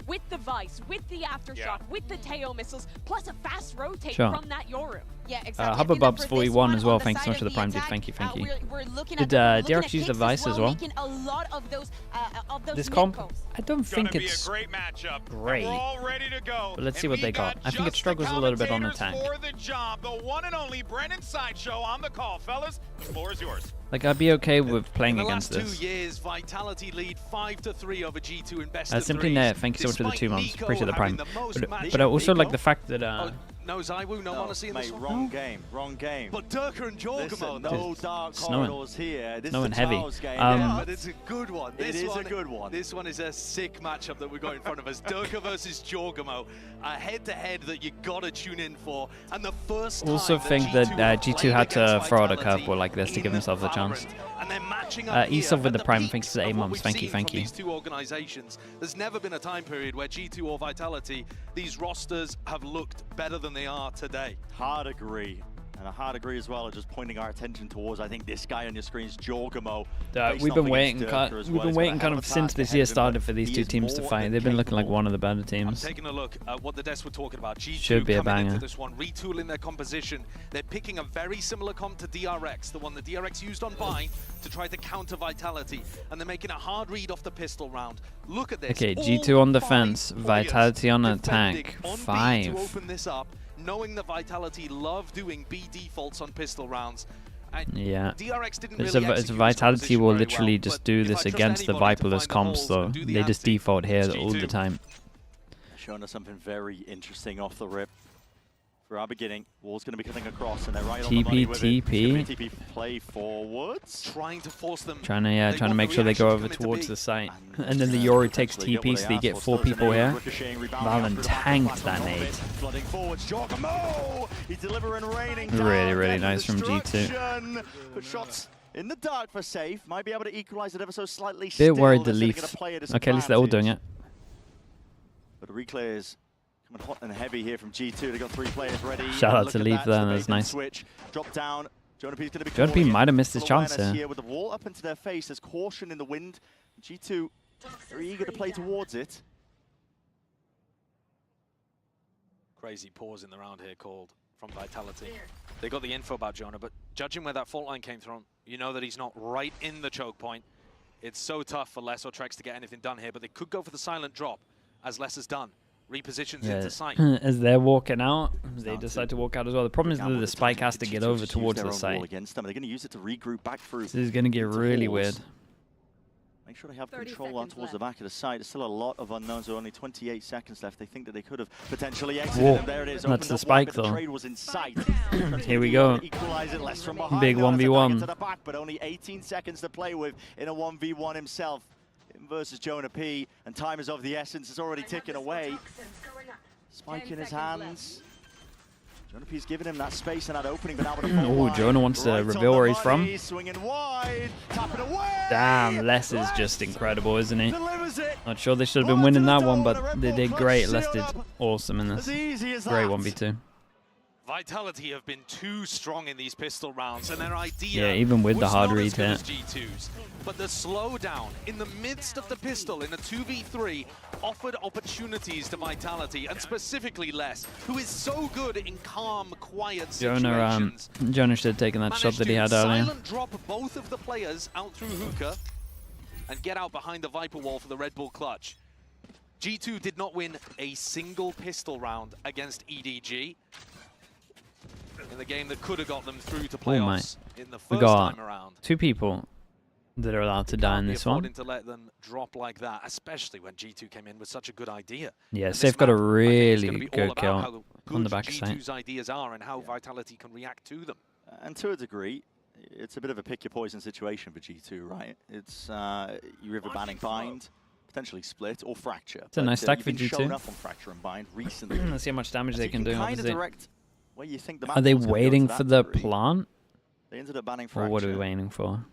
With the Vice, with the Aftershock, with the Teo missiles, plus a fast rotate Sure. from that Yoru. Yeah, exactly. Hubbubub's 41 as well. Thanks so much for the Prime, dude. Thank you. Did DRX use the Vice as well? This comp, I don't think it's great. But let's see what they got. I think it struggles a little bit on attack. The one and only Brennan Sideshow on the call, fellas. The floor is yours. Like, I'd be okay with playing against In the this. last 2 years, Vitality lead 5-3 over G2 in best of Simply threes. Net, thank you so much for the 2 months. Nico Appreciate the Prime. having the most But I also like the fact that no Zywoo, no honesty in this one. Wrong game. But Durka and Jorgamo, no dark corridors here. This snowing is a heavy. Charles game. Yeah, but it's a good one. It is a good one. This one is a sick matchup that we've got in front of us. Durka versus Jorgamo, a head-to-head that you gotta tune in for. And the first also time think that G2 had to throw out a curveball like this to give themselves a chance. And they're matching up Esov with here the at Prime, peaks thanks for the of 8 what months. we've Thank you. seen from these two organizations. There's never been a time period where G2 or Vitality, these rosters have looked better than they are today. Hard agree. And a hard agree as well, just pointing our attention towards, I think this guy on your screen is Jorgamo. We've been waiting kind of since this year started for these two teams to fight. They've been looking like one of the better teams. Taking a look at what the devs were talking about. G2 should be a coming banger. into this one, retooling their composition. They're picking a very similar comp to DRX, the one that DRX used on Bind to try to counter Vitality. And they're making a hard read off the pistol round. Look at this. Okay, G2 on defense, Vitality on attack. 5. To open this up, knowing that Vitality love doing B defaults on pistol rounds. Yeah, DRX didn't it's really a Vitality will literally just do this against the Viperless comps though. They just default here all the time. Showing us something very interesting off the rip. For our beginning, Wall's going to be coming across, and they're right on the money with it. TP play forwards. Trying to force them. Trying to make sure they go over towards the site. And then the Yoru takes TP, so they get 4 people here. Valen tanked that nade. Flooding forwards, Jorgamo! He's delivering raining Really nice from G2. But shots in the dark for Safe. Might be able to equalize it ever so slightly. Bit worried the Leaf. Okay, at least they're all doing it. But reclears coming hot and heavy here from G2. They got 3 players ready. Shout out to Leaf there, that's nice. Switch, drop down. Jonah P's going to be Jonah P might have missed his chance here. With the wall up into their face, there's caution in the wind. G2 very eager to play towards it. Crazy pause in the round here called from Vitality. They got the info about Jonah, but judging where that fault line came from, you know that he's not right in the choke point. It's so tough for Les or Trex to get anything done here, but they could go for the silent drop, as Les has done. Repositions into sight. As they're walking out, they decide to walk out as well. The problem is that the spike has to get over towards the site. Against them. They're going to use it to regroup back through. This is going to get really weird. Make sure they have control out towards the back of the site. There's still a lot of unknowns. There are only 28 seconds left. They think that they could have potentially exited. And there it is. That's the spike, though. The trade was in sight. Here we go. Big 1v1. To the back, but only 18 seconds to play with in a 1v1 himself. versus Jonah P, and time is of the essence. It's already ticking away. Spike in his hands. Jonah P's giving him that space and that opening, but now with a Oh, Jonah wants to reveal where he's from. Swinging wide, tapping away. Damn, Les is just incredible, isn't he? Not sure they should have been winning that one, but they did great. Les did awesome in this. Great 1v2. Vitality have been too strong in these pistol rounds, and their idea Yeah, even with the was hard not read as good hit. as G2's. But the slowdown in the midst of the pistol in a 2v3 offered opportunities to Vitality, and specifically Les, who is so good in calm, quiet situations. Jonah should have taken that shot that he had earlier. Silent drop both of the players out through hookah and get out behind the Viper wall for the Red Bull clutch. G2 did not win a single pistol round against EDG in the game that could have got them through to playoffs in the We first got time around. 2 people that are allowed to die in this one. To let them drop like that, especially when G2 came in with such a good idea. Yeah, And Safe this got a map, I think, is really gonna be all good about kill how on the good backside. G2's ideas are and how Vitality can react to them. And to a degree, it's a bit of a pick your poison situation for G2, right? It's you either banning bind, potentially split, or fracture. It's a nice stack for you've been G2. shown up on fracture and bind recently. Let's see how much damage they can do. Kind of Obviously. direct where you think the Are they map was gonna go waiting to for that the degree. plant? They ended up banning fracture. Or what are we waiting for?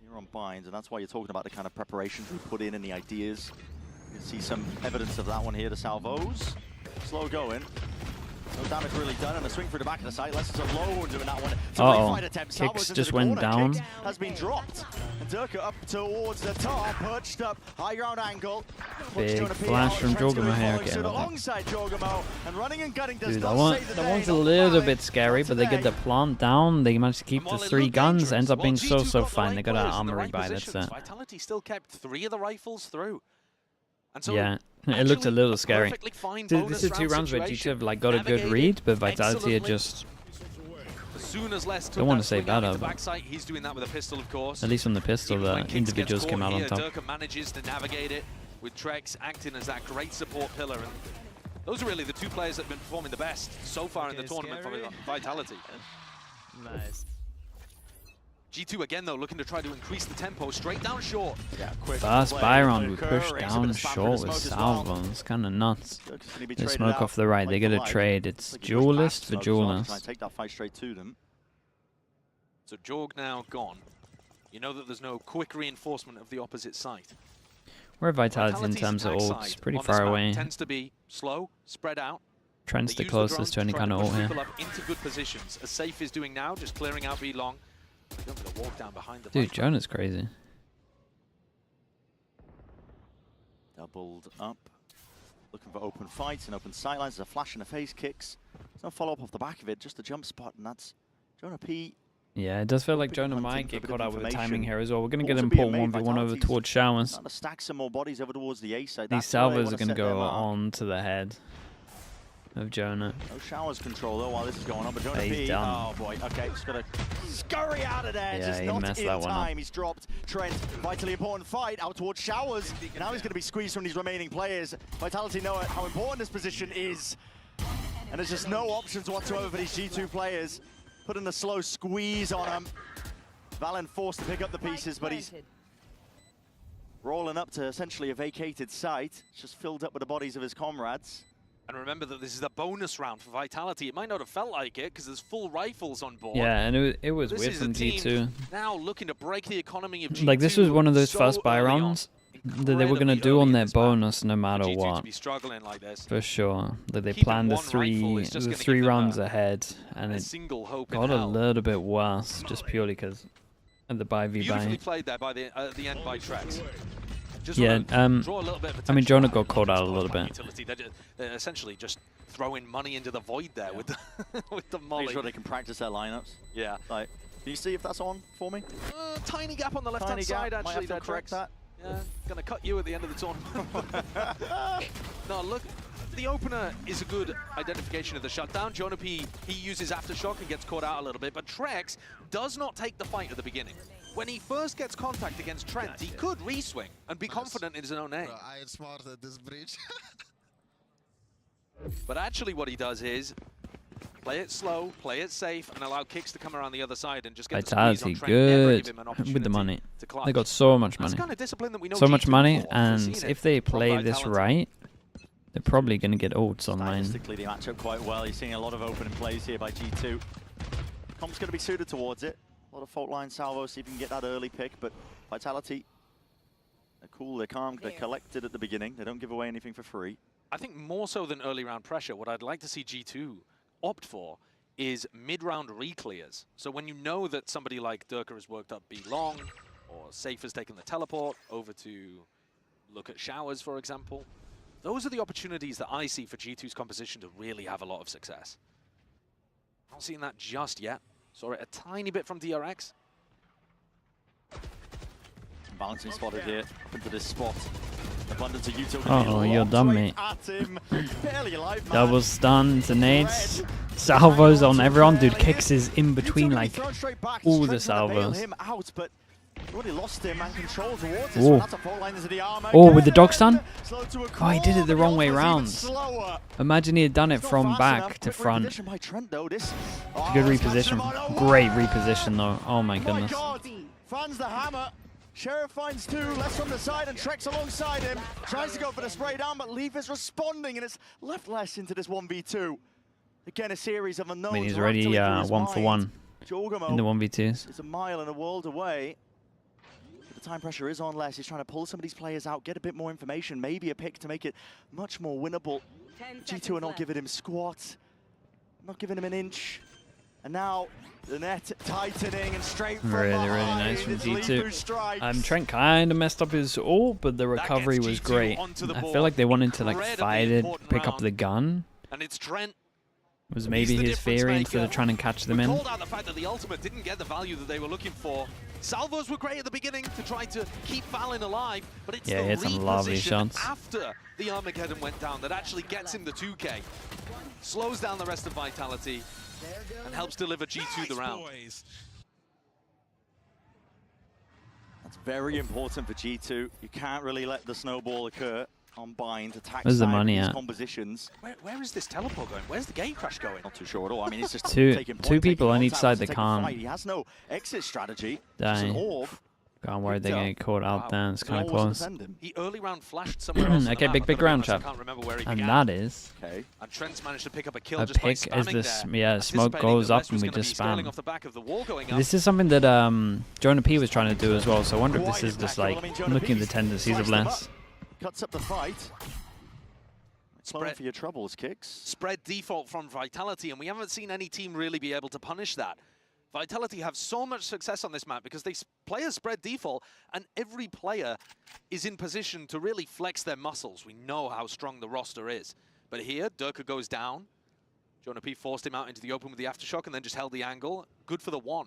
Here on binds, and that's why you're talking about the kind of preparations we put in and the ideas. You can see some evidence of that one here. The salvos, slow going. No damage really done, and a swing through the back of the site. Lessons alone doing that one. Kicks just went down. Has been dropped. And Durka up towards the top, perched up, high ground angle. Big flash from Jorgamo here again. Alongside Jorgamo, and running and gutting does Dude, not that save the one's day. a little bit scary, but they get the plant down. They managed to keep the 3 guns. Ends up being so fine. They got an armory by that's it. Vitality still kept 3 of the rifles through. And so Yeah, it looked a little scary. perfectly fine Dude, bonus this is 2 round rounds where G2 situation. have like got a good read, but Vitality are just As soon as Les took don't want that to say swing out bad into about. backside, he's doing that with a pistol, of course. At least on the pistol, Even the when Kicks individuals gets came out caught on here, top. Durka manages to navigate it with Trex acting as that great support pillar. And those are really the 2 players that have been performing the best so far in the tournament for Vitality. Nice. G2 again, though, looking to try to increase the tempo straight down short. Yeah, quick First play Byron, we occurring. push It's a bit down of spam for the short with smoke as well. Salvo. It's kind of nuts. Durka's gonna be They traded smoke out off the right. They like get the a light. trade. It's Like he pushed duelist past for smoke as well to try and duelist. take that fight straight to them. So Jorg now gone. You know that there's no quick reinforcement of the opposite site. We're Vitality in Vitality's terms of attack ults. side Pretty on this far map away. Tends to be slow, spread out. Trying to They stay use the drones closest to any try kind of push ult here. people up into good positions. As Safe is doing now, just clearing out B long. Don't get a walk down behind the Dude, Viper. Jonah's crazy. Doubled up. Looking for open fights and open sightlines. There's a flash in the face, kicks. There's no follow-up off the back of it, just a jump spot, and that's Jonah P. Yeah, it does feel like Jonah hunting might for a get bit caught of out with the information. timing here as well. We're going to get Also him being pull made, 1v1 over Vitality's towards Showers. Starting to stack some more bodies over towards the A side. These That's where they salvos wanna are going to set their go mark. on to the head of Jonah. No Showers control though while this is going on, but Jonah He's P. done. Oh boy, okay, just got to scurry out of there. Yeah, just he not messed in that one up. time. He's dropped Trent. Vitally important fight out towards Showers. Now he's going to be squeezed from these remaining players. Vitality know how important this position is. And there's just no options whatsoever for these G2 players. Putting a slow squeeze on him. Valen forced to pick up the pieces, but he's rolling up to essentially a vacated site. It's just filled up with the bodies of his comrades. And remember that this is a bonus round for Vitality. It might not have felt like it because there's full rifles on board. Yeah, and it was This weird is a from team G2. now looking to break the economy of G2. Like, this was one of those so first buy early on. rounds that they were going to do on their bonus no matter G2 to what. be struggling like this. For sure. Like they Keeping planned the one rifle is just gonna three give them runs ahead, and a it single hope in got a hell. little bit worse just purely because of the buy v Beautifully buy. played there by the end by Trex. Just Yeah, wanna draw a little bit of I mean, attention Jonah back got caught out a towards little Vitality. bit. They're essentially just throwing money into the void there with the with the molly. Make sure they can practice their lineups. Yeah. Like, can you see if that's on for me? Tiny gap on the left-hand Tiny gap, side, might actually. have to correct that. Yeah, gonna cut you at the end of the tournament. No, look, the opener is a good identification of the shutdown. Jonah P, he uses Aftershock and gets caught out a little bit, but Trex does not take the fight at the beginning. When he first gets contact against Trent, he could re-swing and be confident in his own aim. I am smart at this bridge. But actually what he does is, Play it slow, play it safe, and allow Kicks to come around the other side and just get Vitality the squeeze on Trent. Never good give him an with the opportunity money. to clutch. They got so much money. That's kind of discipline that we know So much G2 money, for. We've and seen it if they from play this Vitality. right, they're probably going to get ults online. Stylistically, they match up quite well. You're seeing a lot of opening plays here by G2. Comp's going to be suited towards it. A lot of fault line salvos, see if you can get that early pick, but Vitality, they're cool, they're calm, they're collected at the beginning. They don't give away anything for free. I think more so than early round pressure, what I'd like to see G2 opt for is mid-round re-clears. So when you know that somebody like Durka has worked up B long, or Safe has taken the teleport over to look at Showers, for example, those are the opportunities that I see for G2's composition to really have a lot of success. Not seeing that just yet. Saw it a tiny bit from DRX. Balancing spotted here, up into this spot. Abundance of Yuto. Oh, you're done, mate. Barely alive, man. Double stuns and nades. Salvos on everyone. Dude, Kicks is in between, like, all the salvos. Him out, but already lost him and control towards Ooh. That's a fault line into the armor. Oh, with the dog stun? Slow to a Oh, he did it the wrong way even round. slower. Imagine he had done it It's not from fast back enough. to Quick front. reposition by Trent, though. This Good reposition. Great reposition, though. Oh, my goodness. God. Finds the hammer. Sheriff finds two, left from the side and treks alongside him. Tries to go for the spray down, but Leaf is responding and it's left less into this 1v2. Again, a series of unknowns. I mean, he's already 1 for 1 in the 1v2s. It's a mile and a world away. The time pressure is on less. He's trying to pull some of these players out, get a bit more information, maybe a pick to make it much more winnable. G2 are not giving him squat, not giving him an inch. And now the net tightening and straight from Really behind. nice from It's Lee who G2. strikes. Trent kind of messed up his ult, but the recovery was great. I feel like they wanted to like fight it, pick up the gun. And it's Trent. Was maybe his theory instead of trying to catch them in. Called out the fact that the ultimate didn't get the value that they were looking for. Salvos were great at the beginning to try to keep Valen alive, but it's Yeah, the he had some lovely reposition shots. after the Armageddon went down that actually gets him the 2K. Slows down the rest of Vitality and helps deliver G2 the round. That's very important for G2. You can't really let the snowball occur on bind, attack Where's the side money with these at? compositions. Where is this teleport going? Where's the gate crash going? Not too sure at all. I mean, it's just Two taking point, people taking on each contact side to that take a can't fight. He has no exit strategy. Just an die. orb. I'm worried they're going to get caught out there. It's kind of close. He early round flashed somewhere else. Okay, big round, chat. And that is okay. And Trent's managed to pick up a kill a just by pick as spamming this, there, yeah, smoke anticipating goes that up West and was we gonna be just scaling spam. off the back of the wall going up. This is something that Jonah P was trying to do as well, so I wonder if this is just like looking at the tendencies of less. Cuts up the fight. Spread for your troubles, Kicks. Spread default from Vitality, and we haven't seen any team really be able to punish that. Vitality have so much success on this map because they play a spread default, and every player is in position to really flex their muscles. We know how strong the roster is. But here, Durka goes down. Jonah P forced him out into the open with the aftershock and then just held the angle. Good for the one.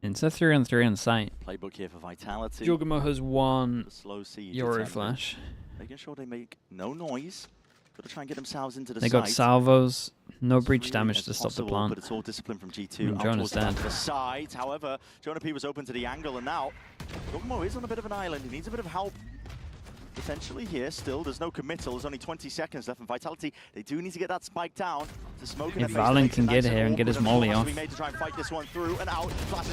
It's a 3-on-3 on site. Playbook here for Vitality. Jugamo has won slow siege Euro attempt. Flash. Making sure they make no noise. Got to try and get themselves into the They site. got salvos, no breach Really damage as to stop the possible, plant. But it's all discipline from G2. Out Jonah's towards the back dead. of the side. However, Jonah P was open to the angle, and now Jugamo is on a bit of an island. He needs a bit of help. Potentially here, still, there's no committal. There's only 20 seconds left, and Vitality, they do need to get that spike down to smoke. If Valen can get here and get his molly off.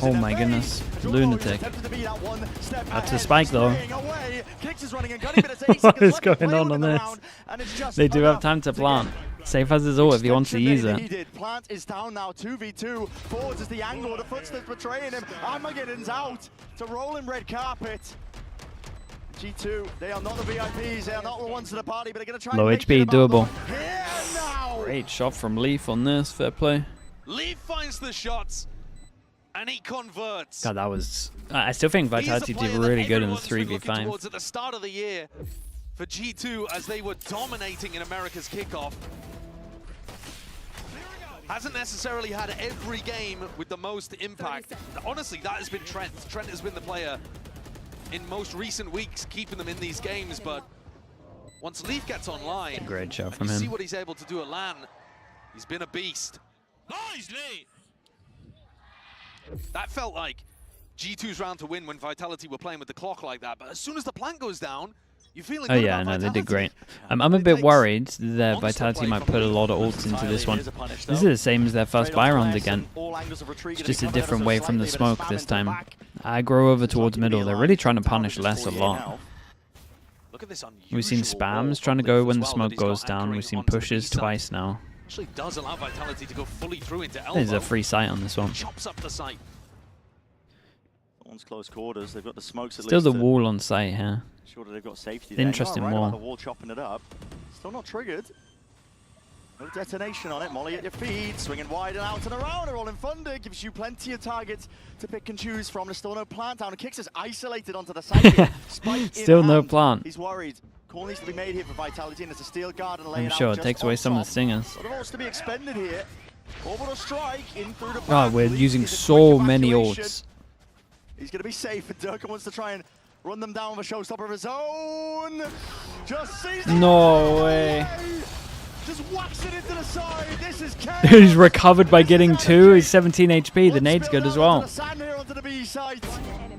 Oh my goodness, lunatic. That's a spike though. What is going on this? They do have time to plant. Safe has his ult if he wants to use it. Plant is down now, 2v2. Forwards is the angle, the footsteps betraying him. Armageddon's out. It's a rolling red carpet. G2, they are not the VIPs, they are not the ones to the party, but they're going to try Low and make HP, it about doable. them. Here now. Great shot from Leaf on this, fair play. Leaf finds the shots, and he converts. God, that was... I still think Vitality did really good in the 3v5. Towards at the start of the year for G2 as they were dominating in America's kickoff. Hasn't necessarily had every game with the most impact. Honestly, that has been Trent. Trent has been the player in most recent weeks keeping them in these games, but once Leaf gets online, Great shot and from you see him. what he's able to do at LAN, he's been a beast. That felt like G2's round to win when Vitality were playing with the clock like that, but as soon as the plant goes down, Oh yeah, no, they did great. I'm a bit worried that Vitality might put a lot of ults into this one. This is the same as their first buy round again. It's just a different way from the smoke this time. Aggro over towards middle. They're really trying to punish less a lot. We've seen spams trying to go when the smoke goes down. We've seen pushes twice now. Actually does allow Vitality to go fully through into elbow. There's a free sight on this one. Chops up the site. One's close quarters. They've got the smokes at Still least. the wall on site here. Sure that they've got safety. Interesting there. wall. The wall chopping it up. Still not triggered. No detonation on it. Molly at your feet, swinging wide and out and around. A rolling thunder gives you plenty of targets to pick and choose from. There's still no plant down. Kicks is isolated onto the side. Still no plant. He's worried. Call needs to be made here for Vitality, and it's a steel guard and laying I'm sure out it takes away some of the stingers. A lot of ults to be expended here. Orbital strike in through the back. God, we're using so many ults. He's going to be safe, and Durka wants to try and run them down with a showstopper of his own. Just sees No way. Just whacks it into the side. This is He's recovered by getting 2. He's 17 HP. The nade's good as well.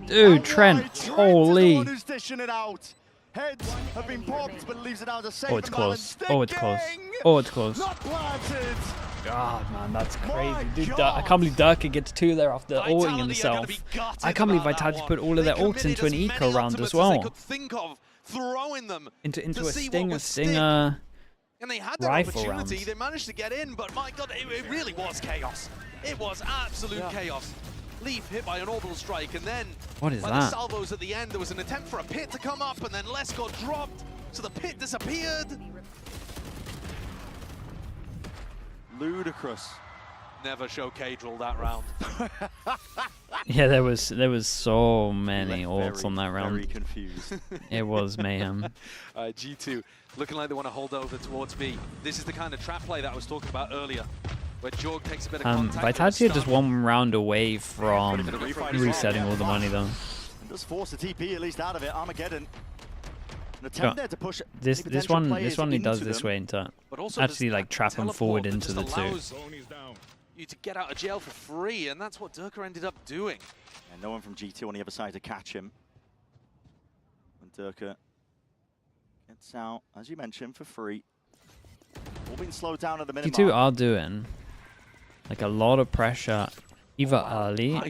Dude, Trent, holy. Heads have been popped, but leaves it out to safe. Oh, it's close. Oh, it's close. Oh, it's close. God, man, that's crazy. Dude, I can't believe Durka gets 2 there after ulting himself. I can't believe Vitality put all of their ults into an eco round as well. Into a stinger. And they had that rifle opportunity. rounds. They managed to get in, but my God, it really was chaos. It was absolute chaos. Leaf hit by an orbital strike, and then What is by that? the salvos at the end, there was an attempt for a pit to come up, and then Les got dropped, so the pit disappeared. Ludicrous. Never show Cadril that round. Yeah, there was so many ults on that round. Very confused. It was mayhem. G2 looking like they want to hold over towards B. This is the kind of trap play that I was talking about earlier, where Jorg takes a bit of contact. Vitality are just one round away from resetting all the money though. And does force the TP at least out of it. Armageddon. An attempt there to push This one he does this way into actually like trap him forward into the 2. You to get out of jail for free, and that's what Durka ended up doing. And no one from G2 on the other side to catch him. And Durka gets out, as you mentioned, for free. All being slowed down at the minute. G2 are doing like a lot of pressure either early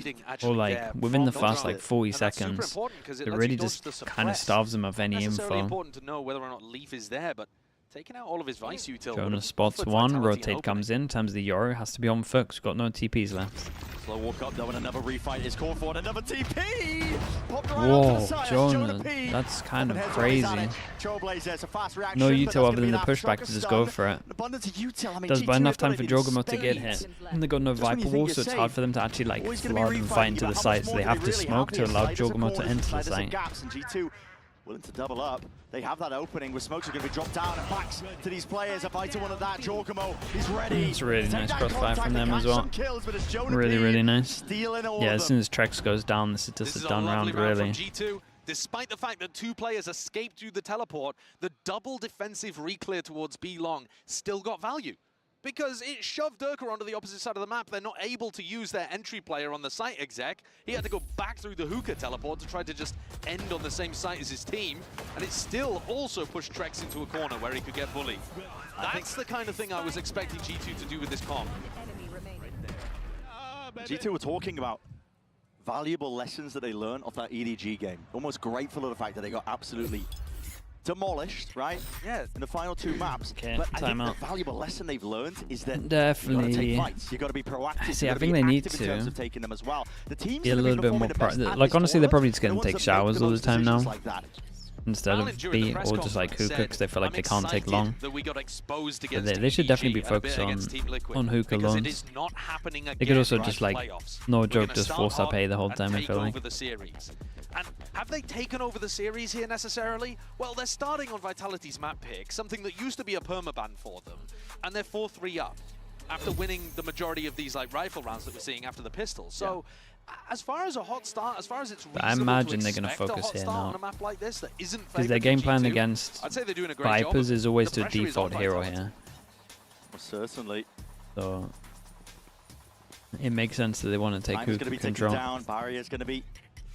or like within the first like 40 seconds. It really just kind of starves them of any info. Important to know whether or not Leaf is there, but taking out all of his Vice util. Jonas spots one, rotate comes in, times the Yoru has to be on foot, got no TPs left. Slow walk up though, and another refight is called for, and another TP! Whoa, Jonas, that's kind of crazy. No util other than the pushback to just go for it. Does buy enough time for Jogamo to get hit. And they got no Viper wall, so it's hard for them to actually like flood and fight into the site, so they have to smoke to allow Jogamo to enter the site. Willing to double up. They have that opening with smokes are going to be dropped down and backs to these players. A Vita one of that. Jorgamo, he's ready. It's really nice crossfire from them as well. Really nice. Yeah, as soon as Trex goes down, this is just a done round, really. G2. Despite the fact that 2 players escaped through the teleport, the double defensive reclear towards B long still got value. Because it shoved Durka onto the opposite side of the map. They're not able to use their entry player on the site exec. He had to go back through the hookah teleport to try to just end on the same site as his team. And it still also pushed Trex into a corner where he could get bullied. That's the kind of thing I was expecting G2 to do with this comp. G2 were talking about valuable lessons that they learned off that EDG game. Almost grateful of the fact that they got absolutely demolished, right? Yeah, in the final 2 maps. Okay, but I think timeout. the valuable lesson they've learned is that Definitely. you got to take fights. You got to be proactive. See, I think they need in terms of taking them as well. The teams be a little bit more like honestly, they're probably just going to take showers all the time now. Instead of B or just like hookah because they feel like they can't take long. They should definitely be focused on hookah launch. They could also just like, no joke, just force up A the whole time, I feel like. And have they taken over the series here necessarily? Well, they're starting on Vitality's map pick, something that used to be a permaban for them, and they're 4-3 up after winning the majority of these like rifle rounds that we're seeing after the pistols. So, as far as a hot start, as far as it's reasonable I imagine to they're going to expect focus a hot here start now. on a map like this that isn't Because their favored game for plan G2, against I'd say they're doing a great job. Vipers is always The to pressure is on default hero Vitality. here. Well, certainly. So it makes sense that they want to take Time is going to hookah be taken control. down. Barrier's going to be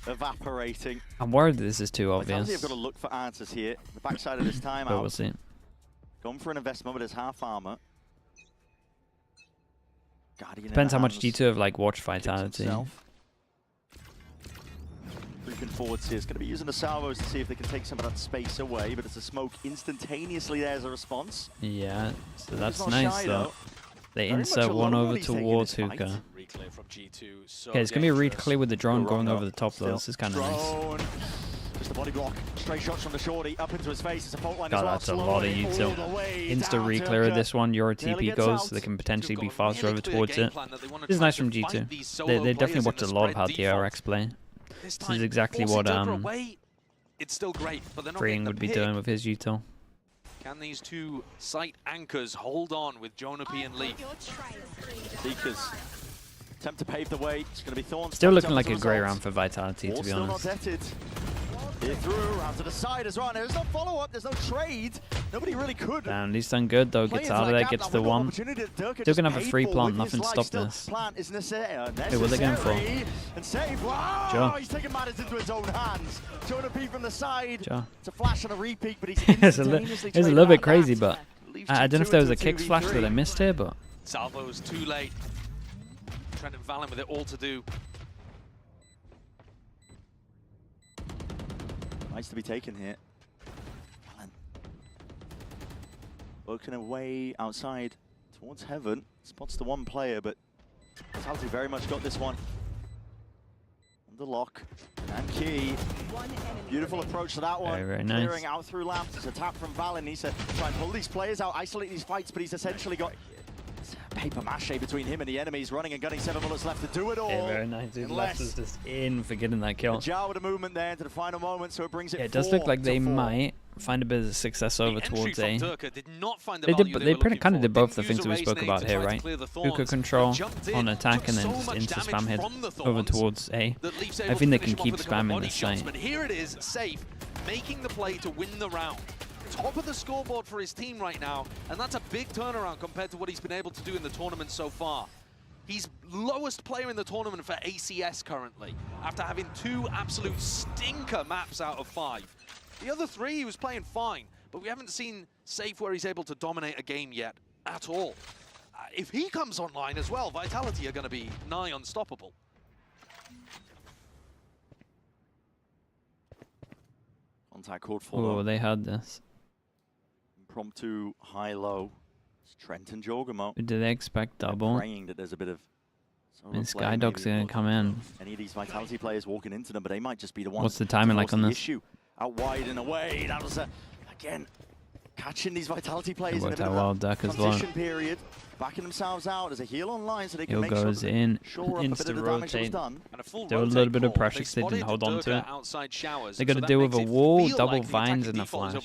evaporating. I'm worried this is too Vitality obvious. have got to look for answers here. The backside of this timeout. But we'll see. Gone for an investment with his half armor. Guardian Depends in how the much hands. G2 have like watched Vitality. Creeping forwards here. It's going to be using the salvos to see if they can take some of that space away, but it's a smoke instantaneously there as a response. Yeah, so that's not nice shy, though. They Very much insert one alone over when he's taking towards this fight. Hookah. Reclear from G2. So Okay, it's gonna be a read dangerous. clear with the drone Go going wrong over the top though. Still. This is kind of nice. Drone. Just a body block. Straight shots from the shorty up into his face. It's a fault line God, as well. that's a lot of Slowing all util. the way Insta down re-clear to of this one. Your Nearly TP gets goes, out. so they can potentially be faster really over clear towards game it. plan that they wanna This is try nice to from fight G2. these They solo definitely players watched a in lot the of how spread DRX play. This This time, is exactly forcing what Durka away, it's still great, but they're not Freeing getting the would be pick. doing with his util. Can these two site anchors hold on with Jonapi and Leaf? Seekers attempt to pave the way. It's going to be Thorns. Still looking like a great round for Vitality, to be Still not honest. detted. Here through, round to the side as well. There's no follow-up, there's no trade. Nobody really could. Damn, he's done good though. Gets out of there, gets the one. Still gonna have a free plant, nothing to stop this. Plant is necessary. Hey, what are they going for? And save. Wow, Sure. he's taking matters into his own hands. Jonapi from the side. Sure. It's a flash and a repeat, but he's It's a instantaneously little traded bit out crazy, that. but Leaves I don't know if G2 there was a into kick flash that I missed here, but Salvo's too late. Trent and Valen with it all to do. Nice to be taken here. Valen. Working away outside towards heaven. Spots the one player, but Vitality very much got this one. Under lock. And key. Beautiful approach to that one. Very, very nice. Clearing out through lamps. It's a tap from Valen. Needs to try and pull these players out, isolate these fights, but he's essentially got paper mache between him and the enemies, running and gunning, 7 bullets left to do it all. yeah, very nice. Dude, Lex is just in for getting that kill. Jar with a movement there into the final moment, so it brings it. Yeah, it does look like they 4-4. might find a bit of success over towards A. Did not find the They value did, but they they were kind of did both the looking things for. that we Didn't spoke use a about race here, nade to right? try to clear the Hookah thorns. control Jumped in, on attack took and then so just much into damage spam hit from the over thorns towards A. that Leaf's I able think to they finish can him keep off with a couple spamming body this shots, site. but here it is, safe, making the play to win the round. Top of the scoreboard for his team right now, and that's a big turnaround compared to what he's been able to do in the tournament so far. He's lowest player in the tournament for ACS currently, after having 2 absolute stinker maps out of 5. The other 3 he was playing fine, but we haven't seen Safe where he's able to dominate a game yet at all. If he comes online as well, Vitality are going to be nigh unstoppable. Contact called for. Oh, they had this. Impromptu high-low. It's Trent and Jorgamo. Did they expect double? Praying that there's a bit of. I mean, Skydog's gonna come in. Any of these Vitality players walking into them, but they might just be the ones. What's the timing to like force on the this? Issue. Out wide and away. That was again catching these Vitality players in a worked bit out of well, a Duck as well. transition period, backing themselves out. There's a heal online, so they can Heal make sure goes that in, shore up a bit insta of the damage that was rotate. done. Still a little bit of pressure because they didn't hold on to it. They got to deal with a wall, double vines, and a flash.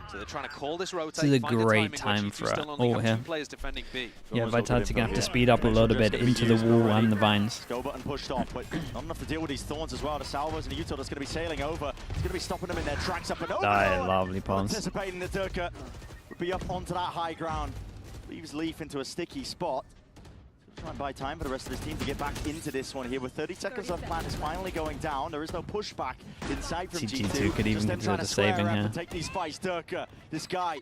So they're trying to call this rotate. This is a find the great timing time where for G2 it. still only Oh, have here. 2 players defending B. Yeah, Vitality gonna have to speed up a little bit into the wall and the vines. Go button pushed off, but not enough to deal with these thorns as well. The salvos and the util that's going to be sailing over. It's going to be stopping them in their tracks up and over. Lovely pawns. Anticipating the Durka would be up onto that high ground. Leaves Leaf into a sticky spot. Try and buy time for the rest of his team to get back into this one here. With 30 seconds left, plan is finally going down. There is no pushback inside from G2 G2. could even Just them consider trying the to square saving up here. and take these fights. Durka, this guy,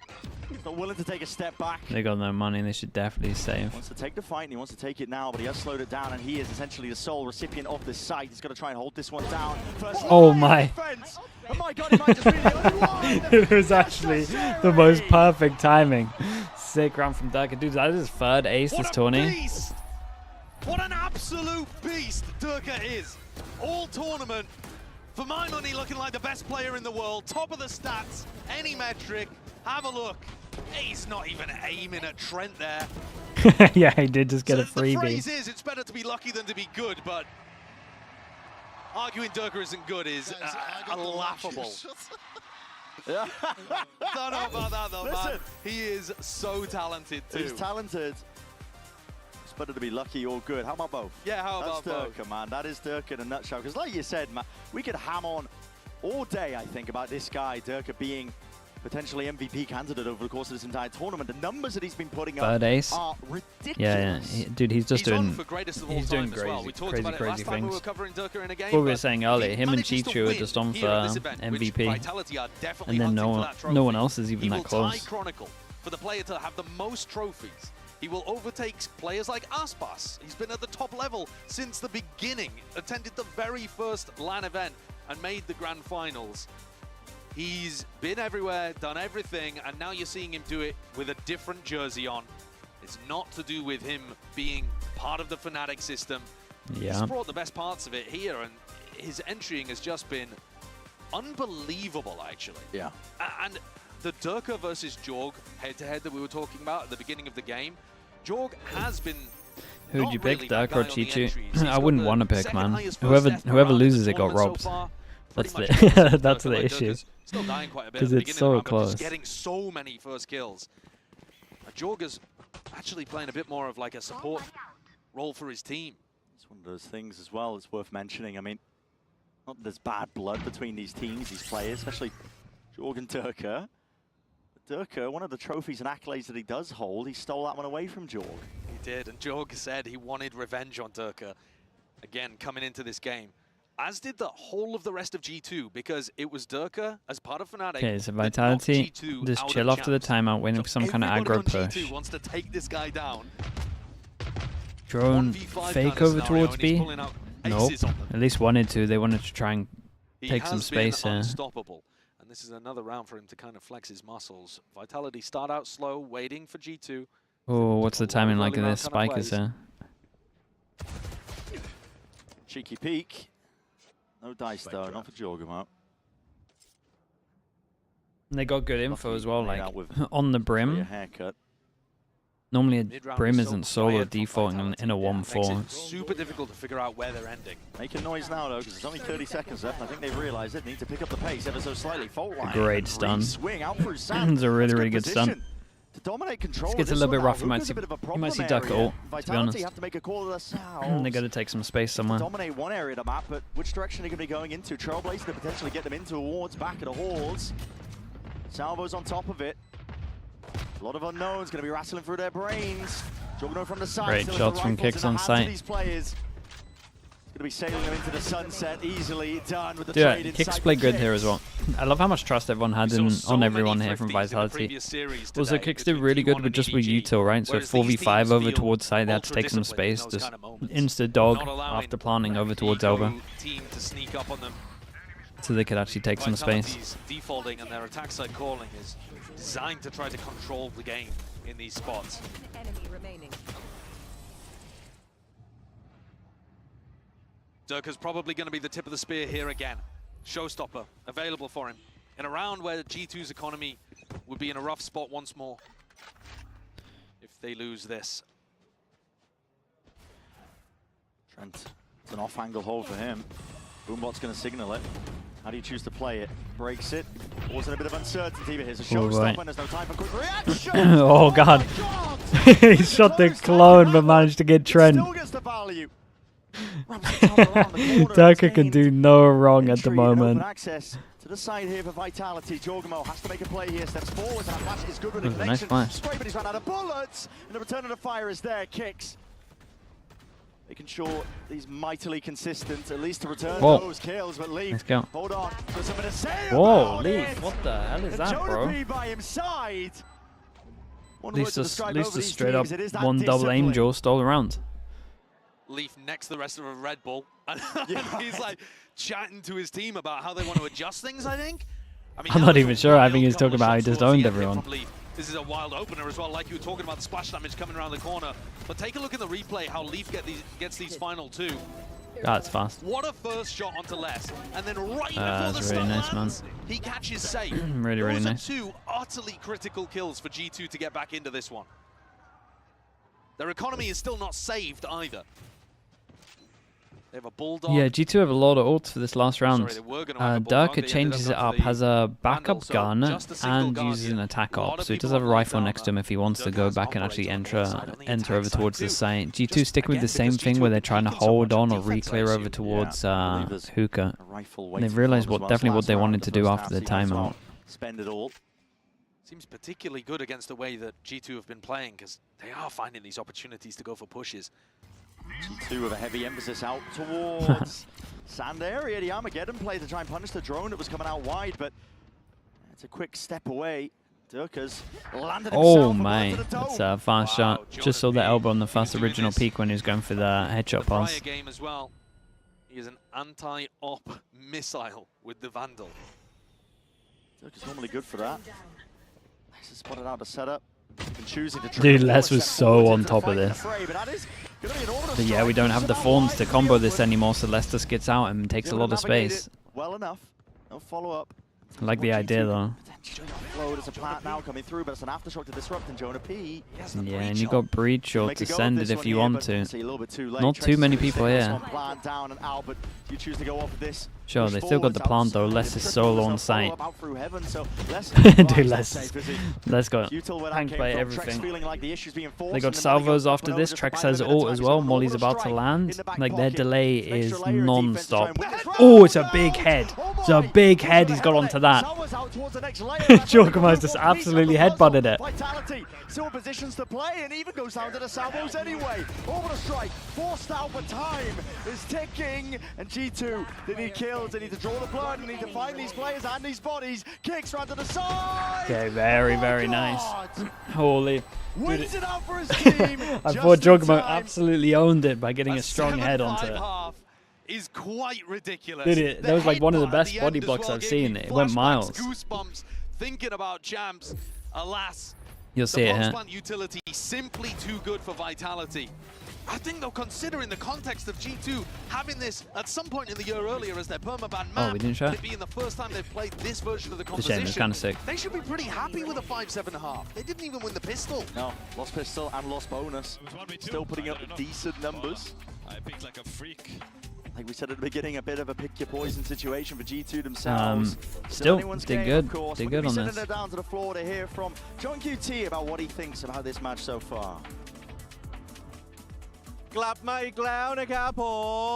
not willing to take a step back. They got no money. They should definitely save. Wants to take the fight and he wants to take it now, but he has slowed it down, and he is essentially the sole recipient of this site. He's got to try and hold this one down. First Oh line my. of defense. Oh my god, he might just be the only one. It was actually the most perfect timing. Sick round from Durka. Dude, that is his 3rd ace this tourney. Beast! What an absolute beast Durka is. All tournament, for my money, looking like the best player in the world. Top of the stats, any metric. Have a look. He's not even aiming at Trent there. Yeah, he did just get a The freebie. phrase is, it's better to be lucky than to be good, but arguing Durka isn't good is laughable. Don't know about that though, Listen. man. He is so talented too. He's talented. It's better to be lucky or good. How about both? Yeah, how about That's both? Durka, man. That is Durka in a nutshell. Because like you said, man, we could ham on all day, I think, about this guy, Durka, being potentially MVP candidate over the course of this entire tournament. The numbers that he's been putting Third up ace. are ridiculous. Yeah. Dude, he's just doing. He's doing crazy things. What we were saying earlier, him and G2 are just on for MVP, and then no one else is even that close. For the player to have the most trophies. He will overtake players like Aspas. He's been at the top level since the beginning, attended the very first LAN event and made the grand finals. He's been everywhere, done everything, and now you're seeing him do it with a different jersey on. It's not to do with him being part of the Fnatic system. Yeah. He's brought the best parts of it here, and his entering has just been unbelievable, actually. Yeah. And the Durka versus Jorg head-to-head that we were talking about at the beginning of the game, Jorg has been. Who'd you pick, Durka or Chi-Chu? I wouldn't want to pick, man. Whoever loses it got robbed. That's the that's the issue. Still dying quite a bit because at the it's beginning so of the round, but close. just getting so many first kills. Jorg is actually playing a bit more of like a support role for his team. It's one of those things as well. It's worth mentioning. I mean, not that there's bad blood between these teams, these players, especially Jorg and Durka. Durka, one of the trophies and accolades that he does hold, he stole that one away from Jorg. He did, and Jorg said he wanted revenge on Durka. Again, coming into this game. As did the whole of the rest of G2, because it was Durka as part of Fnatic. Okay, so Vitality just chill off to the timeout, waiting for some kind of aggro push. G2 wants to take this guy down. Drone fake over towards B? Nope. At least wanted to. They wanted to try and take some space there. Unstoppable. And this is another round for him to kind of flex his muscles. Vitality start out slow, waiting for G2. Oh, what's the timing like in this? Spike is there. Cheeky peek. No dice though, not for Jorgamot. They got good info as well, like on the brim. Haircut. Normally a brim isn't solo defaulting in a 1-4. Super difficult to figure out where they're ending. Making noise now though, because there's only 30 seconds left. I think they've realized it. Need to pick up the pace ever so slightly. Fault line. Great stun. Swing out through sand. It's a really good stun. To dominate control. This gets a little bit rough. You might see Duck ult, to be honest. Have to make a call to They got to take some space somewhere. Dominate one area of the map, but which direction are they going to be going into? Trailblazer to potentially get them in towards back of the halls. Salvo's on top of it. A lot of unknowns going to be rattling through their brains. Juggernaut from the side. Great shots from Kicks on site. These players. Going to be sailing them into the sunset, easily done with the Yeah, trade Kicks inside play the good Kicks. here as well. I love how much trust everyone had on everyone here from Vitality. Also, Kicks did really good with just with util, right? So 4v5 over towards side, they had to take some space. Just insta dog after planning over towards Elbow. So they could actually take some space. Defaulting and their attack side calling is designed to try to control the game in these spots. Durka's probably going to be the tip of the spear here again. Showstopper available for him in a round where G2's economy would be in a rough spot once more if they lose this. Trent, it's an off-angle hold for him. Boombot's going to signal it. How do you choose to play it? Breaks it. Was in a bit of uncertainty, but here's a showstopper and there's no time for quick reaction. Oh god. He shot the clone but managed to get Trent. Still gets the value. Durka can do no wrong at the moment. Access to the side here for Vitality. Jorgamo has to make a play here. Steps forward. That flash is good with the connection. Nice flash. Straight, but he's run out of bullets. And the return of the fire is there. Kicks. Making sure he's mightily consistent, at least to return those kills. But Leaf, hold on. There's something to say. Whoa, Leaf, what the hell is that, bro? By his side. At least a straight up one double aim just all around. Leaf next to the rest of a Red Bull. And he's like chatting to his team about how they want to adjust things, I think. I mean, I'm not even sure. I think he's talking about how he just owned everyone. This is a wild opener as well, like you were talking about the splash damage coming around the corner. But take a look in the replay how Leaf gets these final two. That's fast. What a first shot onto Les. And then right before the that's really nice, lands, he catches safe. Really Those nice. are two utterly critical kills for G2 to get back into this one. Their economy is still not saved either. They have a Bulldog. Yeah, G2 have a lot of ults for this last round. Durka changes it up, has a backup gun, and uses an attack op. So he does have a rifle next to him if he wants to go back and actually enter over towards the site. G2 stick with the same thing where they're trying to hold on or re-clear over towards Hookah. They've realized definitely what they wanted to do after the timeout. Spend it all. seems particularly good against the way that G2 have been playing, because they are finding these opportunities to go for pushes. G2 with a heavy emphasis out towards sand area. The Armageddon play to try and punish the drone that was coming out wide, but it's a quick step away. Durka's landed himself. Oh my, that's a fast shot. Just saw the elbow on the fast original peak when he was going for the headshot pass. Game as well. He is an anti-op missile with the Vandal. Durka's normally good for that. This is spotted out the setup. Choosing to Dude, Les was so on top of this. But yeah, we don't have the forms to combo this anymore, so Les just gets out and takes a lot of space. Well enough. No follow-up. I like the idea though. Flow as a plant now coming through, but it's an aftershock to disrupt, and Jonah P. Yeah, and you got breach or to send it if you want to. Not too many people here. Sure, they still got the plant though. Les is solo on site. Dude, Les got tank by everything. They got salvos after this. Trex has ult as well. Molly's about to land. Like, their delay is non-stop. Oh, it's a big head. It's a big head he's got onto that. Jorgmo's just absolutely headbutted it. Vitality still positions to play and even goes down to the salvos anyway. Orbital strike forced out, but time is ticking. And G2, they need kills, they need to draw the blood, they need to find these players and these bodies. Kicks round to the side. Okay, very, very nice. Holy. Wins it out for his team. I thought Jorgmo absolutely owned it by getting a strong head onto it. Is quite ridiculous. Dude, that was like one of the best body blocks I've seen. It went miles. Goosebumps thinking about champs. Alas, You'll see it here. Utility simply too good for Vitality. I think though, considering the context of G2 having this at some point in the year earlier as their permaban map, we didn't show it. being the first time they've played this version of the It's a composition, shame, it's kind of sick. they should be pretty happy with a 5-7.5. They didn't even win the pistol. No, lost pistol and lost bonus. Still putting up decent numbers. I picked like a freak. Like we said at the beginning, a bit of a pick your poison situation for G2 themselves. Still did good. Did good on this. Sending it down to the floor to hear from John QT about what he thinks about this match so far. กลับมาอีกแล้วนะครับผ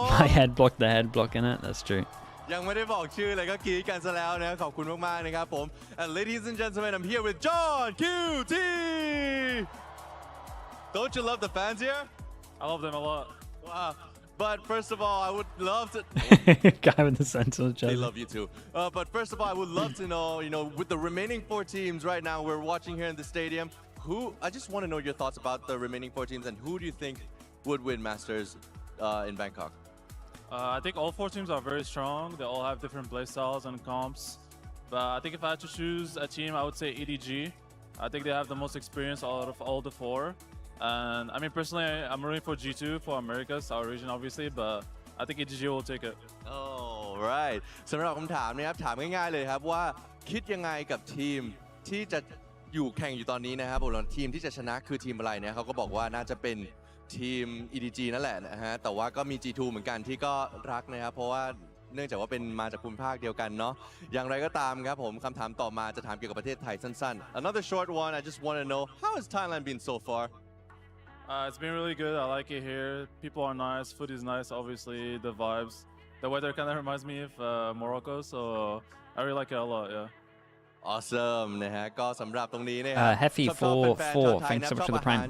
ม I head blocked the head block in it. That's true. ยังไม่ได้บอกชื่อเลยก็กรี๊ดกันซะแล้วนะขอบคุณมากๆนะครับผม And ladies and gentlemen, I'm here with John QT. Don't you love the fans here? I love them a lot. Wow. But first of all, I would love to. Guy with the Sentinel jersey. They love you too. But first of all, I would love to know, with the remaining 4 teams right now we're watching here in the stadium, I just want to know your thoughts about the remaining 4 teams and who do you think would win Masters in Bangkok? I think all 4 teams are very strong. They all have different play styles and comps. But I think if I had to choose a team, I would say EDG. I think they have the most experience out of all the 4. And I mean, personally, I'm rooting for G2 for Americas, our region, obviously, but I think EDG will take it. Oh, right. สำหรับคำถามนะครับถามง่ายๆเลยครับว่าคิดยังไงกับทีมที่จะอยู่แข่งอยู่ตอนนี้นะครับผมทีมที่จะชนะคือทีมอะไรเนี่ยเขาก็บอกว่าน่าจะเป็นทีม EDG นั่นแหละนะฮะแต่ว่าก็มี G2 เหมือนกันที่ก็รักนะครับเพราะว่าเนื่องจากว่าเป็นมาจากภูมิภาคเดียวกันเนาะอย่างไรก็ตามครับผมคำถามต่อมาจะถามเกี่ยวกับประเทศไทยสั้นๆ Another short one. I just want to know how has Thailand been so far? It's been really good. I like it here. People are nice. Food is nice, obviously. The vibes. The weather kind of reminds me of Morocco, so I really like it a lot, yeah. Awesome นะฮะก็สำหรับตรงนี้นะ Heffy 44, thanks so much for the prime.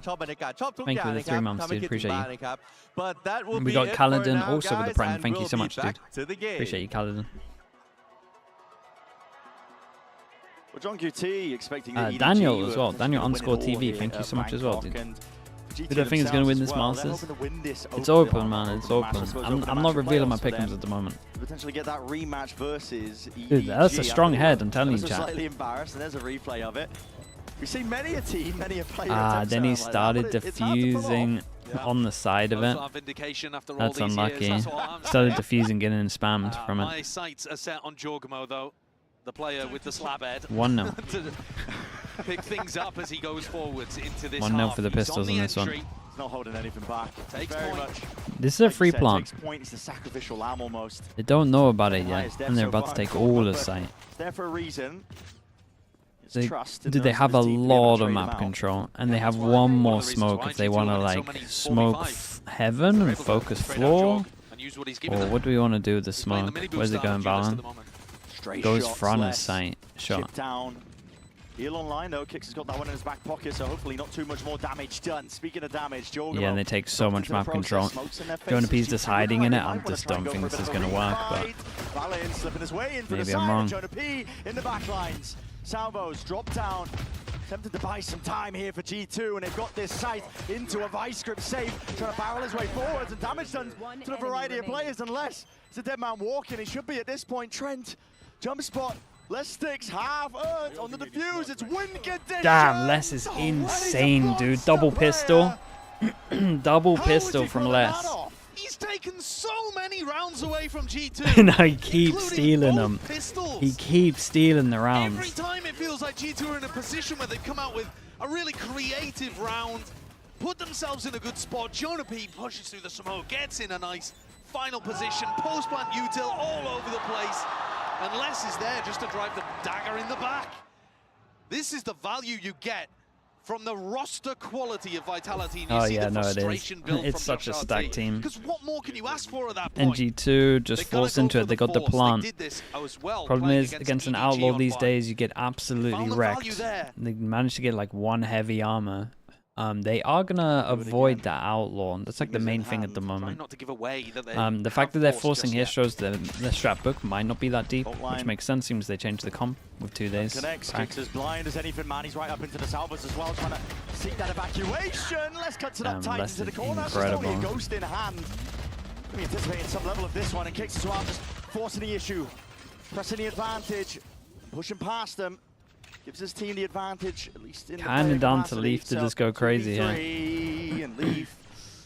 Thank you for the 3 months, dude. Appreciate you. And we got Kaladin also with the prime. Thank you so much, dude. Appreciate you, Kaladin. Well, John QT expecting Daniel as well. Daniel _TV. Thank you so much as well, dude. Who do I think is going to win this Masters? It's open, man. It's open. I'm not revealing my pick'ems at the moment. Potentially get that rematch versus EDG. Dude, that's a strong head, I'm telling you, chat. Slightly embarrassed, and there's a replay of it. We've seen many a team, many a player. Then he started diffusing on the side of it. That's unlucky. Started diffusing, getting spammed from it. My sights are set on Jorgmo, though. The player with the slab head. 1-0. Pick things up as he goes forwards into this 1-0 for the Pistols on this one. He's not holding anything back. Very much. This is a free plant. It's the sacrificial lamb almost. They don't know about it yet, and they're about to take all the site. It's there for a reason. They have a lot of map control, and they have one more smoke if they want to like smoke heaven and focus floor. Or what do we want to do with the smoke? Where's it going, Balan? Goes front of site. Shot. Heal online though, Kix has got that one in his back pocket, so hopefully not too much more damage done. Speaking of damage, Jorgo. Yeah, and they take so much map control. Jonah just hiding in it. I just don't think this is going to work, but Valin slipping his way in for maybe the I'm side. wrong. Jonah P in the back lines. Salvos drop down. Attempted to buy some time here for G2, and they've got this site into a vice grip safe, trying to barrel his way forwards, and damage done to a variety of players, unless it's a dead man walking. He should be at this point. Trent, jump spot. Les sticks half earned on the defuse. It's win condition. damn, Les is insane, dude. Double pistol. Double pistol from Les. He's taken so many rounds away from G2. No, he keeps stealing them. He keeps stealing the Every rounds. time it feels like G2 are in a position where they've come out with a really creative round, put themselves in a good spot. Jonah P pushes through the smoke, gets in a nice final position, post-plant util all over the place, and Les is there just to drive the dagger in the back. This is the value you get from the roster quality of Vitality. And you Oh see yeah, the no, it is. frustration build It's from such a Josh stacked RT. team. Because what more can you ask for at that And point? G2 just forced into it. They got the plant. They did this as well, Problem playing is, against an outlaw these days, you get absolutely Found the value wrecked. there. They managed to get like one heavy armor. They are gonna avoid that outlaw. That's like the main thing at the moment. Not to give away that they The fact that they're forcing here shows the strat book might not be that deep, which makes sense. Seems they changed the comp with 2 days. Connects, back. Kix as blind as anything, man. He's right up into the salvos as well, trying to seek that evacuation. Les cuts it up tight Les into the is corner. It's just only a incredible. ghost in hand. We anticipating some level of this one, and Kix as well, just forcing the issue, pressing the advantage, pushing past them. Gives his team the advantage, at least in the Kinda player down to capacity. Leaf to So, just go crazy here. 2v3, and Leaf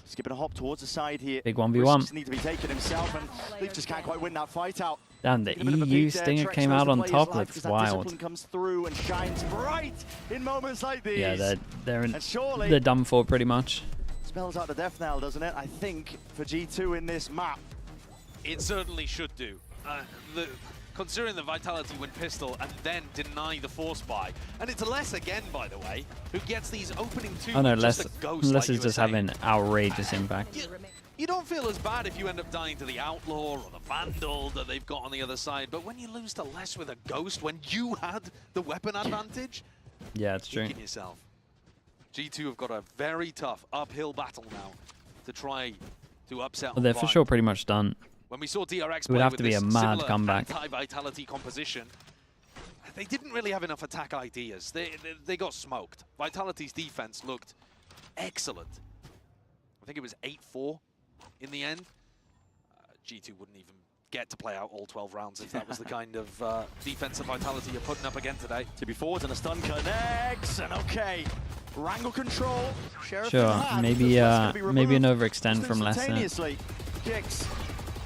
skipping a hop towards the side here. Big 1v1. Risks need to be taken himself, and Leaf just can't quite win that fight out. Damn, the Taking a bit of a EU beat there. stinger Trex came knows out the on player's top. life That's because that wild. discipline comes through and shines bright in moments like these. Yeah, they're And surely they're done for pretty much. spells out the death knell, doesn't it? I think for G2 in this map. It certainly should do. Considering the Vitality win pistol and then deny the force buy. And it's Les again, by the way, who gets these opening two. Oh no, just Les a ghost, like you is were just saying. having outrageous impact. You don't feel as bad if you end up dying to the Outlaw or the Vandal that they've got on the other side, but when you lose to Les with a ghost when you had the weapon advantage, Yeah, it's true. kicking yourself. G2 have got a very tough uphill battle now to try to upset. Well, they're for sure pretty much done. When we saw DRX It would play have with to be this a mad similar comeback. anti-Vitality composition, they didn't really have enough attack ideas. They got smoked. Vitality's defense looked excellent. I think it was 8-4 in the end. G2 wouldn't even get to play out all 12 rounds if that was the kind of defense of Vitality you're putting up again today. To be forwards and a stun connects, and okay. Wrangle control. Sheriff in Sure, hand. maybe This one's gonna be maybe an removed overextend from Les. instantaneously. Kicks.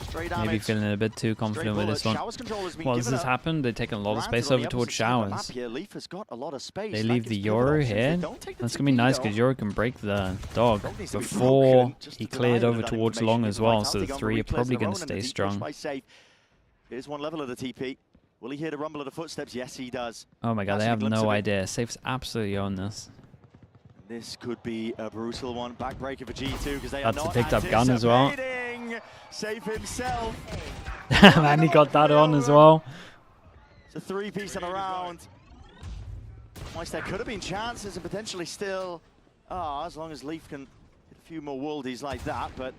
Straight damage. Maybe feeling a bit too confident with this one. Showers control has been Well, as given this up. happened, they've taken a lot of Granted, space on over the towards opposite side of the map Showers. here, Leaf has got a lot of space. They That leave gives the pivot Yoru options. They here. don't take the That's going to be TP nice though. because Yoru can break the dog Needs to be before broken just he to cleared deny over that towards information long if as well, so Vitality the go on 3 are replays probably their going own to and the stay deep strong. push by Safe. Here's one level of the TP. Will he hear the rumble of the footsteps? Yes, he does. Oh my god, they Catching a have glimpse no of it. idea. Safe's absolutely on this. This could be a brutal one. Backbreaker for G2 because they That's are a not picked up gun as well. anticipating. Safe himself. Man, he got that on as well. It's a 3-piece in a round. Whilst there could have been chances and potentially still are, as long as Leaf can hit a few more worldies like that, but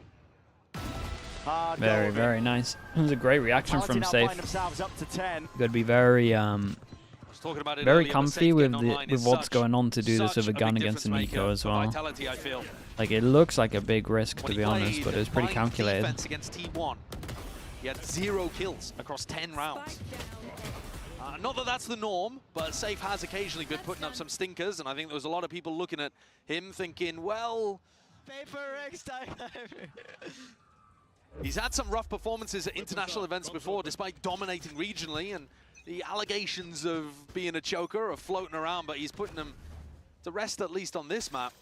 hard Very, going. very nice. It was a great reaction Vitality from now Safe. find themselves up to 10. Got to be very Talking about it very earlier, but comfy Safe with getting online with is what's such- going on to do this such with a a gun big against an difference eco maker as for well. Vitality, I feel. Like it looks like a big risk to be honest, but it's pretty played calculated. defense against T1. He had 0 kills across 10 rounds. Not that that's the norm, but Safe has occasionally been putting up some stinkers, and I think there was a lot of people looking at him thinking, well, he's had some rough performances at international events before, despite dominating regionally, and the allegations of being a choker are floating around, but he's putting them to rest at least on this map.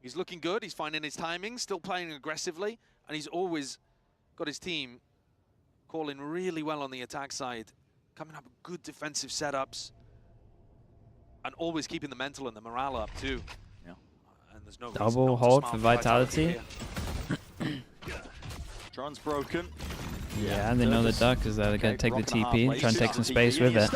He's looking good, he's finding his timing, still playing aggressively, and he's always got his team calling really well on the attack side, coming up with good defensive setups, and always keeping the mental and the morale up too. Yeah. And there's no reason Double not to hold smile for Vitality Vitality. here. Drone's broken. Yeah, and they know the duck is that they're going to take the TP, try and take some space with it.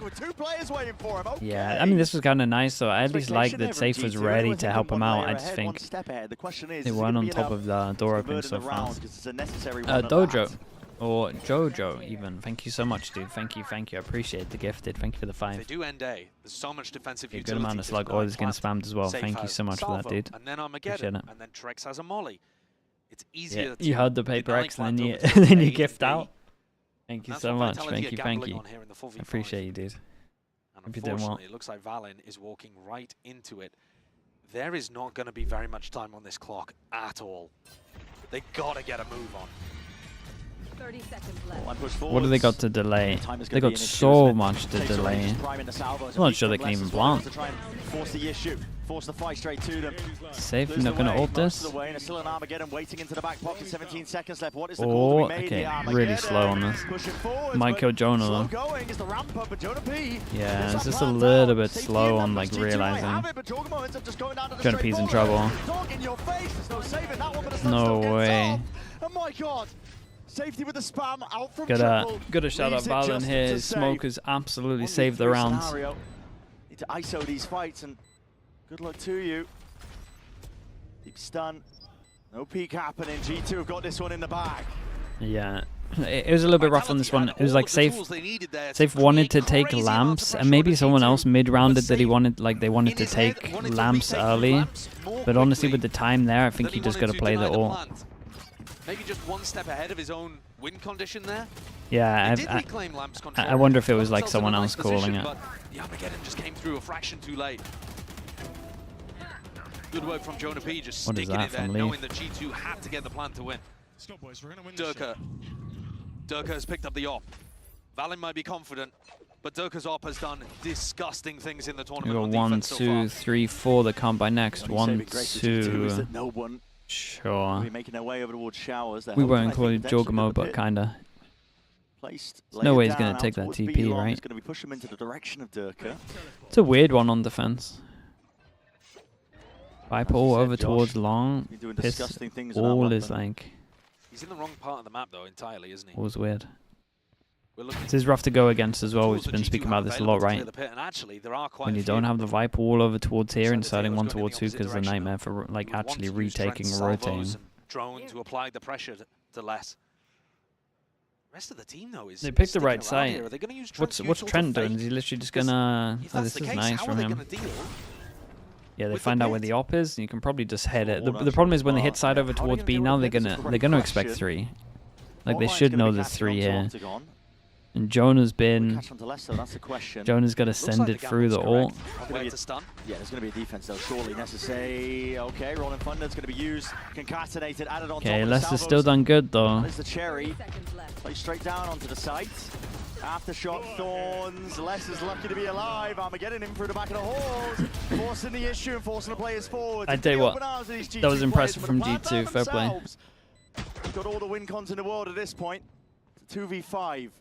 with 2 players waiting for him. Okay. Yeah, I mean, this was kind of nice, so I at least like that Safe was ready to help him out. I just think they weren't on top of the door opening so fast. Dojo, or Jojo even. Thank you so much, dude. Thank you. I appreciate the gifted. Thank you for the 5. They do end A. There's so much defensive A good amount of slug oil is getting spammed as well. Thank you so much for that, dude. And then Armageddon, and then Trex has a molly. It's easier. You heard the paper X and then you gift out. Thank you so much. Thank you. I appreciate you, dude. And unfortunately, it looks like Valen is walking right into it. There is not going to be very much time on this clock at all. They got to get a move on. 30 seconds left. What do they got to delay? They got so much to delay. I'm not sure they can even plant. Force the issue. Force the fight straight to them. Safe, you're not going to ult this? Still an Armageddon waiting into the back pocket. 17 seconds left. What is the Oh, okay, really slow on this. Might kill Jonah though. Yeah, it's just a little bit slow on like realizing. Jonah P's in trouble. No way. Oh my god. Safety with the spam out from Gotta shout out Valen here. His smokers absolutely saved the rounds. Need to ISO these fights and good luck to you. Deep stun. No peek happening. G2 have got this one in the bag. Yeah. It was a little bit rough on this one. It was like Safe wanted to take lamps, and maybe someone else mid-rounded that they wanted to take lamps early. But honestly, with the time there, I think he just got to play the ult. Maybe just one step ahead of his own win condition there. Yeah, I wonder if it was like someone else calling it. But the Armageddon just came through a fraction too late. Good work from Jonah P, just sticking it there, knowing that G2 had to get the plan to win. Durka has picked up the op. Valen might be confident, but Durka's op has done disgusting things in the tournament. We got 1, 2, 3, 4 that come by next. 1, 2. Sure. Making their way over towards Showers. We won't include Jorgamo, but kinda. There's no way he's gonna take that TP, right? It's gonna be push him into the direction of Durka. It's a weird one on defense. Viper all over towards long. Piss all is like. He's in the wrong part of the map though entirely, isn't he? All's weird. This is rough to go against as well. We've been speaking about this a lot, right? When you don't have the Viper all over towards here, inserting one towards 2 because it's a nightmare for like actually retaking or rotating. Drone to apply the pressure to less. Rest of the team though is. They picked the right site. What's Trent doing? Is he literally just gonna? Oh, this is nice from him. Yeah, they find out where the op is, and you can probably just head it. The problem is when they hit side over towards B now, they're gonna expect 3. Like they should know there's 3 here. And Jonah's got to send it through the ult. Yeah, there's going to be a defense though, surely necessary. Okay, Rolling Thunder's going to be used, concatenated, added on. Okay, Leicester's still done good though. There's the cherry. Play straight down onto the site. Aftershock Thorns. Leicester's lucky to be alive. Armageddon in through the back of the halls, forcing the issue and forcing the players forward. I tell you what, that was impressive from G2. Fair play. Got all the win cons in the world at this point. 2v5.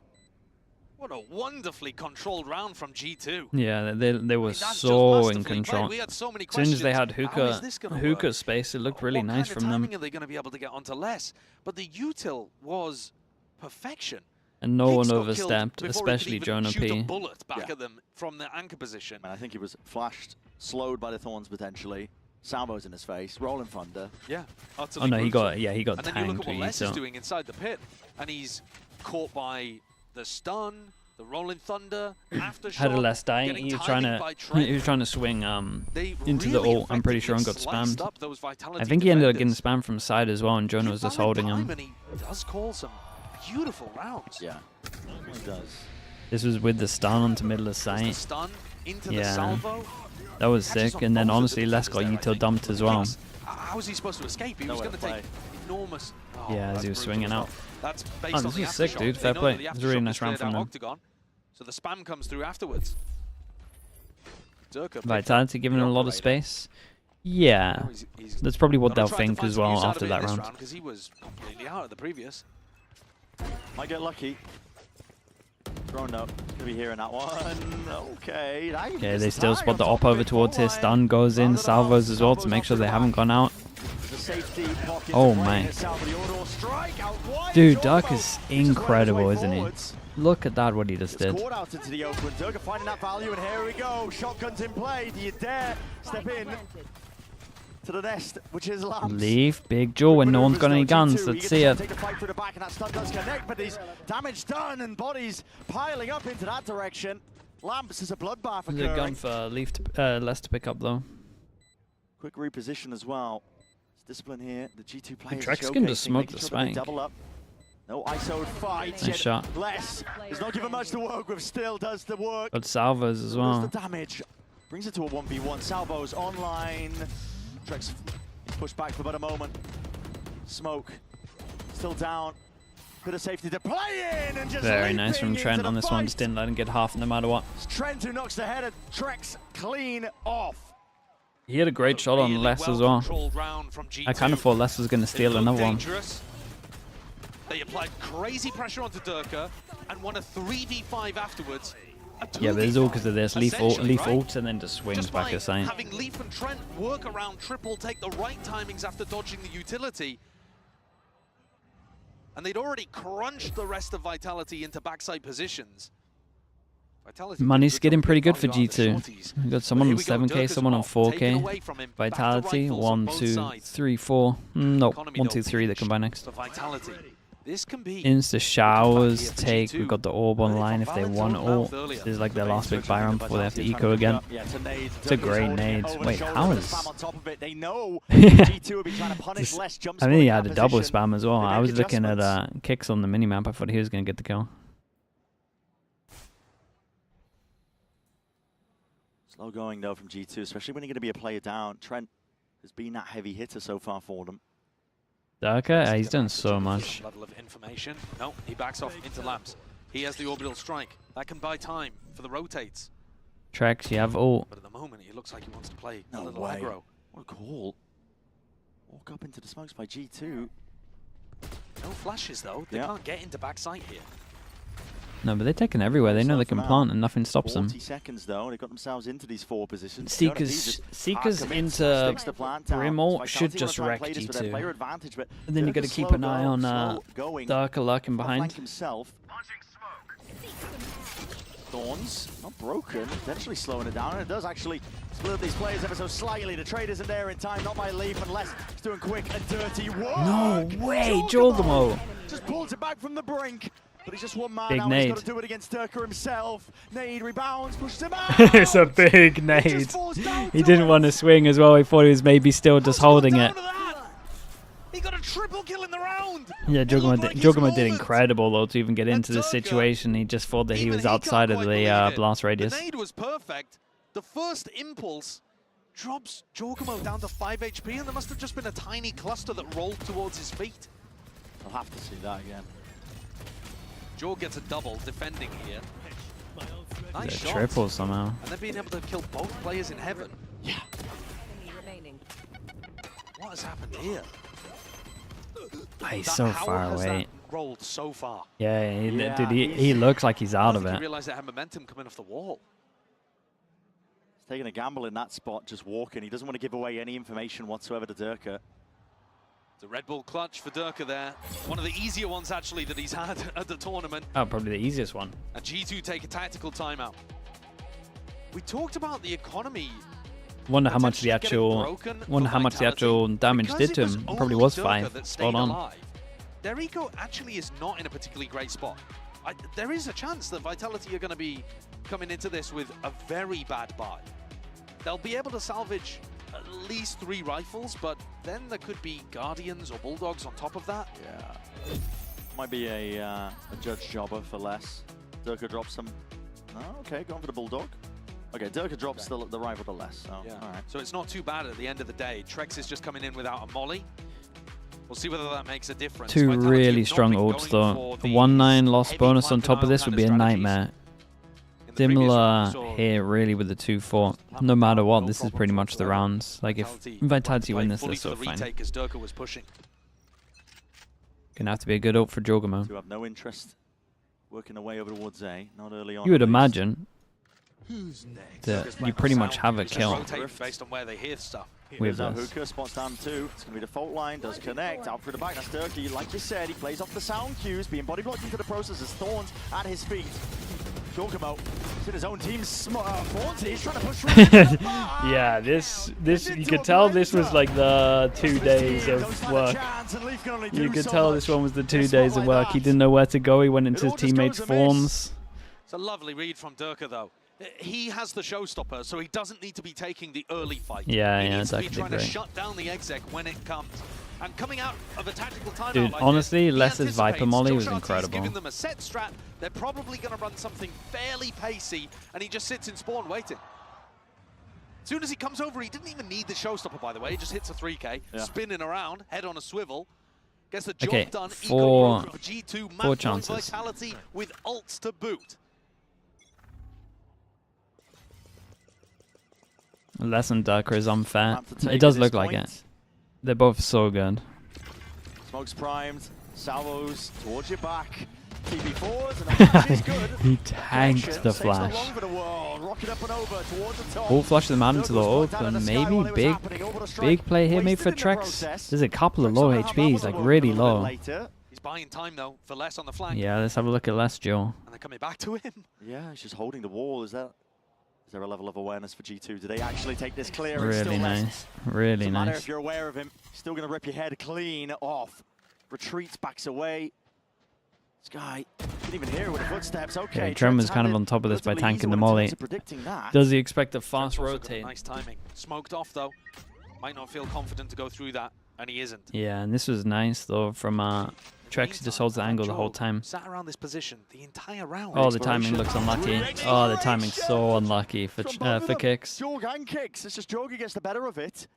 What a wonderfully controlled round from G2. Yeah, they were so in control. As soon as they had hookah space, it looked really nice from them. What kind of timing are they going to be able to get onto less? But the util was perfection. And no one overstepped, especially Jonah P. Shoot a bullet back at them from the anchor position. I think he was flashed, slowed by the Thorns potentially. Salvos in his face, Rolling Thunder. Yeah. Oh no, he got and tanked. And then you look at what Les is doing inside the pit, and he's caught by the stun, the Rolling Thunder, aftershock. Had a less die. He was trying to swing into the ult. I'm pretty sure and got spammed. I think he ended up getting spammed from side as well, and Jonah was just holding him. And he does call some beautiful rounds. Yeah, he does. This was with the stun onto middle of sight. Stun into the salvo. That was sick. And then honestly, Les got util dumped as well. How was he supposed to escape? He was going to take enormous. Yeah, as he was swinging out. That's oh, this is sick, dude. Fair play. It was a really nice round from them. Octagon, so the spam comes through afterwards. Vitality giving him a lot of space. Yeah, that's probably what they'll think as well after that round. Because he was completely out of the previous. Might get lucky. Thrown up. Gonna be hearing that one. Okay. Okay, they still spot the op over towards his stun. Goes in, salvos as well to make sure they haven't gone out. Oh my. Dude, Duck is incredible, isn't he? Look at that, what he just did. Scored out into the open. Durga finding that value, and here we go. Shotguns in play. Do you dare step in to the nest, which is Lamps? Leave Big Joe when no one's got any guns. Let's see it. Take the fight through the back, and that stun does connect, but there's damage done, and bodies piling up into that direction. Lamps is a bloodbath There's occurring. a gun for Les to pick up, though. Quick reposition as well. It's discipline here. The G2 players Trex can just showcasing, smoke making the sure that they spike. double up. No ISO fight. Nice shot. Les does not give him much to work with. Still does the work. Got salvos as Does well. the damage. Brings it to a 1v1. Salvo's online. Trex pushed back for about a moment. Smoke still down. Bit of safety to play in, and just Very nice from leaping Trent into on the this one. fight. Just didn't let him get half no matter what. It's Trent who knocks the head of Trex clean off. He had a great shot on Les as well. I kind of thought Les was going to steal another one. They applied crazy pressure onto Durka and won a 3v5 afterwards. Yeah, but it's all because of this. Leaf Essentially, right? ults and then just swings Just back by aside. having Leaf and Trent work around triple, take the right timings after dodging the utility. And they'd already crunched the rest of Vitality into backside positions. Vitality Money's getting pretty good for value G2. out the shorties. We got someone on Here we go, 7k, Durka's someone on off, taken away 4k. from him. Back to Vitality, rifles on 1, both 2, sides. 3, 4. Nope, Economy 1, though, 2, 3 that come by next. For Vitality. This can be Insta showers here for take. G2. We've got the orb online if they want ult. earlier. This is like their last big buy run before they have to eco again. Yeah, it's a nade. It's a great nade. Wait, how is? Spam on top of it. They know G2 will be trying to punish less jump I think he spot in had a that double position. spam as well. They I make was looking at adjustments. kicks on the minimap. I thought he was going to get the kill. Slow going though from G2, especially when you're going to be a player down. Trent has been that heavy hitter so far for them. Darker, he's done so much. Level of information. No, he backs off into Lamps. He has the orbital strike. That can buy time for the rotates. Trex, you have ult. But at the moment, he looks like he wants to play a No little way. aggro. What a call. Walk up into the smokes by G2. No flashes though. They can't get into backside here. No, but they're taking everywhere. They know they can plant and nothing stops them. 40 seconds though, they got themselves into these 4 positions. Seekers into Brim ult should just wreck G2. And then you got to keep an eye on Darker lurking behind. Thorns, not broken, potentially slowing it down, and it does actually split up these players ever so slightly. The trade isn't there in time, not by Leaf, unless it's doing quick and dirty work. No way, Jorgamo! Just pulls it back from the brink, but he's just one man Big now. nade. He's got to do it against Durka himself. Nade rebounds, pushes him out. It's a big nade. He didn't want to swing as well. He thought he was maybe still just holding it. He got a triple kill in the round. Yeah, Jorgamo did incredible though to even get into this situation. He just thought that he was outside of the blast radius. The nade was perfect. The first impulse drops Jorgamo down to 5 HP, and there must have just been a tiny cluster that rolled towards his feet. I'll have to see that again. Jorg gets a double defending here. Nice A shot. triple somehow. And then being able to kill both players in heaven. Yeah. What has happened here? He's so far away. Rolled so far. Yeah, dude, he looks like he's out of I it. didn't realize they had momentum coming off the wall. He's taking a gamble in that spot, just walking. He doesn't want to give away any information whatsoever to Durka. The Red Bull clutch for Durka there. One of the easier ones, actually, that he's had at the tournament. Oh, probably the easiest one. And G2 take a tactical timeout. We talked about the economy. Wonder how much the actual damage did to him. It probably was 5. Spot on. Their eco actually is not in a particularly great spot. There is a chance that Vitality are going to be coming into this with a very bad buy. They'll be able to salvage at least 3 rifles, but then there could be Guardians or Bulldogs on top of that. Yeah. Might be a judge jobber for less. Durka drops some. Oh, okay, going for the Bulldog. Okay, Durka drops the rival to less. So, Yeah. all right. So it's not too bad at the end of the day. Trex is just coming in without a molly. We'll see whether that makes a difference. 2 Vitality really have not strong been ults going though. for The these 1-9 loss heavy bonus on plant top of this denial would be a kind of strategies. nightmare. In the previous Similar round, we saw here really with the 2-4. No matter what, this is pretty much the rounds. Like if Vitality win this, they're fully so for the fine. retake as Durka was pushing. Gonna have to be a good ult for Jorgamo. To have no interest working their way over towards A, not early on. You would at least. imagine. that you pretty much have a kill based on where they hear stuff. with Here's this. hookah, spots down 2. It's going to be the fault line, does connect, out through the back. That's Durkee, like you said, he plays off the sound cues, being body blocked into the process as Thorns at his feet. Giorgamo, in his own team's Thorns, he's trying to push through. Yeah, this you could tell this was like the 2 days of work. You could tell this one was the 2 days of work. He didn't know where to go. He went into his teammates' forms. It's a lovely read from Durka, though. He has the showstopper, so he doesn't need to be taking the early fight. Yeah, he yeah, needs to be that could trying be to great. shut down the exec when it comes. And coming out of a tactical timeout Dude, like honestly, this, Les's Viper Molly was Josh Artie's incredible. giving them a set strat. They're probably going to run something fairly pacey, and he just sits in spawn waiting. As soon as he comes over, he didn't even need the showstopper, by the way. He just hits a 3K, spinning around, head on a swivel. Gets the job done. four G2, map chances. Vitality with ults to boot. Les and Durka is unfair. It does look like it. They're both so good. Smokes primed, salvos towards your back. TP4s, and good. He tanked the flash. All flush them out into the open. Maybe big play here made for Trex. There's a couple of low HPs, like really low. He's buying time though for Les on the flank. Yeah, let's have a look at Les, Joe. And they're coming back to him. Yeah, he's just holding the wall. Is there a level of awareness for G2? Do they actually take this clear? Really nice. Really Doesn't matter nice. if you're aware of him. Still going to rip your head clean off. Retreats, backs away. This guy didn't even hear it with the footsteps. Okay, Trem was kind of on top of this by tanking the molly. Does he expect a fast rotate? Nice timing. Smoked off though. Might not feel confident to go through that, and he isn't. Yeah, and this was nice though from Trex. He just holds the angle the whole time. Sat around this position the entire round. Oh, the timing looks unlucky. Oh, the timing's so unlucky for kicks. Jorg and kicks. It's just Jorg who gets the better of it.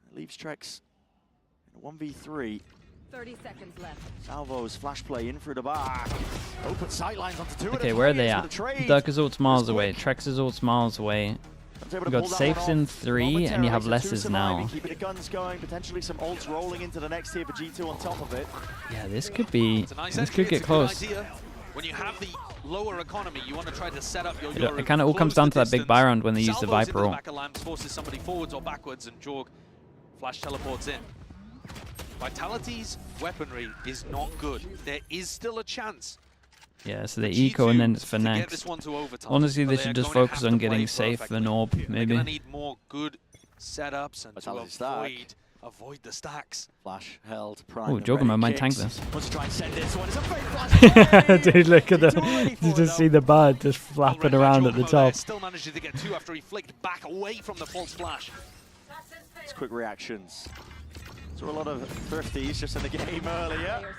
It leaves Trex in a 1v3. 30 seconds left. Salvo's flash play in through the back. Open sightlines onto 2 Okay, where are they at? Durka's ult's miles away. Trex's ult's miles away. You got safes in 3, and you have Les's now. Keeping the guns going, potentially some ults rolling into the next tier for G2 on top of it. Yeah, this could be. This could get close. When you have the lower economy, you want to try to set up your. It kind of all comes down to that big buy round when they use the Viper ult. Back of lamps forces somebody forwards or backwards, and Jorg flash teleports in. Vitality's weaponry is not good. There is still a chance. Yeah, so the eco and then it's for next. Honestly, they should just focus on getting safe and orb, maybe. They're gonna need more good setups and to avoid the stacks. Flash held. Oh, Joggerman might tank this. Let's try and send this one. It's a fake flash. Dude, look at the. You just see the bird just flapping around at the top. Still manages to get 2 after he flicked back away from the false flash. It's quick reactions. Saw a lot of thrifties just in the game earlier.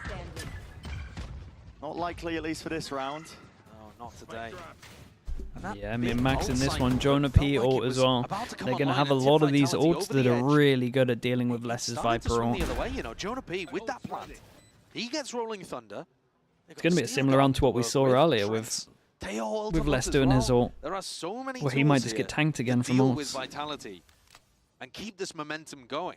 Not likely, at least for this round. No, not today. Yeah, I mean, Max in this one, Jonah P ult as well. They're going to have a lot of these ults that are really good at dealing with Les's Viper ult. The other way, you know, Jonah P with that plant, he gets Rolling Thunder. It's going to be a similar round to what we saw earlier with Les doing his ult. There are so many where he might just get tanked again from ults. With Vitality and keep this momentum going.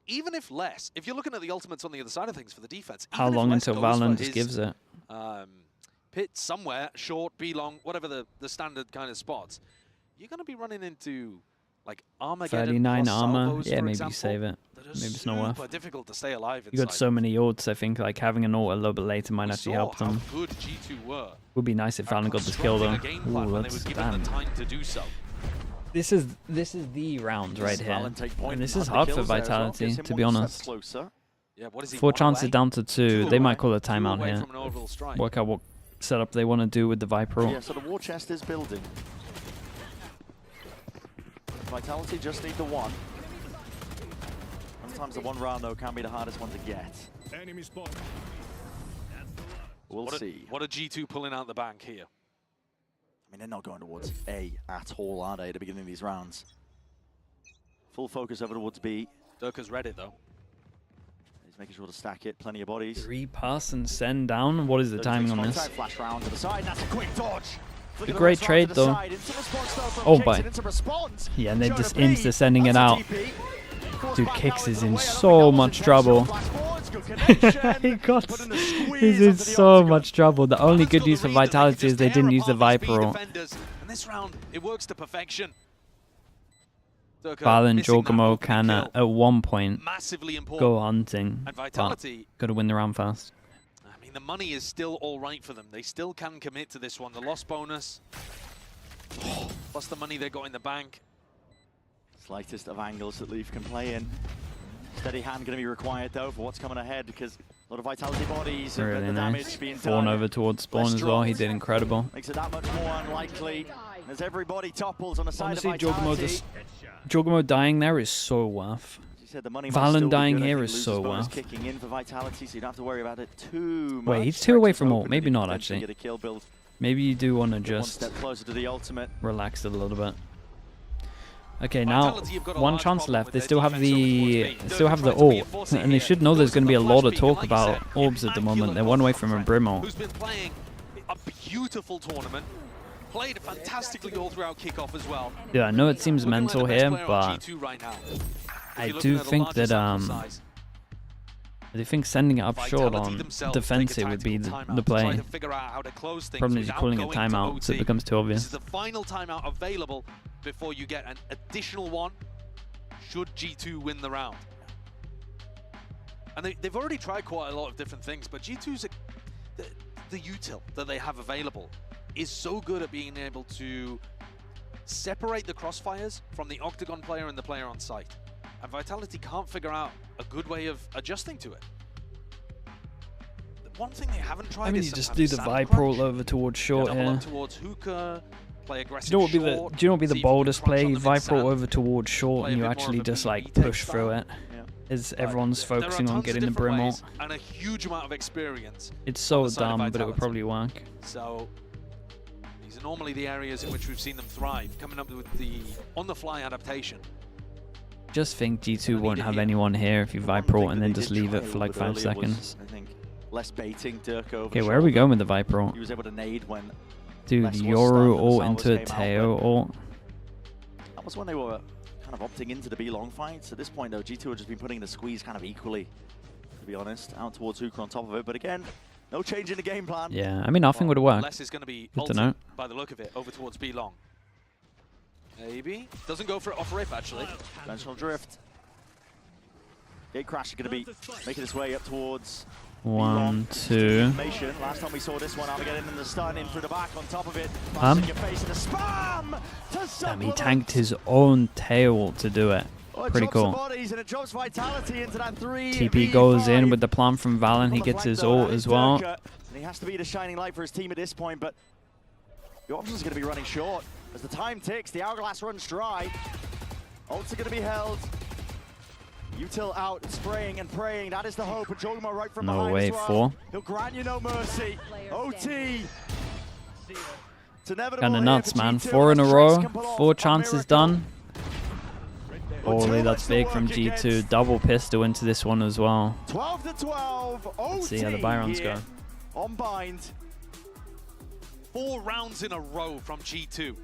Even if Les, if you're looking at the ultimates on the other side of things for the defense, how long until Valorant just gives it? Pit somewhere, short, be long, whatever the standard kind of spots, you're going to be running into like Armageddon 39 armor, salvos, yeah, for maybe example, save it. Maybe it's not worth. Difficult to stay alive. You got so many ults, I think like having an ult a little bit later might actually help them. Good G2 were. Would be nice if Valorant got the skill though. Ooh, that's damn. This is the round right here, and this is hard for Vitality, to be honest. 4 chances down to 2. They might call a timeout here. Work out what setup they want to do with the Viper ult. Yeah, so the war chest is building. Vitality just need the 1. Sometimes the 1 round though can be the hardest one to get. Enemy spot. We'll see. What are G2 pulling out the bank here? I mean, they're not going towards A at all, are they, at the beginning of these rounds? Full focus over towards B. Durka's read it, though. He's making sure to stack it. Plenty of bodies. 3 pass and send down. What is the timing on this? Flash round to the side. That's a quick dodge. A great trade, though. Oh, bye. Yeah, and they're just insta-sending it out. Dude, Kicks is in so much trouble. He got. He's in so much trouble. The only good news for Vitality is they didn't use the Viper ult. And this round, it works to perfection. Val and Jorgamo can at one point Massively important. go hunting, And but Vitality, got to win the round fast. I mean, the money is still all right for them. They still can commit to this one. The loss bonus, plus the money they got in the bank. Slightest of angles that Leaf can play in. Steady hand going to be required though for what's coming ahead, because a lot of Vitality bodies and Really the damage nice. being Fawn done. over towards spawn as well. He did incredible. Makes it that much more unlikely as everybody topples on the side Honestly, of Vitality. Jorgamo dying there is so worth. As you said, the money might still Valen be dying good. I here think is Luz's so bonus worth. kicking in for Vitality, so you don't have to worry about it too much. Wait, he's 2 away Trex from is ult. open, Maybe he not potentially actually. get a kill build Maybe you do want to one just step closer to the ultimate. relax it a little bit. Okay, now one chance left. They still have the ult, and they should know there's going to be a lot of talk about orbs at the moment. They're 1 away from a Brim ult. Who's been playing a beautiful tournament, played fantastically all throughout kickoff as well. Yeah, I know it seems mental here, but Right now. I do think that I think sending it up short on defensive would be the play. Problem is you're calling a timeout, so it becomes too This obvious. is the final timeout available before you get an additional one should G2 win the round. And they've already tried quite a lot of different things, but G2's the util that they have available is so good at being able to separate the crossfires from the Octagon player and the player on site. And Vitality can't figure out a good way of adjusting to it. The one thing they haven't tried I mean, is you just sometimes do the sand Viper crunch. ult over towards short Double here. up towards hookah, play aggressive Do you know what would be the short, do you know what would be see the if you can boldest crunch play? on them in Viper sand. ult over towards short, Play a and you bit more actually of a just like BT push style. through it. As everyone's There are focusing on tons of getting the different Brim ways ult. and a huge amount of experience. It's so on the side of dumb, but it would Vitality. probably work. So these are normally the areas in which we've seen them thrive, coming up with the on-the-fly adaptation. Just think G2 won't have anyone here if you Viper ult and then just leave it for like 5 seconds. I think less baiting Dirk over. Okay, where are we going with the Viper ult? He was able to nade when Dude, Les was Yoru stunned and the ult Salvos into a came out, Teo but ult. that was when they were kind of opting into the B long fights. At this point though, G2 had just been putting the squeeze kind of equally, to be honest, out towards Hookah on top of it. But again, no change in the game plan. Yeah, I mean, nothing would have worked. Les is going to be Good to know. ulted by the look of it over towards B long. Maybe doesn't go for it off rip actually. Conventional drift. Gate crash is going to be making its way up towards 1, 2. Last time we saw this one, Armageddon in the stun in through the back on top of it. Damn, he tanked his own tail ult to do it. Pretty cool. TP goes in with the plan from Valen. He gets his ult as well. And he has to be the shining light for his team at this point, but the options are going to be running short. As the time ticks, the hourglass runs dry. Ults are going to be held. Util out, spraying and praying. That is the hope. And Jorgamo right from No behind way, as well. 4. He'll grant you no mercy. OT. Kind of nuts, man. 4 in a row. 4 chances done. Holy, that's big from G2. Double pistol into this one as well. 12 to 12. Let's see how the Byrons go. On bind. 4 rounds in a row from G2.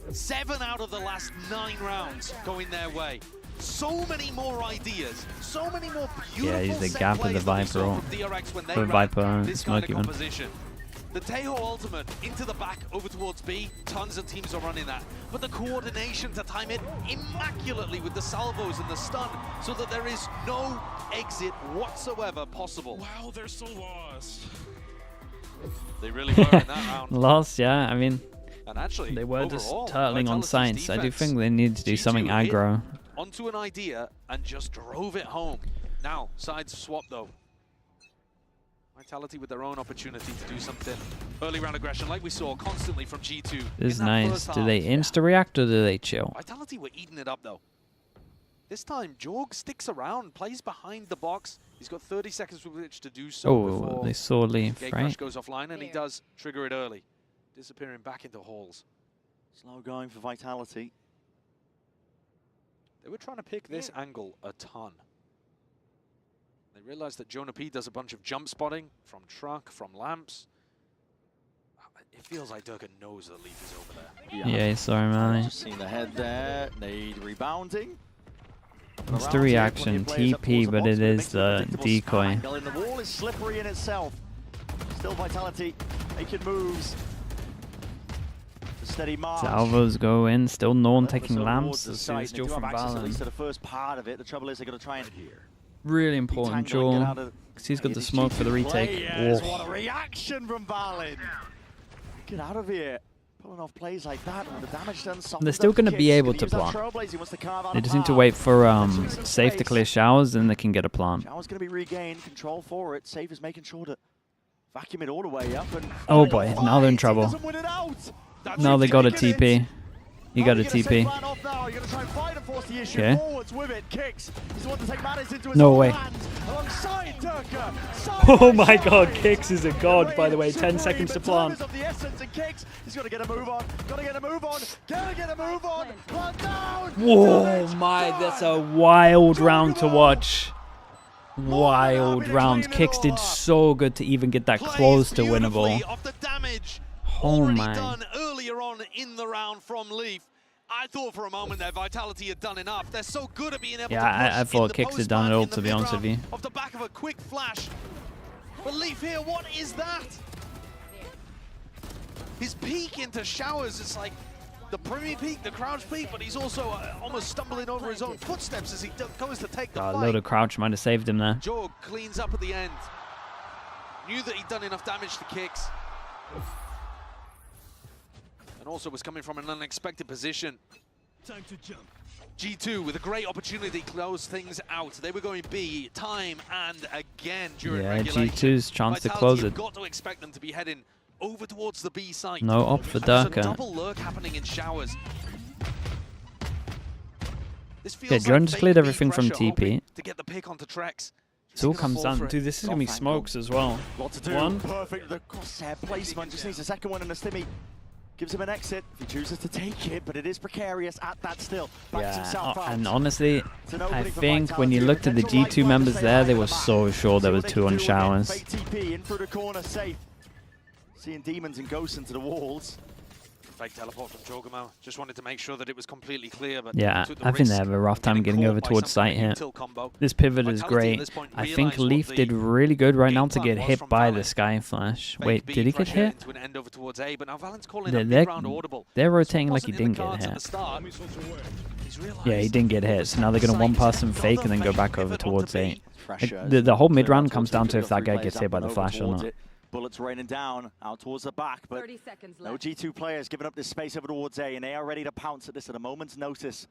7 out of the last 9 rounds going their way. So many more ideas, so many more beautiful Yeah, he's the set gap of plays the that we Viper saw ult. from DRX when they For ran Viper this kind of Smoky one. composition. The Tejo ultimate into the back over towards B, tons of teams are running that. But the coordination to time it immaculately with the salvos and the stun so that there is no exit whatsoever possible. Wow, they're so lost. They really were in that round. Lost, yeah. I mean, And actually, they were just overall, turtling on Vitality's science. I do defense, think they need to do something G2 hit aggro. onto an idea and just drove it home. Now, sides swap though. Vitality with their own opportunity to do something. Early round aggression like we saw constantly from G2. This is in that nice. first Do they half. insta-react or do they chill? Vitality were eating it up though. This time, Jorg sticks around, plays behind the box. He's got 30 seconds with which to do so Oh, before they saw leave, Gate Crash right? goes offline, and he does trigger it early. Disappearing back into halls. Slow going for Vitality. They were trying to pick this angle a ton. They realized that Jonah P does a bunch of jump spotting from truck, from lamps. It feels like Durka knows that Leaf is over there. Yeah, sorry, man. Just seen the head there. Nade rebounding. What's the reaction? TP, but it is the decoy. The wall is slippery in itself. Still Vitality making moves. Steady march. Salvos go in. Still no one taking lamps. This is Joe from At least to Valen. the first part of it. The trouble is they're going to try and Really important, Joel. Because he's got the smoke for the retake. Yes, what a reaction from Valen. Get out of here. Pulling off plays like that, and the damage done. They're still going to be able to plant. They just need to wait for Safe to clear showers, and they can get a plant. Showers going to be regained. Control for it. Safe is making sure to vacuum it all the way up. And Oh boy, now they're in trouble. Now they got a TP. You got a TP. Okay. No way. Oh my god, Kicks is a god, by the way. 10 seconds to plant. He's got to get a move on. Got to get a move on. Got to get a move on. Plant down. Whoa, my, that's a wild round to watch. Wild round. Kicks did so good to even get that close to winnable. Oh my. Done earlier on in the round from Leaf. I thought for a moment that Vitality had done enough. They're so good at being able to push I thought Kicks had done it all, to be honest with you. Off the back of a quick flash. But Leaf here, what is that? His peek into showers is like the Premier peek, the crouch peek, but he's also almost stumbling over his own footsteps as he goes to take the A fight. little crouch might have saved him there. Jorg cleans up at the end. Knew that he'd done enough damage to Kicks. And also was coming from an unexpected position. Time to jump. G2 with a great opportunity to close things out. They were going B time and again during regulation. G2's chance to close it. Got to expect them to be heading over towards the B site. No op for There's a Darker. double lurk happening in showers. This feels Okay, Jordan like just cleared fake everything from pressure, hoping TP. to get the pick onto Trex. It all comes down. Dude, this is going to be smokes as well. Lot to do. One. Perfect. The crosshair placement. Just needs a second one, and a stimmy gives him an exit if he chooses to take it, but it is precarious at that still. Backs himself out. And honestly, an I opening for think when you Vitality. looked at the Potential G2 light members one to there, stay they alive were at the so back. sure there was See 2 what on they can do again. showers. Fake TP in through the corner, Safe. Seeing demons and ghosts into the walls. Fake teleport from Jorgamo. Just wanted to make sure that it was completely clear, but Yeah, took the I think they risk have a rough of time getting caught over by towards something site here. util combo. This pivot is Vitality at great. this point I think realised what Leaf the did really good right now to game get plan hit was by from the Valen. Sky Flash. Fake Wait, B did he get pressure hit? into an end over towards A, but now Valen's calling They're, a they're, mid-round audible. they're So rotating it like he wasn't in didn't the get cards at the hit. start. He's realised Yeah, he didn't get hit, so now they're going to one-pass and fake and then go back over towards A. Pressure. The whole mid-round comes down to if that guy gets hit by the flash or not. Bullets raining down out towards the back, but no G2 players giving up this space over towards A, and they are ready to pounce at this at a moment's notice.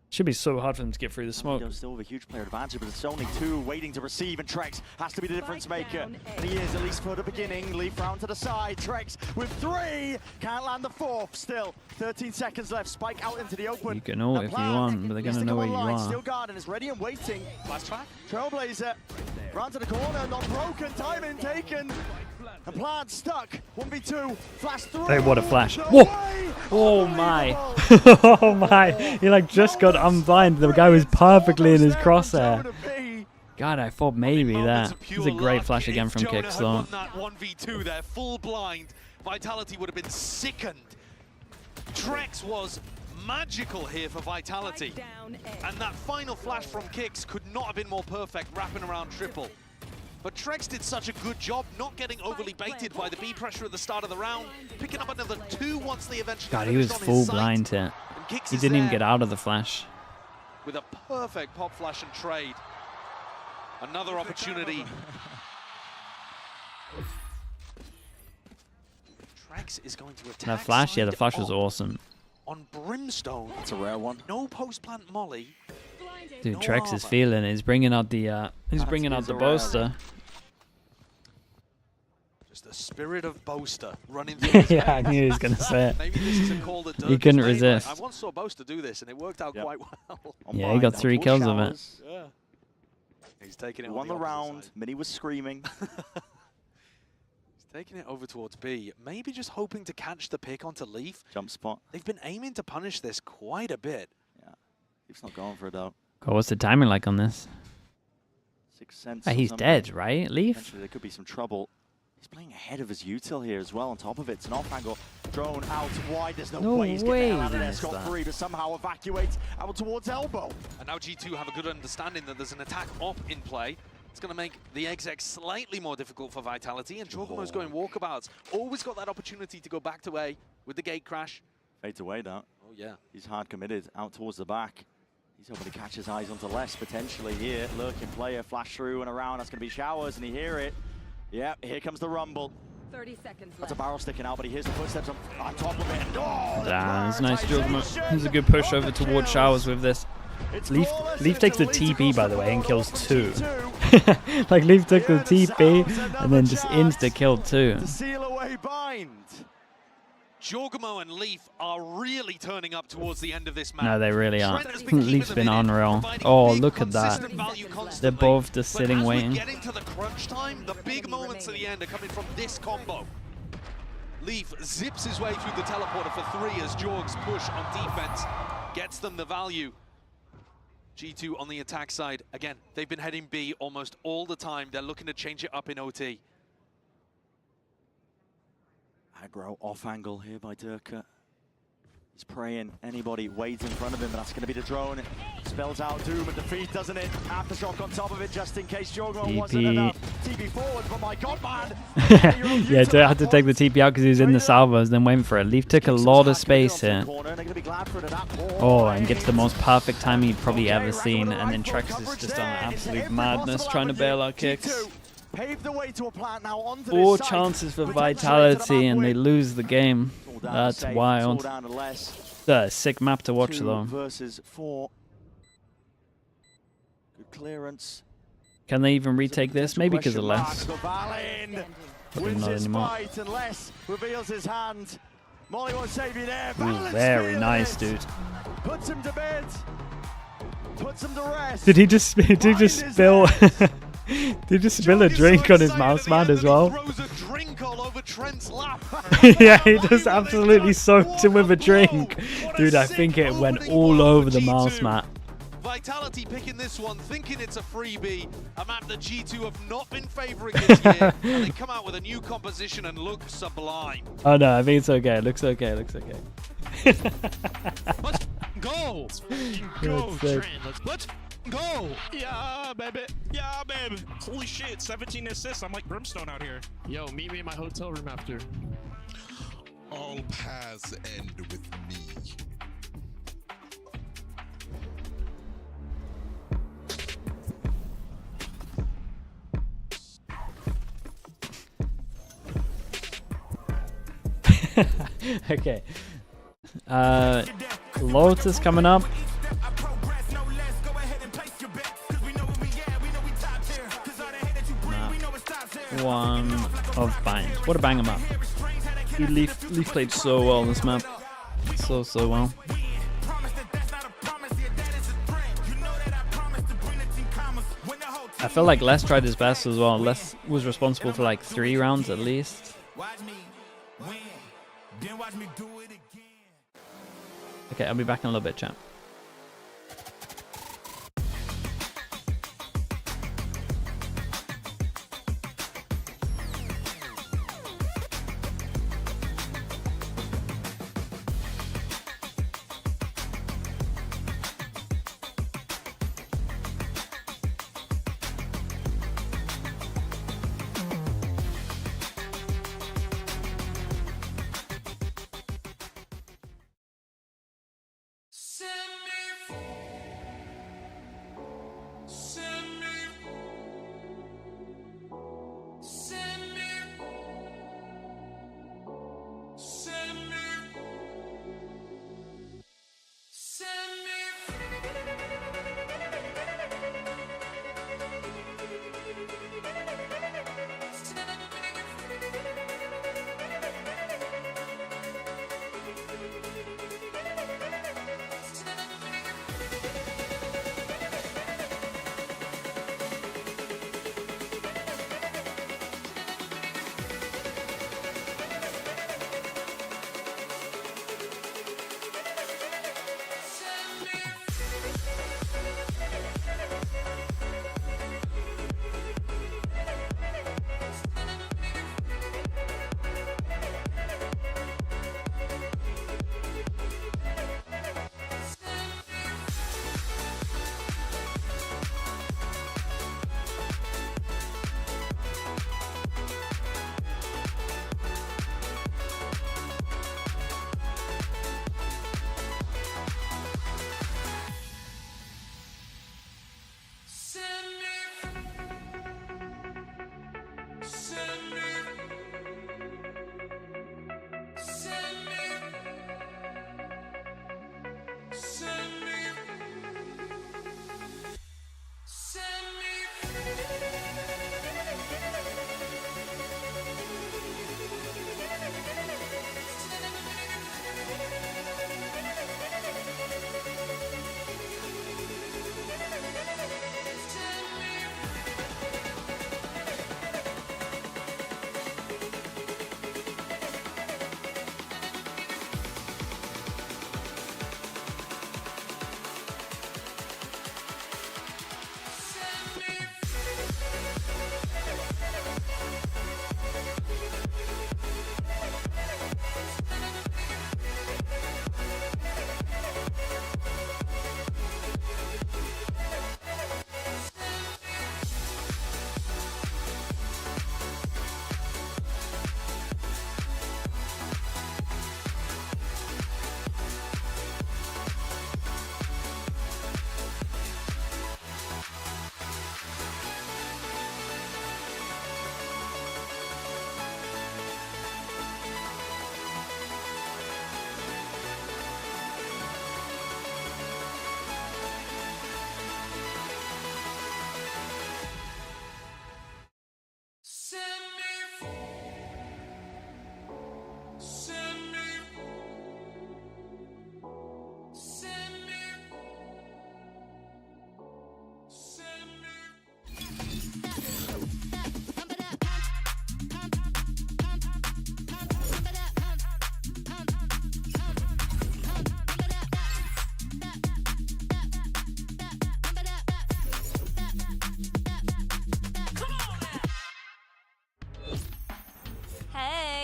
Should be so hard for them to get through the smoke. Still with a huge player advantage, but it's only 2 waiting to receive, and Trex has to be the difference maker. And he is, at least for the beginning. Leaf round to the side. Trex with 3. Can't land the 4th still. 13 seconds left. Spike out into the open. You can ult if you want, but they're going to know where you are. Still guarding is ready and waiting. Last track. Trailblazer. Round to the corner. Not broken. Timing taken. And Plant stuck. 1v2. Flash 3. Hey, what a flash. No Whoa! way. Oh my. Oh my. He like just got unblind. The guy was perfectly in his crosshair. God, I thought maybe that. It was a great flash again from Kicks though. Won that 1v2 there, full blind. Vitality would have been sickened. Trex was magical here for Vitality. And that final flash from Kicks could not have been more perfect, wrapping around triple. But Trex did such a good job not getting overly baited by the B pressure at the start of the round, picking up another 2 once they eventually God, he was finished on full his site. blind hit. And Kicks He is didn't even there get out of the flash. with a perfect pop flash and trade. Another opportunity. Trex is going to attack. That flash, yeah, the side flash was on- awesome. On Brimstone. That's a rare one. No post-plant molly. Dude, No Trex is armor. feeling it. He's bringing out the boaster. Just the spirit of Boaster running through his Yeah, I veins. knew he was gonna say it. Maybe this is a call that He Dirk couldn't has made, resist. but I once saw Boaster do this, and it worked out quite well. Yeah, he got 3 kills of it. Yeah. He's taking it Won on the opposite round. side. Minnie was screaming. He's taking it over towards B. Maybe just hoping to catch the pick onto Leaf. Jump spot. They've been aiming to punish this quite a bit. Yeah. Leaf's not going for it though. God, what's the timing like on this? 6 cents. Ah, or he's something. dead, right, Leaf? Potentially there could be some trouble. He's playing ahead of his util here as well. On top of it, it's an off angle. Drone out wide. There's no way he's getting the hell out of there. Scot-free, but somehow evacuates out towards elbow. And now G2 have a good understanding that there's an attack op in play. It's going to make the exec slightly more difficult for Vitality, and Jorgumo's going walkabouts. Always got that opportunity to go back to A with the gate crash. Fades away that. Oh yeah. He's hard committed out towards the back. He's hoping to catch his eyes onto less potentially here. Lurking player, flash through and around. That's going to be Showers, and you hear it. Yep, here comes the rumble. 30 seconds left. That's a barrel sticking out, but he hears the footsteps on top of it. Oh, That's nice, Jorgumo. He's a good push over towards Showers with this. Leaf takes the TP, by the way, and kills 2. Like, Leaf took the TP and then just insta-killed 2. To seal away bind. Jorgumo and Leaf are really turning up towards the end of this match. No, they really are. Leaf's been unreal. Oh, look at that. They're both just sitting waiting. Getting to the crunch time, the big moments at the end are coming from this combo. Leaf zips his way through the teleporter for 3 as Jorg's push on defense gets them the value. G2 on the attack side. Again, they've been heading B almost all the time. They're looking to change it up in OT. Aggro off angle here by Durka. He's praying anybody waits in front of him, but that's going to be the drone. It spells out doom and defeat, doesn't it? Aftershock on top of it, just in case Jorgumo wasn't enough. TP forward, but my god, man! Yeah, I had to take the TP out because he was in the salvos, then went for it. Leaf took a lot of space here. Oh, and gets the most perfect timing you've probably ever seen, and then Trex is just on absolute madness trying to bail out kicks. Pave the way to a plant now onto 4 chances for Vitality and they lose the game. That's wild. Sick map to watch though. Versus 4. Good clearance. Can they even retake this? Maybe because of less. Probably not anymore. Reveals his hand. Molly won't save you there. Ooh, very nice, dude. Puts him to bed. Puts him to rest. Did he just spill? Did he just spill a drink on his mouse man as well? Yeah, he just absolutely soaked him with a drink. Dude, I think it went all over the mouse mat. Vitality picking this one, thinking it's a freebie. A map that G2 have not been favoring this year. And they come out with a new composition and look sublime. Oh no, I think it's okay. It looks okay. It looks okay. Let's go! Go, Trent. Let's go! Yeah, baby. Yeah, baby. Holy shit, 17 assists. I'm like Brimstone out here. Yo, meet me in my hotel room after. All paths end with me. Okay. Lotus coming up. One of Bind. What a banger map. Leaf played so well this map. So well. I feel like Les tried his best as well. Les was responsible for like 3 rounds at least. Okay, I'll be back in a little bit, chat. Semifinals.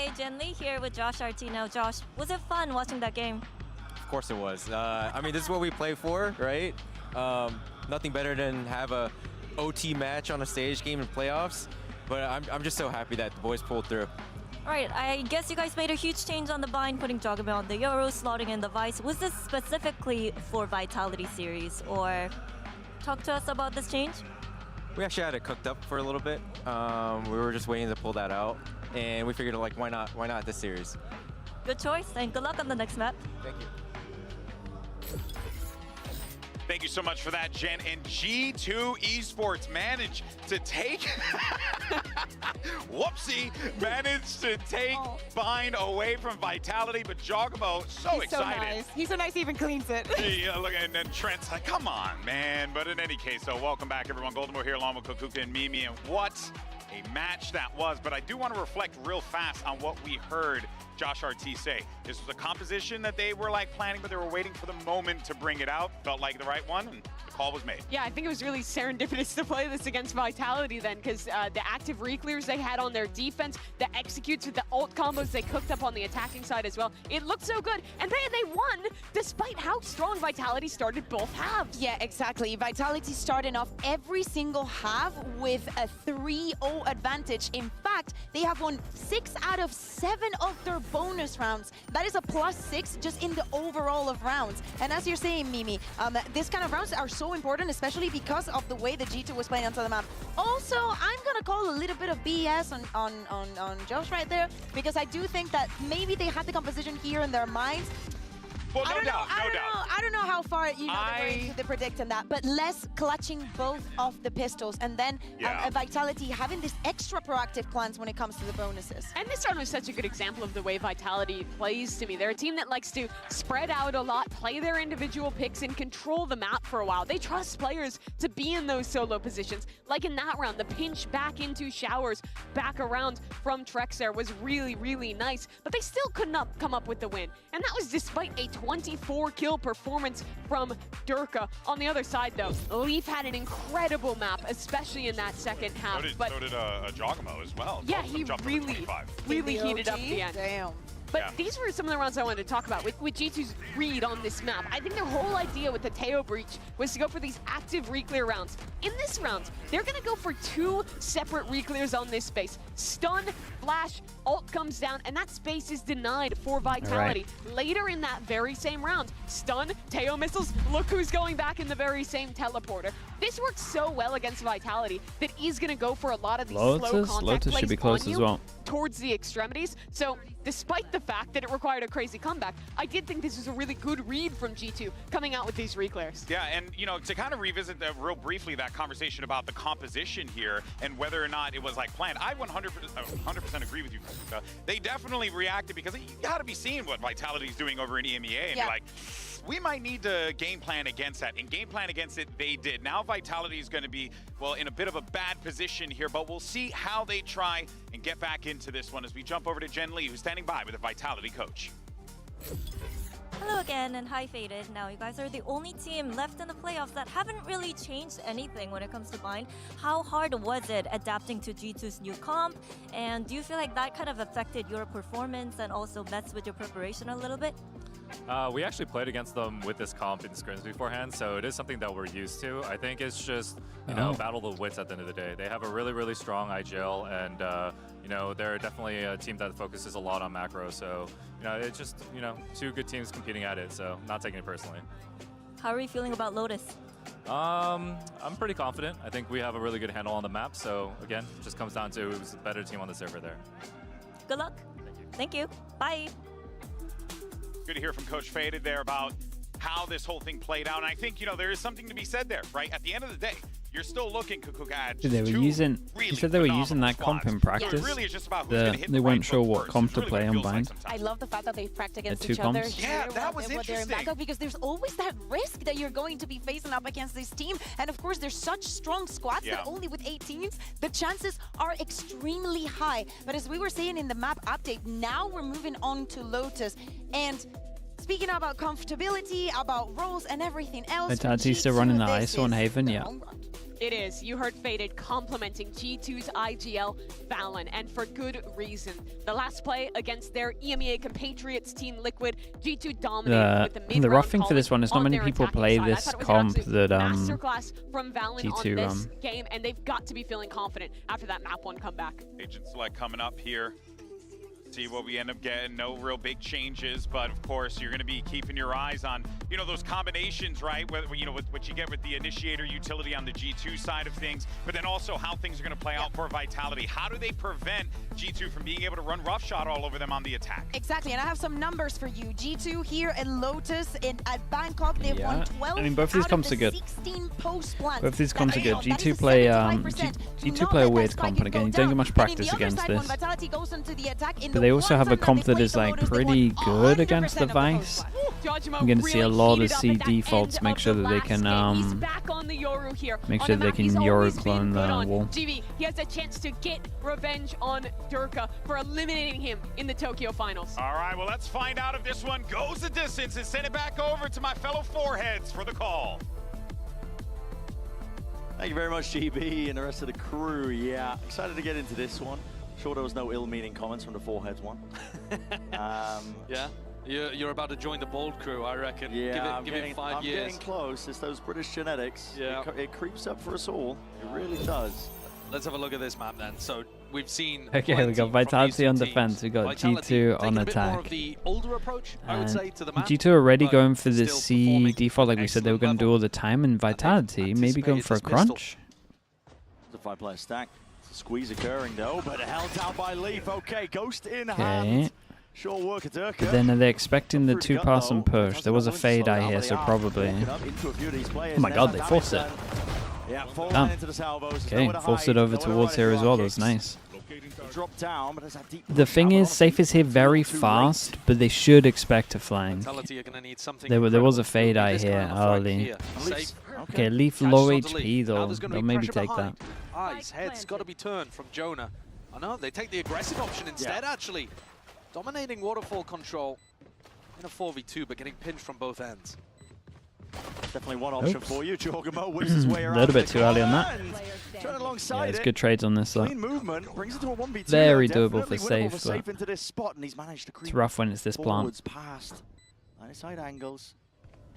Hey, Jen Lee here with Josh RT. Now, Josh, was it fun watching that game? Of course it was. I mean, this is what we play for, right? Nothing better than have a OT match on a stage game in playoffs. But I'm just so happy that the boys pulled through. All right, I guess you guys made a huge change on the bind, putting Jogame on the Euro, slotting in the Vice. Was this specifically for Vitality series, or talk to us about this change? We actually had it cooked up for a little bit. We were just waiting to pull that out, and we figured, like, why not this series? Good choice, and good luck on the next map. Thank you. Thank you so much for that, Jen. And G2 Esports managed to take, whoopsie, managed to take Bind away from Vitality, but Jogamo so excited. So nice. He's so nice he even cleans it. Yeah, look, and then Trent's like, come on, man. But in any case, so welcome back, everyone. Goldenmore here along with Kukuka and Mimi, and what a match that was. But I do want to reflect real fast on what we heard Josh RT say. This was a composition that they were like planning, but they were waiting for the moment to bring it out. Felt like the right one, and the call was made. Yeah, I think it was really serendipitous to play this against Vitality then, because the active reclears they had on their defense, the executes with the ult combos they cooked up on the attacking side as well. It looked so good, and they won despite how strong Vitality started both halves. Yeah, exactly. Vitality starting off every single half with a 3-0 advantage. In fact, they have won 6 out of 7 of their bonus rounds. That is a +6 just in the overall of rounds. And as you're saying, Mimi, this kind of rounds are so important, especially because of the way the G2 was playing onto the map. Also, I'm gonna call a little bit of BS on Josh right there, because I do think that maybe they had the composition here in their minds. Well, no doubt. I don't know how far they were into the predicting that, but less clutching both of the pistols, and then Vitality having this extra proactive plans when it comes to the bonuses. And this round was such a good example of the way Vitality plays to me. They're a team that likes to spread out a lot, play their individual picks, and control the map for a while. They trust players to be in those solo positions. Like in that round, the pinch back into Showers, back around from Trex there was really, really nice, but they still could not come up with the win. And that was despite a 24-kill performance from Durka. On the other side, though, Leaf had an incredible map, especially in that second half. So did Jogamo as well. Yeah, he really heated up the end. Damn. But these were some of the rounds I wanted to talk about with G2's read on this map. I think their whole idea with the Teo breach was to go for these active reclear rounds. In this round, they're going to go for 2 separate reclears on this space. Stun, flash, ult comes down, and that space is denied for Vitality. Right. Later in that very same round, stun, Teo missiles, look who's going back in the very same teleporter. This works so well against Vitality that he's going to go for a lot of these slow contact Lotus plays should be close on as you well. Towards the extremities. So despite the fact that it required a crazy comeback, I did think this was a really good read from G2 coming out with these reclears. Yeah, and you know, to kind of revisit real briefly that conversation about the composition here and whether or not it was like planned, I 100% agree with you. They definitely reacted because you got to be seeing what Vitality's doing over in EMEA and be like, we might need to game plan against that. And game plan against it, they did. Now Vitality is going to be, well, in a bit of a bad position here, but we'll see how they try and get back into this one as we jump over to Jen Lee, who's standing by with the Vitality coach. Hello again, and hi Faded. Now, you guys are the only team left in the playoffs that haven't really changed anything when it comes to Bind. How hard was it adapting to G2's new comp? And do you feel like that kind of affected your performance and also messed with your preparation a little bit? We actually played against them with this comp in scrims beforehand, so it is something that we're used to. I think it's just, you know, battle the wits at the end of the day. They have a really, really strong IGL, and, you know, they're definitely a team that focuses a lot on macro, so, you know, it's just, you know, 2 good teams competing at it, so not taking it personally. How are you feeling about Lotus? I'm pretty confident. I think we have a really good handle on the map, so, again, it just comes down to who's the better team on the server there. Good luck. Thank you. Bye. Good to hear from Coach Faded there about how this whole thing played out. And I think, you know, there is something to be said there, right? At the end of the day, you're still looking, Kukuka, at They were using, really he said they were using that comp in practice. So it really is just about who's gonna hit They weren't sure what comp to play on Bind. I love the fact that they've practiced against The each two other. comps. Yeah, that was They're in interesting. Bangkok, because there's always that risk that you're going to be facing up against this team. And of course, there's such strong squads that only with 8 teams, the chances are extremely high. But as we were saying in the map update, now we're moving on to Lotus. And speaking about comfortability, about roles and everything else, Vitality's still running the ISO on Haven, yeah. It is. You heard Faded complimenting G2's IGL Valen, and for good reason. The last play against their EMEA compatriots Team Liquid, G2 dominated with the mid-round the rough thing for this calling one is not many their people attacking play side. I this thought it was an comp absolute that masterclass from Valen G2 on this game, and they've got to be feeling confident after that map 1 comeback. Agent select coming up here. See what we end up getting. No real big changes, but of course you're going to be keeping your eyes on, you know, those combinations, right? Whether, you know, what you get with the initiator utility on the G2 side of things, but then also how things are going to play out for Vitality. How do they prevent G2 from being able to run roughshod all over them on the attack? Exactly, and I have some numbers for you. G2 here in Lotus at Bangkok, they've won 12 I mean, both these comps are good. 16 post-plans. Both these comps are good. G2 play G2 play a weird comp, and again, you don't get much practice against this. But they also have a comp that is like pretty good against the Vice. I'm going to see a lot of C defaults. Make sure that they can make sure that they can Yoru clone the wall. GV, he has a chance to get revenge on Durka for eliminating him in the Tokyo Finals. All right, well, let's find out if this one goes the distance and send it back over to my fellow foreheads for the call. Thank you very much, GB, and the rest of the crew. Yeah, excited to get into this one. Sure there was no ill-meaning comments from the foreheads one. Yeah, you're about to join the bold crew, I reckon. Yeah, give it 5 years. I'm getting close. It's those British genetics. Yeah. It creeps up for us all. It really does. Let's have a look at this map then. So we've seen. Okay, we got Vitality on defense. We got G2 on attack. The older approach, I would say, to the map. G2 already going for the C default, like we said they were going to do all the time, and Vitality maybe going for a crunch. The 5-player stack. Squeeze occurring though, but held down by Leaf. Okay, Ghost in hand. Sure work at Durka. But then are they expecting the 2-pass and push? There was a fade eye here, so probably. Oh my god, they forced it. Damn. Okay, forced it over towards here as well. That was nice. The thing is, Safe is here very fast, but they should expect a flank. There was a fade eye here early. Okay, Leaf low HP though. They'll maybe take that. Eyes, head's got to be turned from Jonah. I know, they take the aggressive option instead, actually. Dominating waterfall control in a 4v2, but getting pinched from both ends. Definitely one option for you. Jorgamo whips his way around. A little bit too early on that. Yeah, it's good trades on this. Clean movement brings it to a 1v2. Very doable for Safe, but Safe into this spot, and he's managed to creep it's rough when it's this plant. Past line of sight angles.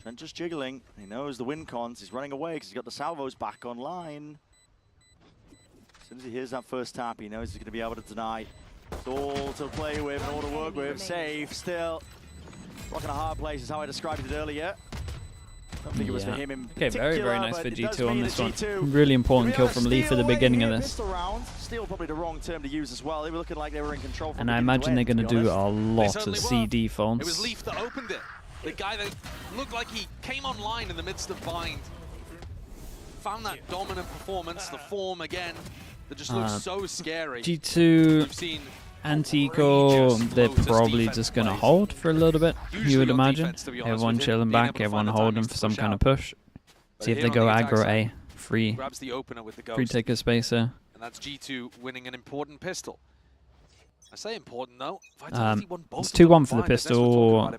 Trent just jiggling. He knows the win cons. He's running away because he's got the salvos back online. As soon as he hears that first tap, he knows he's going to be able to deny. It's all to play with and all to work with. Safe still. Rocking a hard place is how I described it earlier. Don't think it was for him in okay, very nice for G2 on this one. Really important kill from Leaf at the beginning of this. Steal probably the wrong term to use as well. They were looking like they were in control. And I imagine they're going to do a lot of C defaults. It was Leaf that opened it. The guy that looked like he came online in the midst of Bind. Found that dominant performance, the form again, that just looks so scary. G2 anti-eco, they're probably just going to hold for a little bit, you would imagine. Everyone chilling back, everyone holding for some kind of push. See if they go aggro A. Free taker spacer. And that's G2 winning an important pistol. I say important though. Vitality won both it's 2-1 for the pistol.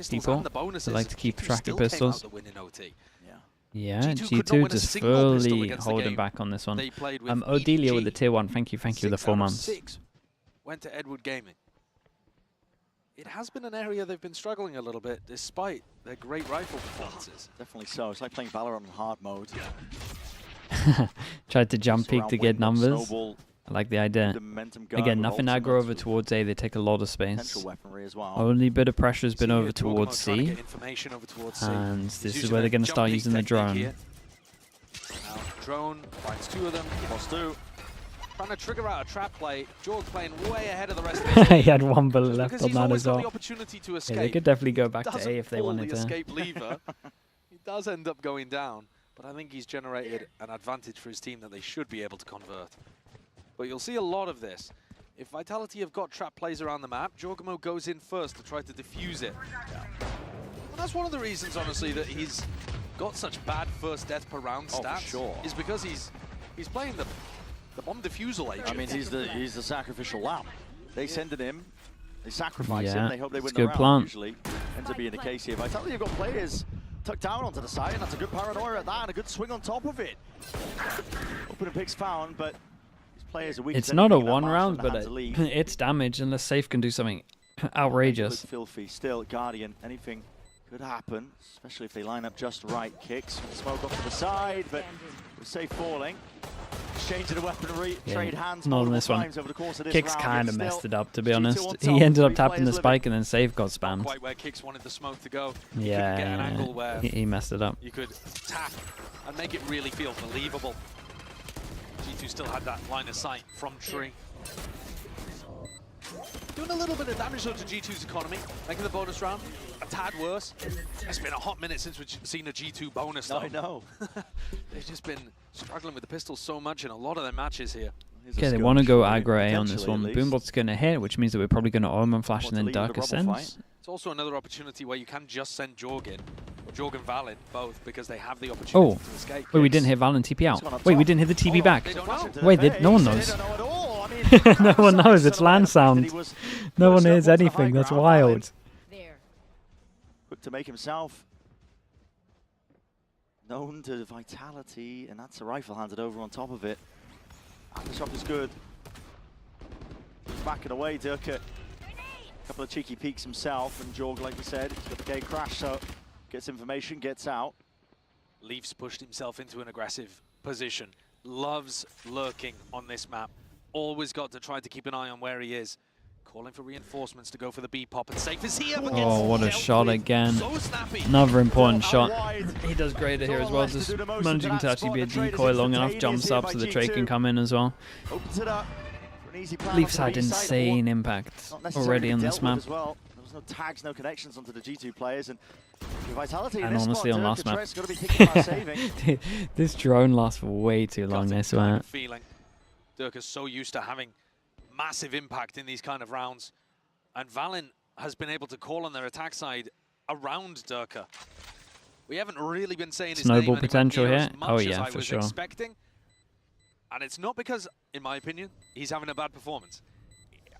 People I like to keep track of pistols. Yeah, G2 just fully holding back on this one. Odelia with the tier 1. Thank you for the 4 months. Went to Edward Gaming. It has been an area they've been struggling a little bit, despite their great rifle performances. Definitely so. It's like playing Valorant on hard mode. Tried to jump peek to get numbers. I like the idea. Again, nothing aggro over towards A. They take a lot of space. Only bit of pressure has been over towards C. And this is where they're going to start using the drone. Drone finds 2 of them. Lost 2. Trying to trigger out a trap play. Jorg playing way ahead of the rest of he had 1 bullet left on that as well. Yeah, they could definitely go back to A if they wanted to. Escape lever. He does end up going down, but I think he's generated an advantage for his team that they should be able to convert. But you'll see a lot of this. If Vitality have got trap plays around the map, Jorgamo goes in first to try to defuse it. And that's one of the reasons, honestly, that he's got such bad first death per round stats. Is because he's playing the bomb defusal agent. I mean, he's the sacrificial lamb. They send it him, they sacrifice him, they hope they win the round. Plant. Usually ends up being the case here. Vitality have got players tucked down onto the side, and that's a good paranoia at that, and a good swing on top of it. Opener picks found, but these players are weak. It's not a one round, but it's damage unless Safe can do something outrageous. Filthy still, Guardian, anything could happen, especially if they line up just right. Kicks, smoke off to the side, but with Safe falling. Exchanging the weaponry, trade hands not on this one. over the course of this Kicks round. kind of messed it up, to be honest. on He top, ended up three tapping the players spike and then Safe got spammed. Quite where Kicks wanted the smoke to go. Yeah, Get an angle where he messed it up. you could tap and make it really feel believable. G2 still had that line of sight from tree. Doing a little bit of damage though to G2's economy, making the bonus round a tad worse. It's been a hot minute since we've seen a G2 bonus though. I know. They've just been struggling with the pistol so much in a lot of their matches here. Okay, they want to go aggro A on this one. Boombot's going to hit, which means that we're probably going to Omen Flash and then Dark Ascends. It's also another opportunity where you can just send Jorgen, or Jorgen Valin, both, because they have the opportunity to escape. Wait, we didn't hit Valin TP out. Wait, we didn't hit the TP back. They don't know. Wait, no one knows. No one knows. It's land sound. No one hears anything. That's wild. Quick to make himself known to Vitality, and that's a rifle handed over on top of it. And the shot is good. Backing away, Durka. A couple of cheeky peeks himself, and Jorg, like we said, he's got the gate crash, so gets information, gets out. Leafs pushed himself into an aggressive position. Loves lurking on this map. Always got to try to keep an eye on where he is. Calling for reinforcements to go for the B pop, and Safe is here. Oh, what a shot again. So snappy. Another important shot. He does great here as well, just managing to actually be a decoy long enough, jumps up so the trade can come in as well. Opens it up for an easy plan. Leafs had insane impact already on this map. Well. There was no tags, no connections onto the G2 players, and Vitality and honestly on last map. Be this drone lasts for way too long, I swear. Durka's so used to having massive impact in these kind of rounds, and Valin has been able to call on their attack side around Durka. We haven't really been saying his Snowball name potential here here. as much Oh as yeah, I for was sure. expecting. And it's not because, in my opinion, he's having a bad performance.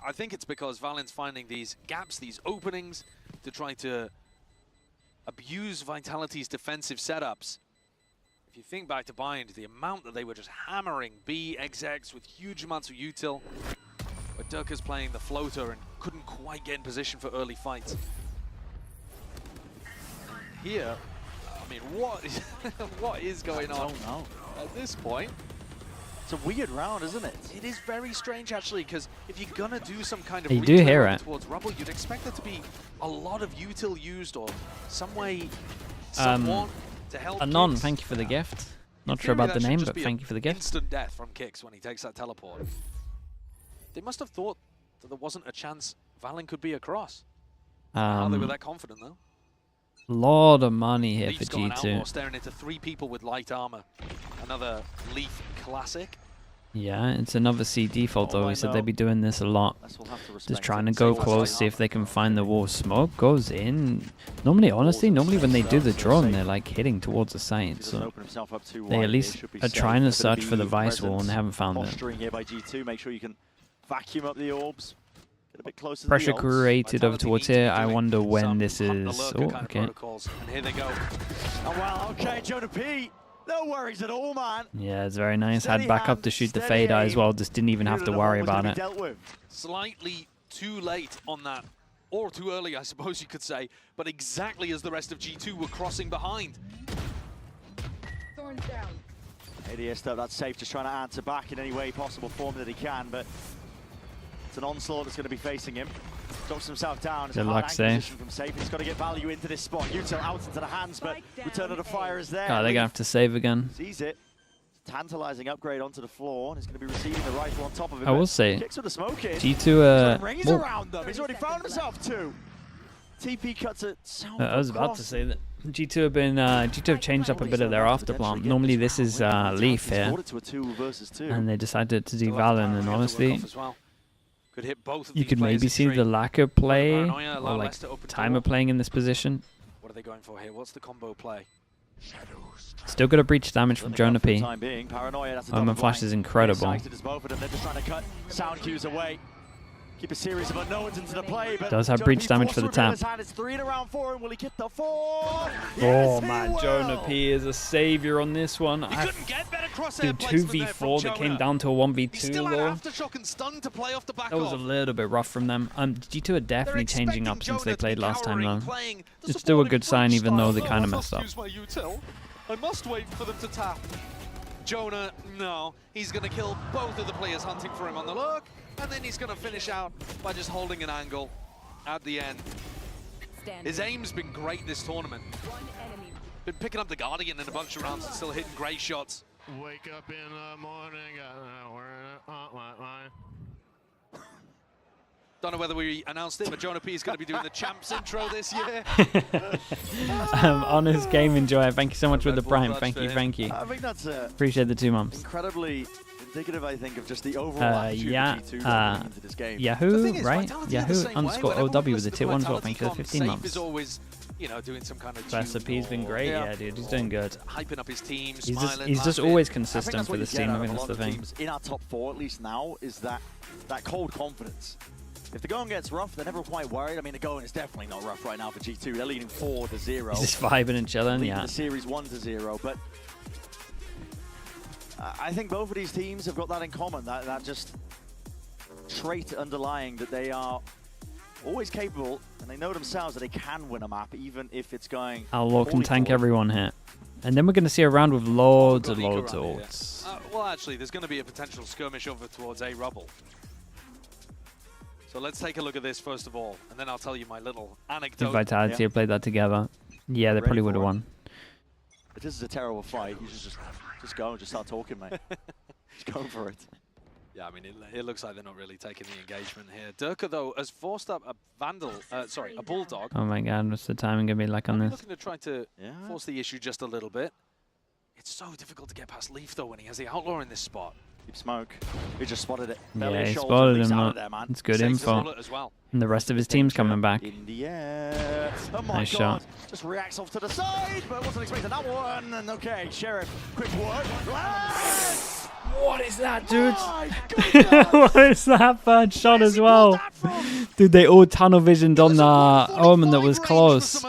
I think it's because Valin's finding these gaps, these openings, to try to abuse Vitality's defensive setups. If you think back to Bind, the amount that they were just hammering B, XX with huge amounts of util, but Durka's playing the floater and couldn't quite get in position for early fights. Here, I mean, what is going on at this point? It's a weird round, isn't it? It is very strange, actually, because if you're gonna do some kind of you do hear it towards Rubble, you'd expect there to be a lot of util used or some way, someone to help. Anon, Kicks. thank you for the gift. Not In sure theory, about the that should name, just but be thank you for the gift. Instant death from Kicks when he takes that teleport. They must have thought that there wasn't a chance Valin could be across. Now they were that confident, though. Lot of money here Leaf's for got an Outlaw G2. staring into 3 people with light armor. Another Leaf classic. Yeah, it's another C default though. We said they'd be doing this a lot. Just trying to go close, see if they can find the wall. Smoke goes in. Normally, honestly, when they do the drone, they're like hitting towards the site. So they at least are trying to search for the Vice wall and they haven't found it. Posturing here by G2, make sure you can vacuum up the orbs. Get a bit closer Pressure to the created over towards here. I wonder when this is. Oh, okay. And here they go. Oh, wow, okay, Jonah P. No worries at all, man. Yeah, it's very nice. Had back up to shoot the fade eye as well. Just didn't even have to worry about it. Slightly too late on that. Or too early, I suppose you could say. But exactly as the rest of G2 were crossing behind. Thorns down. ADS stuff, that's Safe, just trying to answer back in any way possible form that he can, but it's an onslaught that's going to be facing him. Drops himself down. It's a hard position from Safe. He's got to get value into this spot. Util out into the hands, but return of the fire is there. Oh, they're going to have to save again. Sees it. Tantalizing upgrade onto the floor, and he's going to be receiving the rifle on top of him. I will say, Kicks with the smoke in. G2 rings around them. He's already found himself 2. TP cuts it. I was about to say that G2 have changed up a bit of their afterplant. Normally this is Leaf here, and they decided to do Valin, and honestly, could hit both of you could maybe see the lack of play or like timer playing in this position. What are they going for here? What's the combo play? Still got a breach damage from Jonah P. Omen Flash is incredible. They're just trying to cut sound cues away. keep a series of unknowns into the play. But Does have Jonah breach P damage for the forced to reveal tap. his hand. It's 3 in a round 4, and will he get the 4? Oh Yes, he man, will. Jonah P is a savior on this one. He couldn't get better crosshair Dude, placement there from 2v4 that came Jonah. down to a He 1v2 still had though. aftershock and stun to play off the back That was a of. little bit rough from them. G2 are definitely changing up since they played last time though. Playing the It's still a good sign supporting even though French they style. kind of I messed must up. use my util. I must wait for them to tap. Jonah, no. He's going to kill both of the players hunting for him on the lurk, and then he's going to finish out by just holding an angle at the end. His aim's been great this tournament. Been picking up the Guardian in a bunch of rounds and still hitting great shots. Wake up in the morning. Don't know whether we announced it, but Jonah P is going to be doing the champs intro this year. Honest game enjoyer. Thank you so much for the prime. Thank you, thank you. I think that's Appreciate the 2 months. incredibly indicative, I think, of just the overall attitude Yeah, of G2 going into this game. Yahoo, right? Yahoo_OW with the tier 1 as well. Thank you for the 15 months. Is always, you know, doing some kind of Recipe's been great, yeah, dude. He's doing good. Hyping up his team, He's smiling, just laughing. always I think consistent that's for what this you get team. out I of think a that's lot the of thing. teams in our top 4, at least now, is that cold confidence. If the going gets rough, they're never quite worried. I mean, the going is definitely not rough right now for G2. They're leading 4-0. He's just vibing and chilling, Leading yeah. the series 1-0, but I think both of these teams have got that in common. That just trait underlying that they are always capable, and they know themselves that they can win a map, even if it's going. I'll walk and poorly tank for them. everyone here. And then we're going to see a round with loads of ults. Well, actually, there's going to be a potential skirmish over towards A rubble. So let's take a look at this first of all, and then I'll tell you my little anecdote. If Vitality had played that together, yeah, they Ready probably would for have it. won. If this is a terrible fight, you should just go and just start talking, mate. Just go for it. Yeah, I mean, it looks like they're not really taking the engagement here. Durka, though, has forced up a Vandal, sorry, a Bulldog. Oh my god, what's the timing going to be like on this? Looking to try to force the issue just a little bit. It's so difficult to get past Leaf, though, when he has the Outlaw in this spot. Keep smoke. He just spotted it. Yeah, he spotted him. It's good info. And the rest of his team's coming back. In the air. Oh my Nice God. shot. Just reacts off to the side, but wasn't expecting that one. And okay, Sheriff, quick work. Let's What is that, dude? What is that bad shot as well? Dude, they all tunnel visioned on the Omen that was close.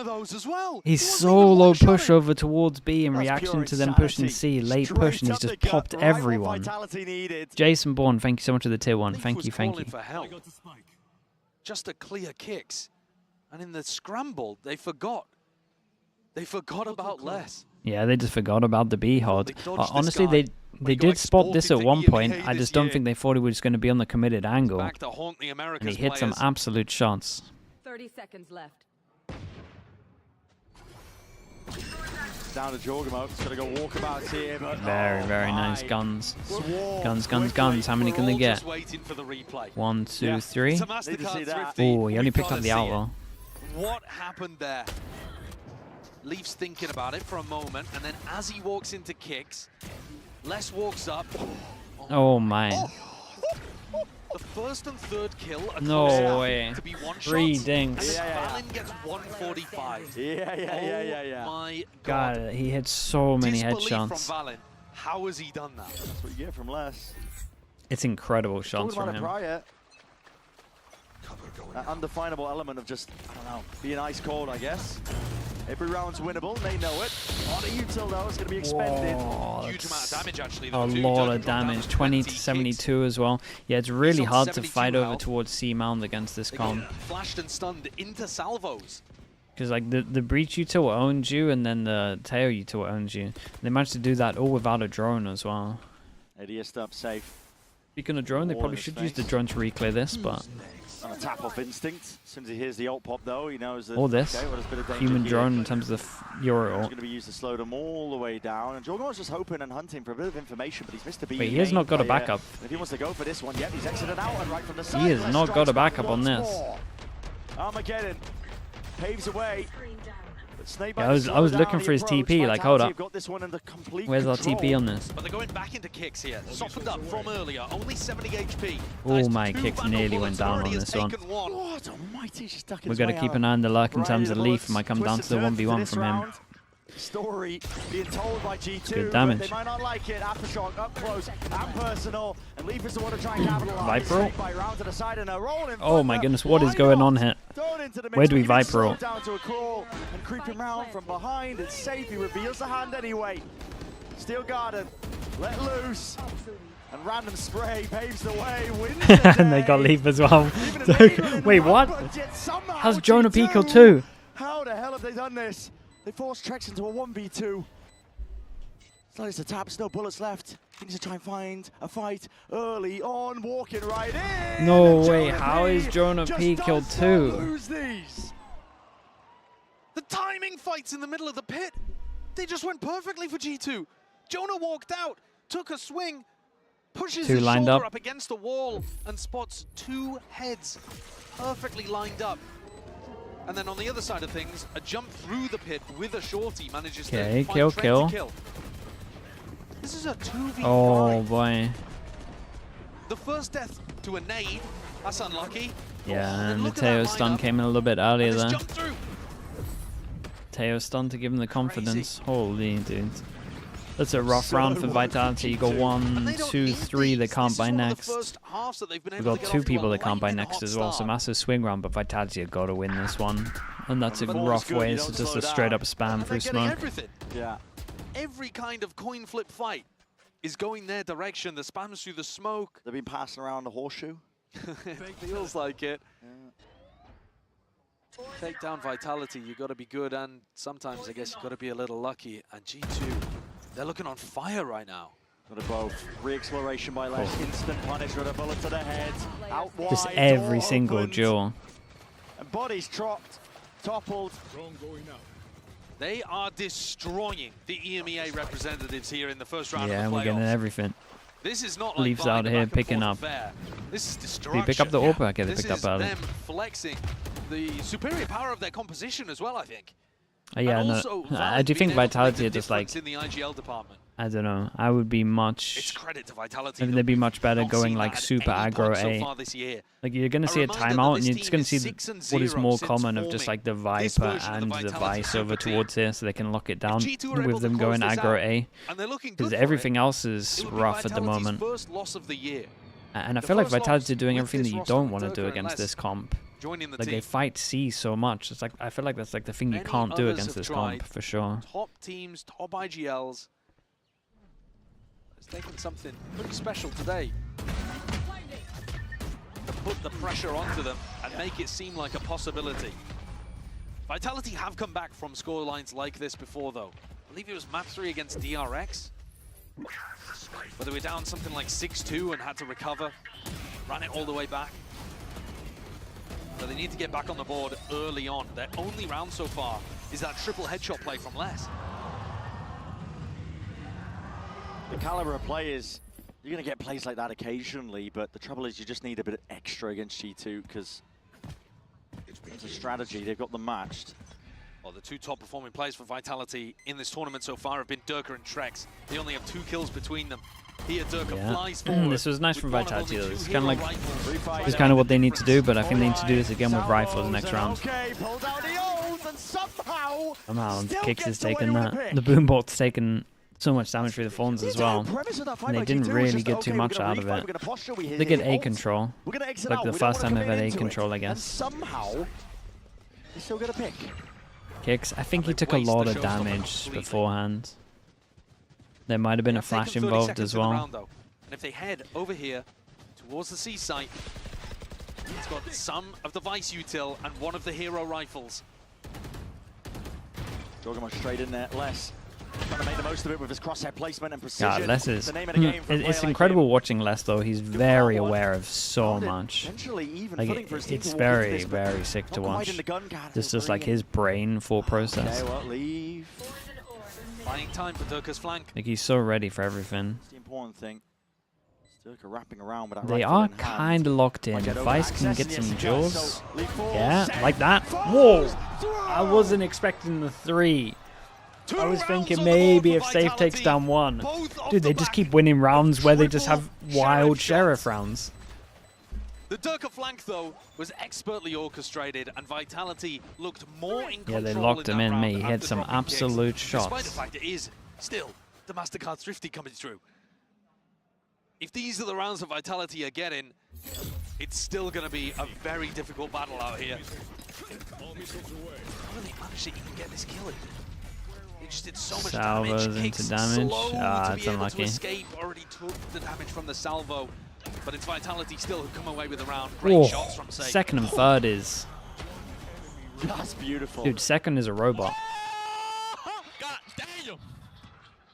He's solo push over towards B in reaction to them pushing C. Late push, and he's just popped everyone. Jason Bourne, thank you so much for the tier 1. Thank you, thank you. For help. Just to clear kicks. And in the scramble, they forgot. They forgot about less. Yeah, they just forgot about the B hod. Honestly, they did spot this at one point. I just don't think they thought he was going to be on the committed angle. And he hit some absolute shots. 30 seconds left. Down to Jorgamo. It's going to go walkabouts here, but Very, very nice guns. Guns, guns, guns. How many can they get? 1, 2, 3. Oh, he only picked up the outlaw. What happened there? Leaf's thinking about it for a moment, and then as he walks into kicks, Les walks up. Oh, man. The first and third kill are No close way. to be one 3 shot, dinks. and then Valen gets 145. Yeah. Oh my God, he hit so many Disbelief headshots. from Valen. How has he done that? That's what you get from Les. It's incredible shots from him. Prior. That undefinable element of just, I don't know, being ice cold, I guess. Every round's winnable, they know it. On a util though, it's going to be expended. Huge amount of damage actually. A lot of damage, 20 to 72 as well. Yeah, it's really hard to fight over towards C-Mount against this comp. Flashed and stunned into salvos. Because like the breach util owns you, and then the tail util owns you. They managed to do that all without a drone as well. ADS up safe. Speaking of drone, they probably should use the drone to reclear this, but... On a tap off instinct. As soon as he hears the ult pop though, he knows that... All this. Okay, well, there's a bit of danger Human here. drone in terms of the Euro It's ult. going to be used to slow them all the way down. And Jorgamo's just hoping and hunting for a bit of information, but he's missed a beat. Wait, he has not got a backup. If he wants to go for this one, yep, he's exited out and right from the side. He has not got a backup on this. Armageddon paves away. Yeah, I was looking for his TP, like, hold up. Where's our TP on this? But they're going back into kicks here. Softened up from earlier. Only 70 HP. Oh, my kicks nearly went down on this one. What almighty, just stuck We've got to keep an eye on the luck in terms of Leaf. It might come down to the 1v1 from him. story being told by G2. Good damage. But they might not like it. Aftershock up close and personal. And Leaf is the one to try and capitalize. Viper. By round to the side and a roll in Oh my goodness, what is going on here? Where do we Viper roll? Down to a crawl and creeping round from behind. It's safe. He reveals the hand anyway. Steel Garden, let loose. And random spray paves the way, wins the And they got day. Leaf as well. Even So, Maiden in wait, one, what? but yet somehow How's Jonah P G2 killed 2? How the hell have they done this? They forced Trex into a 1v2. Slides to taps, no bullets left. He needs to try and find a fight early on, walking right in. No And way, Jonah how is Jonah just P does killed not 2? lose these. The timing fights in the middle of the pit. They just went perfectly for G2. Jonah walked out, took a swing, pushes 2 his lined shoulder up. up against the wall and spots 2 heads perfectly lined up. And then on the other side of things, a jump through the pit with a shorty manages to Okay, find kill, Trent kill. to kill. This is a 2v5. Oh boy. The first death to a nade, that's unlucky. Yeah, and and the look at that Teo stun lineup. came in a little bit earlier And this there. jump through. Teo stun to give him the confidence. Holy dude. That's a rough round for Vitality. You got 1, 2, 3 that can't buy next. We've got 2 people that can't buy next as well, so massive swing round, but Vitality have got to win this one. And that's a rough way, so just a straight up spam through smoke. Everything. Yeah. Every kind of coin flip fight is going their direction. The spams through the smoke. They've been passing around the horseshoe. It feels like it. Take down Vitality, you got to be good, and sometimes I guess you got to be a little lucky. And G2, they're looking on fire right now. Got it both. Re-exploration by Les, instant punish with a bullet to the head. Out wide, Just every door single opened, duel. And bodies dropped, toppled. They are destroying the EMEA representatives here in the first round Yeah, of and the we're getting playoffs. everything. This is not like Leafs buying out a here back and picking forth up. affair. This is Did destruction. he pick up the AWP? Okay, they This picked up is early. them flexing the superior power of their composition as well, I think. Yeah, And no, also I do being think able to make Vitality the are just like, difference in the IGL department. I don't know, I would be much, It's credit to Vitality. maybe they'd be much better not going seen like that at super any aggro point so A. far this year. Like you're gonna A see a reminder that timeout and this you're team just gonna is see 6-0 what is more since common of just forming. like the This Viper version of and the Vitality Vice over typically, towards here so they can lock it down G2 are able with to them close going this aggro out, A. and they're looking good Because for everything it. else is It would be rough at the Vitality's moment. first loss of the year. And I The feel like first loss Vitality are doing with everything this that you roster don't with want to do Durka against and this Les comp. joining the Like team. they fight C so much. It's like I feel like that's like the thing you Many can't do others against have this tried. comp for sure. Top teams, top IGLs. It's taken something pretty special today to put the pressure onto them and make it seem like a possibility. Vitality have come back from scorelines like this before, though. I believe it was map 3 against DRX, where they were down something like 6-2 and had to recover, ran it all the way back. So they need to get back on the board early on. Their only round so far is that triple headshot play from Les. The caliber of players, you're going to get plays like that occasionally, but the trouble is you just need a bit of extra against G2 because it's a strategy. They've got them matched. Well, the 2 top performing players for Vitality in this tournament so far have been Durka and Trex. They only have 2 kills between them. Here, Durka flies forward. This was nice with from one of Vitality only though. 2 It's kind of hero like, rifles. it's kind of what they need to do, but I think they need to do this again with rifles next round. Okay, pulls out the oath and somehow still Kicks is gets away taking with that. a pick. The boombolt's taken so much damage through the phones as well. And they didn't really get too much out of it. They get A control. Like the first time they've had A control, I guess. Somehow, they still get a pick. Kicks. I think he took a lot of damage beforehand. There might have been a flash involved as well. And if they head over here towards the C site, it's got some of the Vice util and one of the hero rifles. Jorgemon straight in there. Les trying to make the most of it with his crosshair placement and precision. God, Les is. The name of the game for a It's player like incredible him. watching Les though. He's very aware of so much. Potentially even Like footing for his team it's to walk into very, this, but very sick to not quite watch. in the gun card. This is just like his brain full process. Okay, well, leave. Buying time for Durka's flank. Like he's so ready for everything. That's the important thing. Durka wrapping around with that They rifle are in hand. kind of locked in. Might If get Vice over can access, get yes, some he can. duels, So, lead forward, yeah, set, like that. falls, Whoa! I wasn't expecting the 3. 2 I was rounds thinking on the board maybe for if Safe takes Vitality. down 1. Both off Dude, the they just back. keep winning rounds where they just have wild Sheriff Sheriff rounds. The Durka flank, though, was expertly orchestrated, and Vitality looked more in control. Yeah, they locked him in, mate. He had some absolute shots. shots. Despite the fact it is still the MasterCard Thrifty coming through. If these are the rounds that Vitality are getting, it's still going to be a very difficult battle out here. How did they manage to even get this kill in? It just did so much Salvos damage. into damage. Ah, It's unlucky. Escape, already took the damage from the salvo, but it's Vitality still who come away with the round. Great shots from Safe. Second and third is... That's beautiful. Dude, second is a robot. God damn.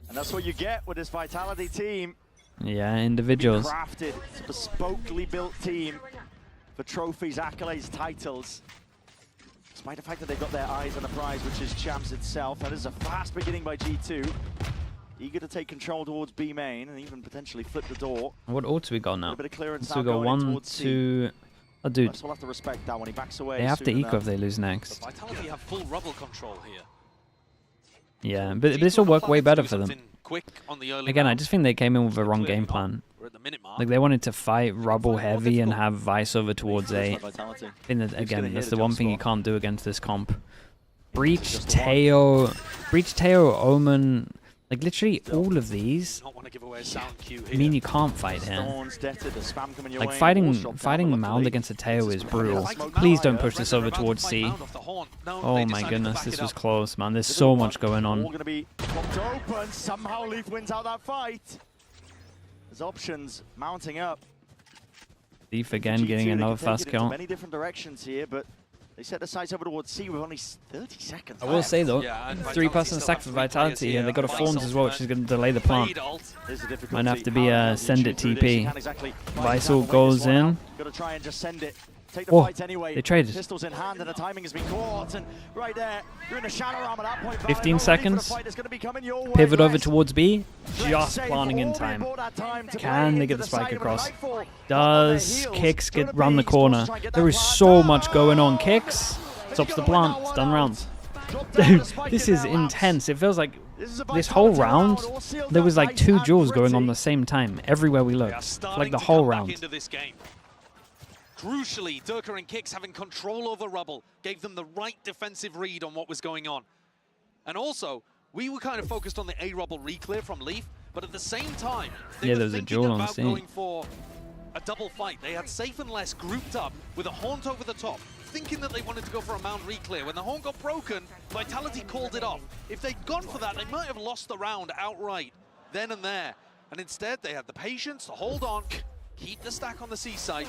And that's what you get with this Vitality team. Yeah, individuals. Crafted, it's a bespokely built team for trophies, accolades, titles. Despite the fact that they've got their eyes on the prize, which is champs itself. That is a fast beginning by G2. Eager to take control towards B main and even potentially flip the door. What ults we got now? A bit of clearance So now we got going 1, towards 2... Oh, dude. We'll have to respect that when he backs away. They have to soon eco enough. if they lose next. But Vitality have full rubble control here. Yeah, but this will work way better for them. Quick on the early Again, I round. just think they came in with the wrong game plan. We're at the minute mark. Like, they wanted to fight rubble heavy and have Vice over towards A. I think that, again, that's the one thing you can't do against this comp. Breach, Teo, Omen, like literally all of these mean you can't fight here. Like fighting Mound against a Teo is brutal. Please don't push this over towards C. Oh my goodness, this was close, man. There's so much going on. All going to be popped open. Somehow Leaf wins out that fight. There's options mounting up. Leaf again getting another fast kill. Many different directions here, but they set the sights over towards C with only 30 seconds I will say though, 3-person stack for Vitality here. They got a Thorns as well, which is going to delay the plant. Might have to be a send it TP. Visal goes in. Got to try and just send it. Take the Oh, fight anyway. they traded. Pistols in hand and the timing has been caught. And right there, you're in a shadow arm at that point. 15 seconds. Pivot Pivot over towards B. Just planning in time. Can they get the spike across? Does Kicks get round the corner? There is so much going on. Kicks stops the plant. It's done round. Dude, this is intense. It feels like this whole round, there was like 2 duels going on the same time everywhere we looked. Like the whole round. Crucially, Durka and Kicks having control over rubble gave them the right defensive read on what was going on. And also, we were kind of focused on the A rubble reclear from Leaf, but at the same time, they were thinking about going for a double fight. They had Safe and Less grouped up with a Haunt over the top, thinking that they wanted to go for a Mount reclear. When the Haunt got broken, Vitality called it off. If they'd gone for that, they might have lost the round outright then and there. And instead, they had the patience to hold on, keep the stack on the C side.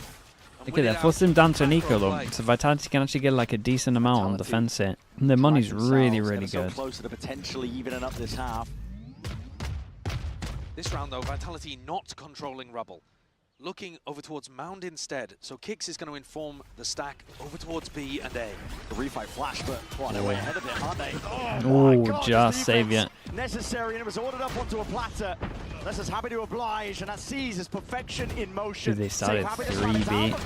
Look at that, force them down to an eco though, so Vitality can actually get like a decent amount on defense hit. And their money's really, really good. Closer to potentially evening up this half. This round though, Vitality not controlling rubble. Looking over towards Mound instead, so Kicks is going to inform the stack over towards B and A. The refight flash, but they're way ahead of it, aren't they? Oh, just save it. Necessary, and it was ordered up onto a platter. This is happy to oblige, and that sees perfection in motion. Dude, they started 3B.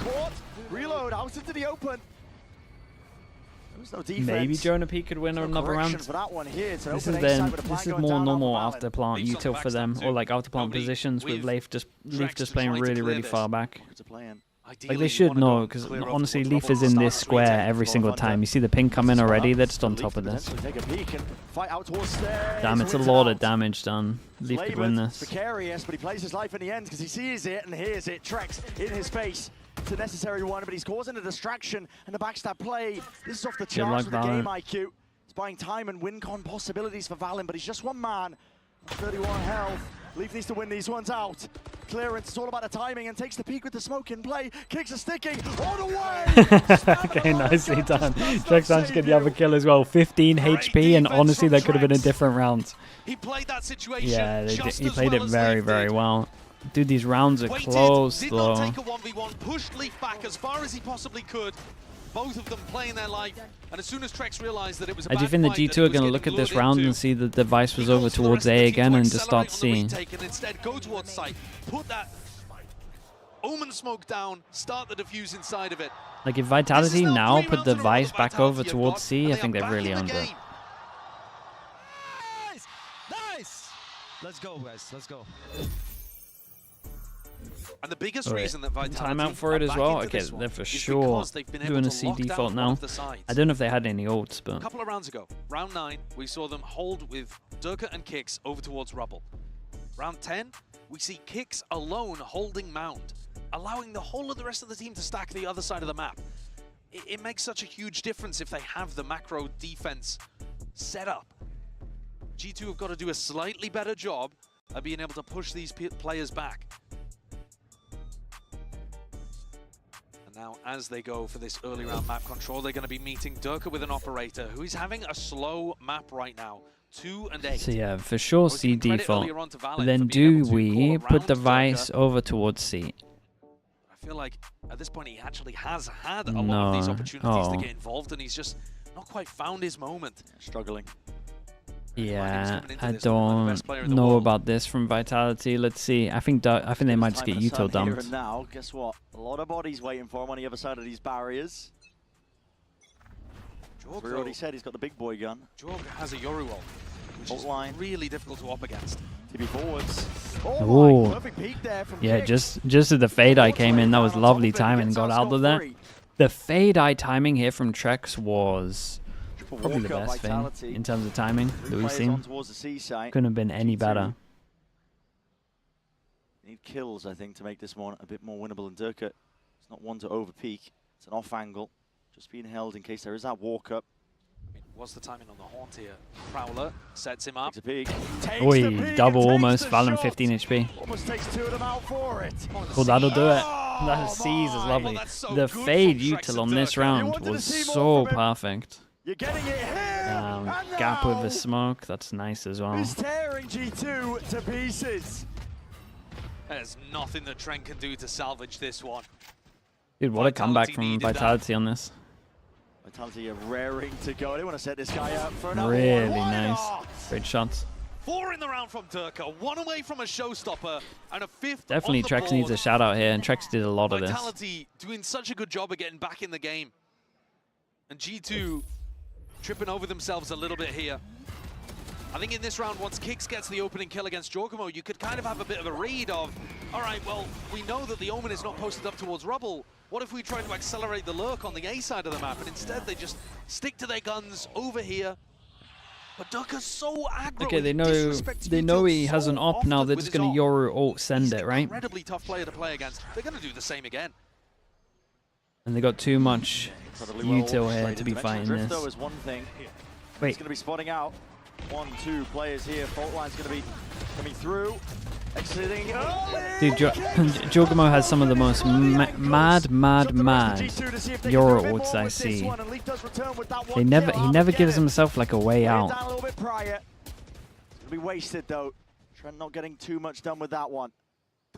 Reload out into the open. No defense. Maybe Jonah P could win another round. For that one here. This is more normal after plant util for them, or like after plant positions with Leaf just playing really, really far back. Like they should know, because honestly, Leaf is in this square every single time. You see the ping come in already, they're just on top of this. Damn, it's a lot of damage done. Leaf could win this. Precarious, but he plays his life in the end because he sees it and hears it. Trex in his face. It's a necessary one, but he's causing a distraction and the backstab play. This is off the charts with the game IQ. It's buying time and win con possibilities for Valen, but he's just one man. 31 health. Leaf needs to win these ones out. Clearance, it's all about the timing and takes the peak with the smoke in play. Kicks are sticking all the way. Okay, nicely done. Trex managed to get the other kill as well. 15 HP, and honestly, that could have been a different round. He played that situation. Yeah, he played it very, very well. Dude, these rounds are close, did though. not take a 1v1, pushed Leaf back as far as he possibly could. Both of them playing their life, and as soon as Trex realized that it was a I do think the G2 are going to look at this round and see that the Vice was over towards A again and just start seeing. Instead, go towards site, put that Omen smoke down, start the defuse inside of it. Like, if Vitality now put the Vice back over towards C, I think they've really earned it. Nice! Let's go, guys. Let's go. And the biggest Alright, reason that Vitality timeout for it are as back well. into Okay, this one they're for is sure because they've been able doing a to C lock down default one now. of the sides. I don't know if they had any ults, A but couple of rounds ago, round 9, we saw them hold with Durka and Kix over towards Rubble. Round 10, we see Kix alone holding Mound, allowing the whole of the rest of the team to stack the other side of the map. It makes such a huge difference if they have the macro defense set up. G2 have got to do a slightly better job of being able to push these players back. And now, as they go for this early round map control, they're going to be meeting Durka with an operator who is having a slow map right now. 2 and 8. so yeah, for sure C default. But then do we put the Vice over towards C? I feel like at this point he actually has had a lot of these opportunities to get involved, and he's just not quite found his moment. Struggling. Yeah, I don't know about this from Vitality. Let's see. I think they might just get Util dumped. And now, guess what? A lot of bodies waiting for him on the other side of these barriers. We already said he's got the big boy gun. Jorg has a Yoru ult, which is really difficult to op against. TB forwards. Oh, perfect peek there from yeah, Kix. just as the Fade Eye came in, that was lovely timing. Got out of there. The Fade Eye timing here from Trex was probably the best thing in terms of timing that we've seen. Couldn't have been any better. Need kills, I think, to make this one a bit more winnable. And Durka, it's not one to over peek. It's an off angle, just being held in case there is that walk up. I mean, what's the timing on the haunt here? Prowler sets him up. Takes a peek. Oi, double almost. Valen 15 HP. Almost takes 2 of them out for it. Well, that'll do it. That C's is lovely. The Fade Util on this round was so perfect. You're getting it here. Gap with the smoke. That's nice as well. He's tearing G2 to pieces. There's nothing that Trent can do to salvage this one. Dude, what a comeback from Vitality on this. Vitality are raring to go. I don't want to set this guy up for another Really one. nice. Great shots. 4 in the round from Durka, 1 away from a showstopper, and a 5th. Definitely Trex needs a shout out here, and Trex did a lot of this. Vitality doing such a good job of getting back in the game. And G2 tripping over themselves a little bit here. I think in this round, once Kix gets the opening kill against Giacomo, you could kind of have a bit of a read of, all right, well, we know that the Omen is not posted up towards Rubble. What if we try to accelerate the lurk on the A side of the map? And instead, they just stick to their guns over here. But Durka's so aggro. Okay, they know he has an op now. They're just going to Yoru ult send it, right? Incredibly tough player to play against. They're going to do the same again. And they got too much Util here to be fighting this. Though is one thing. Wait. He's going to be spotting out 1, 2 players here. Fault line's going to be coming through. Exiting. Dude, Giacomo has some of the most mad Yoru ults I see. He never gives himself like a way out. A little bit prior. It's going to be wasted though. Trent not getting too much done with that one.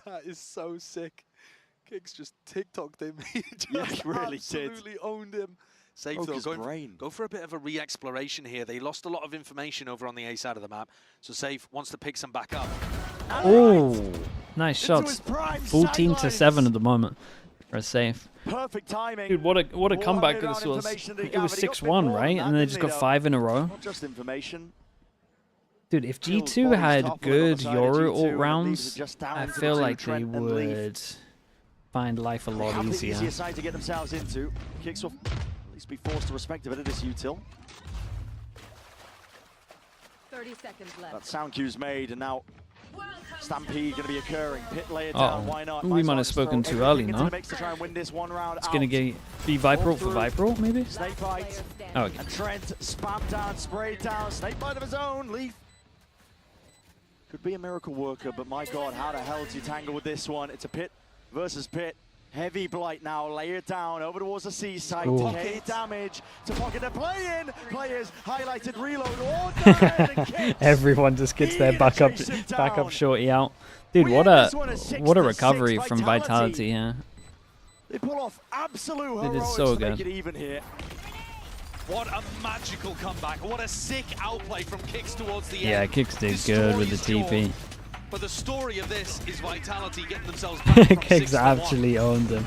That is so sick. Kix just TikToked him. He just yeah, he really absolutely owned him. Safe though, go for a bit of a re-exploration here. They lost a lot of information over on the A side of the map, so Safe wants to pick some back up. Oh, nice shots. 14-7 at the moment for a Safe. Perfect timing. Dude, what a comeback this was. It was 6-1, right? And then they just got 5 in a row. Not just information. Dude, if G2 had good Yoru ult rounds, I feel like they would find life a lot easier. Easier side to get themselves into. Kicks off. Be forced to respect a bit of this Util. 30 seconds left. That sound cue's made, and now Stampede going to be occurring. Pit layer down, why not? We might have spoken too early, no? To try and win this one round it's going to be Viper ult for Viper ult, maybe? Snake bite. Oh, okay. And Trent spam down, spray down. Snake bite of his own. Leaf. Could be a miracle worker, but my God, how the hell do you tangle with this one? It's a Pit versus Pit. Heavy blight now, lay it down over towards the seaside. Decay damage to pocket the play-in. Players highlighted reload. Everyone just gets their backup shorty out. Dude, what a recovery from Vitality here. They pull off absolute They did heroics so to make good. it even here. What a magical comeback. What a sick outplay from Kix towards the end. Yeah, Kix did good with the TP. But the story of this is Vitality getting themselves back from Kix actually owned him.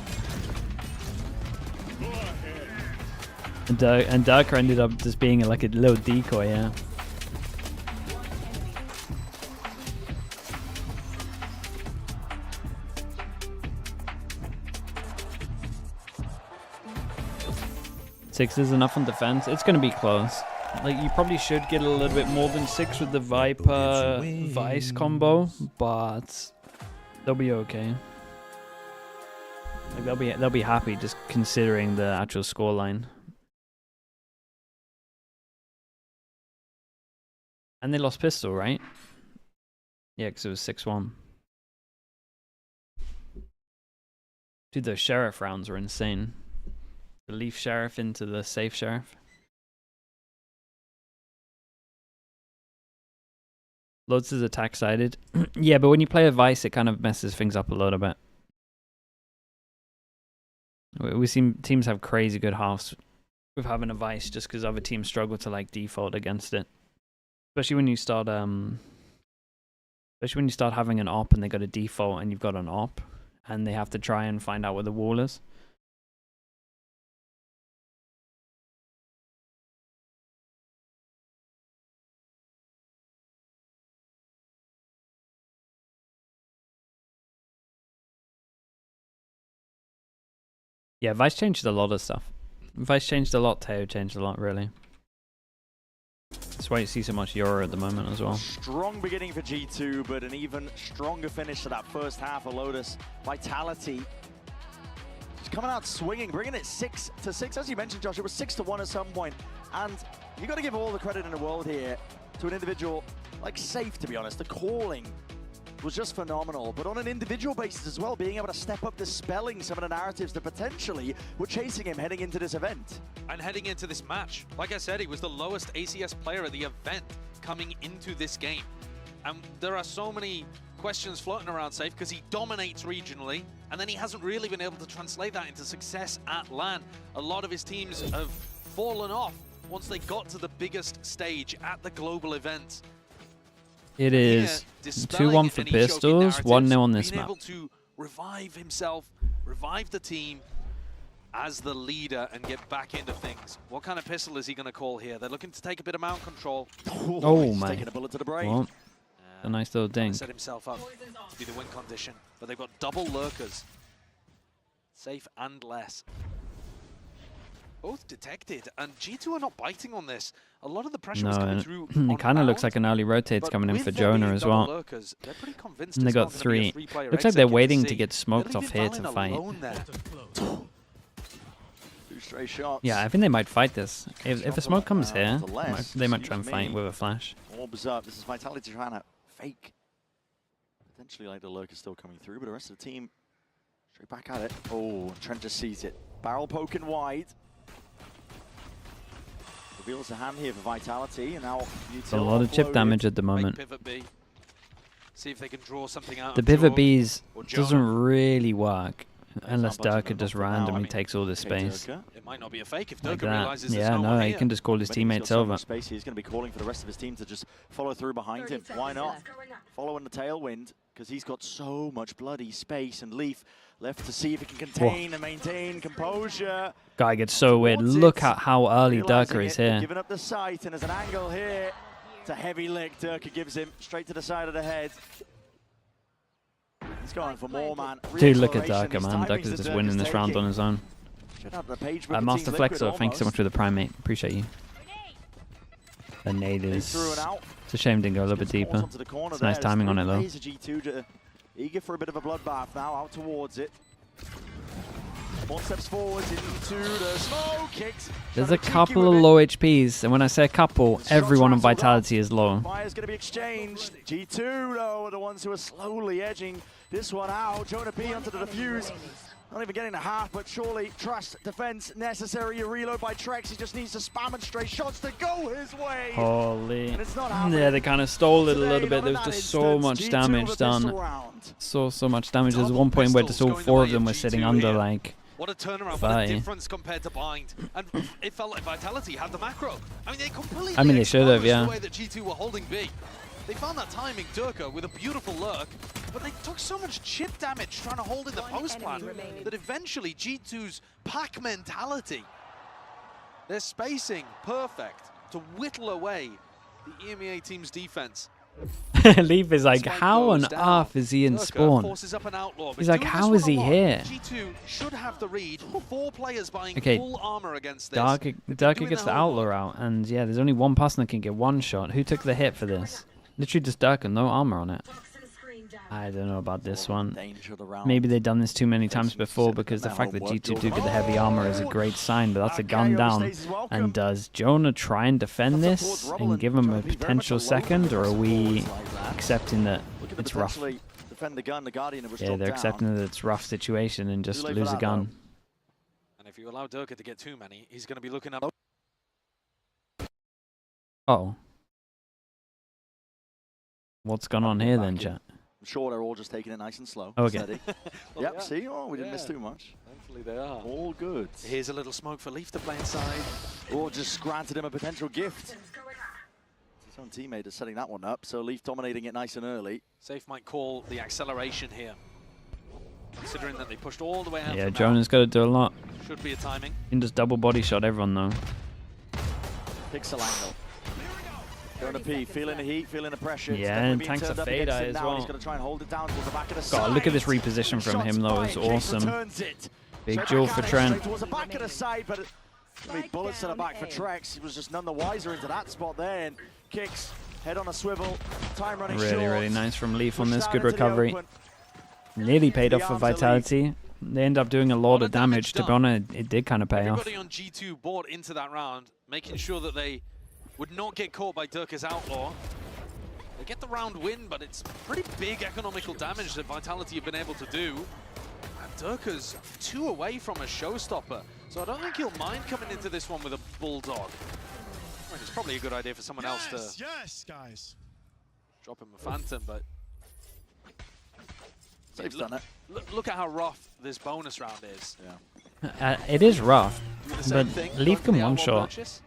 And Durka ended up just being like a little decoy, yeah. 6 is enough on defense. It's going to be close. Like, you probably should get a little bit more than 6 with the Viper Vice combo, but they'll be okay. Like, they'll be happy just considering the actual scoreline. And they lost pistol, right? Yeah, because it was 6-1. Dude, those sheriff rounds were insane. The Leaf Sheriff into the Safe Sheriff. Loads is attack sided. Yeah, but when you play a Vice, it kind of messes things up a little bit. We've seen teams have crazy good halves with having a Vice just because other teams struggle to like default against it. Especially when you start having an op and they got a default and you've got an op and they have to try and find out where the wall is. Yeah, Vice changed a lot of stuff. Vice changed a lot, Teo changed a lot, really. That's why you see so much Euro at the moment as well. Strong beginning for G2, but an even stronger finish to that first half of Lotus. Vitality just coming out swinging, bringing it 6-6. As you mentioned, Josh, it was 6-1 at some point. And you got to give all the credit in the world here to an individual like Safe, to be honest. The calling was just phenomenal, but on an individual basis as well, being able to step up dispelling some of the narratives that potentially were chasing him heading into this event. And heading into this match. Like I said, he was the lowest ACS player at the event coming into this game. And there are so many questions floating around Safe because he dominates regionally, and then he hasn't really been able to translate that into success at LAN. A lot of his teams have fallen off once they got to the biggest stage at the global events. It is 2-1 for Pistols, 1-0 on this map. Being able to revive himself, revive the team as the leader and get back into things. What kind of pistol is he going to call here? They're looking to take a bit of mount control. Oh my. Taking a bullet to the brain. Well, a nice little ding. Set himself up to be the win condition, but they've got double lurkers. Safe and less. Both detected, and G2 are not biting on this. A lot of the pressure was coming through. It kind of looks like an early rotate's coming in for Jonah as well. Lurkers, they're pretty convinced And they got 3. Looks like they're waiting to get smoked off here to fight. 2 straight shots. Yeah, I think they might fight this. If a smoke comes here, they might try and fight with a flash. Orbs up. This is Vitality trying to fake. Potentially like the lurker still coming through, but the rest of the team straight back at it. Oh, Trent just sees it. Barrel poking wide. Reveals a hand here for Vitality, and now A lot of chip damage at the moment. See if they can draw something out. The pivot Bs doesn't really work unless Durka just randomly takes all this space. It might not be a fake if Like Durka realizes that. there's Yeah, no no, one he here. can just call his teammates over. Space. He's going to be calling for the rest of his team to just follow through behind him. Why not? Following the tailwind, because he's got so much bloody space, and Leaf left to see if he can contain and maintain composure. Guy gets so weird. Look at how early Durka is here. Giving up the sight, and there's an angle here. It's a heavy lick Durka gives him straight to the side of the head. He's going for more, man. Dude, look at Durka, man. Durka's just winning this round on his own. Master Flexor, thanks so much for the prime, mate. Appreciate you. The nade is... It's a shame didn't go a little bit deeper. It's nice timing on it, though. G2 eager for a bit of a bloodbath now, out towards it. 1 steps forwards into the smoke kicks. There's a couple of low HPs, and when I say a couple, everyone on Vitality is low. Fire's going to be exchanged. G2, though, are the ones who are slowly edging this one out. Jonah P onto the defuse. Not even getting the half, but surely trust, defense necessary. A reload by Trex. He just needs to spam and straight shots to go his way. Holy. And it's not Yeah, they kind of stole it a little bit. There was just so much damage done. So much damage. There's one point where just all 4 of them were sitting under, like... What a turnaround, what a difference compared to Bind. And it felt like Vitality had the macro. I mean, they completely they should have, yeah. the way that G2 were holding B. They found that timing, Durka, with a beautiful lurk, but they took so much chip damage trying to hold in the post plant that eventually G2's pack mentality, their spacing perfect to whittle away the EMEA team's defense. Leaf is like, how on earth is he in spawn? He's like, how is he here? G2 should have the read. 4 players buying Okay, full armor against this. Darker gets the Outlaw out, and yeah, there's only one person that can get one shot. Who took the hit for this? Literally just Darker, no armor on it. I don't know about this one. Maybe they've done this too many times before, because the fact that G2 do get the heavy armor is a great sign, but that's a gun down. And does Jonah try and defend this and give him a potential second, or are we accepting that it's rough? Yeah, they're accepting that it's rough situation and just lose a gun. And if you allow Durka to get too many, he's going to be looking up. Oh. What's gone on here then, chat? I'm sure they're all just taking it nice and slow. Okay. Well, yep, see? Oh, we didn't miss too much. Thankfully they are. All good. Here's a little smoke for Leaf to play inside. Or just granted him a potential gift. His own teammate is setting that one up, so Leaf dominating it nice and early. Safe might call the acceleration here, considering that they pushed all the way out. Yeah, Jonah's got to do a lot. Should be a timing. He can just double body shot everyone though. Pixel angle. Jonah P, feeling the heat, feeling the pressure. Yeah, and tanks a fade eye as well. He's going to try and hold it down towards the back of the God, side. look at this reposition from him though, it's awesome. Big duel for Trent. Towards the back of the side, but bullets to the back for Trex. He was just none the wiser into that spot there, and kicks, head on a swivel, time running short. Really nice from Leaf on this, good recovery. Nearly paid off for Vitality. They end up doing a lot of damage. To be honest, it did kind of pay off. Everybody on G2 bought into that round, making sure that they would not get caught by Durka's Outlaw. They get the round win, but it's pretty big economical damage that Vitality have been able to do. And Durka's 2 away from a showstopper, so I don't think he'll mind coming into this one with a Bulldog. I mean, it's probably a good idea for someone else to guys. Drop him a Phantom, but Safe's done it. Look at how rough this bonus round is. Yeah. It is rough, but thing, Leaf can the one armor shot. purchase.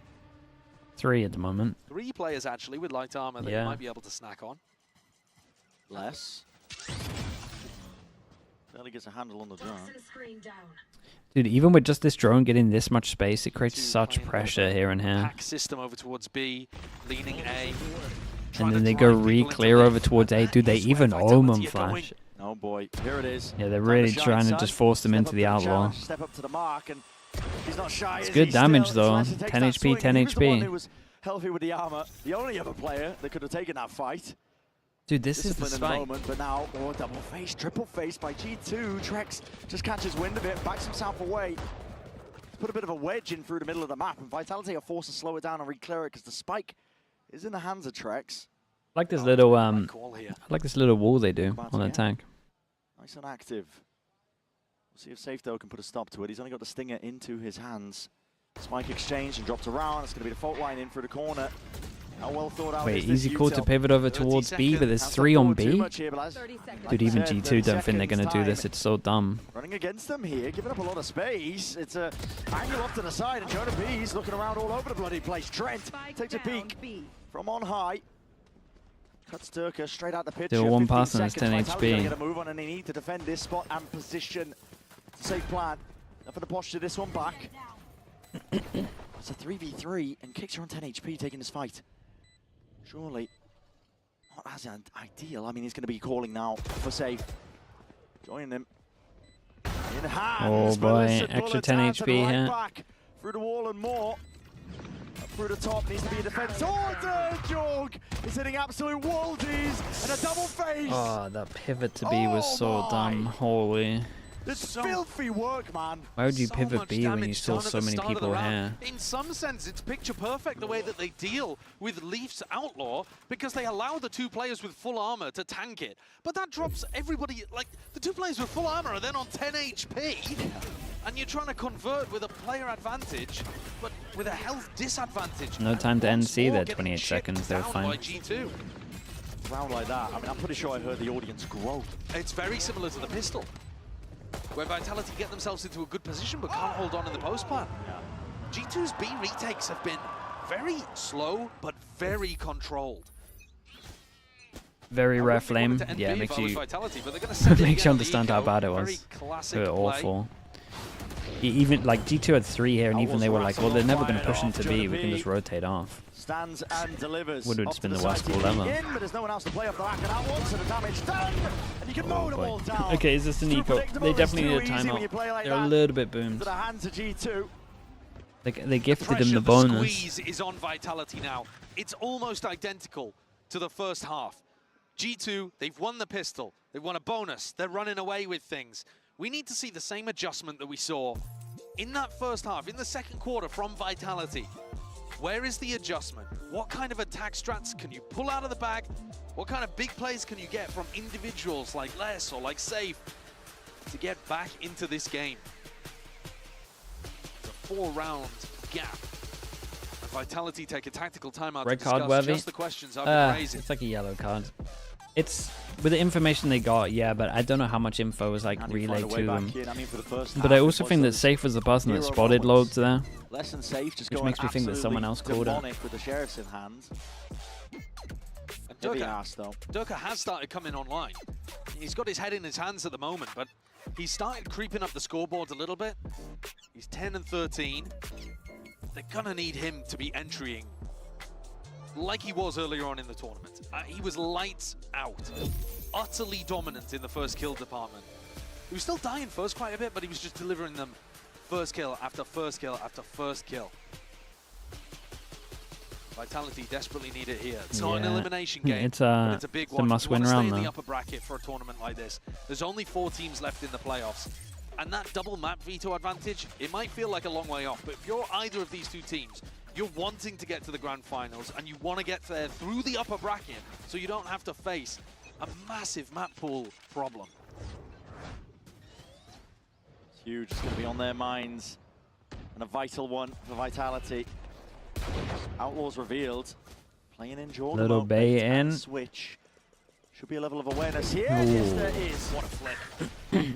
3 at the moment. 3 players actually with light armor that you might be able to snack on. Less. Barely gets a handle on the drone. Dude, even with just this drone getting this much space, it creates such pressure here and here. Pack system over towards B, leaning A. And then they go re-clear over towards A. Dude, they even omen flash. Oh boy, here it is. Yeah, they're really trying to just force them into the Outlaw. Step up to the mark, and he's not shy. It's good damage though. 10 HP, 10 He was the one who HP. was healthy with the armor. The only other player that could have taken that fight. Dude, this is the Discipline in spike. moment, but now, double face, triple face by G2. Trex just catches wind of it, backs himself away. Put a bit of a wedge in through the middle of the map, and Vitality are forced to slow it down and re-clear it because the spike is in the hands of Trex. I like this little I like this little wall they do on the tank. Nice and active. We'll see if Safe though can put a stop to it. He's only got the stinger into his hands. Spike exchange and dropped around. It's going to be the fault line in through the corner. How well thought out. Wait, easy call to pivot over towards B, but there's 3 on B? Dude, even G2 don't think they're going to do this. It's so dumb. Running against them here, giving up a lot of space. It's a angle off to the side, and Jonah B's looking around all over the bloody place. Trent takes a peek from on high. Cuts Durka straight out the pitch. Still 1 pass and it's 10 Get a HP. move on, and they need to defend this spot and position. It's a safe plan. Enough of the posture, this one back. It's a 3v3, and Kicks are on 10 HP taking this fight. Surely not as ideal. I mean, he's going to be calling now for Safe. Joining him. In hands, Oh boy, Melissa extra bullets 10 out to the HP right here. back. Through the wall and more. Up through the top, needs to be a defense. Oh, Jog is hitting absolute waldies and a double face. Oh, that pivot to B was so dumb. Holy. It's filthy work, man. Why would you So pivot much B when you damage saw done at so the many start of the people round. here? In some sense, it's picture perfect the way that they deal with Leaf's Outlaw, because they allow the 2 players with full armor to tank it. But that drops everybody, like, the 2 players with full armor are then on 10 HP, and you're trying to convert with a player advantage, but with a health disadvantage. No time to Once NC more there, getting 28 chipped seconds, they were down fine. by G2. Round like that, I mean, I'm pretty sure I heard the audience grow. It's very similar to the pistol, where Vitality get themselves into a good position but can't hold on in the post plan. G2's B retakes have been very slow but very controlled. Very rare flame. Yeah, makes you makes you understand how bad it was. They were awful. Even like G2 had 3 here, and even they were like, well, they're never going to push into B. We can just rotate off. Stands and delivers. Would have Off just to been the side worst team ball ever. in, but there's no one else to play off the back of that one, so the damage done. And you can mow the ball down. Okay, is this an Too eco? predictable, They it's definitely too need a easy when you play timeout. like They're a that. little bit boomed. To the hands of G2. They gifted him Pressure, the bonus. squeeze is on Vitality now. It's almost identical to the first half. G2, they've won the pistol. They've won a bonus. They're running away with things. We need to see the same adjustment that we saw in that first half, in the second quarter from Vitality. Where is the adjustment? What kind of attack strats can you pull out of the bag? What kind of big plays can you get from individuals like Les or like Safe to get back into this game? It's a 4-round gap. And Vitality take a tactical timeout Red to card discuss worthy. just the questions I've been raising. It's like a yellow card. It's with the information they got, yeah, but I don't know how much info was like relayed to them. But I also think that Safe was the person that spotted loads there, Less and Safe just which going makes me think that someone else called it. demonic with the sheriffs in hand. Heavy ass though. Durka has started coming online. He's got his head in his hands at the moment, but he's started creeping up the scoreboard a little bit. He's 10 and 13. They're gonna need him to be entering like he was earlier on in the tournament. He was lights out, utterly dominant in the first kill department. He was still dying first quite a bit, but he was just delivering them first kill after first kill after first kill. Vitality desperately need it here. It's not an elimination game, but it's a big one. Must You want win to stay round in the though. upper bracket for a tournament like this. There's only 4 teams left in the playoffs. And that double map veto advantage, it might feel like a long way off, but if you're either of these 2 teams, you're wanting to get to the grand finals and you want to get there through the upper bracket so you don't have to face a massive map pool problem. It's huge, it's going to be on their minds. And a vital one for Vitality. Outlaws revealed. Playing in Jordan. Little Bay in. Switch. Should be a level of awareness here. Yes, there is. What a flip.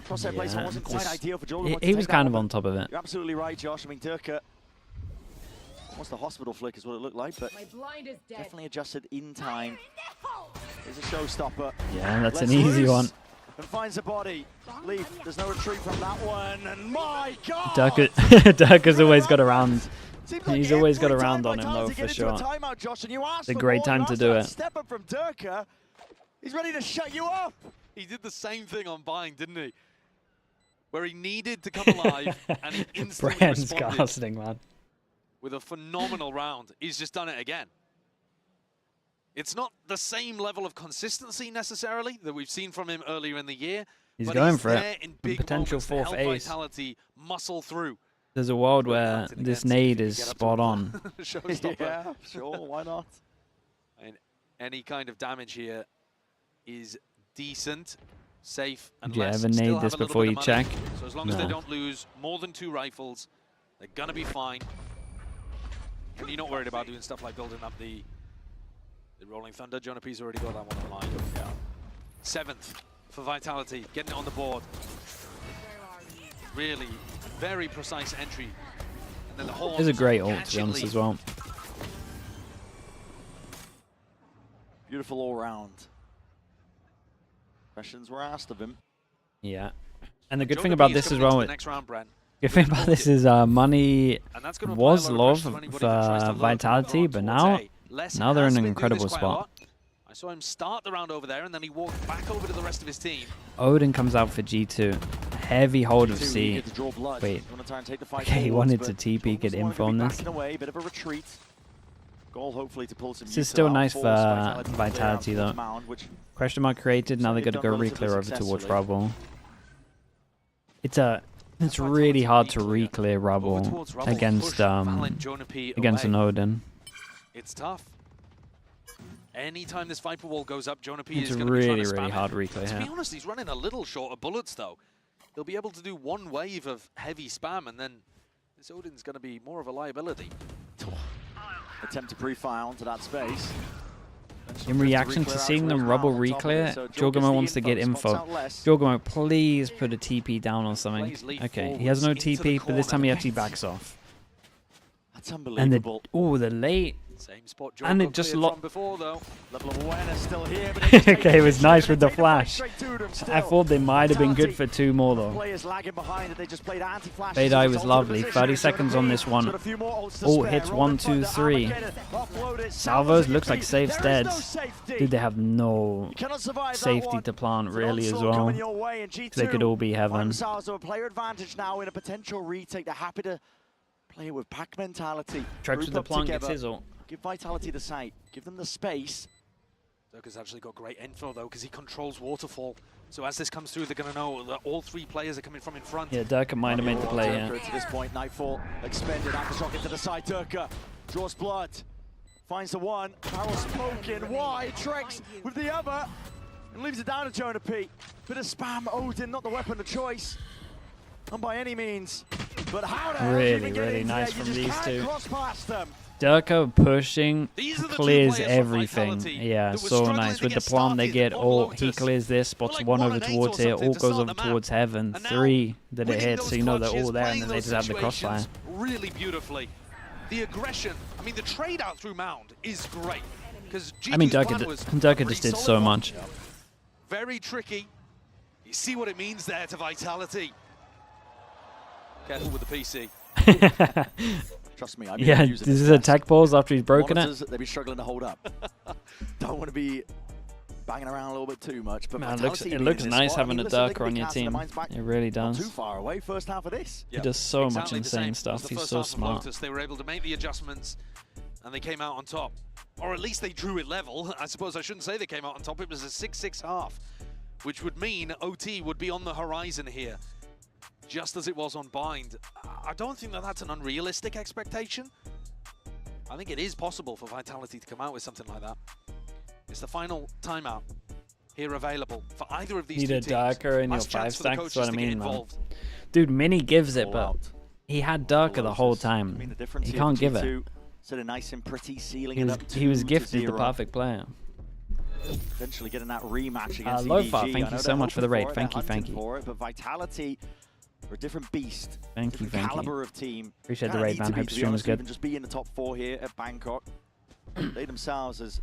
Crosshair placement wasn't quite ideal for Jordan. He was kind of on top of it. You're absolutely right, Josh. I mean, Durka. Almost the hospital flick is what it looked like, but definitely adjusted in time. Here's a showstopper. Yeah, that's an easy one. And finds a body. Leaf, there's no retreat from that one. And my God! Durka's always got around. He's always got around on him though, for sure. It's a great time to do it. Step up from Durka. He's ready to shut you up. He did the same thing on Bind, didn't he? Where he needed to come alive and he instantly Brand's responded casting, man. with a phenomenal round. He's just done it again. It's not the same level of consistency necessarily that we've seen from him earlier in the year. He's but going he's for there it. in big Potential moments to fourth help ace. Vitality muscle through. There's a world where this nade is spot on. Showstopper. Yeah, sure, why not? And any kind of damage here is decent, safe, and Did you less. ever Still nade have this a little before bit you of money. check? So as long as they No. don't lose more than 2 rifles, they're gonna be fine. And you're not worried about doing stuff like building up the Rolling Thunder. Jonah P's already got that one online. Yeah. 7th for Vitality, getting it on the board. Really very precise entry. And then the horns It's a great ult, to catch be and honest, leave. as well. Beautiful all round. Questions were asked of him. Yeah. And the good Jonah thing P about is this as coming into well, the next round, Bren. good thing about this is money And that's gonna was apply a lot of love pressure to anybody that tries to for lurk Vitality, on but towards now A. Les they're has in an been doing this incredible quite a spot. lot. I saw him start the round over there, and then he walked back over to the rest of his team. Odin comes out for G2. Heavy hold of C. Eager to draw blood. Wait. Gonna try and take the fight Okay, he forwards, wanted to but TP, get Jordan info wanted on to be this. backing away, bit of a retreat. Goal hopefully to pull some This is still util out, nice force for to Vitality clear out though. towards Mound, which Question mark created, now they they've got to done go relatively re-clear over towards successfully. Rubble. It's really hard to re-clear Rubble towards Rubble, against push Valen, Jonah P against an away. Odin. It's tough. Anytime this Viper wall goes up, Jonah P It's is going to be trying really, to spam really it. hard re-clear To be here. honest, he's running a little short of bullets, though. He'll be able to do one wave of heavy spam, and then this Odin's going to be more of a liability. attempt to pre-fire onto that space. In reaction to seeing them Rubble re-clear, Jorgamo wants to get info. Jorgamo, please put a TP down or something. Okay, he has no TP, but this time he actually backs off. That's And unbelievable. the late Same spot And it just from before, though. Level of awareness still here, but okay, it was nice with the flash. I thought they might have been good for 2 more though. Players lagging behind it. They just played anti-flash. Fade was lovely. 30 seconds on this one. All hits 1, 2, 3. Salvos looks like safe steads. Dude, they have no safety to plant really as well. They could all be heaven. Player advantage now in a potential retake. They're happy to play it with pack mentality. Trex with the plant gets his ult. Give Vitality the site. Give them the space. Durka's actually got great info though, because he controls Waterfall. So as this comes through, they're going to know that all 3 players are coming from in front. Yeah, Durka might have made the play here. To this point, Nightfall expended. Aftershock into the side. Durka draws blood. Finds the one. Barrel smoking. Why? Trex with the other. And leaves it down to Jonah P. Bit of spam. Odin, not the weapon of choice. Not by any means. But how the hell Really, really nice from these two. Cross past them. Durka pushing clears everything. Yeah, so nice. With the plant they get all, he clears this, spots 1 over towards here, all goes over towards heaven. 3 that it hits, so you know they're all there, and then they just have the crossfire. Really beautifully. The aggression, I mean the trade out through Mound is great. I mean Durka just did so much. Very tricky. You see what it means there to Vitality. Careful with the PC. Trust me, yeah, this is a tech pause after he's broken it. They'd be struggling to hold up. Don't want to be banging around a little bit too much. But man, it looks nice having a Durka on your team. It really does. Not too far away. First half of this. He does so much insane stuff. He's so smart. They were able to make the adjustments, and they came out on top. Or at least they drew it level. I suppose I shouldn't say they came out on top. It was a 6-6 half, which would mean OT would be on the horizon here, just as it was on Bind. I don't think that that's an unrealistic expectation. I think it is possible for Vitality to come out with something like that. It's the final timeout here available for either of these two teams. Need a Durka in your Last 5 chance for the stack, that's what I coaches to get mean, man. involved. Dude, Mini gives it, but he had Durka the whole time. He can't give it. Sort of nice and pretty, sealing it up. He was gifted the perfect player. Eventually getting that rematch against Lofa, EDG. thank you so much for the raid. Thank you, thank you. But Vitality are a different beast. Thank you, thank you. Caliber of team. Appreciate the raid, man. Hope stream was good. Just be in the top 4 here at Bangkok. They themselves as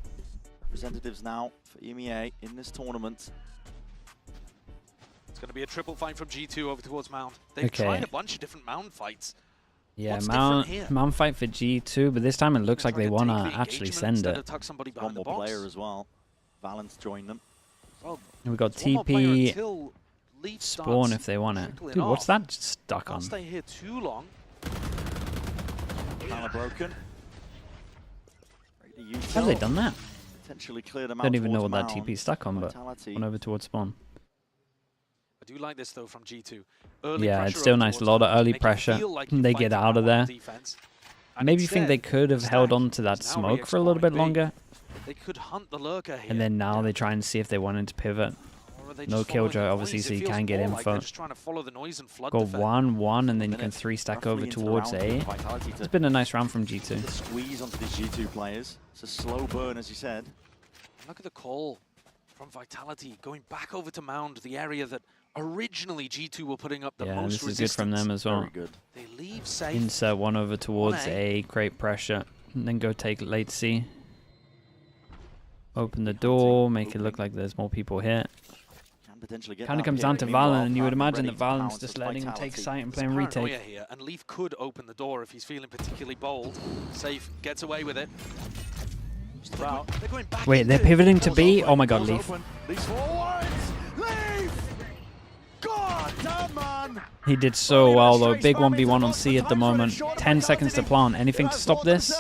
representatives now for EMEA in this tournament. It's going to be a triple fight from G2 over towards Mound. They've tried a bunch of different Mound fights. Yeah, Mound fight for G2, but this time it looks like they want to actually send it. One more player as well. Valence joined them. Well, and we got TP spawn if they want it. Dude, what's that stuck on? Can't stay here too long. Kind of broken. How have they done that? Potentially cleared them out. Don't even know what that TP stuck on, but went over towards spawn. I do like this though from G2. Yeah, it's still nice. A lot of early pressure. They get out of there. Maybe you think they could have held on to that smoke for a little bit longer. They could hunt the lurker here. And then now they try and see if they wanted to pivot. No killjoy, obviously, so you can get info. Go 1-1, and then you can 3-stack over towards A. It's been a nice round from G2. Squeeze onto these G2 players. It's a slow burn, as you said. Look at the call from Vitality going back over to Mound, the area that originally G2 were putting up the most resistance. Yeah, this is good from them as well. Very good. They leave safe. Insert 1 over towards A, create pressure, and then go take late C. Open the door, make it look like there's more people here. Kind of comes down to Valen, and you would imagine that Valen's just letting him take site and playing retake. Here, and Leaf could open the door if he's feeling particularly bold. Safe gets away with it. They're going back. Wait, they're pivoting to B? Oh my god, Leaf. He did so well though. Big 1v1 on C at the moment. 10 seconds to plant. Anything to stop this?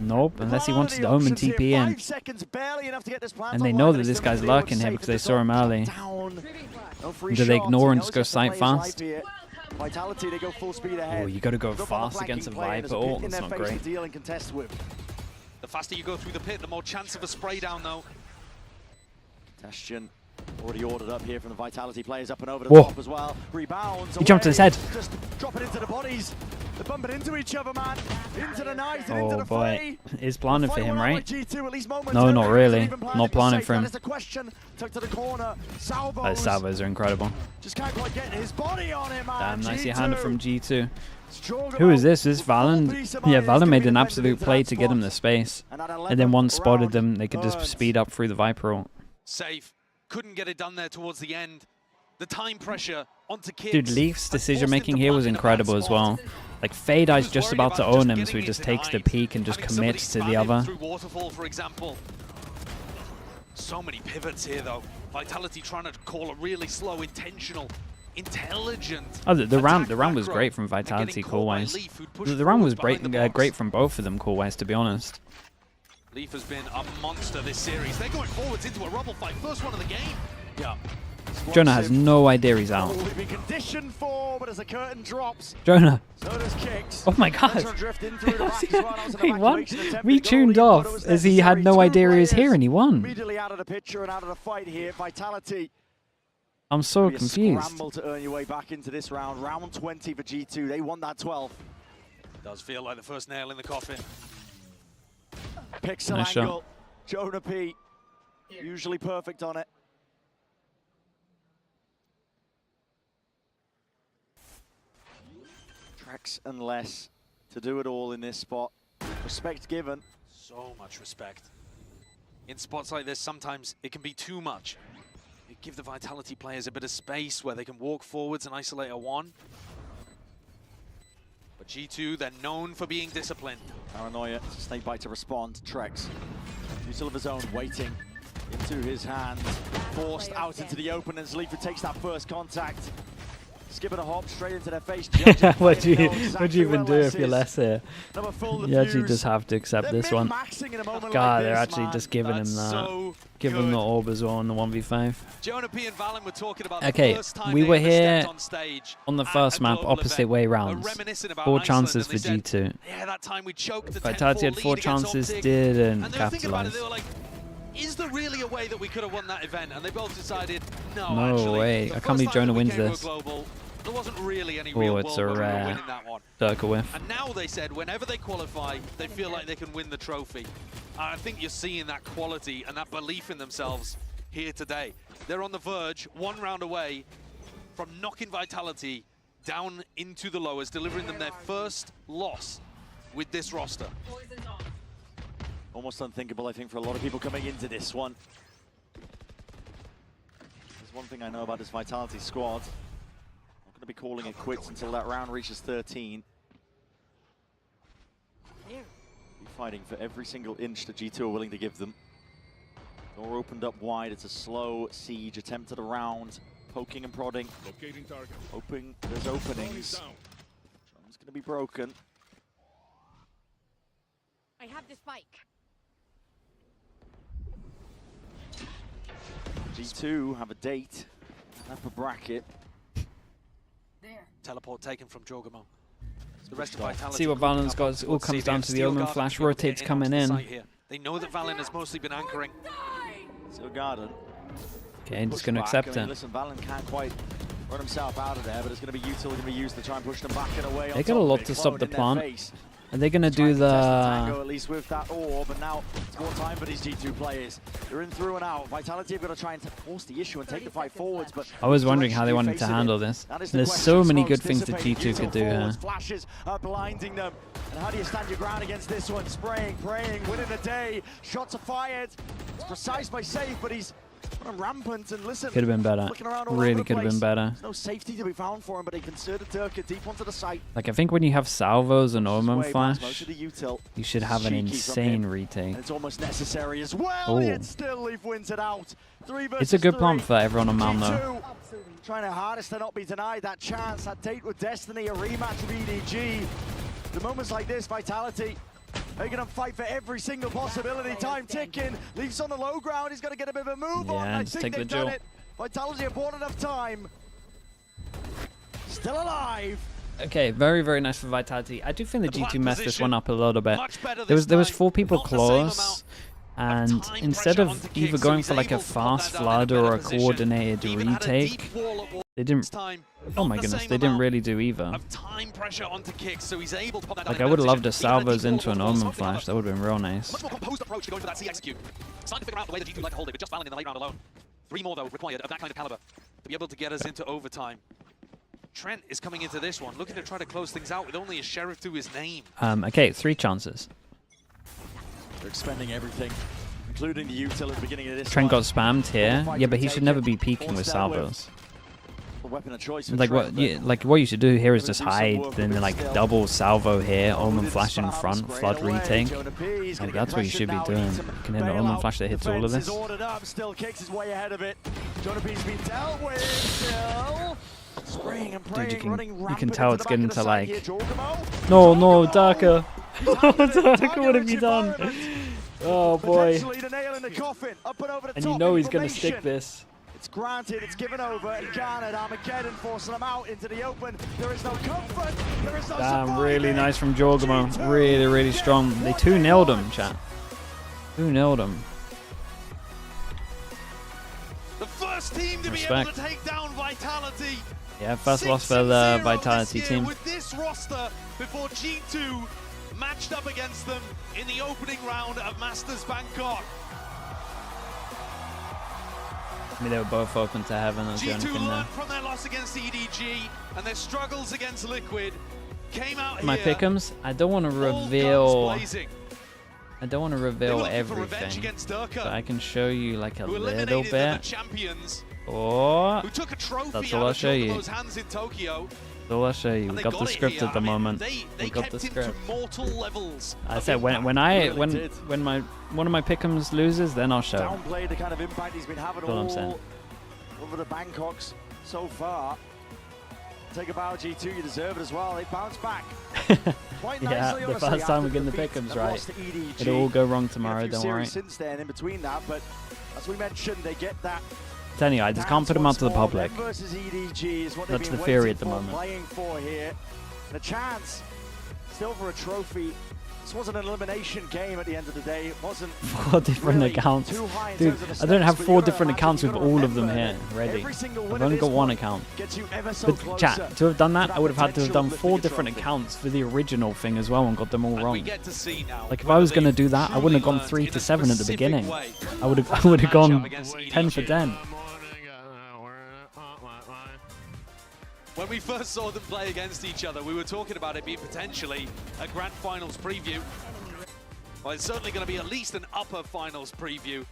Nope, unless he wants the Omen TP in. And they know that this guy's lurking here because they saw him early. Do they ignore and just go sight fast? Oh, you gotta go fast against a Viper ult. That's not great. The faster you go through the pit, the more chance of a spray down though. Bastion already ordered up here from the Vitality players, up and over the top as well. Rebounds. He jumped in his head. Just dropping into the bodies. They're bumping into each other, man. Into the knife and into the fray. It's planning for him, right? No, not really. Not planning for him. Salvos are incredible. Just can't quite get his body on him, man. Damn, nicely handed from G2. Who is this? Is Valen? Yeah, Valen made an absolute play to get him the space. And then once spotted them, they could just speed up through the Viper ult. Safe. Couldn't get it done there towards the end. The time pressure onto Kicks. Dude, Leaf's decision making here was incredible as well. Like, Fade Eye's just about to own him, so he just takes the peek and just commits to the other. Through Waterfall, for example. So many pivots here, though. Vitality trying to call a really slow, intentional, intelligent. Oh, the round was great from Vitality call-wise. The round was great from both of them call-wise, to be honest. Leaf has been a monster this series. They're going forwards into a rubble fight. First one of the game. Yeah. Jonah has no idea he's out. Jonah. Oh my god. Wait, what? We tuned off as he had no idea he was here and he won. Immediately out of the picture and out of the fight here. Vitality. I'm so confused. Scramble to earn your way back into this round. Round 20 for G2. They won that 12. Does feel like the first nail in the coffin. Pixel nice angle. Jonah P. Usually perfect on it. Tracks and less to do it all in this spot. Respect given. So much respect. In spots like this, sometimes it can be too much. You give the Vitality players a bit of space where they can walk forwards and isolate a one. But G2, they're known for being disciplined. Paranoia, Snakebite to respond. Trex, use of his own, waiting into his hands. Forced out into the open, and Zleefa takes that first contact. Skipping a hop straight into their face. What do you even do if you're less here? You actually just have to accept this one. God, they're actually just giving him that. Give him the orb as well on the 1v5. Okay, we were here on the first map, opposite way rounds. 4 chances for G2. Vitality had 4 chances, didn't capitalize. Is there really a way that we could have won that event? And they both decided, no, no actually, way. I can't believe Jonah wins this. Global, there wasn't really any real it's a world rare winning that one. circle whiff. And now they said whenever they qualify, they feel like they can win the trophy. I think you're seeing that quality and that belief in themselves here today. They're on the verge, 1 round away from knocking Vitality down into the lowers, delivering them their first loss with this roster. Almost unthinkable, I think, for a lot of people coming into this one. There's one thing I know about this Vitality squad. I'm going to be calling it quits until that round reaches 13. Be fighting for every single inch that G2 are willing to give them. Door opened up wide. It's a slow siege. Attempted a round. Poking and prodding. Locating target. Hoping there's openings. Drum's going to be broken. I have the spike. G2 have a date, have a bracket. There. Teleport taken from Jorgamon. The rest of Vitality. See what Valen's got. It all comes down to the Omen flash. Rotates coming in. They know that Valen has mostly been anchoring. Still Garden. Okay, just going to accept it. Listen, Valen can't quite run himself out of there, but it's going to be util going to be used to try and push them back and away. They got a lot to stop the plant. Are they going to do the... At least with that orb, and now it's more time for these G2 players. They're in through and out. Vitality have got to try and force the issue and take the fight forwards, but I was wondering how they wanted to handle this. There's so many good things that G2 could do here. Flashes are blinding them. And how do you stand your ground against this one? Spraying, praying, winning the day. Shots are fired. It's precise by Safe, but he's rampant, and listen, could have been better. Really could have been better. There's no safety to be found for him, but he considered Turka deep onto the site. Like, I think when you have salvos and Omen flash, util. You should have an insane retake. And it's almost necessary as well, yet still Leaf wins it out. It's a good plan for everyone on Mount though. Trying their hardest to not be denied that chance, that date with Destiny, a rematch with EDG. The moments like this, Vitality, they're going to fight for every single possibility. Time ticking. Leaf's on the low ground. He's got to get a bit of a move on. I think they've done it. Vitality have bought enough time. Still alive. Okay, very, very nice for Vitality. I do think the G2 messed this one up a little bit. There was 4 people close, and instead of either going for like a fast flood or a coordinated retake, they didn't. Oh my goodness, they didn't really do either. Like, I would have loved a salvos into an Omen flash. That would have been real nice. Much more composed approach to going for that C execute. Starting to figure out the way that G2 like to hold it, with just Valen in the late round alone. 3 more though required of that kind of caliber to be able to get us into overtime. Trent is coming into this one, looking to try to close things out with only a Sheriff to his name. Okay, 3 chances. They're expending everything, including the util at the beginning of this. Trent got spammed here. Yeah, but he should never be peeking with salvos. Weapon of choice Like what you should do here is just hide, then like double salvo here, Omen flash in front, flood retake. Like that's what you should be doing. You can hit an Omen flash that hits all of this. Still kicks his way ahead of it. Jonap's been dealt with still. Spraying and praying, Dude, you can tell it's getting to like no Darker. Darker, what have you done? Oh boy. And you know he's gonna stick this. It's granted, it's given over, and garnered. Armageddon forcing them out into the open. There is no comfort, there is no Damn, really nice from Jorgamo. Really, really strong. They 2-0'd him, chat. 2-0'd him. The first team to be able to take down Vitality. Yeah, first loss for the Vitality team. With this roster before G2 matched up against them in the opening round of Masters Bangkok. I mean, they were both open to heaven. G2 learned from their loss against EDG and their struggles against Liquid. Came out my here, pick'ems, I don't want to reveal. I don't want to reveal everything, but I can show you like a little bit. Oh, that's all I'll show you. That's all I'll show you. We got the script at the moment. We got the script. I said when one of my pick'ems loses, then I'll show. Downplay the kind of impact he's been having all over the Bangkoks so far. Take a bow, G2, you deserve it as well. They bounce back. Yeah, the first time we're getting the pick'ems right. It'll all go wrong tomorrow, don't worry. Since then, in between that, but as we mentioned, they get that. Anyway, I just can't put them out to the public. That's the theory at the moment. Playing for here. And a chance still for a trophy. This wasn't an elimination game at the end of the day. It wasn't 4 different accounts. Dude, I don't have 4 different accounts with all of them here ready. I've only got 1 account. But chat, to have done that, I would have had to have done 4 different accounts for the original thing as well and got them all wrong. Like if I was going to do that, I wouldn't have gone 3 to 7 at the beginning. I would have gone 10 for 10. When we first saw them play against each other, we were talking about it being potentially a grand finals preview. Well, it's certainly going to be at least an upper finals preview.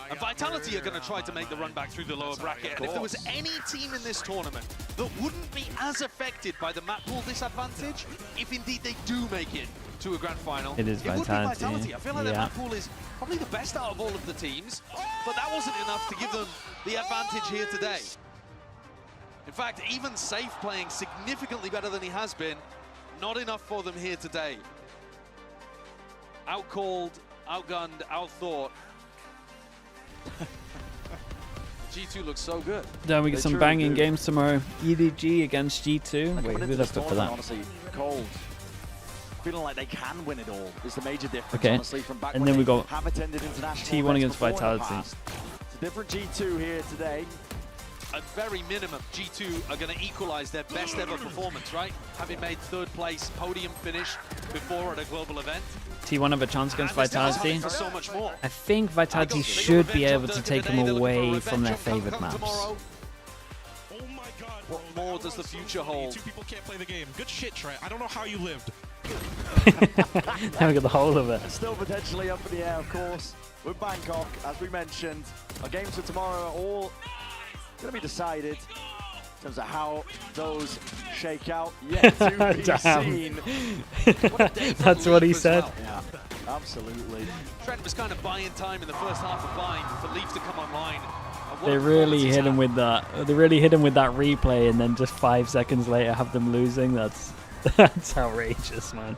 And Vitality are going to try to make the run back through the lower bracket. And if there was any team in this tournament that wouldn't be as affected by the map pool disadvantage, if indeed they do make it to a grand final, it is Vitality. I feel like their map pool is probably the best out of all of the teams, but that wasn't enough to give them the advantage here today. In fact, even Safe playing significantly better than he has been, not enough for them here today. Outcalled, outgunned, outthought. G2 looks so good. Then we get some banging games tomorrow. EDG against G2. Wait, who did I put for that? Honestly, cold. Feeling like they can win it all is the major difference. Okay, honestly, from back and then we got T1 against Vitality. It's a different G2 here today. At very minimum, G2 are going to equalize their best ever performance, right? Having made 3rd place podium finish before at a global event. T1 have a chance against Vitality. So much more. I think Vitality should be able to take them away from their favored maps. What more does the future hold? 2 people can't play the game. Good shit, Trent. I don't know how you lived. Now we got the whole of it. Still potentially up in the air, of course. With Bangkok, as we mentioned, our games for tomorrow are all going to be decided in terms of how those shake out. Yet to be seen. That's what he said. Well. Yeah, absolutely. Trent was kind of buying time in the first half of Bind for Leaf to come online. They really hit him with that. They really hit him with that replay, and then just 5 seconds later have them losing. That's outrageous, man.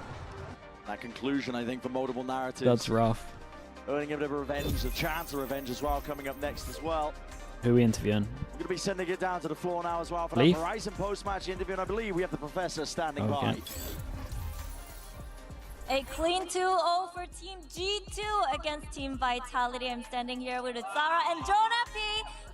That conclusion, I think, for multiple narratives. That's rough. Earning a bit of revenge, a chance of revenge as well, coming up next as well. Who are we interviewing? We're going to be sending it down to the floor now as well for Leaf? that Horizon post-match interview, and I believe we have the professor standing by. A clean 2-0 for Team G2 against Team Vitality. I'm standing here with Zara and Jonah P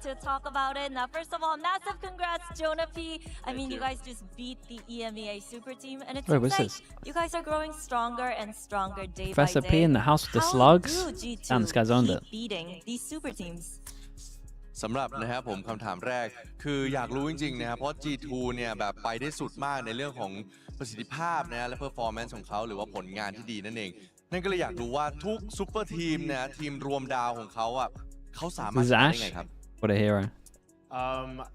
to talk about it. Now, first of all, massive congrats, Jonah P. I mean, you guys just beat the EMEA super team, and it seems like you guys are growing stronger and stronger day by day. Professor P in the house with the slugs. How do G2 Damn, this guy's owned it. beating these super teams? สำหรับนะครับผมคำถามแรกคืออยากรู้จริงๆนะครับเพราะ G2 เนี่ยแบบไปได้สุดมากในเรื่องของประสิทธิภาพนะและ performance ของเขาหรือว่าผลงานที่ดีนั่นเองนั่นก็เลยอยากรู้ว่าทุกซูเปอร์ทีมนะทีมรวมดาวของเขาอ่ะเขาสามารถชนะได้ไงครับ What a hero.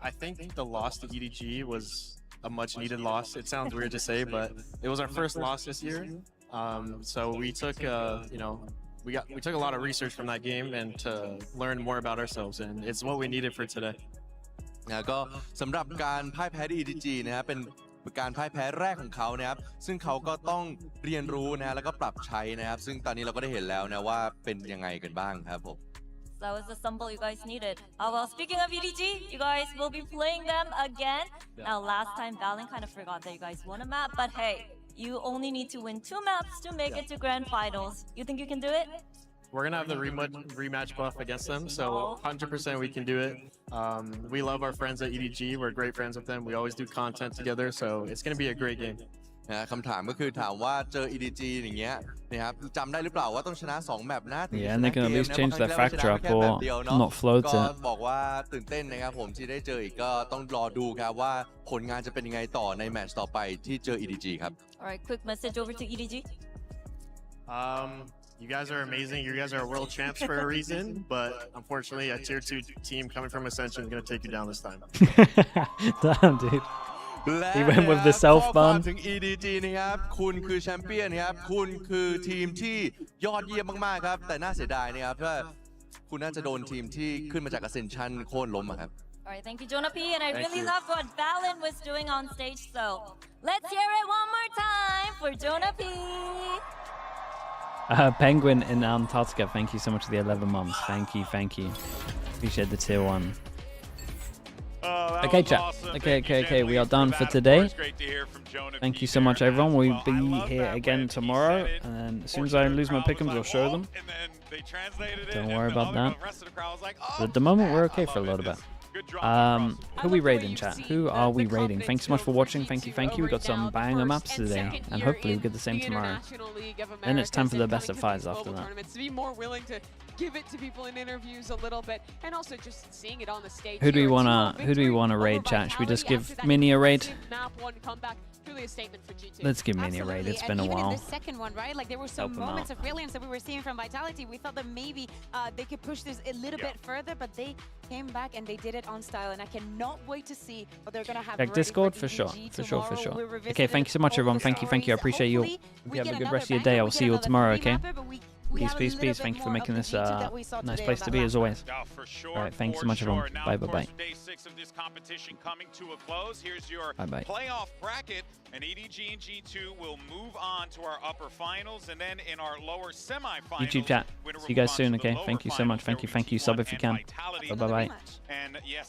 I think the loss to EDG was a much needed loss. It sounds weird to say, but it was our first loss this year. So we took we took a lot of research from that game and to learn more about ourselves, and it's what we needed for today. ก็สำหรับการพ่ายแพ้ที่ EDG นะครับเป็นการพ่ายแพ้แรกของเขานะครับซึ่งเขาก็ต้องเรียนรู้นะแล้วก็ปรับใช้นะครับซึ่งตอนนี้เราก็ได้เห็นแล้วนะว่าเป็นยังไงกันบ้างครับผม That was the stumble you guys needed. Well, speaking of EDG, you guys will be playing them again. Now, last time, Valen kind of forgot that you guys won a map, but hey, you only need to win 2 maps to make it to grand finals. You think you can do it? We're gonna have the rematch buff against them, so 100% we can do it. We love our friends at EDG. We're great friends with them. We always do content together, so it's gonna be a great game. คำถามก็คือถามว่าเจอ EDG อย่างเงี้ยนะครับจำได้หรือเปล่าว่าต้องชนะ2แมปนะ Yeah, and they can at least change their factor up or not float ก็ it. บอกว่าตื่นเต้นนะครับผมที่ได้เจออีกก็ต้องรอดูครับว่าผลงานจะเป็นยังไงต่อในแมตช์ต่อไปที่เจอ EDG ครับ Alright, quick message over to EDG. You guys are amazing. You guys are world champs for a reason, but unfortunately, a tier 2 team coming from Ascension is gonna take you down this time. Damn, dude. He went with the self ข้อความ ban. ถึง EDG นะครับคุณคือแชมเปี้ยนครับคุณคือทีมที่ยอดเยี่ยมมากๆครับแต่น่าเสียดายนะครับว่าคุณน่าจะโดนทีมที่ขึ้นมาจาก Ascension โค่นล้มอะครับ Alright, thank you, Jonah P. And I Thank really you. loved what Valen was doing on stage, so let's hear it one more time for Jonah P. Penguin in Antarctica, thank you so much for the 11 months. Thank you. Appreciate the tier 1. Okay, chat. Okay. We are done for today. Thank you so much, everyone. We'll be here again tomorrow. And then as soon as I lose my pick'ems, I'll show them. Don't worry about that. But at the moment, we're okay for a little bit. Who are we raiding, chat? Who are we raiding? Thanks so much for watching. Thank you. We got some banger maps today. And hopefully we'll get the same tomorrow. Then it's time for the best of 5s after that. To be more willing to give it to people in interviews a little bit, and also just seeing it on the stage. Who do we wanna raid, chat? Should we just give Mini a raid? Let's give Mini a raid. It's been a Even while. in the second one, right? Like there were some moments of brilliance that we were seeing from Vitality. We thought that maybe they could push this a little bit further, but they came back and they did it on style. And I cannot wait to see what they're gonna have. Check Discord for sure. Okay, thank you so much, everyone. Thank you. I appreciate you. Hope you have a good rest of your day. I will see you all tomorrow. Okay. Peace. Thank you for making this a nice place to be as always. Alright, thanks so much, everyone. Bye. Day 6 of this competition coming to a close. Here's your Bye. playoff bracket, and EDG and G2 will move on to our upper finals, and then in our lower semifinals. YouTube chat. See you guys soon. Okay. Thank you so much. Thank you. Sub if you can. Bye. And yes,